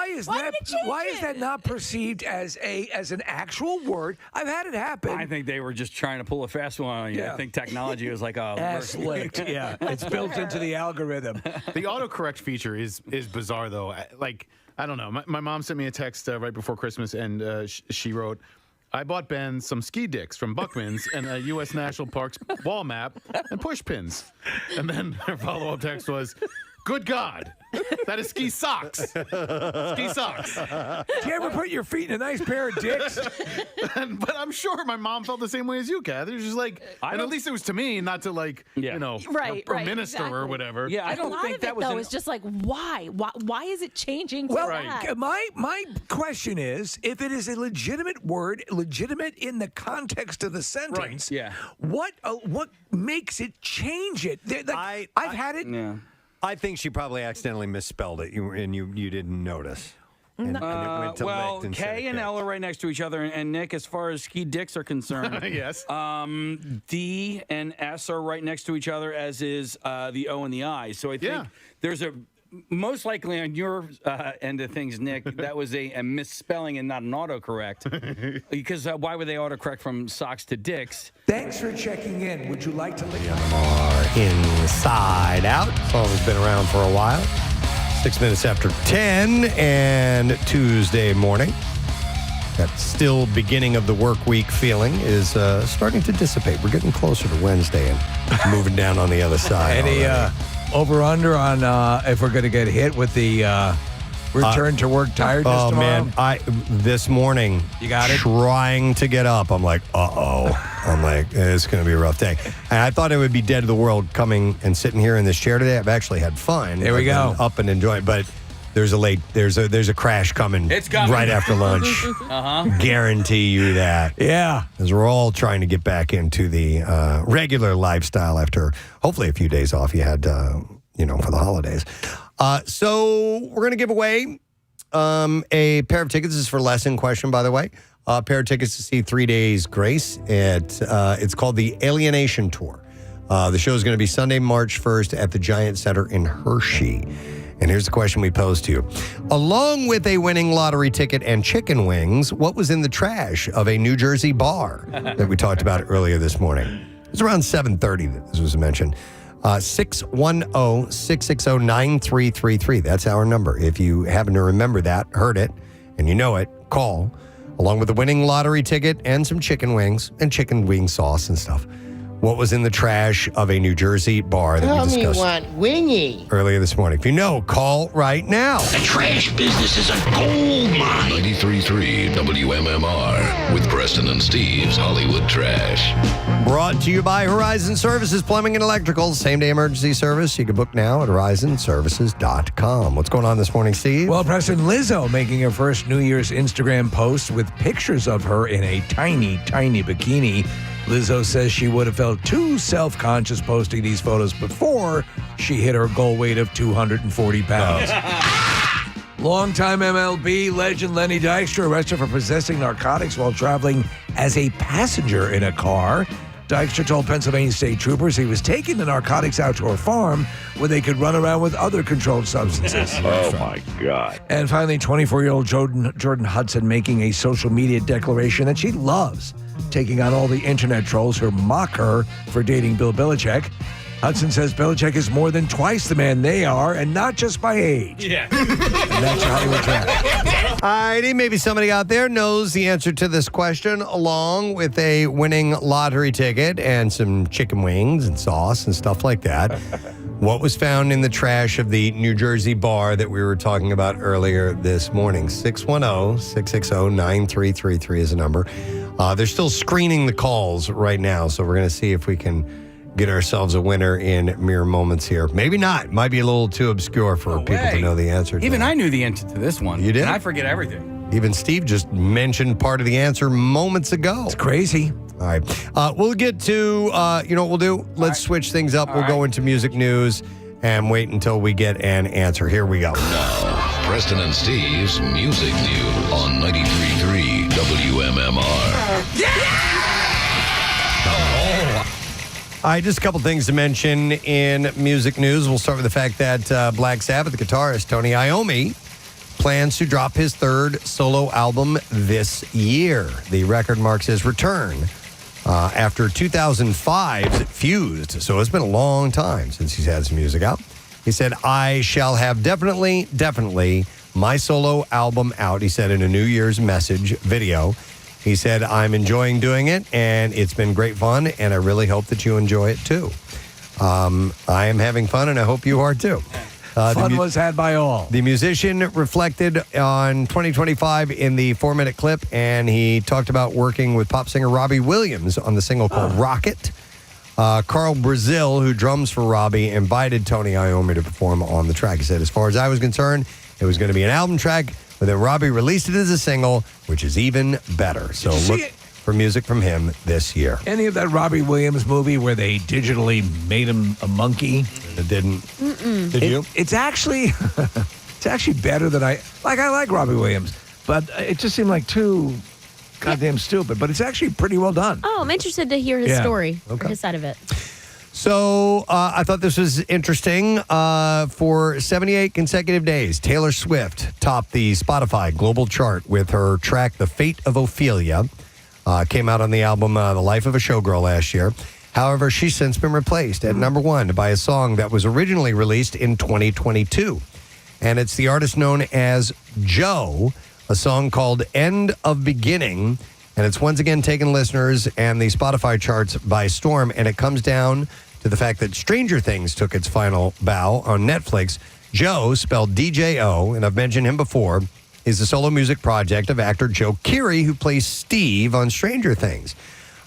is that not perceived as an actual word? I've had it happen. I think they were just trying to pull a fast one on you. Yeah. I think technology was like, ass licked. Yeah, it's built into the algorithm. The autocorrect feature is bizarre though. Like, I don't know. My mom sent me a text right before Christmas, and she wrote, I bought Ben some ski dicks from Buckman's and a U.S. National Parks wall map and push pins. And then her follow-up text was, good God, that is ski socks. Ski socks. Do you ever put your feet in a nice pair of dicks? But I'm sure my mom felt the same way as you, Kath. It was just like, and at least it was to me, not to like, Right, a minister exactly. or whatever. Yeah, I A don't lot think of that it, was though, is just like, why? Why is it changing to that? My question is, if it is a legitimate word, legitimate in the context of the sentence, what makes it change it? I've had it. Yeah. I think she probably accidentally misspelled it, and you didn't notice. And it went to licked instead K of and L are right next to each other, and Nick, as far as ski dicks are concerned, yes. D and S are right next to each other, as is the O and the I. So I think there's most likely on your end of things, Nick, that was a misspelling and not an autocorrect. Because why would they autocorrect from socks to dicks? Thanks for checking in. Would you like to leave? Inside Out. Song's been around for a while. 6 minutes after 10 and Tuesday morning. That still beginning of the work week feeling is starting to dissipate. We're getting closer to Wednesday and moving down on the other side. Any over-under on if we're going to get hit with the return to work tiredness tomorrow? Man, this morning, you got it? Trying to get up, I'm like, I'm like, it's going to be a rough day. And I thought it would be dead to the world coming and sitting here in this chair today. I've actually had fun. There we go. Up and enjoying, but there's a crash coming. It's coming right after lunch. Guarantee you that. Yeah, as we're all trying to get back into the regular lifestyle after hopefully a few days off you had, for the holidays. So we're going to give away a pair of tickets. This is for Lesson Question, by the way. A pair of tickets to see 3 Days Grace. It's called the Alienation Tour. The show is going to be Sunday, March 1st at the Giant Center in Hershey. And here's the question we posed to you. Along with a winning lottery ticket and chicken wings, what was in the trash of a New Jersey bar that we talked about earlier this morning? It was around 7:30 that this was mentioned. 610-660-9333. That's our number. If you happen to remember that, heard it, and you know it, call. Along with the winning lottery ticket and some chicken wings and chicken wing sauce and stuff. What was in the trash of a New Jersey bar that we discussed want wingy earlier this morning? If you know, call right now. The trash business is a gold mine. 93.3 WMMR with Preston and Steve's Hollywood Trash. Brought to you by Horizon Services, Plumbing and Electrical. Same-day emergency service. You can book now at horizonservices.com. What's going on this morning, Steve? Well, Preston, Lizzo making her first New Year's Instagram post with pictures of her in a tiny, tiny bikini. Lizzo says she would have felt too self-conscious posting these photos before she hit her goal weight of 240 pounds. Longtime MLB legend Lenny Dykstra arrested for possessing narcotics while traveling as a passenger in a car. Dykstra told Pennsylvania state troopers he was taking the narcotics out to her farm where they could run around with other controlled substances. Oh, my God. And finally, 24-year-old Jordan Hudson making a social media declaration that she loves taking on all the internet trolls who mock her for dating Bill Belichick. Hudson says Belichick is more than twice the man they are, and not just by age. Yeah. And that's your Hollywood Trash. All righty, maybe somebody out there knows the answer to this question, along with a winning lottery ticket and some chicken wings and sauce and stuff like that. What was found in the trash of the New Jersey bar that we were talking about earlier this morning? 610-660-9333 is the number. They're still screening the calls right now, so we're going to see if we can get ourselves a winner in mere moments here. Maybe not. Might be a little too obscure for people to know the answer to. Even I knew the answer to this one. You did? And I forget everything. Even Steve just mentioned part of the answer moments ago. It's crazy. All right. We'll get to, you know what we'll do? Let's switch things up. We'll go into music news and wait until we get an answer. Here we go. Now, Preston and Steve's Music News on 93.3 WMMR. All right, just a couple things to mention in music news. We'll start with the fact that Black Sabbath guitarist Tony Iommi plans to drop his third solo album this year. The record marks his return after 2005's Fused. So it's been a long time since he's had some music out. He said, I shall have definitely my solo album out, he said in a New Year's message video. He said, I'm enjoying doing it, and it's been great fun, and I really hope that you enjoy it, too. I am having fun, and I hope you are, too. Fun was had by all. The musician reflected on 2025 in the 4-minute clip, and he talked about working with pop singer Robbie Williams on the single called Rocket. Carl Brazil, who drums for Robbie, invited Tony Iommi to perform on the track. He said, as far as I was concerned, it was going to be an album track, but then Robbie released it as a single, which is even better. So look for music from him this year. Any of that Robbie Williams movie where they digitally made him a monkey? It didn't. Did you? It's actually better than I like Robbie Williams, but it just seemed like too goddamn stupid. But it's actually pretty well done. Oh, I'm interested to hear his story, or his side of it. So I thought this was interesting. For 78 consecutive days, Taylor Swift topped the Spotify global chart with her track The Fate of Ophelia. Came out on the album The Life of a Showgirl last year. However, she's since been replaced at number one by a song that was originally released in 2022. And it's the artist known as Joe, a song called End of Beginning. And it's once again taken listeners and the Spotify charts by storm. And it comes down to the fact that Stranger Things took its final bow on Netflix. Joe, spelled D-J-O, and I've mentioned him before, is the solo music project of actor Joe Keery, who plays Steve on Stranger Things.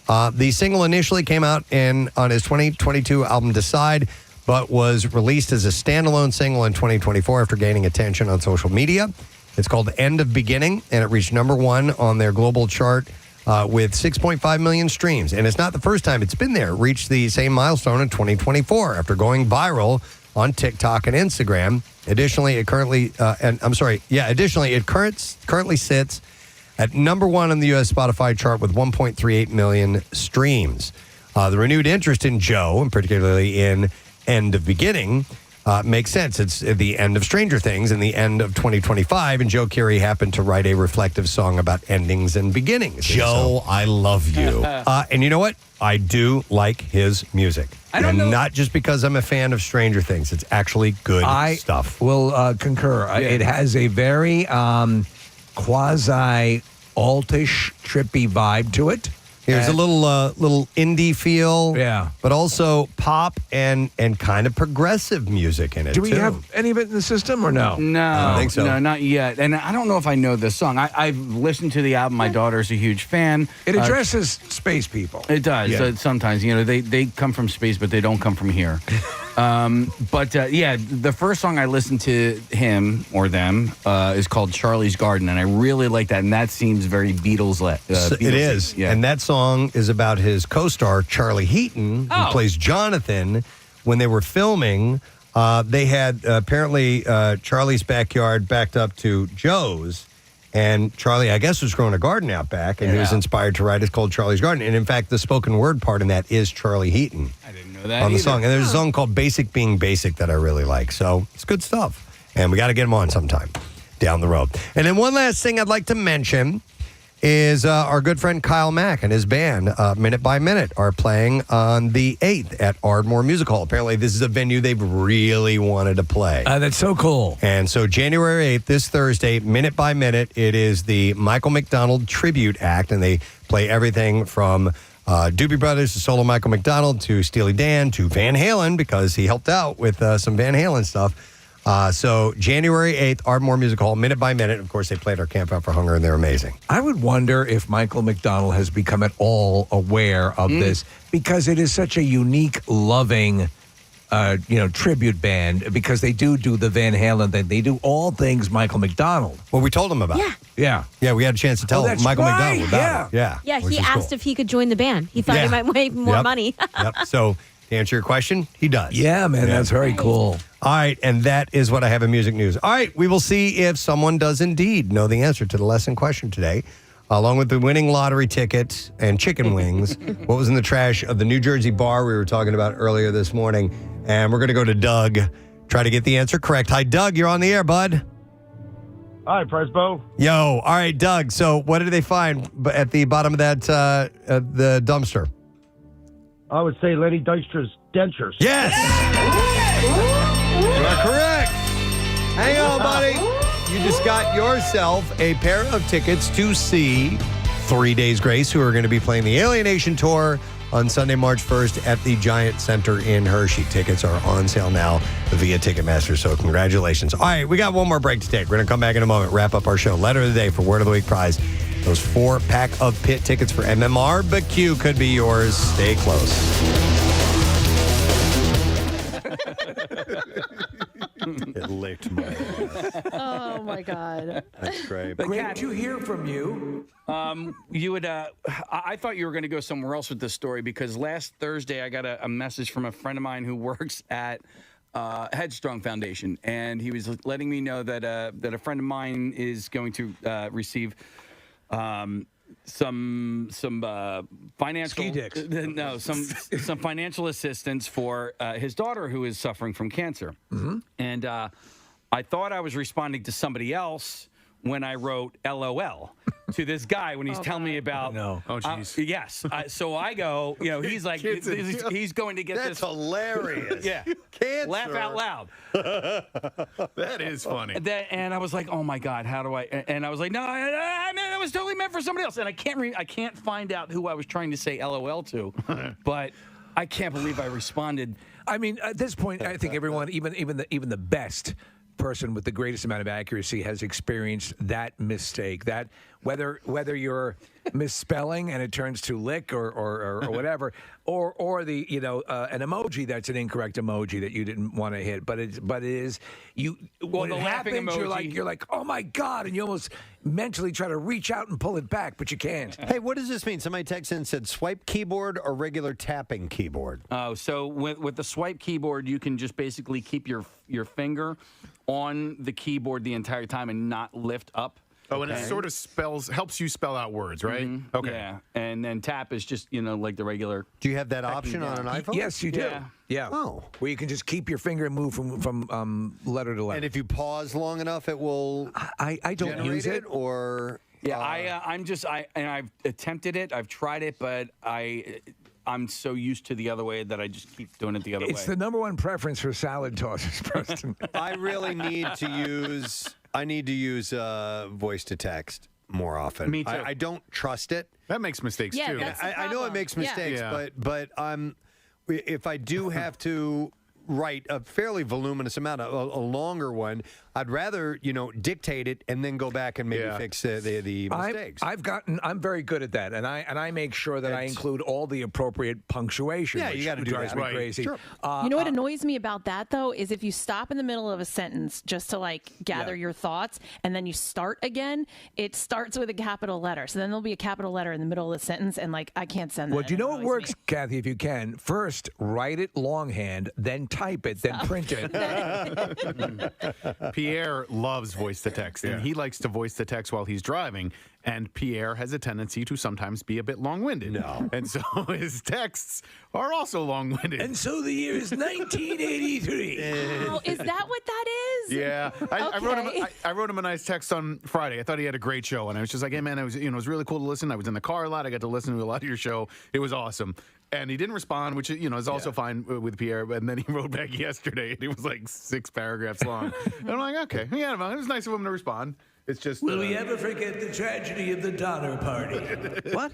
The single initially came out on his 2022 album Decide, but was released as a standalone single in 2024 after gaining attention on social media. It's called End of Beginning, and it reached number one on their global chart with 6.5 million streams. And it's not the first time it's been there. It reached the same milestone in 2024 after going viral on TikTok and Instagram. Additionally, it currently sits at number one on the U.S. Spotify chart with 1.38 million streams. The renewed interest in Joe, and particularly in End of Beginning, makes sense. It's the end of Stranger Things and the end of 2025, and Joe Keery happened to write a reflective song about endings and beginnings. Joe, I love you. And you know what? I do like his music. And not just because I'm a fan of Stranger Things. It's actually good stuff. I will concur. It has a very quasi-altish, trippy vibe to it. There's a little indie feel, but also pop and kind of progressive music in it. Do we have any of it in the system or no? No, I don't think so. No, not yet. And I don't know if I know this song. I've listened to the album. My daughter's a huge fan. It addresses space people. It does. Yeah. Sometimes, they come from space, but they don't come from here. The first song I listened to him or them is called Charlie's Garden, and I really like that, and that seems very Beatles-led. It is, and that song is about his co-star, Charlie Heaton, who plays Jonathan. When they were filming, they had apparently Charlie's backyard backed up to Joe's, and Charlie, I guess, was growing a garden out back, and he was inspired to write It's Called Charlie's Garden. And in fact, the spoken word part in that is Charlie Heaton. I didn't know that on the either. song. And there's a song called Basic Being Basic that I really like. So it's good stuff. And we got to get him on sometime down the road. And then one last thing I'd like to mention is our good friend Kyle Mack and his band, Minute by Minute, are playing on the 8th at Ardmore Music Hall. Apparently, this is a venue they've really wanted to play. That's so cool. And so January 8th, this Thursday, Minute by Minute, it is the Michael McDonald Tribute Act, and they play everything from Doobie Brothers to solo Michael McDonald to Steely Dan to Van Halen, because he helped out with some Van Halen stuff. So January 8th, Ardmore Music Hall, Minute by Minute. Of course, they played our Camp Out for Hunger, and they're amazing. I would wonder if Michael McDonald has become at all aware of this, because it is such a unique, loving, tribute band, because they do the Van Halen thing. They do all things Michael McDonald. Well, we told him about it. Yeah. Yeah, we had a chance to tell Michael McDonald about it. Yeah, which he is asked cool. if he could join the band. He thought he might make more money. Yep. So to answer your question, he does. Yeah, man, that's very cool. All right, and that is what I have in music news. All right, we will see if someone does indeed know the answer to the lesson question today. along with the winning lottery ticket and chicken wings. What was in the trash of the New Jersey bar we were talking about earlier this morning? And we're going to go to Doug, try to get the answer correct. Hi, Doug. You're on the air, bud. Hi, Presbo. Yo. All right, Doug. So what did they find at the bottom of that the dumpster? I would say Lenny Dykstra's dentures. Yes. You are correct. Hang on, buddy. You just got yourself a pair of tickets to see 3 Days Grace, who are going to be playing the Alienation Tour on Sunday, March 1st at the Giant Center in Hershey. Tickets are on sale now via Ticketmaster, so congratulations. All right, we got one more break to take. We're going to come back in a moment, wrap up our show. Letter of the day for Word of the Week prize. Those 4-pack of Pit tickets for MMRBQ could be yours. Stay close. It licked my ass. Oh, my God. That's great. Great to hear from you. You would. I thought you were going to go somewhere else with this story because last Thursday I got a message from a friend of mine who works at Headstrong Foundation, and he was letting me know that a friend of mine is going to receive some financial some financial assistance for his daughter who is suffering from cancer. Mm-hmm. And I thought I was responding to somebody else when I wrote LOL to this guy when he's telling me about. No. Oh, jeez. Yes. So I go, he's like, he's going to get That's this. hilarious. Yeah. Cancer. Laugh out loud. That is funny. And I was like, oh my God, how do I? And I was like, no, I mean, that was totally meant for somebody else. And I can't find out who I was trying to say LOL to, but I can't believe I responded. I mean, at this point, I think everyone, even the best person with the greatest amount of accuracy has experienced that mistake. That whether you're misspelling and it turns to lick or whatever, or the an emoji that's an incorrect emoji that you didn't want to hit, but it is you. Well, when the it laughing happens, emoji. you're like, oh my God, and you almost mentally try to reach out and pull it back, but you can't. Hey, what does this mean? Somebody texted in and said swipe keyboard or regular tapping keyboard? Oh, so with the swipe keyboard, you can just basically keep your finger on the keyboard the entire time and not lift up. Oh, and it sort of helps you spell out words, right? Mm-hmm. Okay. Yeah, and then tap is just like the regular. Do you have that option on an iPhone? Yes, you do. Yeah. Oh. Where you can just keep your finger and move from letter to letter. And if you pause long enough, it will. I don't use it, or. Yeah, I've attempted it. I've tried it, but I'm so used to the other way that I just keep doing it the other way. It's the number one preference for salad tossers, Preston. I really need to use. I need to use voice to text more often. Me too. I don't trust it. That makes mistakes too. That's the I know it makes mistakes, Yeah. but if I do have to write a fairly voluminous amount, a longer one, I'd rather dictate it and then go back and maybe fix the mistakes. I'm very good at that, and I make sure that I include all the appropriate punctuation. Yeah, you got to do drives that. me crazy. Sure. You know what annoys me about that, though, is if you stop in the middle of a sentence just to gather your thoughts and then you start again, it starts with a capital letter. So then there'll be a capital letter in the middle of the sentence, and I can't send that. Well, do you know what works, Kathy, if you can? First, write it longhand, then type it, then print it. Pierre loves voice to text, and he likes to voice to text while he's driving. And Pierre has a tendency to sometimes be a bit long-winded. No. And so his texts are also long-winded. And so the year is 1983. Oh, is that what that is? Yeah, I wrote him a nice text on Friday. I thought he had a great show, and I was just like, "Hey man, it was really cool to listen. I was in the car a lot. I got to listen to a lot of your show. It was awesome." And he didn't respond, which is also fine with Pierre. And then he wrote back yesterday, and it was like 6 paragraphs long. And I'm like, okay, yeah, it was nice of him to respond. It's just. Will we ever forget the tragedy of the Donner Party? What?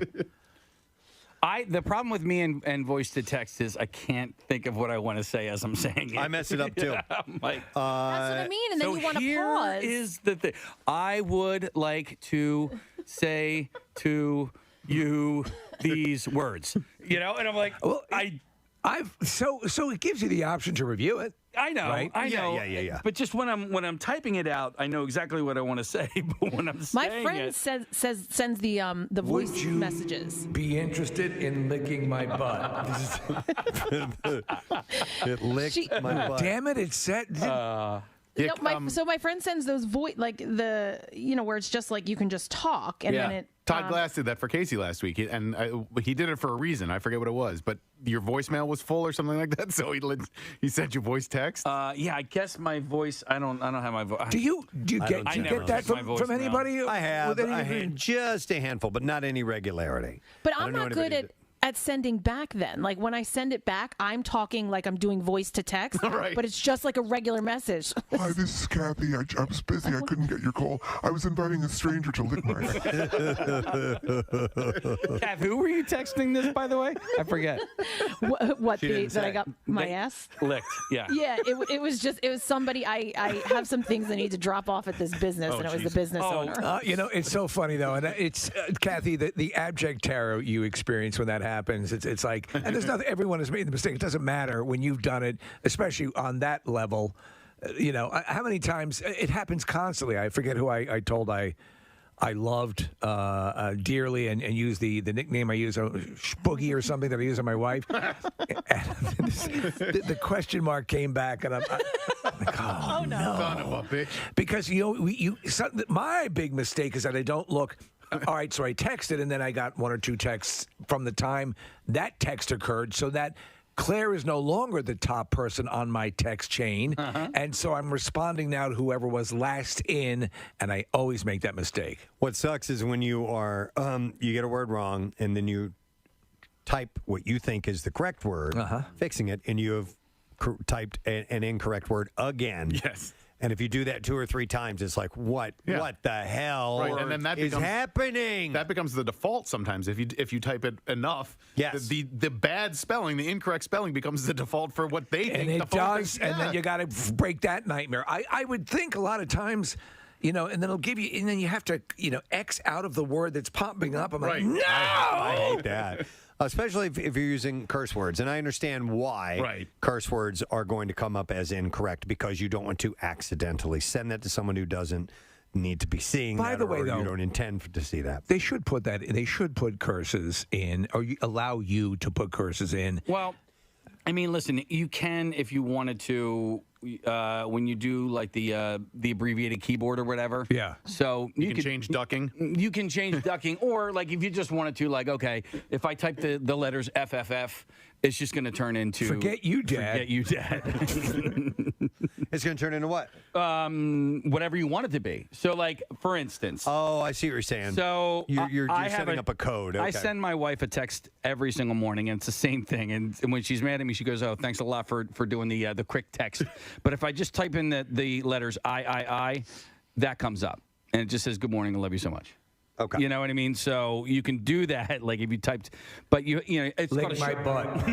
The problem with me and voice to text is I can't think of what I want to say as I'm saying it. I mess it up too. I'm like, That's what I mean, and then you want to pause. Here is the thing. I would like to say to you these words, and I'm like, well, so it gives you the option to review it. I know, right? I know. Yeah. But just when I'm typing it out, I know exactly what I want to say. But when I'm saying my friend sends the voice Would you messages. Be interested in licking my butt? It licked my butt. Damn it! It said. So my friend sends those voice where it's just you can just talk and then it Todd Glass did that for Casey last week, and he did it for a reason. I forget what it was, but your voicemail was full or something like that. So he sent you voice text. Yeah, I guess my voice. I don't have my voice. Do you get that from anybody? I have. With any I of your- had just a handful, but not any regularity. But I I'm don't know not good anybody at sending back then. Like when I send it back, I'm talking like I'm doing voice to text, but it's just like a regular message. Hi, this is Kathy. I was busy. I couldn't get your call. I was inviting a stranger to lick my Kath, who were you texting this, by the way? I forget. What She the, didn't that I say. got my ass? Licked, yeah. Yeah, it was somebody. I have some things I need to drop off at this business, and it was the business owner. It's so funny though, and it's Kathy, the abject terror you experience when that happens. It's like, and there's nothing. Everyone has made the mistake. It doesn't matter when you've done it, especially on that level. How many times it happens constantly. I forget who I told I loved dearly and used the nickname I use, Spooky or something that I use on my wife. And the question mark came back, and I'm like, oh no, Son of a bitch. because my big mistake is that I don't look. All right, so I texted, and then I got one or two texts from the time that text occurred, so that Claire is no longer the top person on my text chain, and so I'm responding now to whoever was last in, and I always make that mistake. What sucks is when you are you get a word wrong, and then you type what you think is the correct word, fixing it, and you have typed an incorrect word again. Yes. And if you do that 2 or 3 times, it's like, what the hell and then that is becomes, happening? That becomes the default sometimes. If you type it enough, the bad spelling, the incorrect spelling becomes the default for what they think. And the it phone does, thinks. and then you got to break that nightmare. I would think a lot of times, and then it'll give you, and then you have to, X out of the word that's popping up. I'm like, no! I hate that. Especially if you're using curse words. And I understand why curse words are going to come up as incorrect, because you don't want to accidentally send that to someone who doesn't need to be seeing By that, the way, or though, you don't intend to see that. They should put that. They should put curses in, or allow you to put curses in. Well, I mean, listen, you can if you wanted to. When you do like the abbreviated keyboard or whatever. Yeah. So you can change ducking. You can change ducking, or like if you just wanted to, like, okay, if I type the letters FFF, it's just going to turn into Forget you, Dad. Forget you, Dad. It's going to turn into what? Whatever you want it to be. So, like, for instance. Oh, I see what you're saying. So you're setting up a code. Okay. I send my wife a text every single morning, and it's the same thing. And when she's mad at me, she goes, "Oh, thanks a lot for doing the quick text." But if I just type in the letters I, that comes up, and it just says, "Good morning, I love you so much." Okay. You know what I mean? So you can do that, like if you typed, but it's Lick called my butt.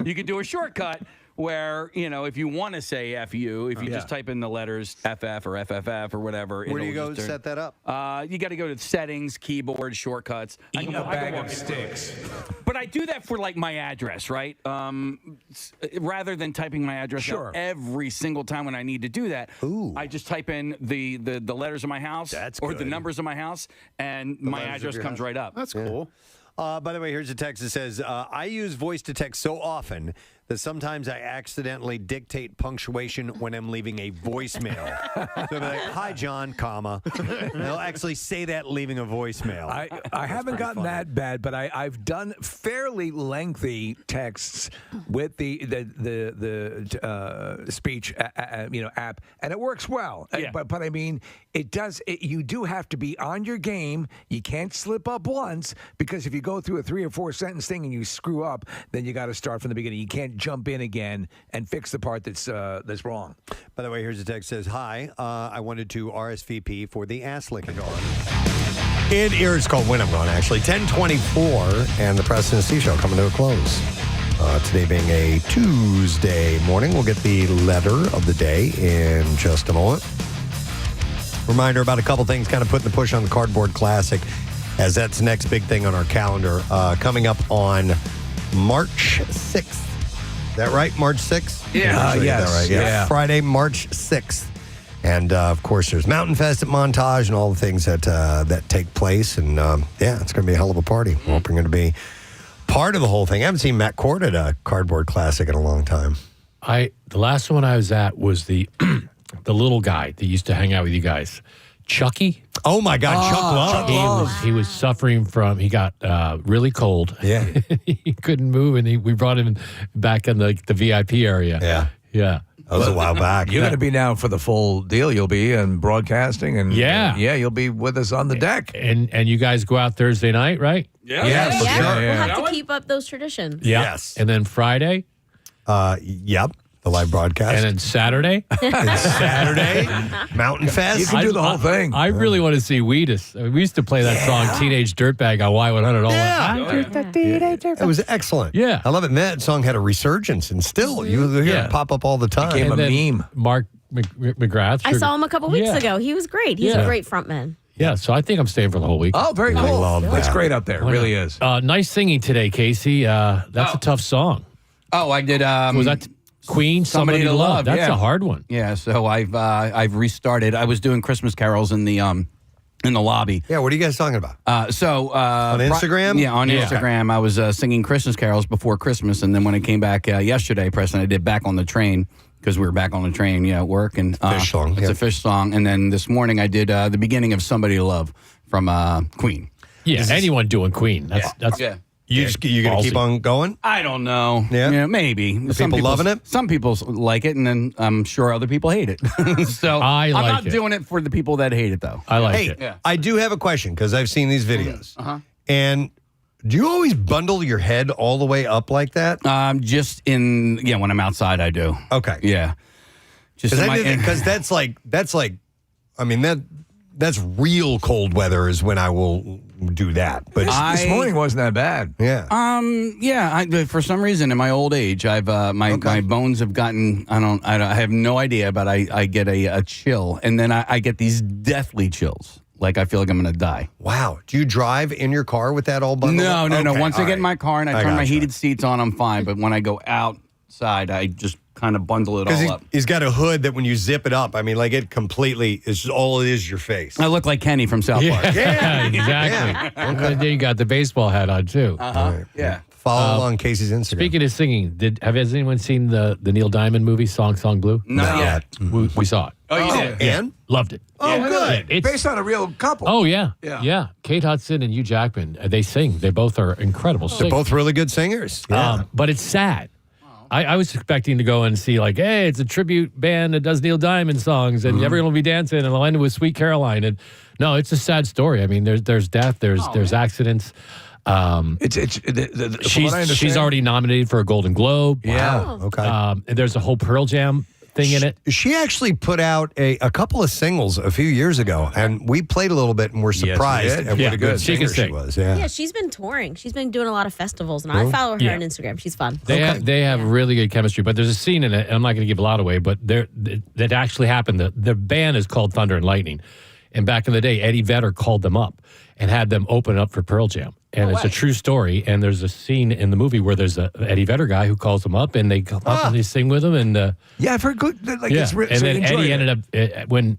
You can do a shortcut where, if you want to say FU, if you just type in the letters FF or FFF or whatever. Where do you go set that up? You got to go to settings, keyboard, shortcuts. Eat a bag of sticks. But I do that for like my address, right? Rather than typing my address out every single time when I need to do that, I just type in the letters of my house or the numbers of my house, and my address comes right up. That's cool. By the way, here's a text that says, I use voice to text so often that sometimes I accidentally dictate punctuation when I'm leaving a voicemail. So they're like, "Hi, John, comma." They'll actually say that leaving a voicemail. I haven't gotten that bad, but I've done fairly lengthy texts with the speech app, and it works well. Yeah. But I mean, it does. You do have to be on your game. You can't slip up once, because if you go through a 3 or 4 sentence thing and you screw up, then you got to start from the beginning. You can't jump in again and fix the part that's wrong. By the way, here's a text that says, "Hi, I wanted to RSVP for the ass licking." It is called When I'm Gone, actually. 10:24, and the Preston and Steve Show coming to a close. Today being a Tuesday morning. We'll get the letter of the day in just a moment. Reminder about a couple things kind of putting the push on the Cardboard Classic, as that's the next big thing on our calendar. Coming up on March 6th. Is that right? March 6th? Yeah. Yes. Right? Yeah. Friday, March 6th. And, of course, there's Mountain Fest at Montage and all the things that take place. And, it's going to be a hell of a party. We're hoping to be part of the whole thing. I haven't seen Matt Cord at a Cardboard Classic in a long time. The last one I was at was the the little guy that used to hang out with you guys. Chucky. Oh my God, Chuck Love. He was suffering from. He got really cold. Yeah, he couldn't move, and we brought him back in the VIP area. Yeah. That was a while back. You're going to be now for the full deal. You'll be in broadcasting, and you'll be with us on the deck. And you guys go out Thursday night, right? Yeah, for sure. We'll have to keep up those traditions. Yeah. Yes. And then Friday. Yep. The live broadcast. And then Saturday. Mountain Fest. You can do the whole thing. I really want to see Wheatus. I mean, we used to play that song "Teenage Dirtbag" on Y100 all the time. It was excellent. Yeah. I love it. And that song had a resurgence, and still you hear it pop up all the time. Became a meme. Mark McGrath. I saw him a couple weeks ago. He was great. He's a great frontman. Yeah, so I think I'm staying for the whole week. Oh, very cool. I love that. It's great up there. It really is. Nice singing today, Casey. That's a tough song. Oh, I did. Was that Queen, Somebody to Love? That's a hard one. Yeah, so I've restarted. I was doing Christmas carols in the lobby. Yeah, what are you guys talking about? On Instagram? On Instagram, I was singing Christmas carols before Christmas, and then when I came back yesterday, Preston, I did Back on the Train because we were back on the train, at work, and Fish song. It's a Fish song, and then this morning I did the beginning of Somebody to Love from Queen. Yeah, anyone doing Queen. That's You gonna keep on going? I don't know. Yeah, maybe. Are people loving it? Some people like it, and then I'm sure other people hate it. So I'm not doing it for the people that hate it, though. I like it. Yeah. I do have a question because I've seen these videos. And do you always bundle your head all the way up like that? Just when I'm outside, I do. Okay. Yeah. Because that's like, I mean that's real cold weather is when I will do that. But this morning wasn't that bad. Yeah. For some reason, in my old age, I've my bones have gotten. I have no idea, but I get a chill, and then I get these deathly chills. Like I feel like I'm going to die. Wow. Do you drive in your car with that all bundled up? No. Okay, Once I get in my car and I turn my gotcha. heated seats on, I'm fine. But when I go outside, I just kind of bundle it all up. He's got a hood that when you zip it up, I mean, like it completely is all it is your face. I look like Kenny from South Park. Yeah, exactly. And then you got the baseball hat on too. Yeah. Follow along Casey's Instagram. Speaking of singing, has anyone seen the Neil Diamond movie Song Blue? Not yet. We saw it. Oh, you did? And? Loved it. Oh, good. It's based on a real couple. Oh, yeah. Kate Hudson and Hugh Jackman, they sing. They both are incredible singers. They're both really good singers. Yeah. But it's sad. I was expecting to go and see like, hey, it's a tribute band that does Neil Diamond songs and everyone will be dancing and I'll end it with Sweet Caroline. And no, it's a sad story. I mean, there's death, there's accidents. She's already nominated for a Golden Globe. Yeah. Okay. And there's a whole Pearl Jam thing in it. She actually put out a couple of singles a few years ago, and we played a little bit and were surprised at what a good singer she was. Yeah, she's been touring. She's been doing a lot of festivals, and I follow her on Instagram. She's fun. They have really good chemistry, but there's a scene in it, and I'm not going to give a lot away, but that actually happened. The band is called Thunder and Lightning, and back in the day, Eddie Vedder called them up and had them open up for Pearl Jam. And it's a true story. And there's a scene in the movie where there's a Eddie Vedder guy who calls them up, and they come up and they sing with him. And I've heard good. It's and then Eddie ended up when.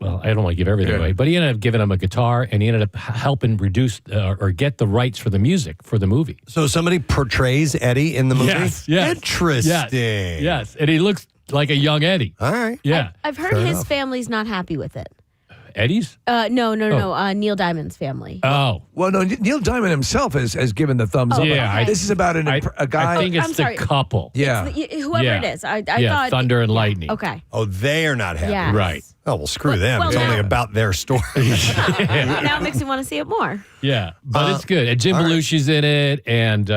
Well, I don't want to give everything away, but he ended up giving him a guitar, and he ended up helping reduce or get the rights for the music for the movie. So somebody portrays Eddie in the movie? Yes. Interesting. Yes. And he looks like a young Eddie. All right. Yeah. I've heard his family's not happy with it. Eddie's? No. Neil Diamond's family. Oh. Well, no, Neil Diamond himself has given the thumbs up. Yeah. This is about a guy. I think it's I'm the sorry. couple. Yeah. Whoever it is. I thought. Thunder and Lightning. Okay. Oh, they are not happy. Yes. Right. Oh, well, screw them. well, It's only now- about their story. Now it makes me want to see it more. Yeah, but it's good. And Jim Belushi's in it, and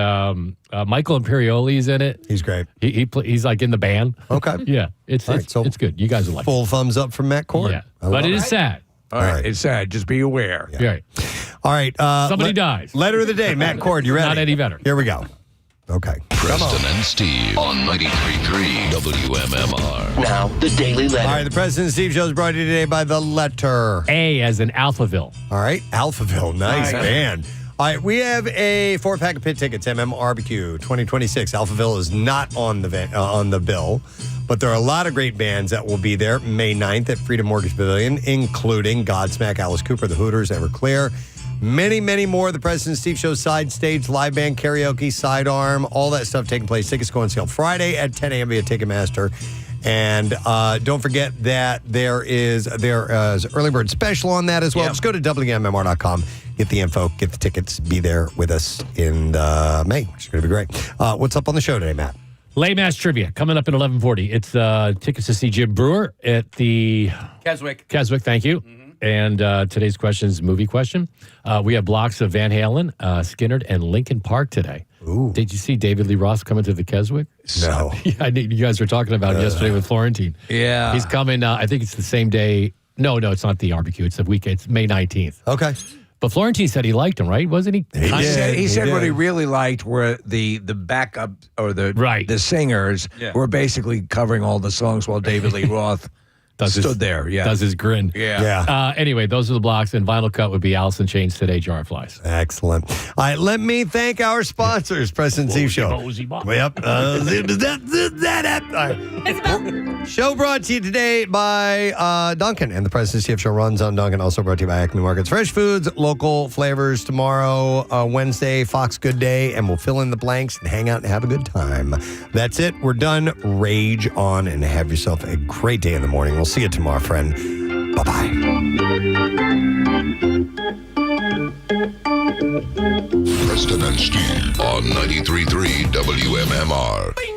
Michael Imperioli's in it. He's great. He's like in the band. Okay. Yeah, it's good. You guys will like it. Full thumbs up from Matt Cord. Yeah, but it is sad. All right. It's sad. Just be aware. Yeah. Right. All right. Somebody dies. Letter of the day. Matt Cord, you ready? Not Eddie Vedder. Here we go. Okay. Preston and Steve on 93.3 WMMR. Now, the Daily Letter. All right. The President and Steve Show is brought to you today by the letter A as in Alphaville. All right. Alphaville. Nice, man. All right. We have a 4-pack of pit tickets, MMRBQ 2026. Alphaville is not on the bill, but there are a lot of great bands that will be there May 9th at Freedom Mortgage Pavilion, including Godsmack, Alice Cooper, The Hooters, Everclear. Many, many more. The President Steve Show side stage, live band, karaoke, sidearm, all that stuff taking place. Tickets go on sale Friday at 10 a.m. via Ticketmaster. And don't forget that there is early bird special on that as well. Just go to WMMR.com, get the info, get the tickets, be there with us in May, which is going to be great. What's up on the show today, Matt? Lay Mass Trivia coming up at 11:40. It's tickets to see Jim Brewer at the Keswick. Thank you. And today's question is movie question. We have blocks of Van Halen, Skynyrd, and Linkin Park today. Ooh. Did you see David Lee Roth coming to the Keswick? No. I know you guys were talking about it yesterday with Florentine. Yeah. He's coming, I think it's the same day. No, it's not the barbecue. It's the weekend. It's May 19th. Okay. But Florentine said he liked him, right? Wasn't he? He said what he really liked were the backup or the singers were basically covering all the songs while David Lee Roth stood there. Yeah. Does his grin. Yeah. Anyway, those are the blocks, and Vinyl Cut would be Alice in Chains Today, Jar of Flies. Excellent. All right, let me thank our sponsors, Preston Steve Show. Yep. Show brought to you today by Duncan, and the Preston Steve Show runs on Duncan. Also brought to you by Acme Markets. Fresh foods, local flavors tomorrow, Wednesday, Fox Good Day, and we'll fill in the blanks and hang out and have a good time. That's it. We're done. Rage on and have yourself a great day in the morning. We'll see you tomorrow, friend. Bye-bye. Preston and Steve on 93.3 WMMR.